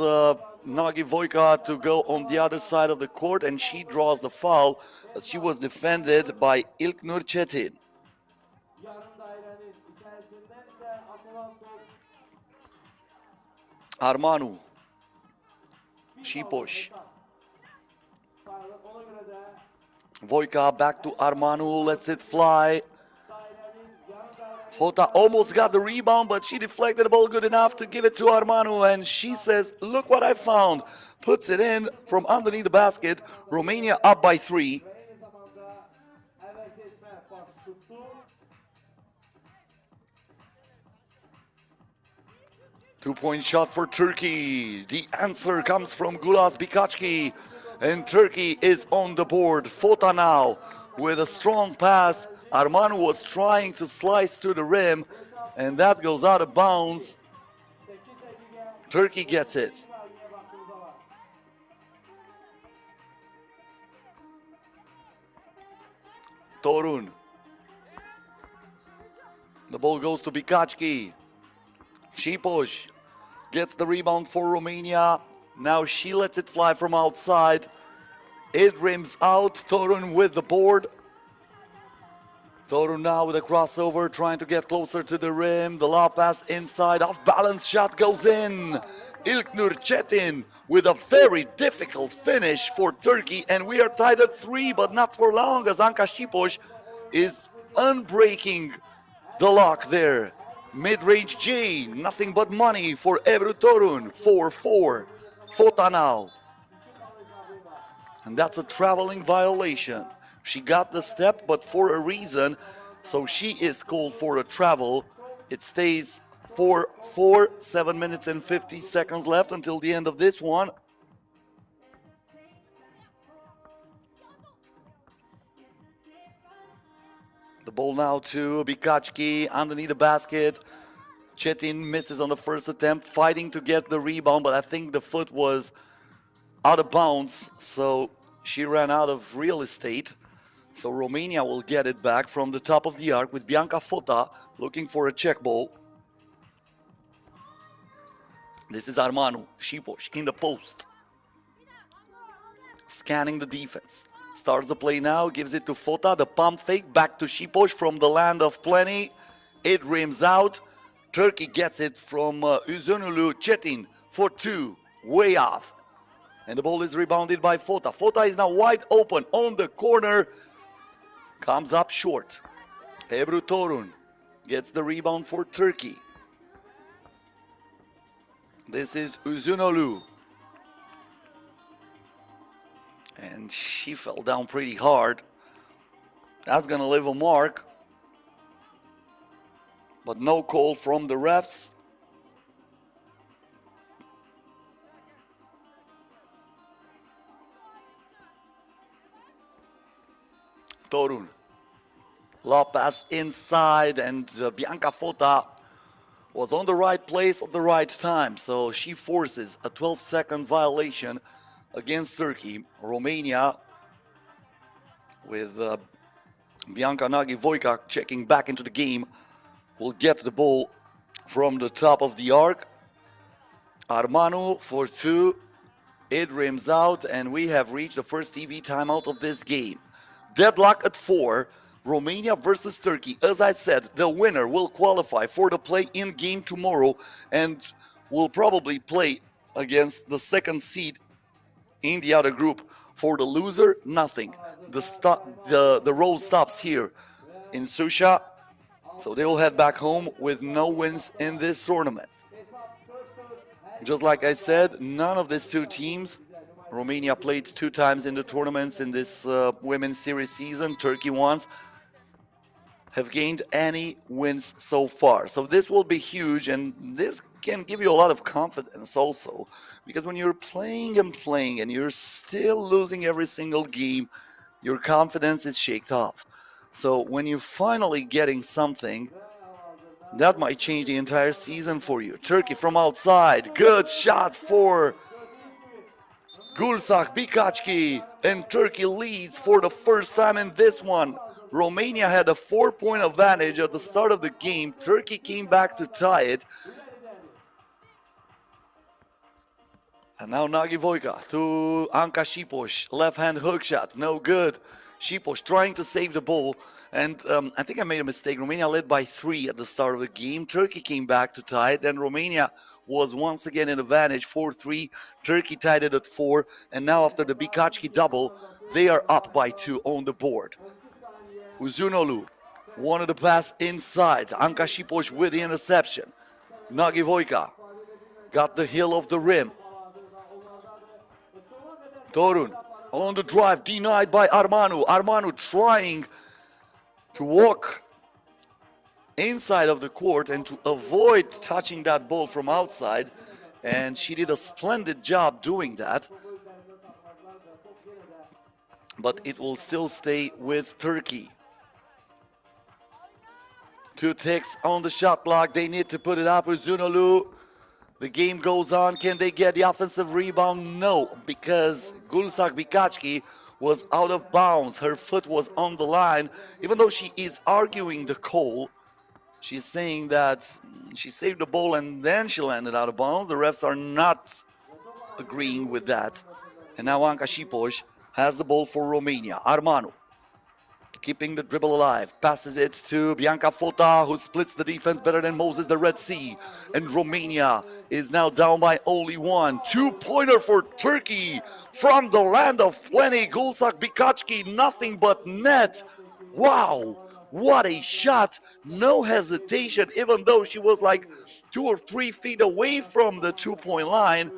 Speaker 2: Negivoyka to go on the other side of the court, and she draws the foul as she was defended by İlknur Çetin. Armanu. Șipoș. Voyka back to Armanu, lets it fly. Fota almost got the rebound, but she deflected the ball good enough to give it to Armanu, and she says, look what I found. Puts it in from underneath the basket. Romania up by 3. Two-point shot for Turkey. The answer comes from Gulas Bikachki. and Turkey is on the board. Fota now with a strong pass. Armanu was trying to slice to the rim, and that goes out of bounds. Turkey gets it. Torun. The ball goes to Bikachki. Šipoš gets the rebound for Romania. Now she lets it fly from outside. It rims out. Torun with the board. Torun now with a crossover, trying to get closer to the rim. The lob pass inside, off balance shot goes in. İlknur Çetin with a very difficult finish for Turkey, and we are tied at 3, but not for long, as Anka Šipoš is unbreaking the lock there. Mid-range J, nothing but money for Ebru Torun. 4-4. Fota now. And that's a traveling violation. She got the step, but for a reason, so she is called for a travel. It stays 4-4, 7 minutes and 50 seconds left until the end of this one. The ball now to Bikachki underneath the basket. Çetin misses on the first attempt, fighting to get the rebound, but I think the foot was out of bounds, so she ran out of real estate. So Romania will get it back from the top of the arc with Bianca Fota looking for a check ball. This is Armanu. Šipoš in the post. Scanning the defense. Starts the play now, gives it to Fota. The pump fake back to Šipoš from the land of plenty. It rims out. Turkey gets it from Uzunulu. Çetin for 2. Way off. And the ball is rebounded by Fota. Fota is now wide open on the corner. Comes up short. Ebru Torun gets the rebound for Turkey. This is Uzunolu. And she fell down pretty hard. That's going to leave a mark. But no call from the refs. Torun. Lob pass inside, and Bianca Fota was on the right place at the right time. So she forces a 12-second violation against Turkey. Romania with Bianca Nagy-Vojka checking back into the game will get the ball from the top of the arc. Armanu for 2. It rims out, and we have reached the first TV timeout of this game. Deadlock at 4. Romania versus Turkey. As I said, the winner will qualify for the play-in game tomorrow and will probably play against the second seed in the other group. For the loser, nothing. The road stops here in Şuşa, so they will head back home with no wins in this tournament. Just like I said, none of these two teams, Romania played 2 times in the tournaments in this women's series season, Turkey once, have gained any wins so far. So this will be huge, and this can give you a lot of confidence also, because when you're playing and you're still losing every single game, your confidence is shaken off. So when you're finally getting something, that might change the entire season for you. Turkey from outside, good shot for Gulsak Bikachki, and Turkey leads for the first time in this one. Romania had a 4-point advantage at the start of the game. Turkey came back to tie it. And now Nagy-Vojka to Anka Šipoš. Left-hand hook shot, no good. Šipoš trying to save the ball. And I think I made a mistake. Romania led by 3 at the start of the game. Turkey came back to tie it. Then Romania was once again in advantage, 4-3. Turkey tied it at 4. And now after the Bikachki double, they are up by 2 on the board. Uzunolu wanted to pass inside. Anka Šipoš with the interception. Nagy-Vojka got the heel of the rim. Torun on the drive, denied by Armanu. Armanu trying to walk inside of the court and to avoid touching that ball from outside. And she did a splendid job doing that. but it will still stay with Turkey. 2 ticks on the shot clock. They need to put it up with Zunolu. The game goes on. Can they get the offensive rebound? No, because Gülsak Bikachki was out of bounds. Her foot was on the line. Even though she is arguing the call, she's saying that she saved the ball and then she landed out of bounds. The refs are not agreeing with that. And now Anca Șipoș has the ball for Romania. Armanu, keeping the dribble alive, passes it to Bianca Fota, who splits the defense better than Moses the Red Sea. And Romania is now down by only 1. 2-pointer for Turkey from the land of plenty. Gülsak Bikachki, nothing but net. Wow, what a shot. No hesitation, even though she was like 2 or 3 feet away from the 2-point line.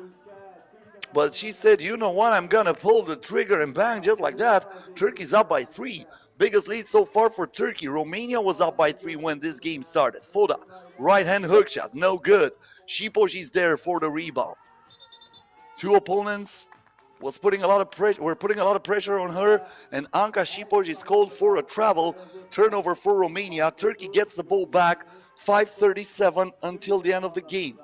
Speaker 2: But she said, you know what, I'm gonna pull the trigger and bang, just like that. Turkey's up by 3. Biggest lead so far for Turkey. Romania was up by 3 when this game started. Foda, right-hand hook shot, no good. Șipoș is there for the rebound. 2 opponents were putting a lot of pressure on her, and Anca Șipoș is called for a travel. Turnover for Romania. Turkey gets the ball back. 5:37 until the end of the game.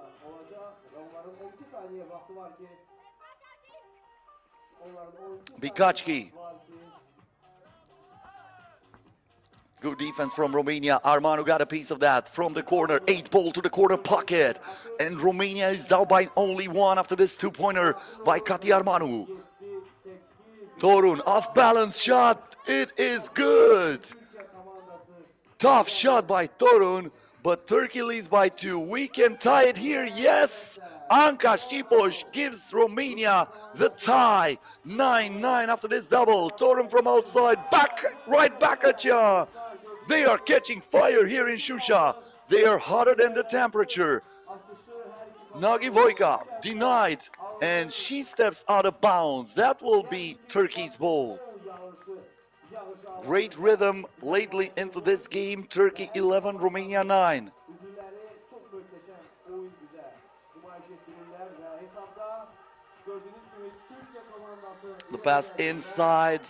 Speaker 2: Bikachki. Good defense from Romania. Armanu got a piece of that from the corner. 8 ball to the corner pocket. And Romania is down by only 1 after this 2-pointer by Kati Armanu. Torun, off balance shot. It is good. Tough shot by Torun, but Turkey leads by 2. We can tie it here. Yes. Anca Șipoș gives Romania the tie. 9-9 after this double. Torun from outside. Right back at ya. They are catching fire here in Şuşa. They are hotter than the temperature. Nagi Vojka denied, and she steps out of bounds. That will be Turkey's ball. Great rhythm lately into this game. Turkey 11, Romania 9. The pass inside.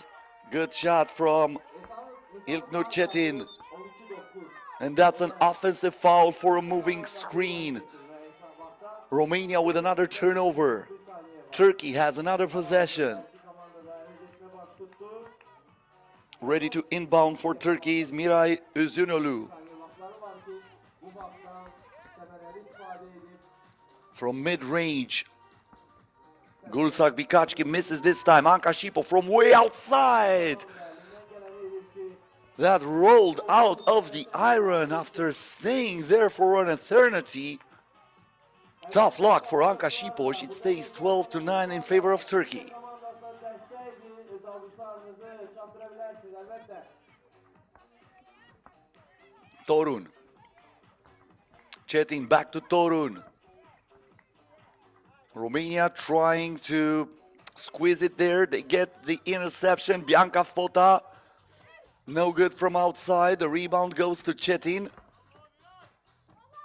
Speaker 2: Good shot from İlknur Çetin. And that's an offensive foul for a moving screen. Romania with another turnover. Turkey has another possession. Ready to inbound for Turkey's Miray Üzünolu. From mid-range. Gülsak Bikachki misses this time. Anca Șipoș from way outside. That rolled out of the iron after staying there for an eternity. Tough luck for Anca Șipoș. It stays 12-9 in favor of Turkey. Torun. Çetin back to Torun. Romania trying to squeeze it there. They get the interception. Bianca Fota. No good from outside. The rebound goes to Çetin.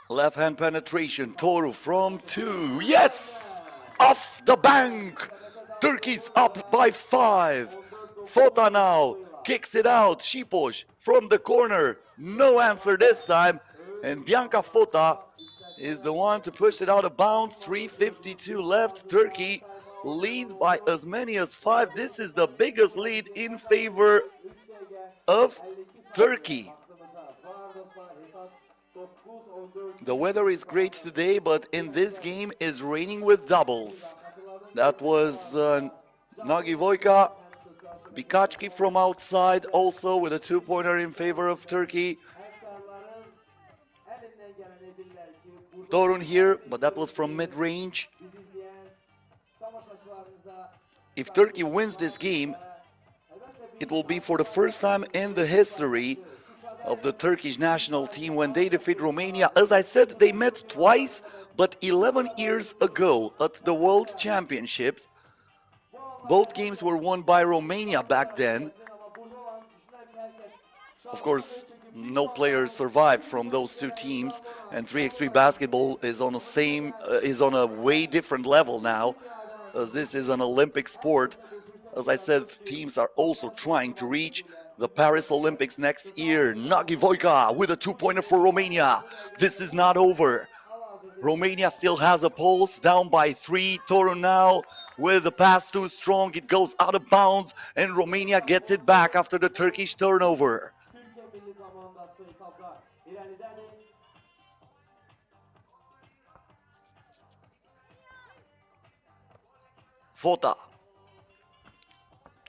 Speaker 2: Left hand penetration. Toru from 2. Yes! Off the bank. Turkey's up by 5. Fota now kicks it out. Șipoș from the corner. No answer this time. And Bianca Fota is the one to push it out of bounds. 3:52 left. Turkey leads by as many as 5. This is the biggest lead in favor of Turkey. The weather is great today, but in this game is raining with doubles. That was Nagi Vojka. Bikachki from outside also with a 2-pointer in favor of Turkey. Torun here, but that was from mid-range. If Turkey wins this game, it will be for the first time in the history of the Turkish national team when they defeat Romania. As I said, they met twice, but 11 years ago at the World Championships. Both games were won by Romania back then. Of course, no players survived from those two teams, and 3x3 basketball is on a way different level now, as this is an Olympic sport. As I said, teams are also trying to reach the Paris Olympics next year. Nagi Vojka with a two-pointer for Romania. This is not over. Romania still has a pulse, down by 3. Torun now with the pass too strong. It goes out of bounds, and Romania gets it back after the Turkish turnover.
Speaker 1: Türkiye Milli Komandası hesapta ilerlidedir.
Speaker 2: Fota.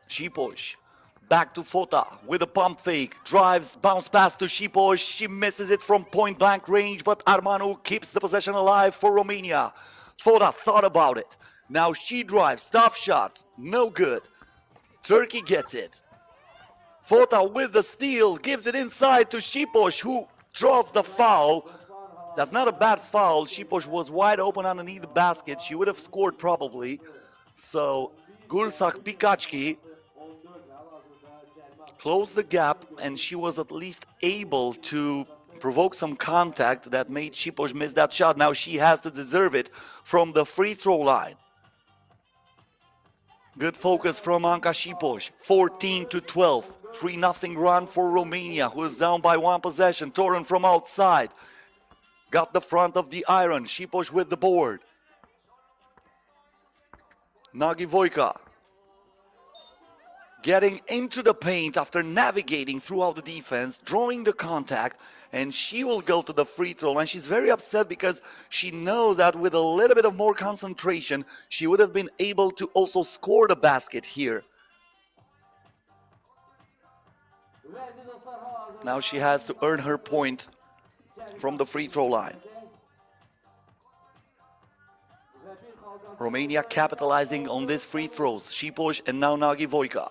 Speaker 2: Şipoş. Back to Fota with a pump fake. Drives, bounce pass to Şipoş. She misses it from point blank range, but Armanu keeps the possession alive for Romania. Fota thought about it. Now she drives, tough shot, no good. Turkey gets it. Fota with the steal, gives it inside to Şipoş, who draws the foul. That's not a bad foul. Şipoş was wide open underneath the basket. She would have scored probably. So Gülsak Bikaçki closed the gap, and she was at least able to provoke some contact that made Şipoş miss that shot. Now she has to deserve it from the free throw line. Good focus from Anca Şipoş. 14-12. 3-0 run for Romania, who is down by 1 possession. Torun from outside. Got the front of the iron. Şipoş with the board. Nagi Vojka getting into the paint after navigating throughout the defense, drawing the contact, and she will go to the free throw. And she's very upset because she knows that with a little bit of more concentration, she would have been able to also score the basket here. Now she has to earn her point from the free throw line. Romania capitalizing on these free throws. Şipoş and now Nagi Vojka.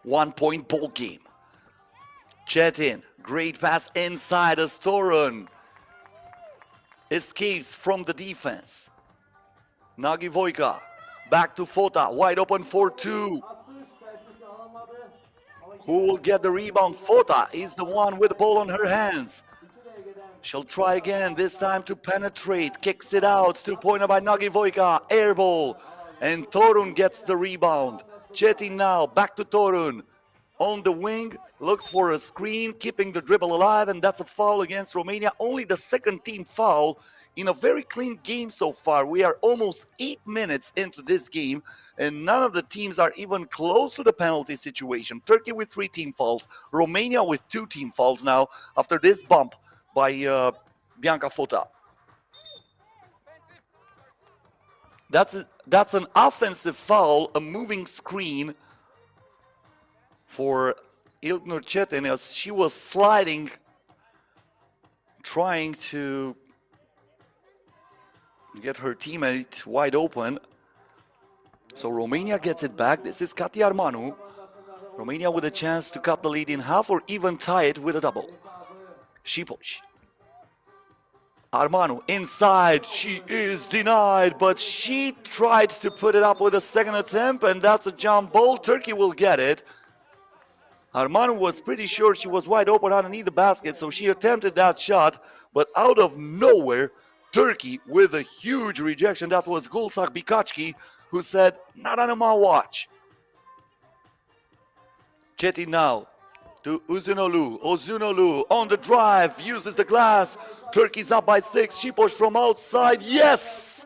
Speaker 2: 1-point ball game. Çetin, great pass inside as Torun escapes from the defense. Nagi Vojka, back to Fota, wide open for 2. Who will get the rebound? Fota is the one with the ball on her hands. She'll try again, this time to penetrate, kicks it out, 2-pointer by Nagi Vojka, air ball, and Torun gets the rebound. Çetin now, back to Torun, on the wing, looks for a screen, keeping the dribble alive, and that's a foul against Romania, only the second team foul in a very clean game so far. We are almost 8 minutes into this game, and none of the teams are even close to the penalty situation. Turkey with 3 team fouls, Romania with 2 team fouls now, after this bump by Bianca Fota. That's an offensive foul, a moving screen for İlknur Çetin as she was sliding, trying to get her teammate wide open. So Romania gets it back. This is Kati Armanu. Romania with a chance to cut the lead in half or even tie it with a double. Şipoş. Armanu inside, she is denied, but she tried to put it up with a second attempt, and that's a jump ball. Turkey will get it. Armanu was pretty sure she was wide open underneath the basket, so she attempted that shot, but out of nowhere, Turkey with a huge rejection. That was Gülsak Bikaçki, who said, not on my watch. Çetin now to Uzunolu. Uzunolu on the drive, uses the glass. Turkey's up by 6. Şipoş from outside. Yes!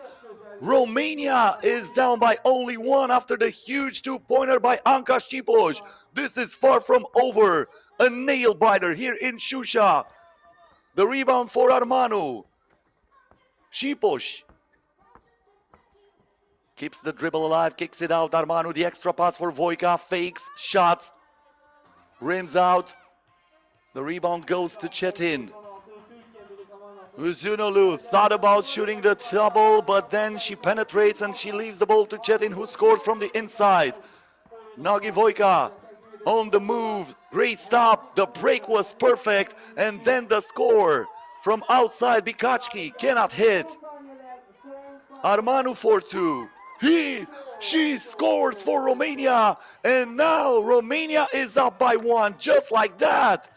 Speaker 2: Romania is down by only 1 after the huge 2-pointer by Anca Şipoş. This is far from over. A nail biter here in Şuşa. The rebound for Armanu. Şipoş keeps the dribble alive, kicks it out. Armanu, the extra pass for Vojka, fakes, shots. Rims out. The rebound goes to Çetin. Uzunolu thought about shooting the double, but then she penetrates and she leaves the ball to Çetin, who scores from the inside. Nagi Vojka on the move. Great stop. The break was perfect. And then the score from outside. Bikaçki cannot hit. Armanu for 2. She scores for Romania, and now Romania is up by 1, just like that.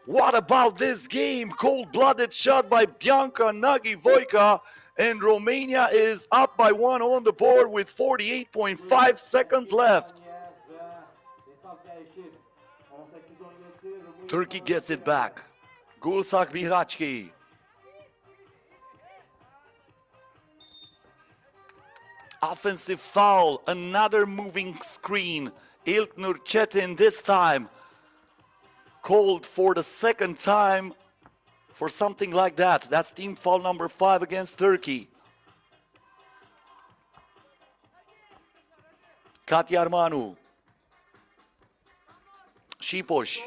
Speaker 2: What about this game? Cold-blooded shot by Bianca Nagi Vojka, and Romania is up by 1 on the board with 48.5 seconds left.
Speaker 1: hesap değişir. 18-17
Speaker 2: Turkey gets it back. Gulsak Bihaçki. Offensive foul, another moving screen. İlknur Çetin this time called for the second time for something like that. That's team foul number 5 against Turkey. Katyarmanu. Şipoş.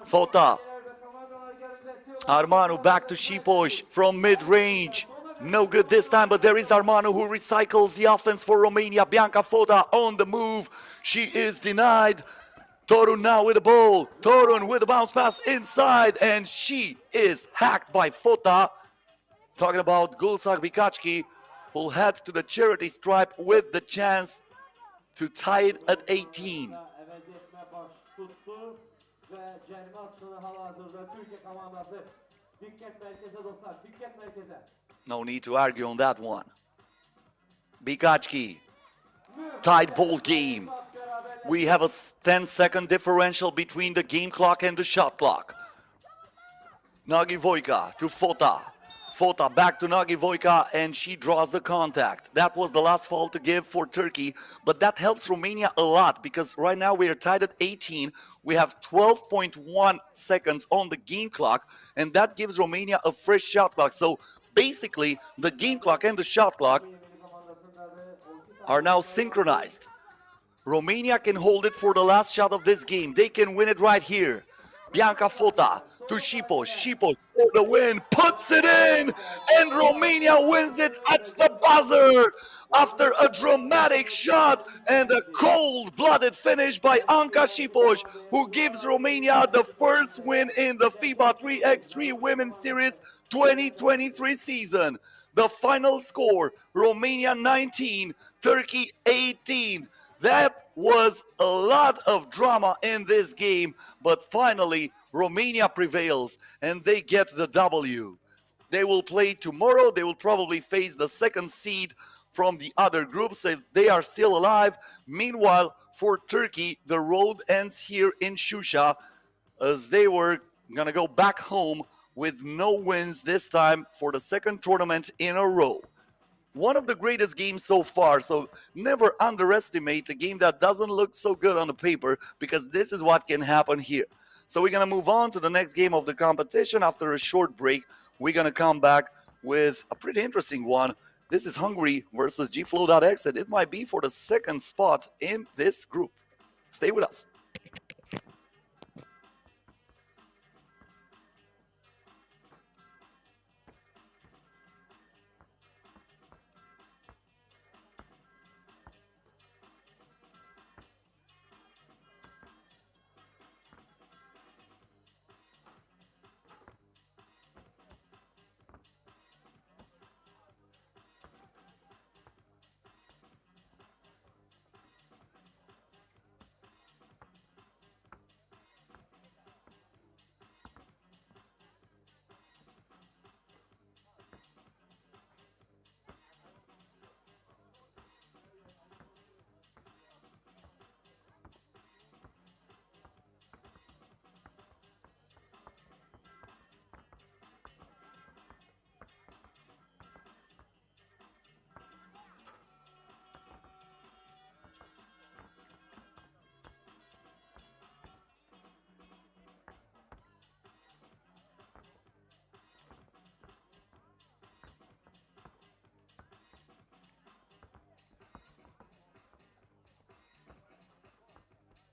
Speaker 2: Fota. Armanu back to Şipoş from mid-range. No good this time, but there is Armanu who recycles the offense for Romania. Bianca Fota on the move. She is denied. Torun now with the ball. Torun with a bounce pass inside, and she is hacked by Fota. Talking about Gulsak Bikachki, who'll head to the charity stripe with the chance to tie it at 18. No need to argue on that one. Bikachki, tied ball game. We have a 10-second differential between the game clock and the shot clock. Nagi Vojka to Fota. Fota back to Nagi Vojka, and she draws the contact. That was the last foul to give for Turkey, but that helps Romania a lot because right now we are tied at 18. We have 12.1 seconds on the game clock, and that gives Romania a fresh shot clock. So basically, the game clock and the shot clock are now synchronized. Romania can hold it for the last shot of this game. They can win it right here. Bianca Fota to Şipoş. Şipoş for the win, puts it in, and Romania wins it at the buzzer after a dramatic shot and a cold-blooded finish by Anca Şipoş, who gives Romania the first win in the FIBA 3x3 Women's Series 2023 season. The final score, Romania 19, Turkey 18. That was a lot of drama in this game, but finally Romania prevails and they get the W. They will play tomorrow. They will probably face the second seed from the other groups if they are still alive. Meanwhile, for Turkey, the road ends here in Şuşa as they were going to go back home with no wins this time for the second tournament in a row. One of the greatest games so far, so never underestimate a game that doesn't look so good on the paper, because this is what can happen here. So we're going to move on to the next game of the competition. After a short break, we're going to come back with a pretty interesting one. This is Hungary versus FLOW.EXE. It might be for the second spot in this group. Stay with us.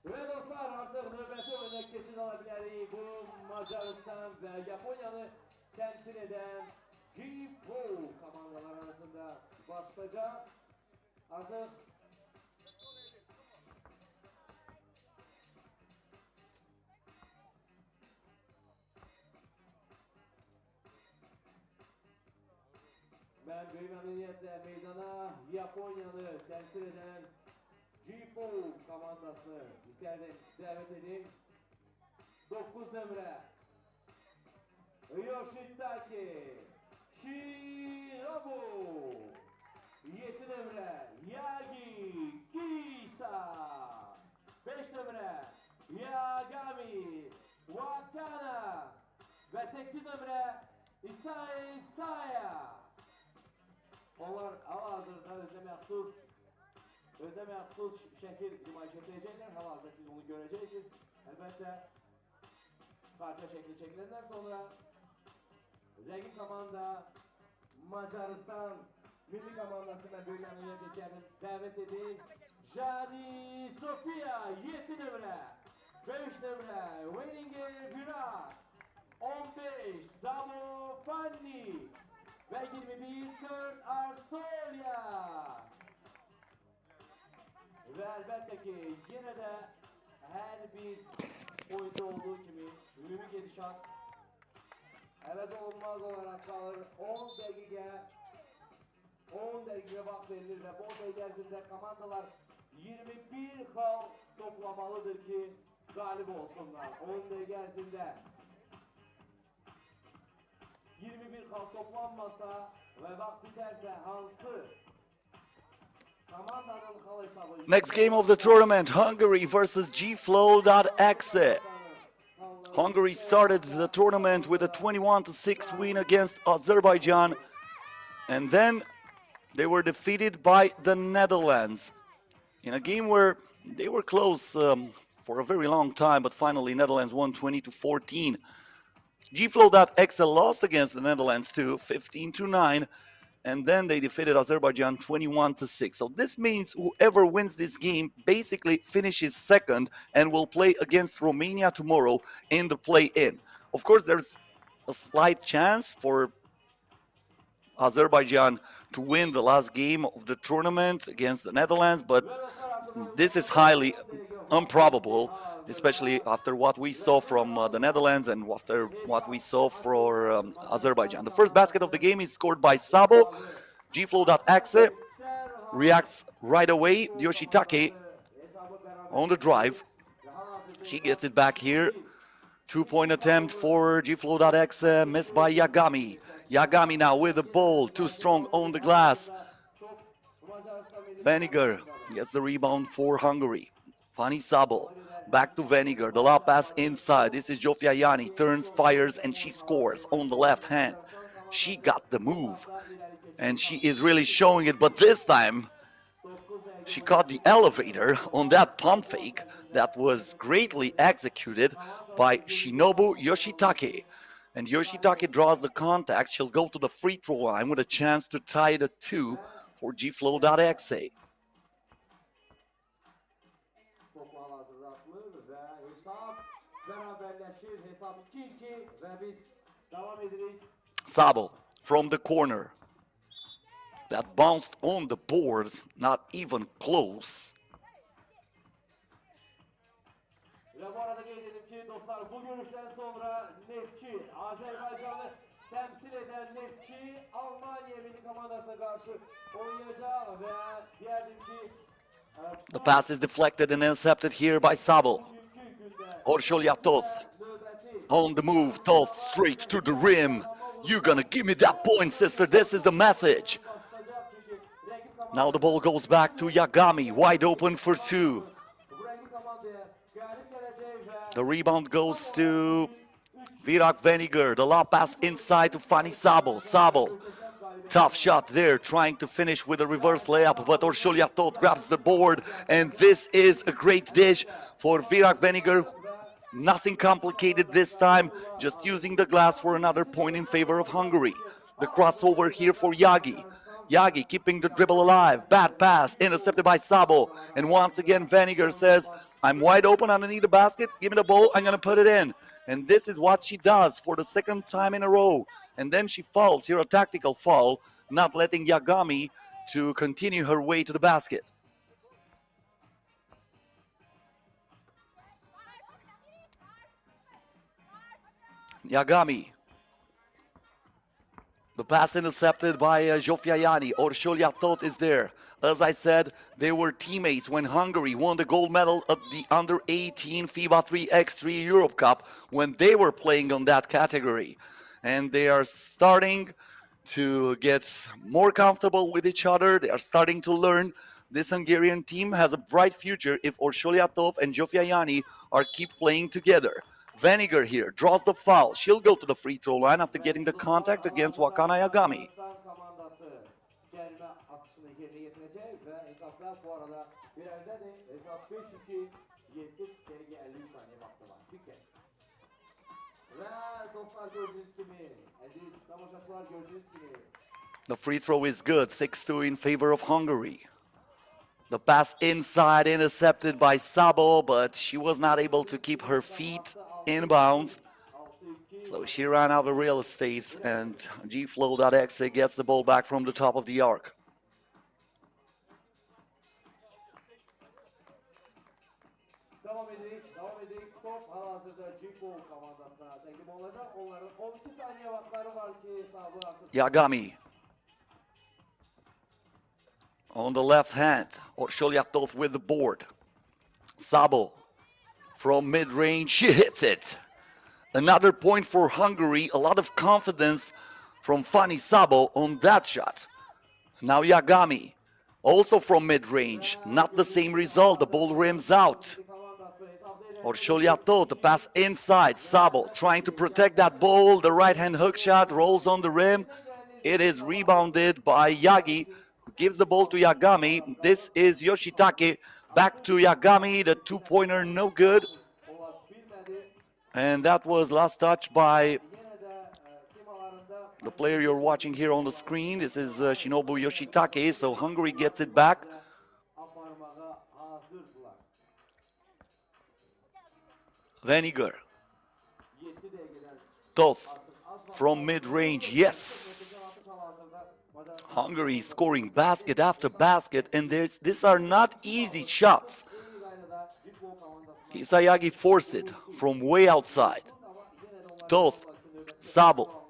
Speaker 1: Ve dostlar, artık növbəti oyuna keçid alabilirik. Bu Macaristan ve Japonya'nı temsil eden FLOW komandalar arasında başlayacak. Artık ben büyük memnuniyetle meydana Japonya'nı temsil eden FLOW komandasını isterdim davet edeyim. 9 numara Yoshitaki Shirabu, 7 numara Yagi Kisa, 5 ve 8 nömrə İsaya. Onlar hal-hazırda özə məxsus şəkil nümayiş edəcəklər. Hal-hazırda siz onu görəcəksiniz. Əlbəttə, parça şəkli çəkiləndən sonra rəqib komanda Macaristan milli komandasına böylən üyədəklərini dəvət edir. Jadi Sofia 7 nömrə, 5 nömrə Weininger Virat, 15 Zamo Fanni ve 21 4 Arsolya. Ve elbette ki yine de her bir oyunda olduğu gibi ümumi gidişat evet olmaz olarak kalır. 10 dakika vaxt verilir ve bu dakikasında komandalar 21 xal toplamalıdır ki galip olsunlar. 10 dakikasında 21 xal toplanmasa ve vaxt biterse hansı komandanın xal hesabı...
Speaker 2: Next game of the tournament, Hungary versus FLOW.EXE. Hungary started the tournament with a 21-6 win against Azerbaijan, and then they were defeated by the Netherlands in a game where they were close for a very long time, but finally Netherlands won 20-14. FLOW.EXE lost against the Netherlands too, 15-9, and then they defeated Azerbaijan 21-6. So this means whoever wins this game basically finishes second and will play against Romania tomorrow in the play-in. Of course, there's a slight chance for Azerbaijan to win the last game of the tournament against the Netherlands, but this is highly improbable, especially after what we saw from the Netherlands and after what we saw for Azerbaijan. The first basket of the game is scored by Sabo. FLOW.EXE reacts right away. Yoshitake on the drive. She gets it back here. 2-point attempt for FLOW.EXE, missed by Yagami. Yagami now with the ball, too strong on the glass. Veniger gets the rebound for Hungary. Fani Sabo, back to Veniger, the lob pass inside. This is Jofiayani, turns, fires, and she scores on the left hand. She got the move, and she is really showing it, but this time she caught the elevator on that pump fake that was greatly executed by Shinobu Yoshitake. And Yoshitake draws the contact. She'll go to the free throw line with a chance to tie the 2 for FLOW.EXE. Sabo from the corner. That bounced on the board, not even close.
Speaker 1: Ve bu arada gelelim ki dostlar bu görüşten sonra Neftchi, Azerbaycan'ı temsil eden Neftchi, Almanya milli komandasına karşı oynayacak ve diyelim ki
Speaker 2: The pass is deflected and intercepted here by Sabo. Orşolya Toth on the move, Toth straight to the rim. You're gonna give me that point, sister. This is the message. Now the ball goes back to Yagami, wide open for 2. The rebound goes to Virak Veniger. The lob pass inside to Fani Sabo. Sabo, tough shot there, trying to finish with a reverse layup, but Orşolya Toth grabs the board, and this is a great dish for Virak Veniger. Nothing complicated this time, just using the glass for another point in favor of Hungary. The crossover here for Yagi. Yagi keeping the dribble alive. Bad pass, intercepted by Sabo. And once again, Veniger says, I'm wide open underneath the basket. Give me the ball. I'm going to put it in. And this is what she does for the second time in a row. And then she fouls here, a tactical foul, not letting Yagami to continue her way to the basket. Yagami. The pass intercepted by Jofiayani. Orşolya Toth is there. As I said, they were teammates when Hungary won the gold medal at the Under-18 FIBA 3x3 Europe Cup when they were playing on that category. And they are starting to get more comfortable with each other. They are starting to learn. This Hungarian team has a bright future if Orşolya Toth and Jofiayani are keep playing together. Vinegar here draws the foul. She'll go to the free throw line after getting the contact against Wakana Yagami.
Speaker 1: Komandası cərimə atışını yerinə yetirəcək və hesablar bu arada birərdədir. Hesab 5-2, 7 geriyə 53 saniyə vaxtı var. Dikkat. Və dostlar gördüyünüz kimi, əziz tamaşaçılar gördüyünüz kimi.
Speaker 2: The free throw is good, 6-2 in favor of Hungary. The pass inside intercepted by Sabo, but she was not able to keep her feet in bounds. So she ran out of real estate, and FLOW.EXE gets the ball back from the top of the arc.
Speaker 1: Devam edelim. Top hal-hazırda FLOW komandasına təqdim olacaq. Onların 12 saniyə vaxtları var ki, hesabı artıq.
Speaker 2: Yagami. On the left hand, Orşolyatov with the board. Sabo from mid-range, she hits it. Another point for Hungary, a lot of confidence from Fanny Sabo on that shot. Now Yagami, also from mid-range, not the same result, the ball rims out. Orşolyatov, the pass inside, Sabo trying to protect that ball, the right-hand hook shot rolls on the rim. It is rebounded by Yagi, who gives the ball to Yagami. This is Yoshitake, back to Yagami, the two-pointer no good. And that was last touch by the player you're watching here on the screen. This is Shinobu Yoshitake, so Hungary gets it back. Vinegar. Toth from mid-range, yes. Hungary scoring basket after basket, and these are not easy shots. Kisayagi forced it from way outside. Toth, Sabo.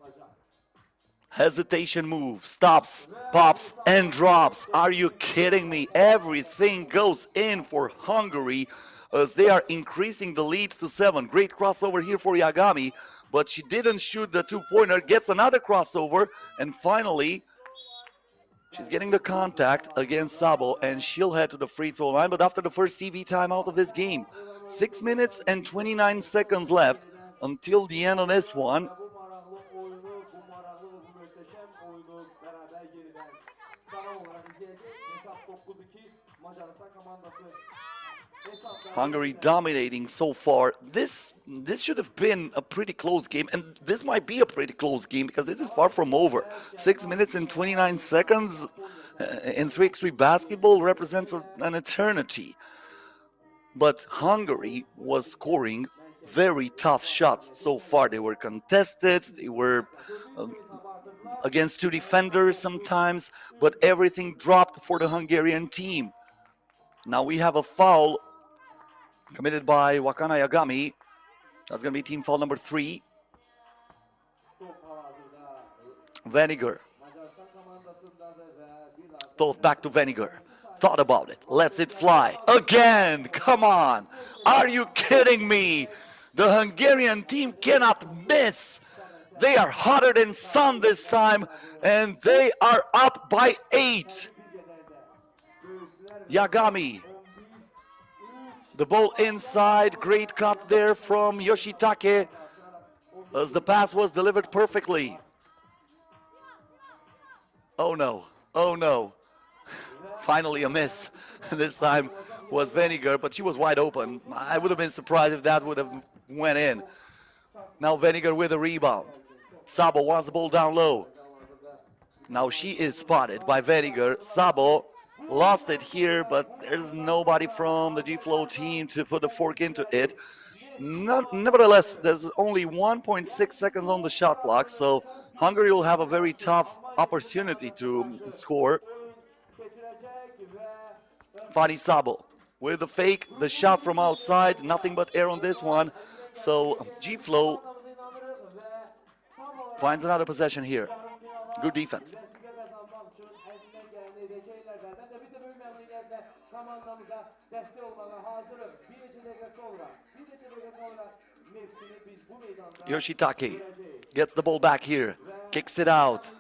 Speaker 2: Hesitation move, stops, pops, and drops. Are you kidding me? Everything goes in for Hungary as they are increasing the lead to 7. Great crossover here for Yagami, but she didn't shoot the two-pointer, gets another crossover, and finally, she's getting the contact against Sabo, and she'll head to the free throw line. But after the first TV timeout of this game, 6 minutes and 29 seconds left until the end of this one. Hungary dominating so far. This should have been a pretty close game, and this might be a pretty close game because this is far from over. 6 minutes and 29 seconds in 3x3 basketball represents an eternity. But Hungary was scoring very tough shots so far. They were contested, they were against two defenders sometimes, but everything dropped for the Hungarian team. Now we have a foul committed by Wakana Yagami. That's going to be team foul number 3. Vinegar. Toth back to Vinegar. Thought about it. Lets it fly. Again! Come on! Are you kidding me? The Hungarian team cannot miss. They are hotter than sun this time, and they are up by 8. Yagami. The ball inside, great cut there from Yoshitake as the pass was delivered perfectly. Oh no, oh no. Finally a miss. This time was Vinegar, but she was wide open. I would have been surprised if that would have went in. Now Vinegar with a rebound. Sabo wants the ball down low. Now she is spotted by Vinegar. Sabo lost it here, but there's nobody from the FLOW team to put the fork into it. Nevertheless, there's only 1.6 seconds on the shot clock, so Hungary will have a very tough opportunity to score. Fanny Sabo with the fake, the shot from outside, nothing but air on this one. So FLOW finds another possession here. Good defense. Yoshitake gets the ball back here, kicks it out.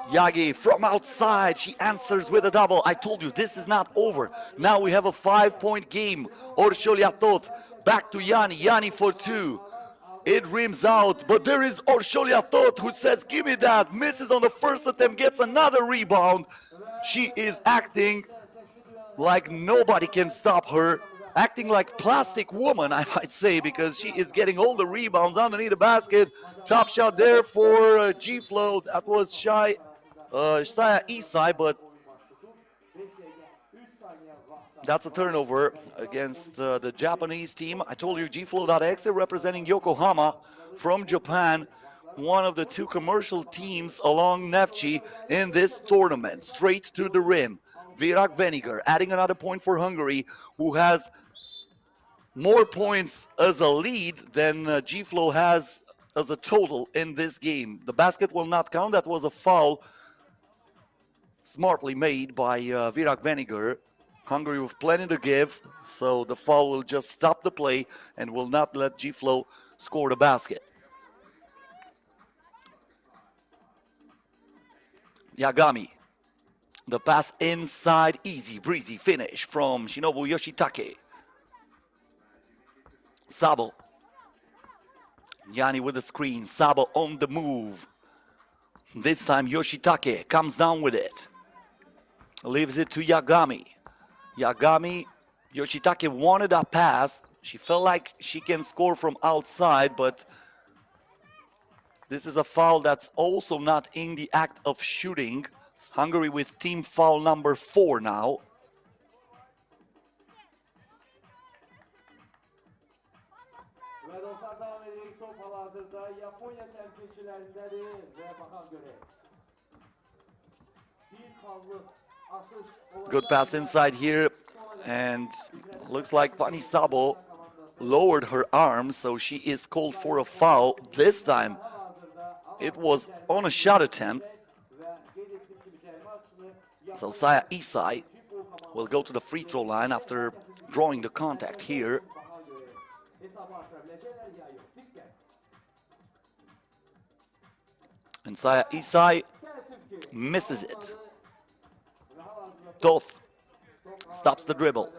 Speaker 2: Yagi from outside, she answers with a double. I told you, this is not over. Now we have a 5-point game. Orsholiatot back to Yanni. Yanni for 2. It rims out, but there is Orsholiatot who says, give me that. Misses on the first attempt, gets another rebound. She is acting like nobody can stop her. Acting like plastic woman, I might say, because she is getting all the rebounds underneath the basket. Tough shot there for G-Flow. That was Shaya Isai, but that's a turnover against the Japanese team. I told you FLOW.EXE representing Yokohama from Japan, one of the 2 commercial teams along Neftchi in this tournament. Straight to the rim. Virak Veniger adding another point for Hungary, who has more points as a lead than G-Flow has as a total in this game. The basket will not count. That was a foul smartly made by Virak Veniger. Hungary with plenty to give, so the foul will just stop the play and will not let G-Flow score the basket. Yagami. The pass inside, easy breezy finish from Shinobu Yoshitake. Sabo. Yanni with the screen, Sabo on the move. This time Yoshitake comes down with it. Leaves it to Yagami. Yagami, Yoshitake wanted a pass. She felt like she can score from outside, but this is a foul that's also not in the act of shooting. Hungary with team foul number 4 now. Good pass inside here, and looks like Fanny Sabo lowered her arm, so she is called for a foul. This time it was on a shot attempt. So Şaya Isai will go to the free throw line after drawing the contact here. And Şaya Isai misses it. Toth stops the dribble.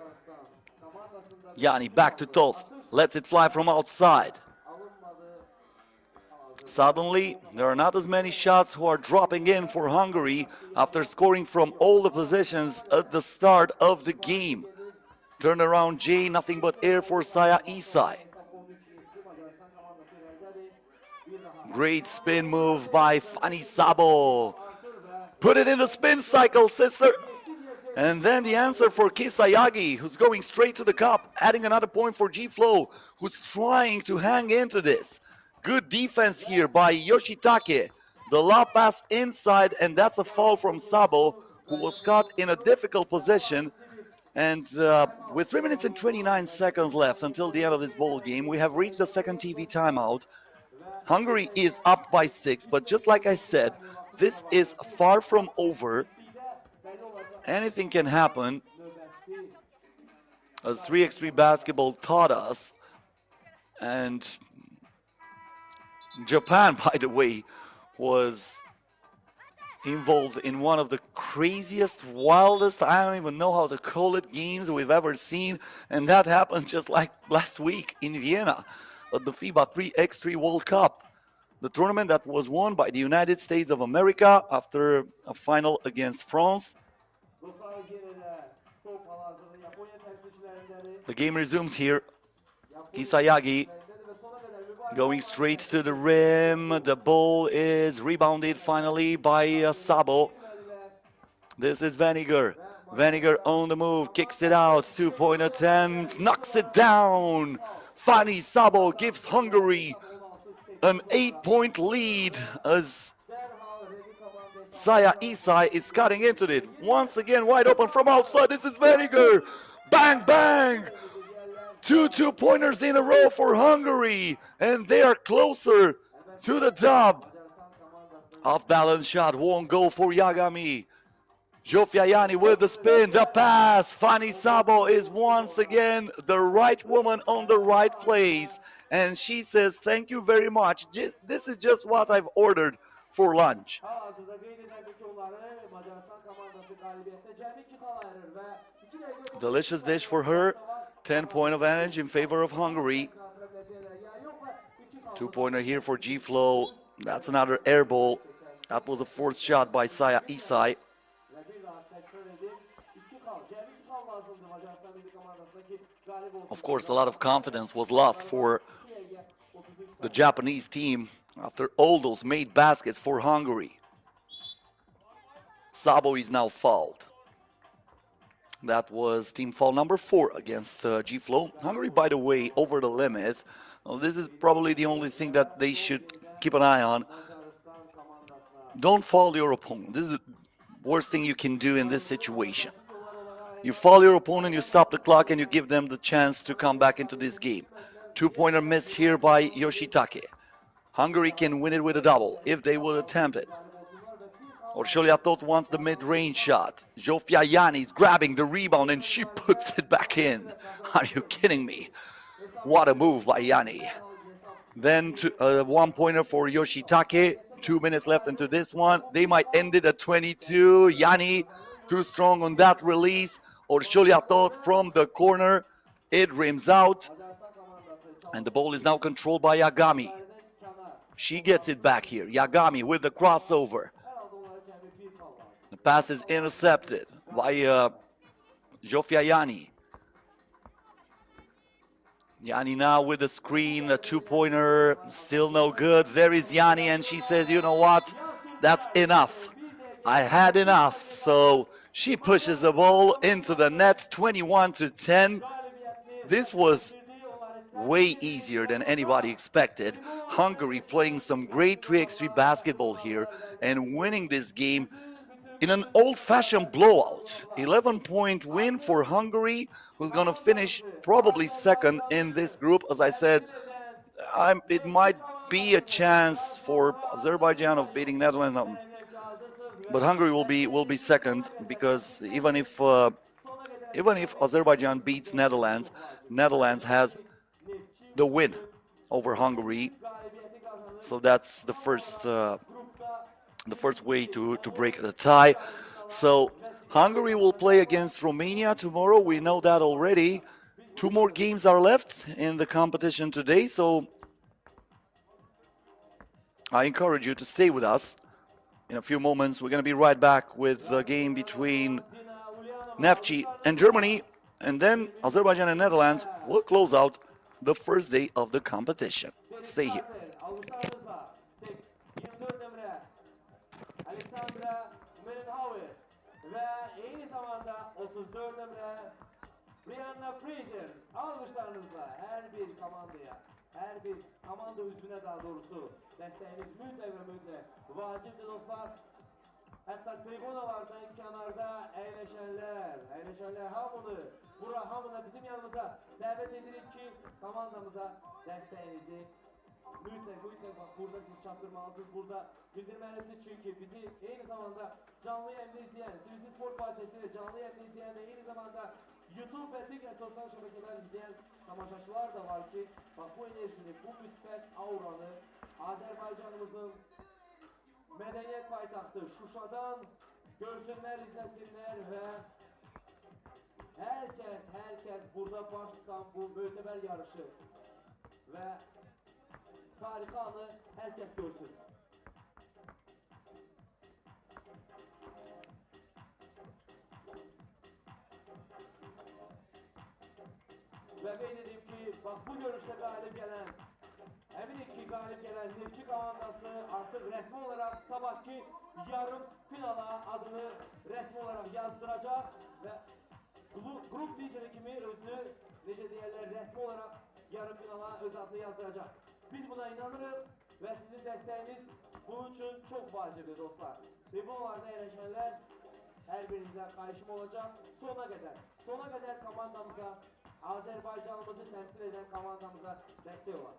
Speaker 2: Yanni back to Toth, lets it fly from outside. Suddenly, there are not as many shots who are dropping in for Hungary after scoring from all the positions at the start of the game. Turnaround J, nothing but air for Şaya Isai. Great spin move by Fanny Sabo. Put it in the spin cycle, sister. And then the answer for Kisayagi, who's going straight to the cup, adding another point for G-Flow, who's trying to hang into this. Good defense here by Yoshitake. The lob pass inside, and that's a foul from Sabo, who was caught in a difficult position. And with 3 minutes and 29 seconds left until the end of this ball game, we have reached the second TV timeout. Hungary is up by 6, but just like I said, this is far from over. Anything can happen, as 3x3 basketball taught us. And Japan, by the way, was involved in one of the craziest, wildest, I don't even know how to call it, games we've ever seen. And that happened just like last week in Vienna at the FIBA 3x3 World Cup. The tournament that was won by the United States of America after a final against France. The game resumes here. Kisayagi going straight to the rim. The ball is rebounded finally by Sabo. This is Veniger. Veniger on the move, kicks it out. 2-point attempt, knocks it down. Fanny Sabo gives Hungary an 8-point lead as Şaya Isai is cutting into it. Once again, wide open from outside. This is Veniger. Bang, bang. 2 two-pointers in a row for Hungary. And they are closer to the dub. Off-balance shot won't go for Yagami. Zsofia Yanni with the spin, the pass. Fanny Sabo is once again the right woman on the right place. And she says, thank you very much. This is just what I've ordered for lunch.
Speaker 1: Hal-hazırda qeyd edildi ki, onları Macaristan komandası qalibiyyətdə cəmi 2 xal ayırır və 2 dəqiqə
Speaker 2: Delicious dish for her. 10-point advantage in favor of Hungary. 2-pointer here for G-Flow. That's another air ball. That was a forced shot by Saya Isai. Of course, a lot of confidence was lost for the Japanese team after all those made baskets for Hungary. Sabo is now fouled. That was team foul number 4 against G-Flow. Hungary, by the way, over the limit. Well, this is probably the only thing that they should keep an eye on. Don't foul your opponent. This is the worst thing you can do in this situation. You foul your opponent, you stop the clock, and you give them the chance to come back into this game. 2-pointer missed here by Yoshitake. Hungary can win it with a double if they will attempt it. Orsholiatot wants the mid-range shot. Zsofia Yanni is grabbing the rebound and she puts it back in. Are you kidding me? What a move by Yanni. Then 1-pointer for Yoshitake. 2 minutes left into this one. They might end it at 22. Yanni too strong on that release. Orsholiatot from the corner. It rims out. And the ball is now controlled by Yagami. She gets it back here. Yagami with the crossover. The pass is intercepted by Zsofia Yanni. Yanni now with the screen, a 2-pointer, still no good. There is Yanni, and she says, you know what, that's enough. I had enough. So she pushes the ball into the net, 21-10. This was way easier than anybody expected. Hungary playing some great 3x3 basketball here and winning this game in an old-fashioned blowout. 11-point win for Hungary, who's going to finish probably second in this group. As I said, it might be a chance for Azerbaijan of beating Netherlands, but Hungary will be second, because even if Azerbaijan beats Netherlands, Netherlands has the win over Hungary. So that's the first way to break the tie. So Hungary will play against Romania tomorrow. We know that already. 2 more games are left in the competition today. So I encourage you to stay with us. In a few moments, we're going to be right back with the game between Neftchi and Germany. And then Azerbaijan and Netherlands will close out the first day of the competition. Stay here.
Speaker 1: Her bir komanda üzvünə daha doğrusu dəstəyiniz mütləq vacibdir dostlar. Hətta tribunalardan kənarda əyləşənlər hamını bizim yanımıza dəvət edirik ki, komandamıza dəstəyinizi mütləq bax burada siz çatdırmalısınız, burada bildirməlisiniz, çünki bizi eyni zamanda canlı yayında izləyən, Sivisi Sport Partisi'yle canlı yayında izləyən və eyni zamanda YouTube və digər sosial şəbəkələr izləyən tamaşaçılar da var ki, bax bu enerjini, bu müsbət auranı Azərbaycanımızın mədəniyyət paytaxtı Şuşadan görsünlər, izləsinlər və hər kəs burada baş tutan bu mötəbər yarışı və tarixi anı hər kəs görsün. Və qeyd edeyim ki, bax bu görüşdə qalib gələn, əminik ki, qalib gələn Neftchi komandası artıq rəsmi olaraq sabahki yarım finala adını rəsmi olaraq yazdıracaq və grup lideri kimi özünü, necə deyərlər, rəsmi olaraq yarım finala öz adını yazdıracaq. Biz buna inanırıq və sizin dəstəyiniz bunun üçün çox vacibdir dostlar. Tribunalarda əyləşənlər hər birinizə xahişim olacaq. Sona qədər komandamıza, Azərbaycanımızı təmsil edən komandamıza dəstək olaq.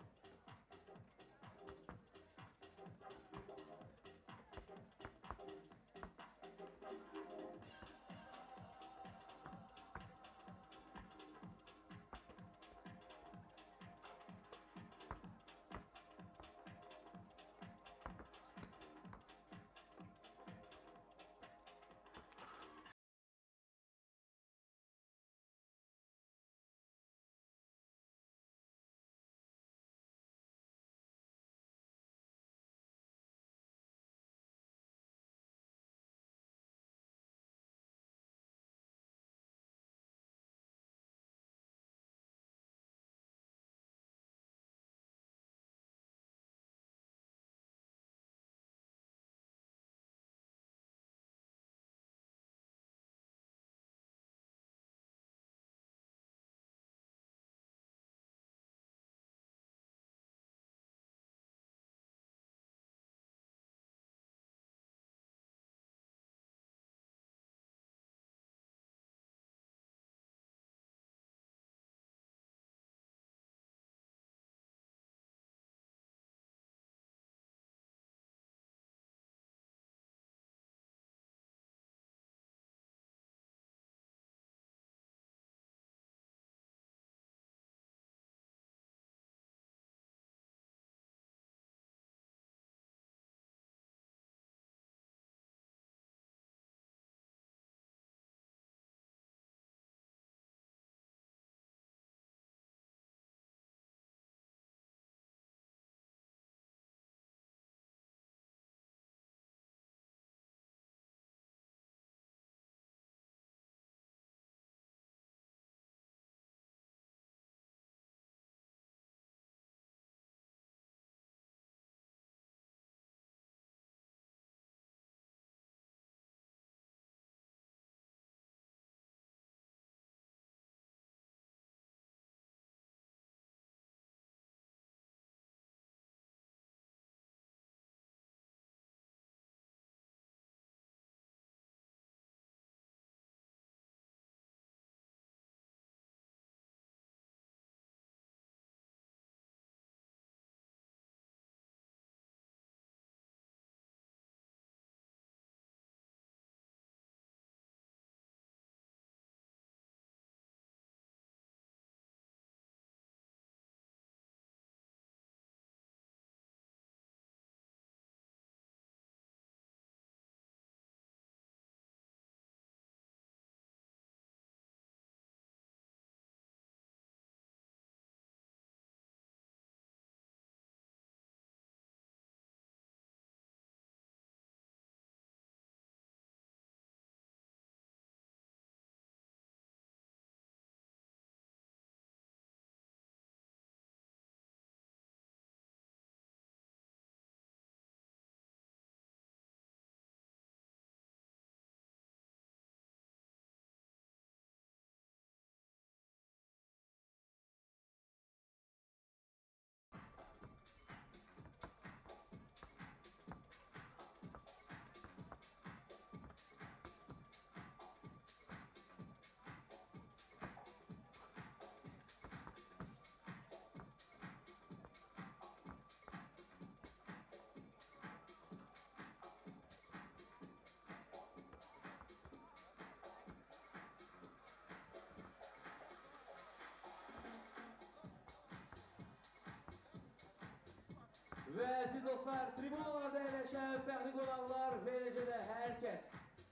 Speaker 1: Ve siz dostlar, tribunalarda yerleşen fərqli qonaqlar ve eləcə herkes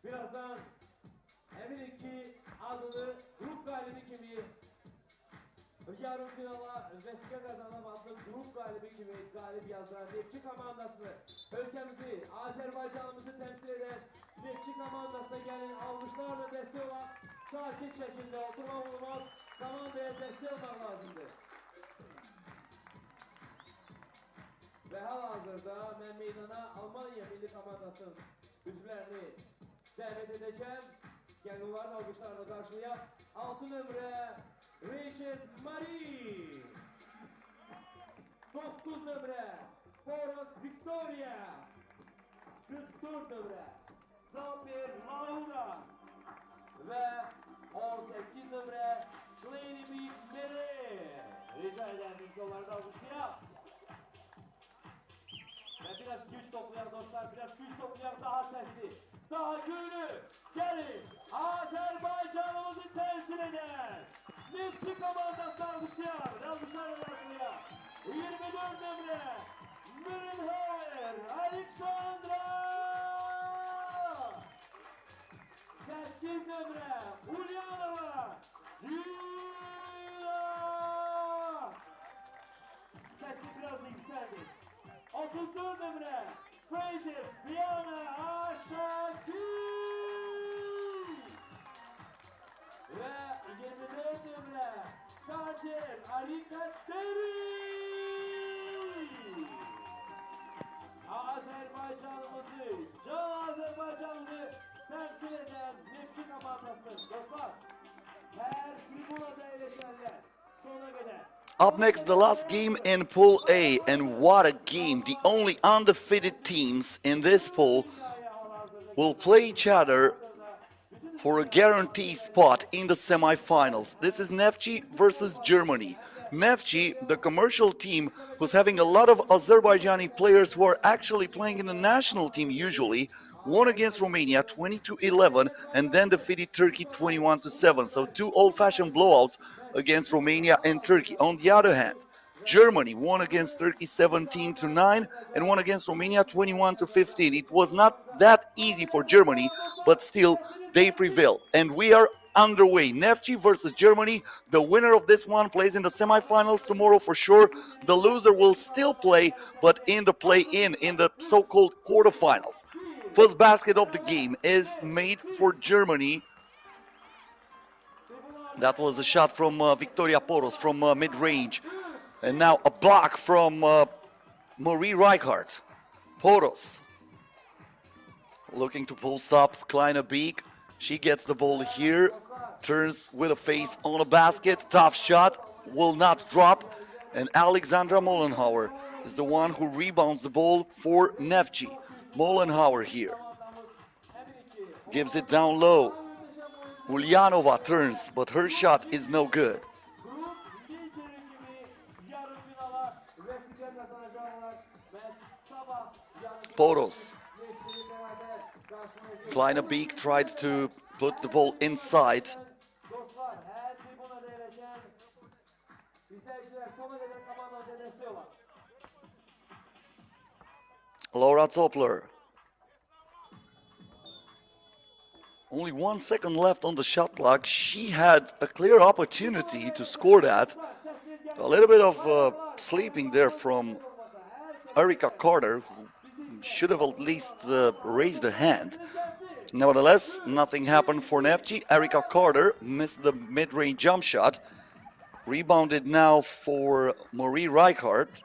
Speaker 1: birazdan eminim ki adını grup galibi kimi yarım finala vəsiqə qazanıb adlı grup galibi kimi galib yazdıran Neftchi komandasını, ülkemizi, Azerbaycanımızı temsil eden Neftchi komandasına gelin almışlarla destek olan sakin şekilde oturmak olmaz, komandaya destek olmak lazımdır. Ve hal-hazırda ben meydana Almanya milli komandasının üzvlərini dəvət edəcəm. Gəlin onların alqışlarla qarşılayaq. 6 nömrə Richard Marie, 9 nömrə Boros Victoria, 44 nömrə Zamir Laura ve 18 nömrə Glenemy Mere. Rica ederim ki onları da alqışlayaq. Ve biraz güç toplayalım dostlar, biraz güç toplayalım, daha sesli, daha gönlü. Gelin, Azerbaycan'ımızı temsil eden Neftchi komandası alkışlayalım, alkışlarla alkışlayalım. 24 nömrə Mürnhauer Alexandra, 8 nömrə Ulyanova Dina. Sesli biraz da yükseldi. 34 nömrə Fraser Diana Aşaki ve 24 nömrə Kadir Alikateri. Azerbaycanımızı, can Azerbaycanımızı temsil eden Neftchi komandası. Dostlar, her tribunada eleşenler sona kadar.
Speaker 2: Up next, the last game in Pool A, and what a game! The only undefeated teams in this pool will play each other for a guaranteed spot in the semi-finals. This is Neftchi versus Germany. Neftchi, the commercial team, who's having a lot of Azerbaijani players who are actually playing in the national team usually, won against Romania 20-11 and then defeated Turkey 21-7. So two old-fashioned blowouts against Romania and Turkey. On the other hand, Germany won against Turkey 17-9 and won against Romania 21-15. It was not that easy for Germany, but still they prevailed. And we are underway. Neftchi versus Germany. The winner of this one plays in the semifinals tomorrow for sure. The loser will still play, but in the play-in, in the so-called quarterfinals. First basket of the game is made for Germany. That was a shot from Victoria Poros from mid-range. And now a block from Marie Reichardt. Poros looking to post up Kleine Beek. She gets the ball here, turns with a face on a basket. Tough shot, will not drop. And Alexandra Mollenhauer is the one who rebounds the ball for Neftchi. Mollenhauer here gives it down low. Ulyanova turns, but her shot is no good. Poros. Kleine Beek tried to put the ball inside. Laura Toppler. Only 1 second left on the shot clock. She had a clear opportunity to score that. A little bit of sleeping there from Erica Carter, who should have at least raised a hand. Nevertheless, nothing happened for Neftchi. Erica Carter missed the mid-range jump shot. Rebounded now for Marie Reichardt.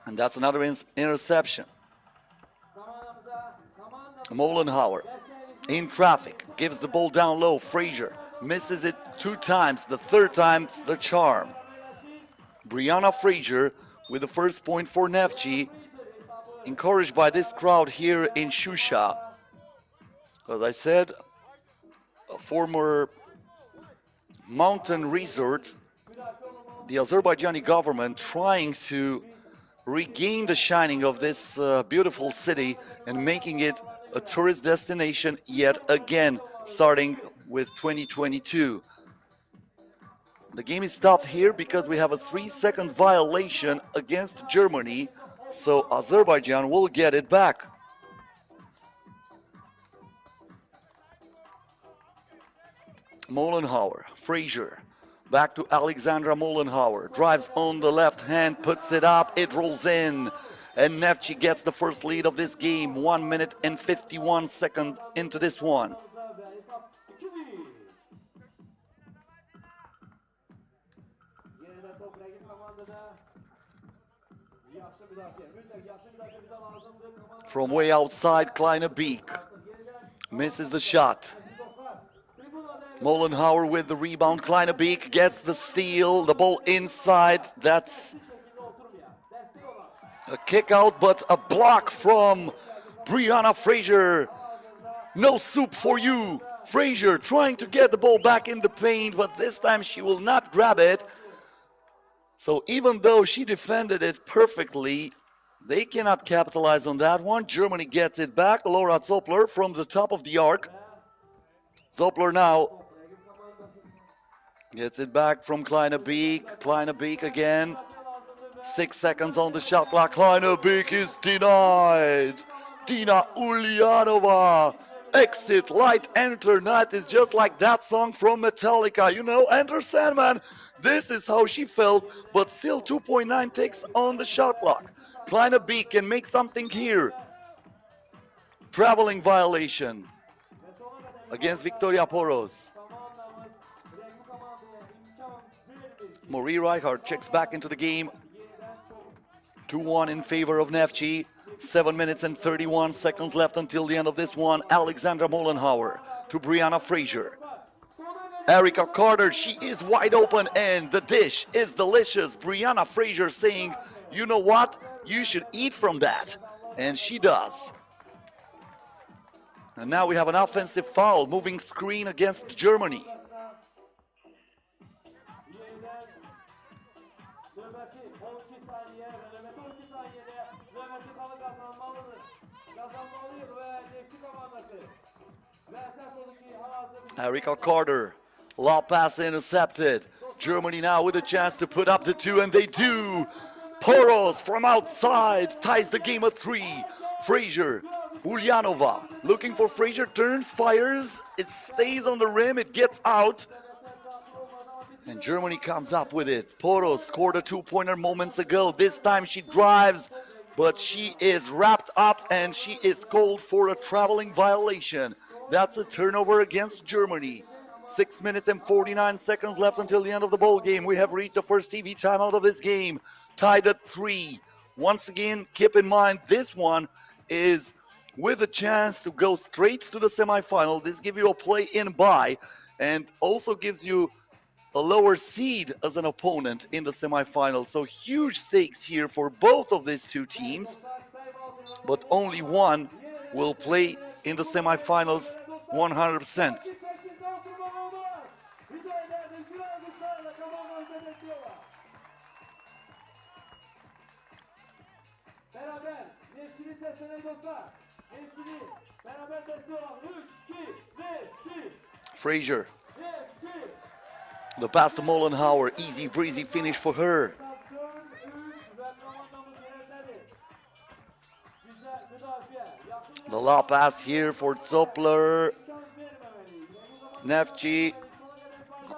Speaker 2: And that's another interception. Mollenhauer in traffic, gives the ball down low. Fraser misses it 2 times. The third time's the charm. Brianna Fraser with the first point for Neftchi, encouraged by this crowd here in Şuşa. As I said, a former mountain resort, the Azerbaijani government trying to regain the shining of this beautiful city and making it a tourist destination yet again, starting with 2022. The game is stopped here because we have a 3-second violation against Germany, so Azerbaijan will get it back. Mollenhauer, Fraser, back to Alexandra Mollenhauer, drives on the left hand, puts it up, it rolls in, and Neftchi gets the first lead of this game, 1 minute and 51 seconds into this one. From way outside, Kleine Beek misses the shot. Mollenhauer with the rebound. Kleine Beek gets the steal. The ball inside. That's a kick out, but a block from Brianna Fraser. No soup for you. Fraser trying to get the ball back in the paint, but this time she will not grab it. So even though she defended it perfectly, they cannot capitalize on that one. Germany gets it back. Laura Zoppler from the top of the arc. Zoppler now gets it back from Kleine Beek. Kleine Beek again. 6 seconds on the shot clock. Kleine Beek is denied. Dina Ulyanova. Exit, light, enter, night is just like that song from Metallica. You know, Enter Sandman. This is how she felt, but still 2.9 ticks on the shot clock. Kleine Beek can make something here. Traveling violation against Victoria Poros. Marie Reichardt checks back into the game. 2-1 in favor of Neftchi. 7 minutes and 31 seconds left until the end of this one. Alexandra Mollenhauer to Brianna Fraser. Erica Carter, she is wide open and the dish is delicious. Brianna Fraser saying, you know what? You should eat from that. And she does. And now we have an offensive foul, moving screen against Germany. Erica Carter, low pass intercepted. Germany now with a chance to put up the 2, and they do. Poros from outside ties the game at 3. Fraser, Ulyanova looking for Fraser, turns, fires. It stays on the rim, it gets out. And Germany comes up with it. Poros scored a 2-pointer moments ago. This time she drives, but she is wrapped up and she is called for a traveling violation. That's a turnover against Germany. 6 minutes and 49 seconds left until the end of the ball game. We have reached the first TV timeout of this game. Tied at 3. Once again, keep in mind this one is with a chance to go straight to the semifinal. This gives you a play-in bye and also gives you a lower seed as an opponent in the semifinal. So huge stakes here for both of these two teams, but only one will play in the semifinals 100%. Fraser. The pass to Mollenhauer, easy breezy finish for her. The low pass here for Zoppler. Neftchi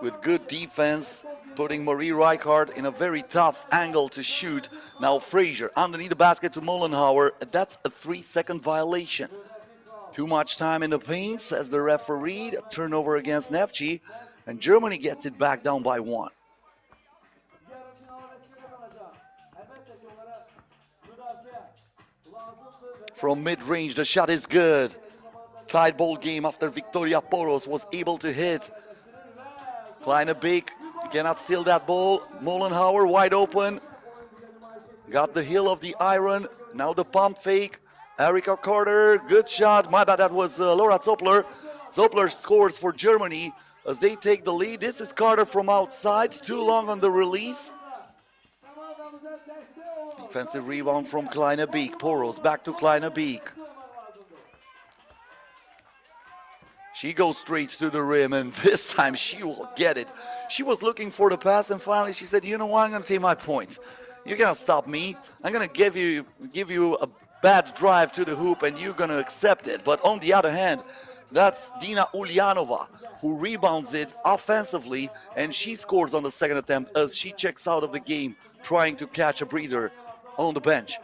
Speaker 2: with good defense, putting Marie Reichardt in a very tough angle to shoot. Now Fraser underneath the basket to Mollenhauer. That's a 3-second violation. Too much time in the paint, says the referee. A turnover against Neftchi, and Germany gets it back down by 1. From mid-range, the shot is good. Tied ball game after Victoria Poros was able to hit. Kleine Beek cannot steal that ball. Mollenhauer wide open. Got the heel of the iron. Now the pump fake. Erica Carter, good shot. My bad, that was Laura Zoppler. Zoppler scores for Germany as they take the lead. This is Carter from outside. Too long on the release. Defensive rebound from Kleine Beek. Poros back to Kleine Beek. She goes straight to the rim, and this time she will get it. She was looking for the pass, and finally she said, you know what, I'm going to take my point. You're going to stop me. I'm going to give you a bad drive to the hoop, and you're going to accept it. But on the other hand, that's Dina Ulyanova, who rebounds it offensively, and she scores on the second attempt as she checks out of the game, trying to catch a breather on the bench.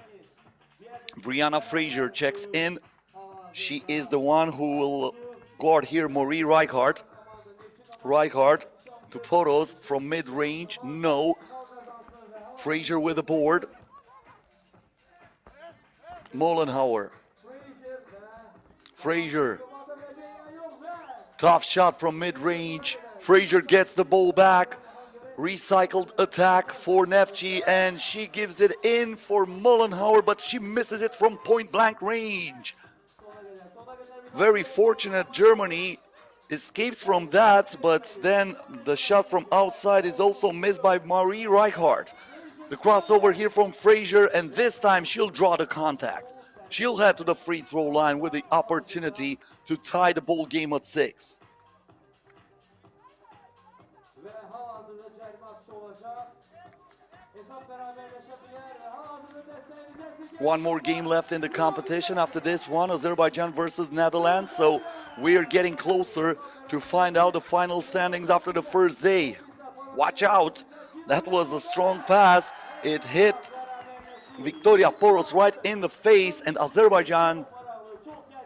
Speaker 2: Brianna Frazier checks in. She is the one who will guard here Marie Reichhardt. Reichhardt to Poros from mid-range. No. Frazier with the board. Mollenhauer. Frazier. Tough shot from mid-range. Frazier gets the ball back. Recycled attack for Neftchi, and she gives it in for Mollenhauer, but she misses it from point-blank range. Very fortunate Germany escapes from that, but then the shot from outside is also missed by Marie Reichhardt. The crossover here from Frazier, and this time she'll draw the contact. She'll head to the free throw line with the opportunity to tie the ball game at 6. One more game left in the competition after this one, Azerbaijan versus Netherlands. So we are getting closer to find out the final standings after the first day. Watch out, that was a strong pass. It hit Victoria Poros right in the face, and Azerbaijan,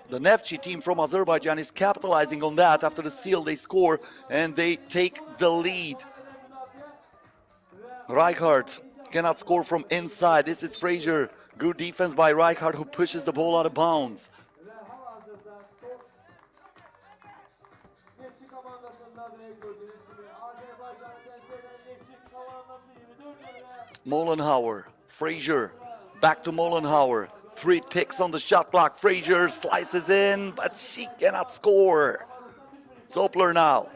Speaker 2: the Neftchi team from Azerbaijan, is capitalizing on that. After the steal, they score and they take the lead. Reichhardt cannot score from inside. This is Frazier. Good defense by Reichhardt, who pushes the ball out of bounds. Mollenhauer, Frazier, back to Mollenhauer. 3 ticks on the shot clock. Frazier slices in, but she cannot score. Zopler now,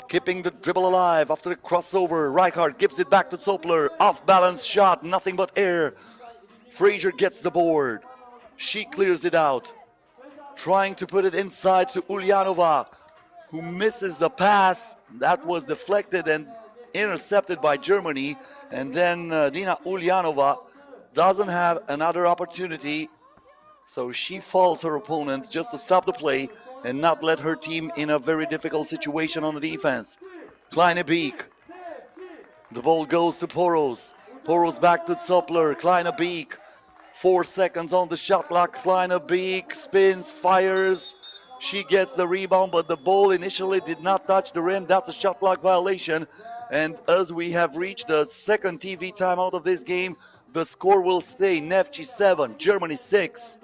Speaker 2: keeping the dribble alive after the crossover. Reichhardt gives it back to Zopler. Off-balance shot, nothing but air. Frazier gets the board. She clears it out, trying to put it inside to Ulyanova, who misses the pass. That was deflected and intercepted by Germany. And then Dina Ulyanova doesn't have another opportunity, so she falls her opponent just to stop the play and not let her team in a very difficult situation on the defense. Kleine Beek. The ball goes to Poros. Poros back to Zopler. Kleine Beek. 4 seconds on the shot clock. Kleine Beek spins, fires. She gets the rebound, but the ball initially did not touch the rim. That's a shot clock violation. And as we have reached the second TV timeout of this game, the score will stay Neftchi 7, Germany 6.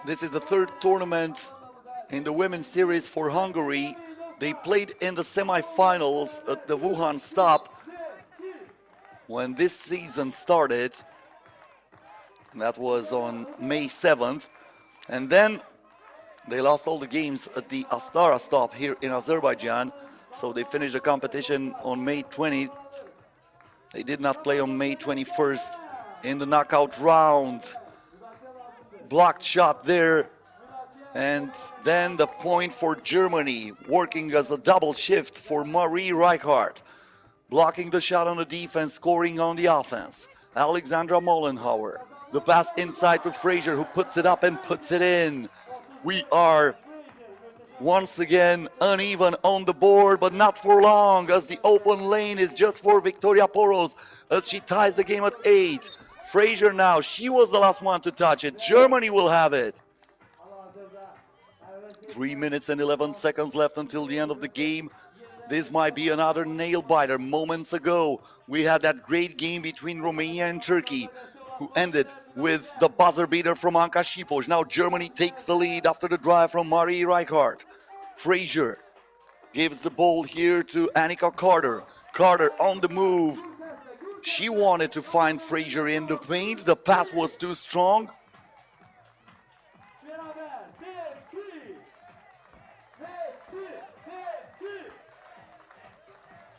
Speaker 2: This is the third tournament in the women's series for Hungary. They played in the semifinals at the Wuhan stop when this season started. That was on May 7th. And then they lost all the games at the Astara stop here in Azerbaijan. So they finished the competition on May 20th. They did not play on May 21st in the knockout round. Blocked shot there. And then the point for Germany, working as a double shift for Marie Reichhardt. Blocking the shot on the defense, scoring on the offense. Alexandra Mollenhauer. The pass inside to Frazier, who puts it up and puts it in. We are once again uneven on the board, but not for long, as the open lane is just for Victoria Poros as she ties the game at 8. Frazier now, she was the last one to touch it. Germany will have it. 3 minutes and 11 seconds left until the end of the game. This might be another nail-biter. Moments ago, we had that great game between Romania and Turkey, who ended with the buzzer beater from Anka Šipos. Now Germany takes the lead after the drive from Marie Reichhardt. Frazier gives the ball here to Annika Carter. Carter on the move. She wanted to find Frazier in the paint. The pass was too strong.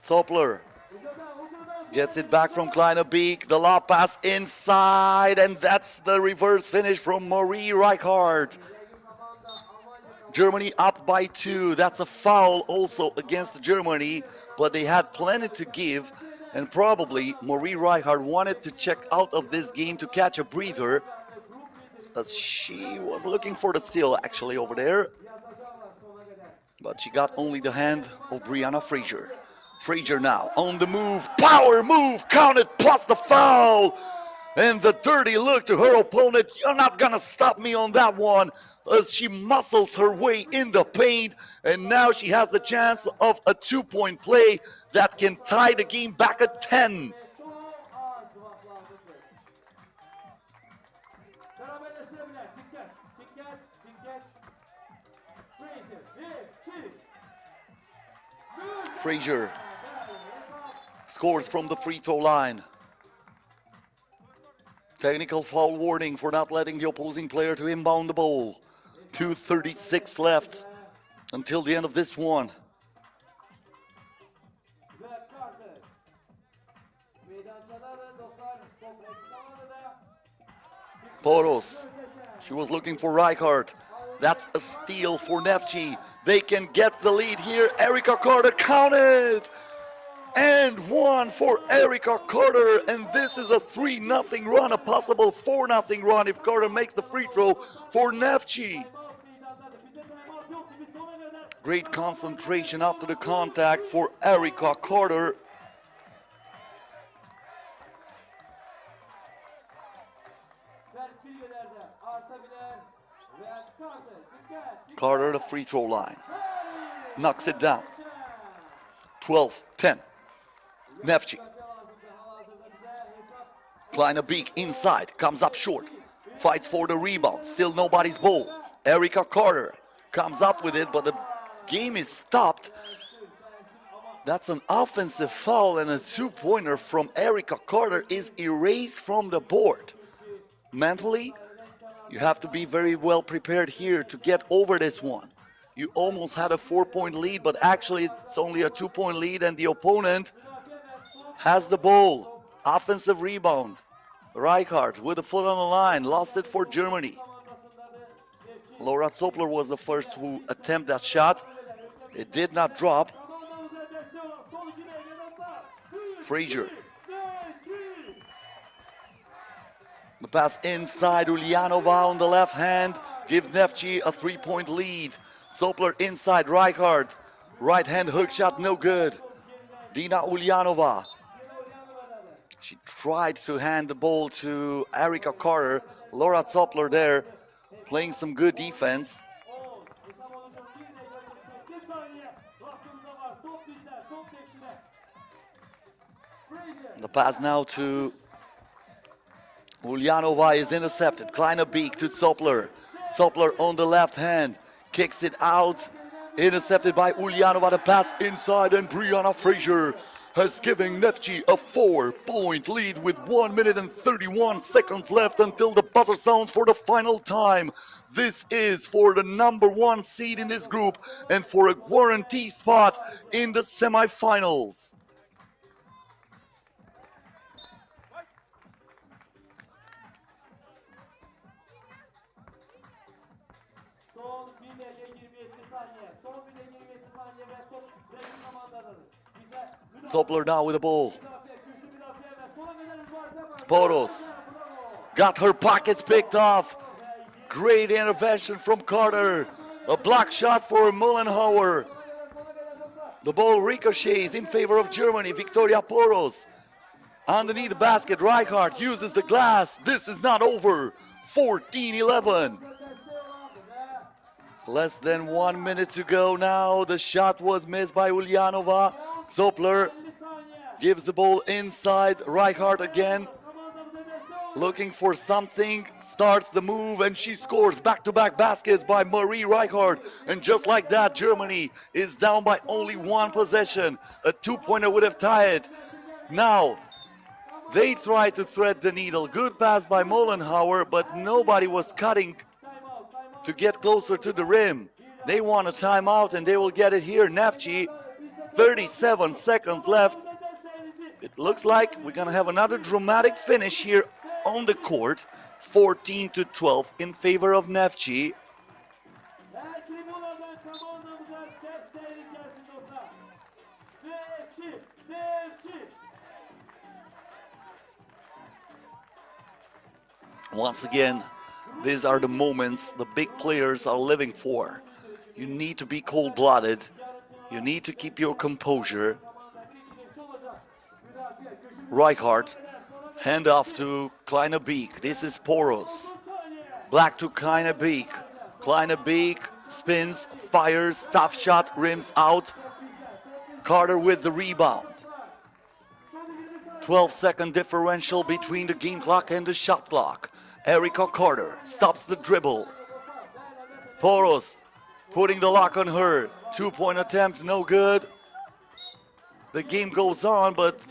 Speaker 2: Zoppler gets it back from Kleinebeek. The lob pass inside, and that's the reverse finish from Marie Reichardt. Germany up by 2. That's a foul also against Germany, but they had plenty to give, and probably Marie Reichardt wanted to check out of this game to catch a breather, as she was looking for the steal actually over there, but she got only the hand of Brianna Fraser. Fraser now on the move, power move, counted plus the foul, and the dirty look to her opponent. You're not gonna stop me on that one, as she muscles her way in the paint, and now she has the chance of a 2-point play that can tie the game back at 10. Fraser scores from the free throw line. Technical foul warning for not letting the opposing player to inbound the ball. 2:36 left until the end of this one. Poros, she was looking for Reichardt. That's a steal for Neftchi. They can get the lead here. Erica Carter counted! And one for Erica Carter, and this is a 3-0 run, a possible 4-0 run if Carter makes the free throw for Neftchi. Great concentration after the contact for Erica Carter. Carter, the free throw line, knocks it down. 12-10. Neftchi. Kleinebeek inside, comes up short, fights for the rebound, still nobody's ball. Erica Carter comes up with it, but the game is stopped. That's an offensive foul, and a 2-pointer from Erica Carter is erased from the board. Mentally, you have to be very well prepared here to get over this one. You almost had a 4-point lead, but actually it's only a 2-point lead, and the opponent has the ball. Offensive rebound. Reichardt with a foot on the line, lost it for Germany. Laura Zoppler was the first to attempt that shot. It did not drop. Fraser. The pass inside, Ulyanova on the left hand gives Neftchi a 3-point lead. Zoppler inside, Reichardt. Right hand hook shot, no good. Dina Ulyanova. She tried to hand the ball to Erica Carter. Laura Zoppler there, playing some good defense. The pass now to Ulyanova is intercepted. Kleinebeek to Zoppler. Zoppler on the left hand, kicks it out. Intercepted by Ulyanova. The pass inside, and Brianna Fraser has given Neftchi a 4-point lead with 1 minute and 31 seconds left until the buzzer sounds for the final time. This is for the #1 seed in this group and for a guarantee spot in the semifinals. Zoppler now with the ball. Poros got her pockets picked off. Great intervention from Carter. A block shot for Mullenhauer. The ball ricochets in favor of Germany. Victoria Poros underneath the basket. Reichardt uses the glass. This is not over. 14-11. Less than 1 minute to go now. The shot was missed by Ulyanova. Zoppler gives the ball inside. Reichardt again, looking for something, starts the move, and she scores. Back-to-back baskets by Marie Reichardt. And just like that, Germany is down by only 1 possession. A 2-pointer would have tied it. Now, they try to thread the needle. Good pass by Mullenhauer, but nobody was cutting to get closer to the rim. They want a timeout, and they will get it here. Neftchi 37 seconds left. It looks like we're gonna have another dramatic finish here on the court. 14-12 in favor of Neftchi. Once again, these are the moments the big players are living for. You need to be cold-blooded. You need to keep your composure. Rijkaard, hand off to Kleine Beek. This is Poros. Black to Kleine Beek. Kleine Beek spins, fires, tough shot, rims out. Carter with the rebound. 12-second differential between the game clock and the shot clock. Erica Carter stops the dribble. Poros putting the lock on her. 2-point attempt, no good. The game goes on, but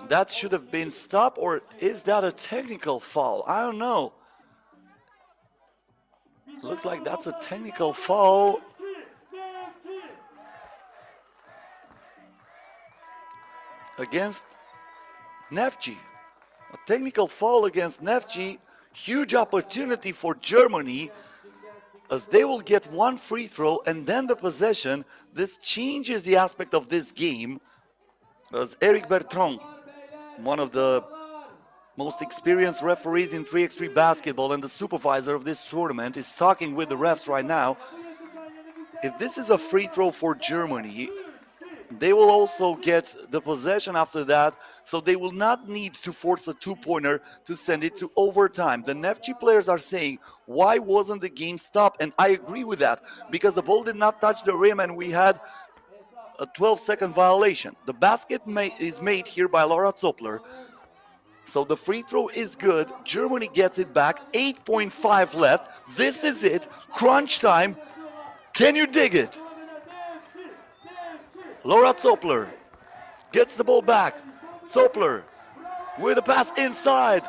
Speaker 2: that should have been stopped, or is that a technical foul? I don't know. Looks like that's a technical foul. Against Neftchi. A technical foul against Neftchi. Huge opportunity for Germany, as they will get one free throw and then the possession. This changes the aspect of this game, as Eric Bertrand, one of the most experienced referees in 3x3 basketball and the supervisor of this tournament, is talking with the refs right now. If this is a free throw for Germany, they will also get the possession after that, so they will not need to force a two-pointer to send it to overtime. The Neftchi players are saying, why wasn't the game stopped? And I agree with that, because the ball did not touch the rim and we had a 12-second violation. The basket is made here by Laura Zoppler, so the free throw is good. Germany gets it back, 8.5 left. This is it, crunch time. Can you dig it? Laura Zoppler gets the ball back. Zoppler with a pass inside.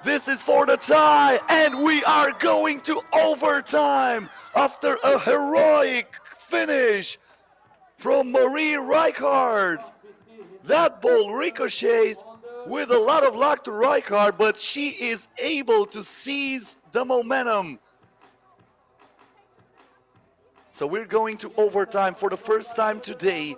Speaker 2: This is for the tie, and we are going to overtime after a heroic finish from Marie Rijkaard. That ball ricochets with a lot of luck to Rijkaard, but she is able to seize the momentum. So we're going to overtime for the first time today.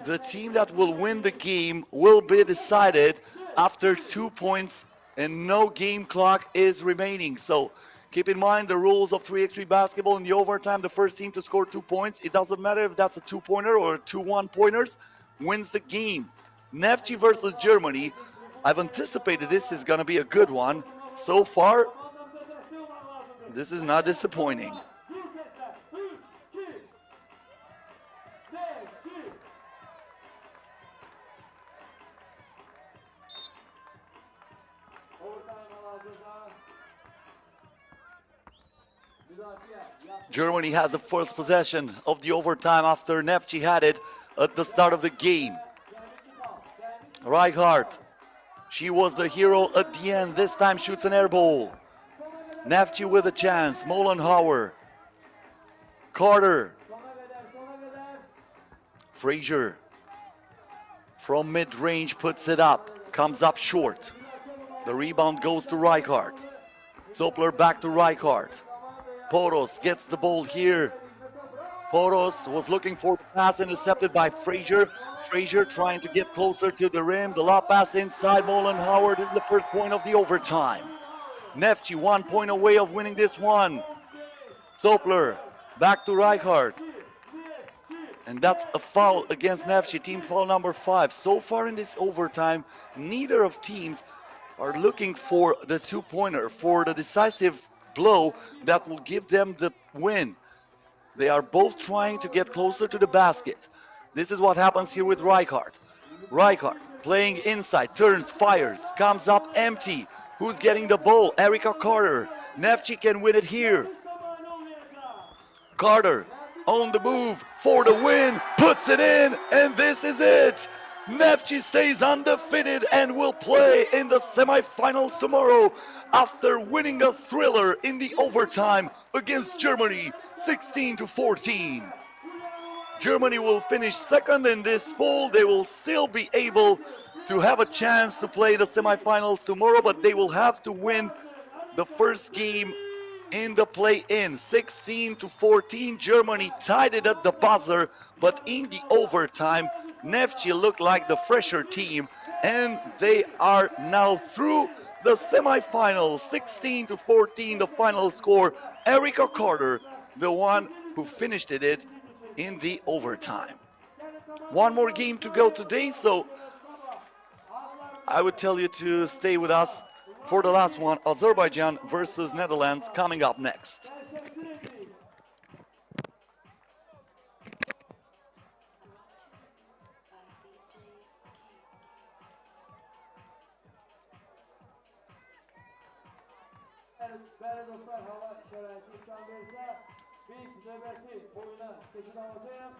Speaker 2: The team that will win the game will be decided after 2 points and no game clock is remaining. So keep in mind the rules of 3x3 basketball. In the overtime, the first team to score 2 points, it doesn't matter if that's a two-pointer or 2 one-pointers, wins the game. Neftchi versus Germany. I've anticipated this is going to be a good one. So far, this is not disappointing. Germany has the first possession of the overtime after Neftchi had it at the start of the game. Rijkaard, she was the hero at the end. This time shoots an air ball. Neftchi with a chance. Molenhauer. Carter. Frazier from mid-range puts it up. Comes up short. The rebound goes to Rijkaard. Zoppler back to Rijkaard. Poros gets the ball here. Poros was looking for the pass, intercepted by Frazier. Frazier trying to get closer to the rim. The lob pass inside Molenhauer. This is the first point of the overtime. Neftchi 1 point away of winning this one. Zoppler back to Rijkaard. And that's a foul against Neftchi, team foul number 5. So far in this overtime, neither of teams are looking for the two-pointer, for the decisive blow that will give them the win. They are both trying to get closer to the basket. This is what happens here with Rijkaard. Rijkaard playing inside, turns, fires, comes up empty. Who's getting the ball? Erica Carter. Neftchi can win it here. Carter on the move for the win, puts it in, and this is it. Neftchi stays undefeated and will play in the semifinals tomorrow after winning a thriller in the overtime against Germany 16-14. Germany will finish second in this pool. They will still be able to have a chance to play the semifinals tomorrow, but they will have to win the first game in the play-in. 16-14, Germany tied it at the buzzer, but in the overtime, Neftchi looked like the fresher team, and they are now through the semifinals. 16-14, the final score. Erica Carter, the one who finished it in the overtime. One more game to go today, so I would tell you to stay with us for the last one. Azerbaijan versus Netherlands coming up next.
Speaker 1: Değerli dostlar, hava şəraiti imkan verirsə, biz növbəti oyuna keçid alacağıq.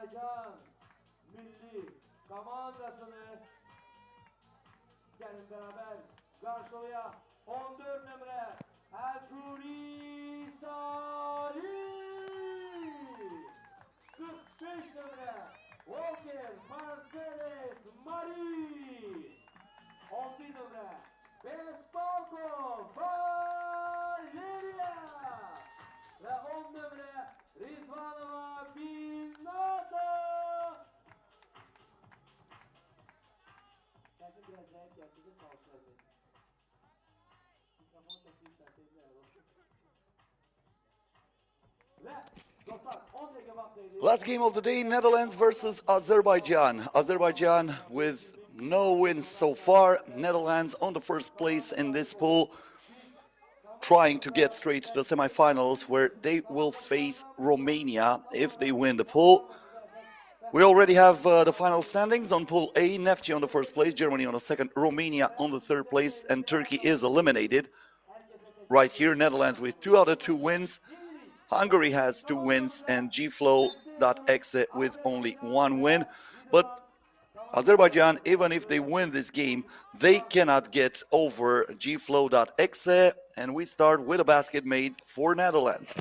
Speaker 1: Azerbaycan milli komandasını gelin beraber karşılaya 14 numara El-Kuri Salih, 45 numara Walker Mercedes Mari, 11 numara Bespalko Valeria ve 10 numara Rizvanova Binada. Sesim biraz zayıf geldi, size çalışırız. Mikrofon sesi yükseltelim. Ve dostlar 10 dakika vaktiydi.
Speaker 2: Last game of the day, Netherlands versus Azerbaijan. Azerbaijan with no wins so far. Netherlands on the first place in this pool, trying to get straight to the semifinals where they will face Romania if they win the pool. We already have the final standings on Pool A. Neftchi on the first place, Germany on the second, Romania on the third place, and Turkey is eliminated. Right here, Netherlands with 2 out of 2 wins. Hungary has 2 wins, and FLOW.EXE with only 1 win. But Azerbaijan, even if they win this game, they cannot get over FLOW.EXE, and we start with a basket made for Netherlands.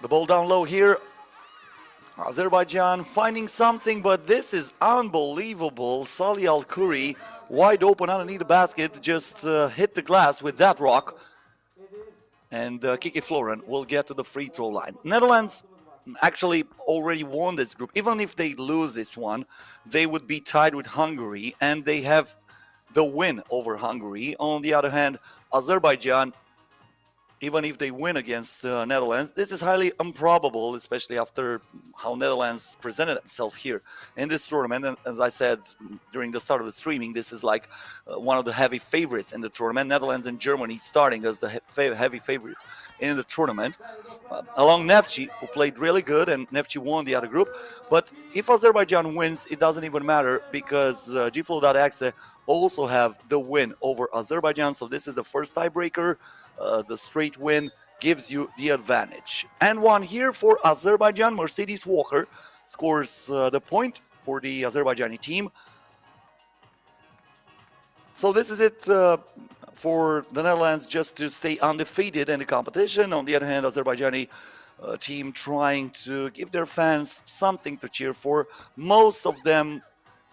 Speaker 2: The ball down low here. Azerbaijan finding something, but this is unbelievable. Salih Al-Kuri, wide open underneath the basket, just hit the glass with that rock. And Kiki Florin will get to the free throw line. Netherlands actually already won this group. Even if they lose this one, they would be tied with Hungary, and they have the win over Hungary. On the other hand, Azerbaijan, even if they win against Netherlands, this is highly improbable, especially after how Netherlands presented itself here in this tournament. And as I said during the start of the streaming, this is like one of the heavy favorites in the tournament. Netherlands and Germany starting as the heavy favorites in the tournament. Along Neftchi, who played really good, and Neftchi won the other group. But if Azerbaijan wins, it doesn't even matter, because FLOW.EXE also have the win over Azerbaijan. So this is the first tiebreaker. The straight win gives you the advantage. And one here for Azerbaijan. Mercedes Walker scores the point for the Azerbaijani team. So this is it for the Netherlands, just to stay undefeated in the competition. On the other hand, Azerbaijani team trying to give their fans something to cheer for. Most of them,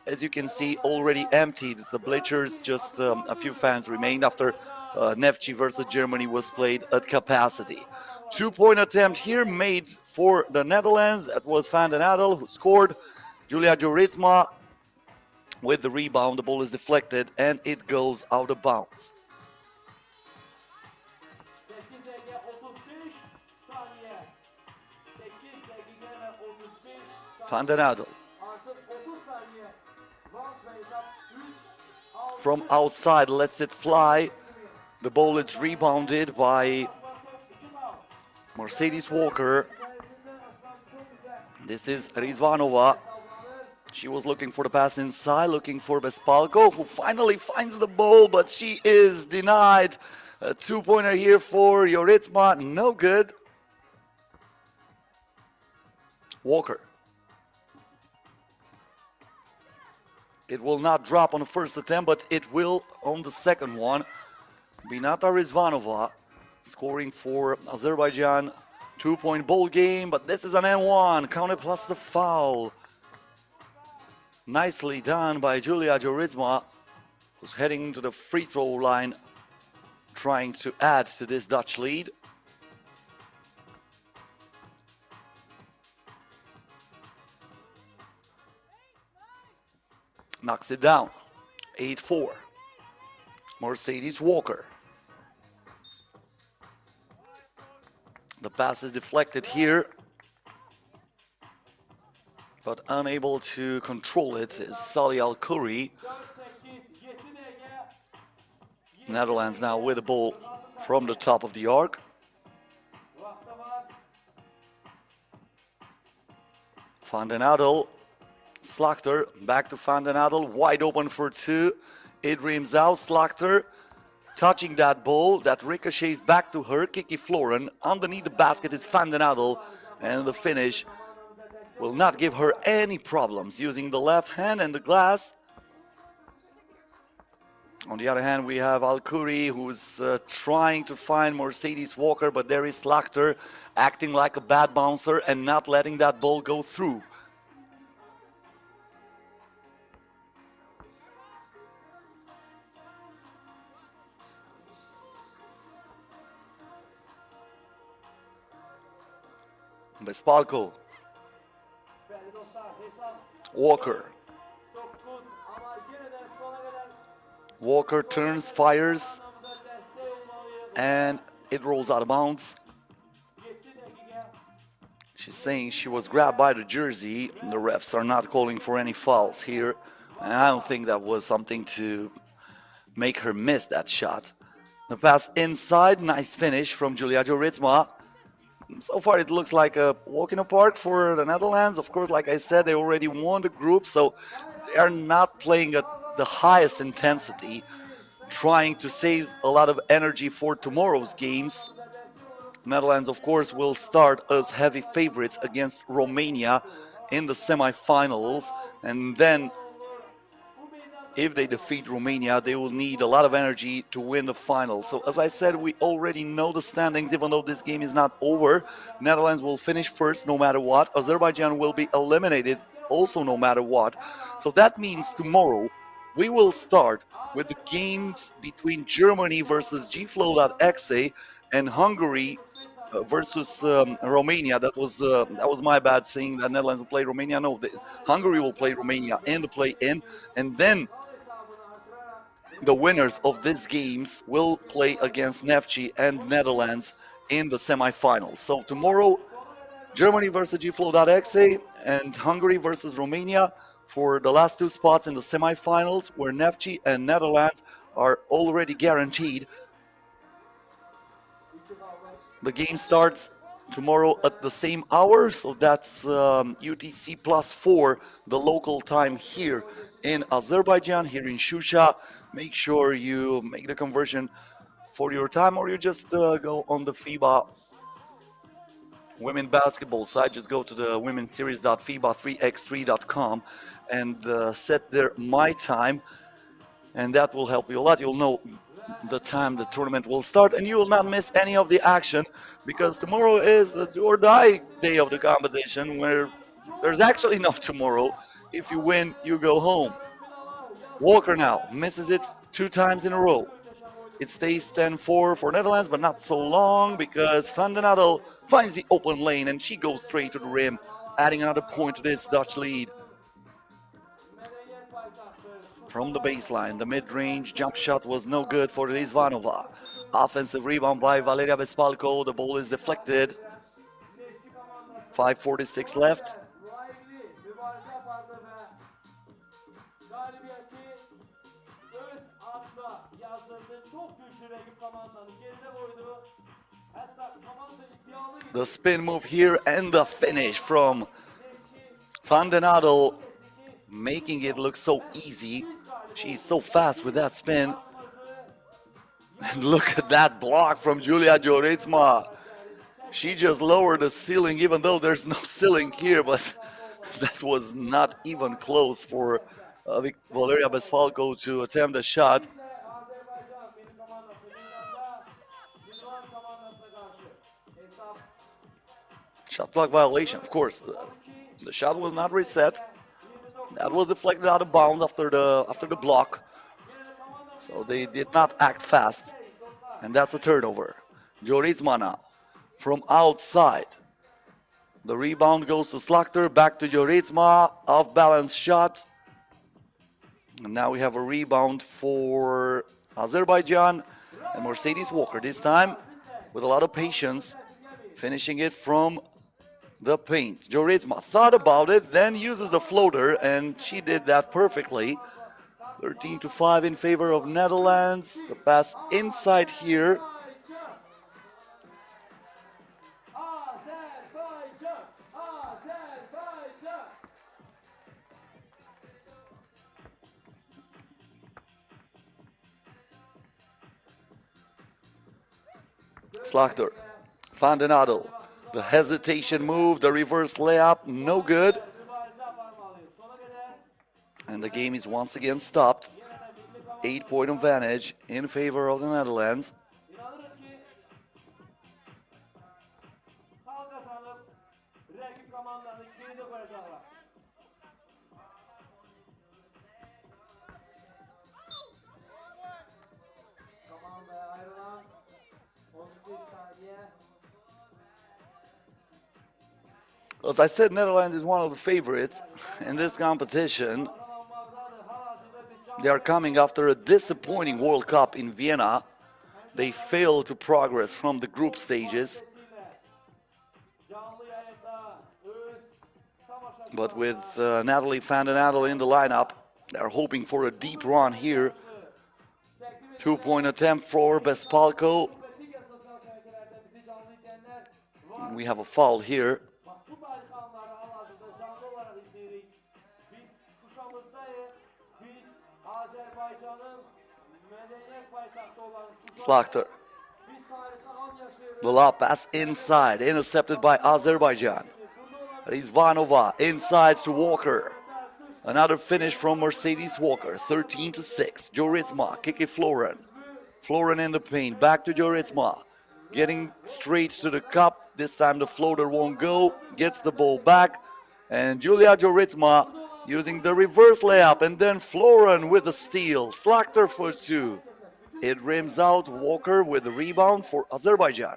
Speaker 2: as you can see, already emptied the bleachers. Just a few fans remained after Neftchi versus Germany was played at capacity. 2-point attempt here made for the Netherlands. That was Van den Adel who scored. Julia Joritsma with the rebound. The ball is deflected and it goes out of bounds. Van den Adel. From outside lets it fly. The ball is rebounded by Mercedes Walker. This is Rizvanova. She was looking for the pass inside, looking for Bespalko, who finally finds the ball, but she is denied. A 2-pointer here for Joritsma, no good. Walker. It will not drop on the first attempt, but it will on the second one. Binata Rizvanova scoring for Azerbaijan. 2-point ball game, but this is an N1, counted plus the foul. Nicely done by Julia Joritsma, who's heading to the free throw line, trying to add to this Dutch lead. Knocks it down. 8-4. Mercedes Walker. The pass is deflected here, but unable to control it is Salih Al-Kuri. Netherlands now with the ball from the top of the arc. Van den Adel, Slachter, back to Van den Adel, wide open for two. It rims out, Slachter touching that ball, that ricochets back to her, Kiki Floren. Underneath the basket is Van den Adel, and the finish will not give her any problems, using the left hand and the glass. On the other hand, we have Alkuri, who's trying to find Mercedes Walker, but there is Slachter acting like a bad bouncer and not letting that ball go through. Bespalko, Walker. Walker turns, fires, and it rolls out of bounds. She's saying she was grabbed by the jersey. The refs are not calling for any fouls here. And I don't think that was something to make her miss that shot. The pass inside, nice finish from Julia Joritsma. So far it looks like a walk in the park for the Netherlands. Of course, like I said, they already won the group, so they are not playing at the highest intensity, trying to save a lot of energy for tomorrow's games. Netherlands, of course, will start as heavy favorites against Romania in the semifinals, and then if they defeat Romania, they will need a lot of energy to win the final. So as I said, we already know the standings, even though this game is not over. Netherlands will finish first no matter what. Azerbaijan will be eliminated also no matter what. So that means tomorrow we will start with the games between Germany versus FLOW.EXE and Hungary versus Romania. That was my bad saying that Netherlands will play Romania. No, Hungary will play Romania in the play-in, and then the winners of these games will play against Neftchi and Netherlands in the semifinals. So tomorrow, Germany versus FLOW.EXE and Hungary versus Romania for the last two spots in the semifinals, where Neftchi and Netherlands are already guaranteed. The game starts tomorrow at the same hour, so that's UTC +4, the local time here in Azerbaijan, here in Şuşa. Make sure you make the conversion for your time, or you just go on the FIBA women basketball site. Just go to the women's series.FIBA3x3.com and set their my time, and that will help you a lot. You'll know the time the tournament will start, and you will not miss any of the action, because tomorrow is the do or die day of the competition, where there's actually no tomorrow. If you win, you go home. Walker now misses it 2 times in a row. It stays 10-4 for Netherlands, but not so long, because Van den Adel finds the open lane and she goes straight to the rim, adding another point to this Dutch lead. From the baseline, the mid-range jump shot was no good for Rizvanova. Offensive rebound by Valeria Bespalko. The ball is deflected. 5:46 left. The spin move here and the finish from Van den Adel, making it look so easy. She's so fast with that spin. And look at that block from Julia Joritsma. She just lowered the ceiling, even though there's no ceiling here, but that was not even close for Valeria Bespalko to attempt a shot. Shot clock violation, of course. The shot was not reset. That was deflected out of bounds after the block. So they did not act fast. And that's a turnover. Joritsma now from outside. The rebound goes to Slachter, back to Joritsma, off balance shot. And now we have a rebound for Azerbaijan, and Mercedes Walker this time with a lot of patience, finishing it from the paint. Joritsma thought about it, then uses the floater, and she did that perfectly. 13-5 in favor of Netherlands. The pass inside here. Slachter, Van den Adel. The hesitation move, the reverse layup, no good. And the game is once again stopped. 8-point advantage in favor of the Netherlands. As I said, Netherlands is one of the favorites in this competition. They are coming after a disappointing World Cup in Vienna. They failed to progress from the group stages. But with Natalie van den Adel in the lineup, they're hoping for a deep run here. 2-point attempt for Bespalko. We have a foul here. Slachter. The lob pass inside, intercepted by Azerbaijan. Rizvanova inside to Walker. Another finish from Mercedes Walker, 13-6. Joritsma, Kiki Florin. Florin in the paint, back to Joritsma. Getting straight to the cup. This time the floater won't go. Gets the ball back. And Julia Joritsma using the reverse layup. And then Florin with the steal. Slachter for two. It rims out. Walker with the rebound for Azerbaijan.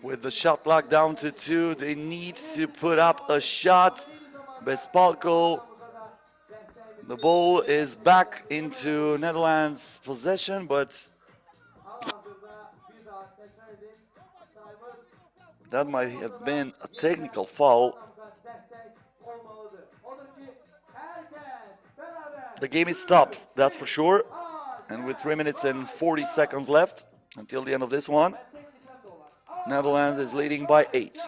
Speaker 2: With the shot clock down to 2, they need to put up a shot. Bespalko. The ball is back into Netherlands' possession, but that might have been a technical foul. The game is stopped, that's for sure. And with 3 minutes and 40 seconds left until the end of this one, Netherlands is leading by 8.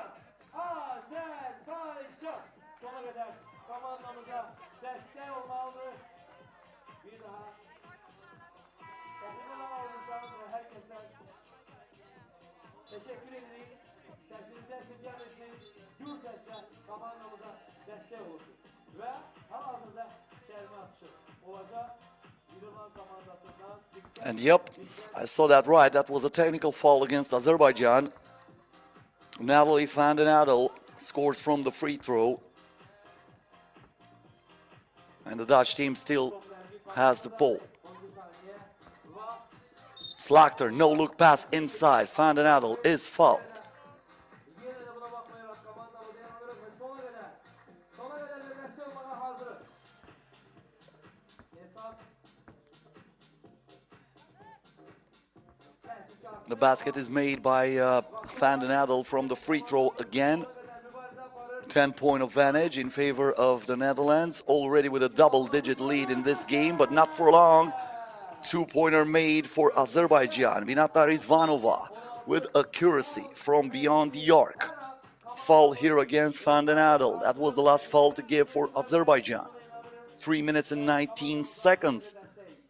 Speaker 2: And yep, I saw that right. That was a technical foul against Azerbaijan. Natalie van den Adel scores from the free throw. And the Dutch team still has the ball. Slachter, no look pass inside. Van den Adel is fouled. The basket is made by Van den Adel from the free throw again. 10-point advantage in favor of the Netherlands, already with a double-digit lead in this game, but not for long. 2-pointer made for Azerbaijan. Vinata Rizvanova with accuracy from beyond the arc. Foul here against Van den Adel. That was the last foul to give for Azerbaijan. 3 minutes and 19 seconds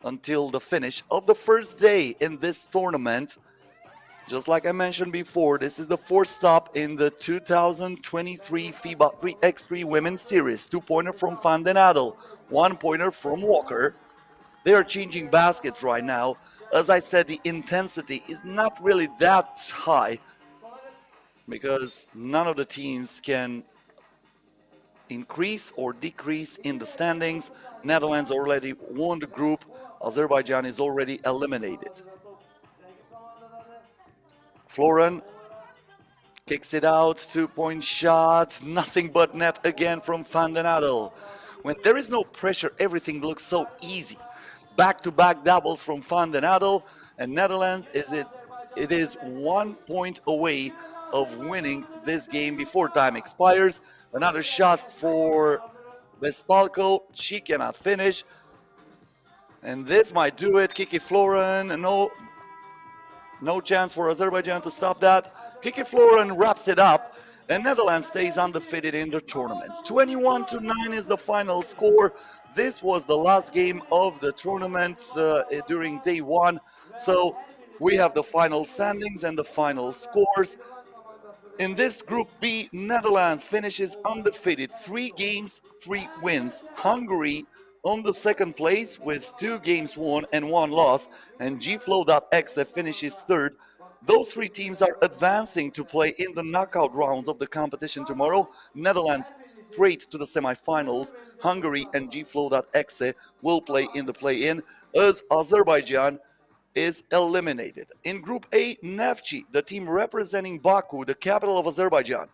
Speaker 2: until the finish of the first day in this tournament. Just like I mentioned before, this is the fourth stop in the 2023 FIBA 3x3 Women's Series. 2-pointer from Van den Adel, 1-pointer from Walker. They are changing baskets right now. As I said, the intensity is not really that high because none of the teams can increase or decrease in the standings. Netherlands already won the group. Azerbaijan is already eliminated. Florin kicks it out, 2-point shot, nothing but net again from Van den Adel. When there is no pressure, everything looks so easy. Back-to-back doubles from Van den Adel, and Netherlands it is 1 point away of winning this game before time expires. Another shot for Bespalko, she cannot finish. And this might do it. Kiki Florin, no chance for Azerbaijan to stop that. Kiki Florin wraps it up, and Netherlands stays undefeated in the tournament. 21-9 is the final score. This was the last game of the tournament during day one. So we have the final standings and the final scores. In this Group B, Netherlands finishes undefeated, 3 games, 3 wins. Hungary on the second place with 2 games won and 1 loss, and FLOW.EXE finishes third. Those 3 teams are advancing to play in the knockout rounds of the competition tomorrow. Netherlands straight to the semifinals. Hungary and FLOW.EXE will play in the play-in, as Azerbaijan is eliminated. In Group A, Neftchi, the team representing Baku, the capital of Azerbaijan,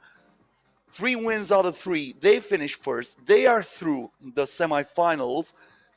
Speaker 2: 3 wins out of 3. They finish first. They are through the semifinals.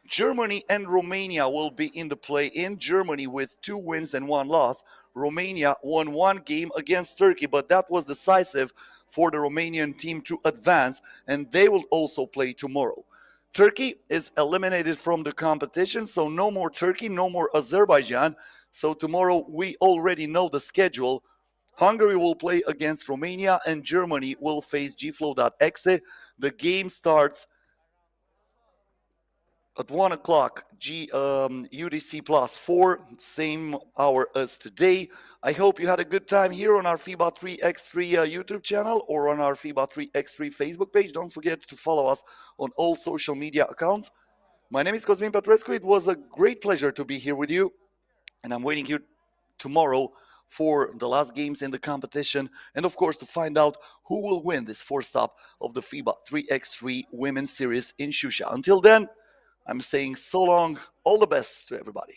Speaker 2: Germany and Romania will be in the play-in. Germany with 2 wins and 1 loss. Romania won 1 game against Turkey, but that was decisive for the Romanian team to advance, and they will also play tomorrow. Turkey is eliminated from the competition, so no more Turkey, no more Azerbaijan. So tomorrow we already know the schedule. Hungary will play against Romania and Germany will face FLOW.EXE. The game starts at 1 o'clock UTC plus 4, same hour as today. I hope you had a good time here on our FIBA 3x3 YouTube channel or on our FIBA 3x3 Facebook page. Don't forget to follow us on all social media accounts. My name is Cosmin Petrescu. It was a great pleasure to be here with you, and I'm waiting here tomorrow for the last games in the competition, and of course to find out who will win this fourth stop of the FIBA 3x3 Women's Series in Şuşa. Until then, I'm saying so long, all the best to everybody.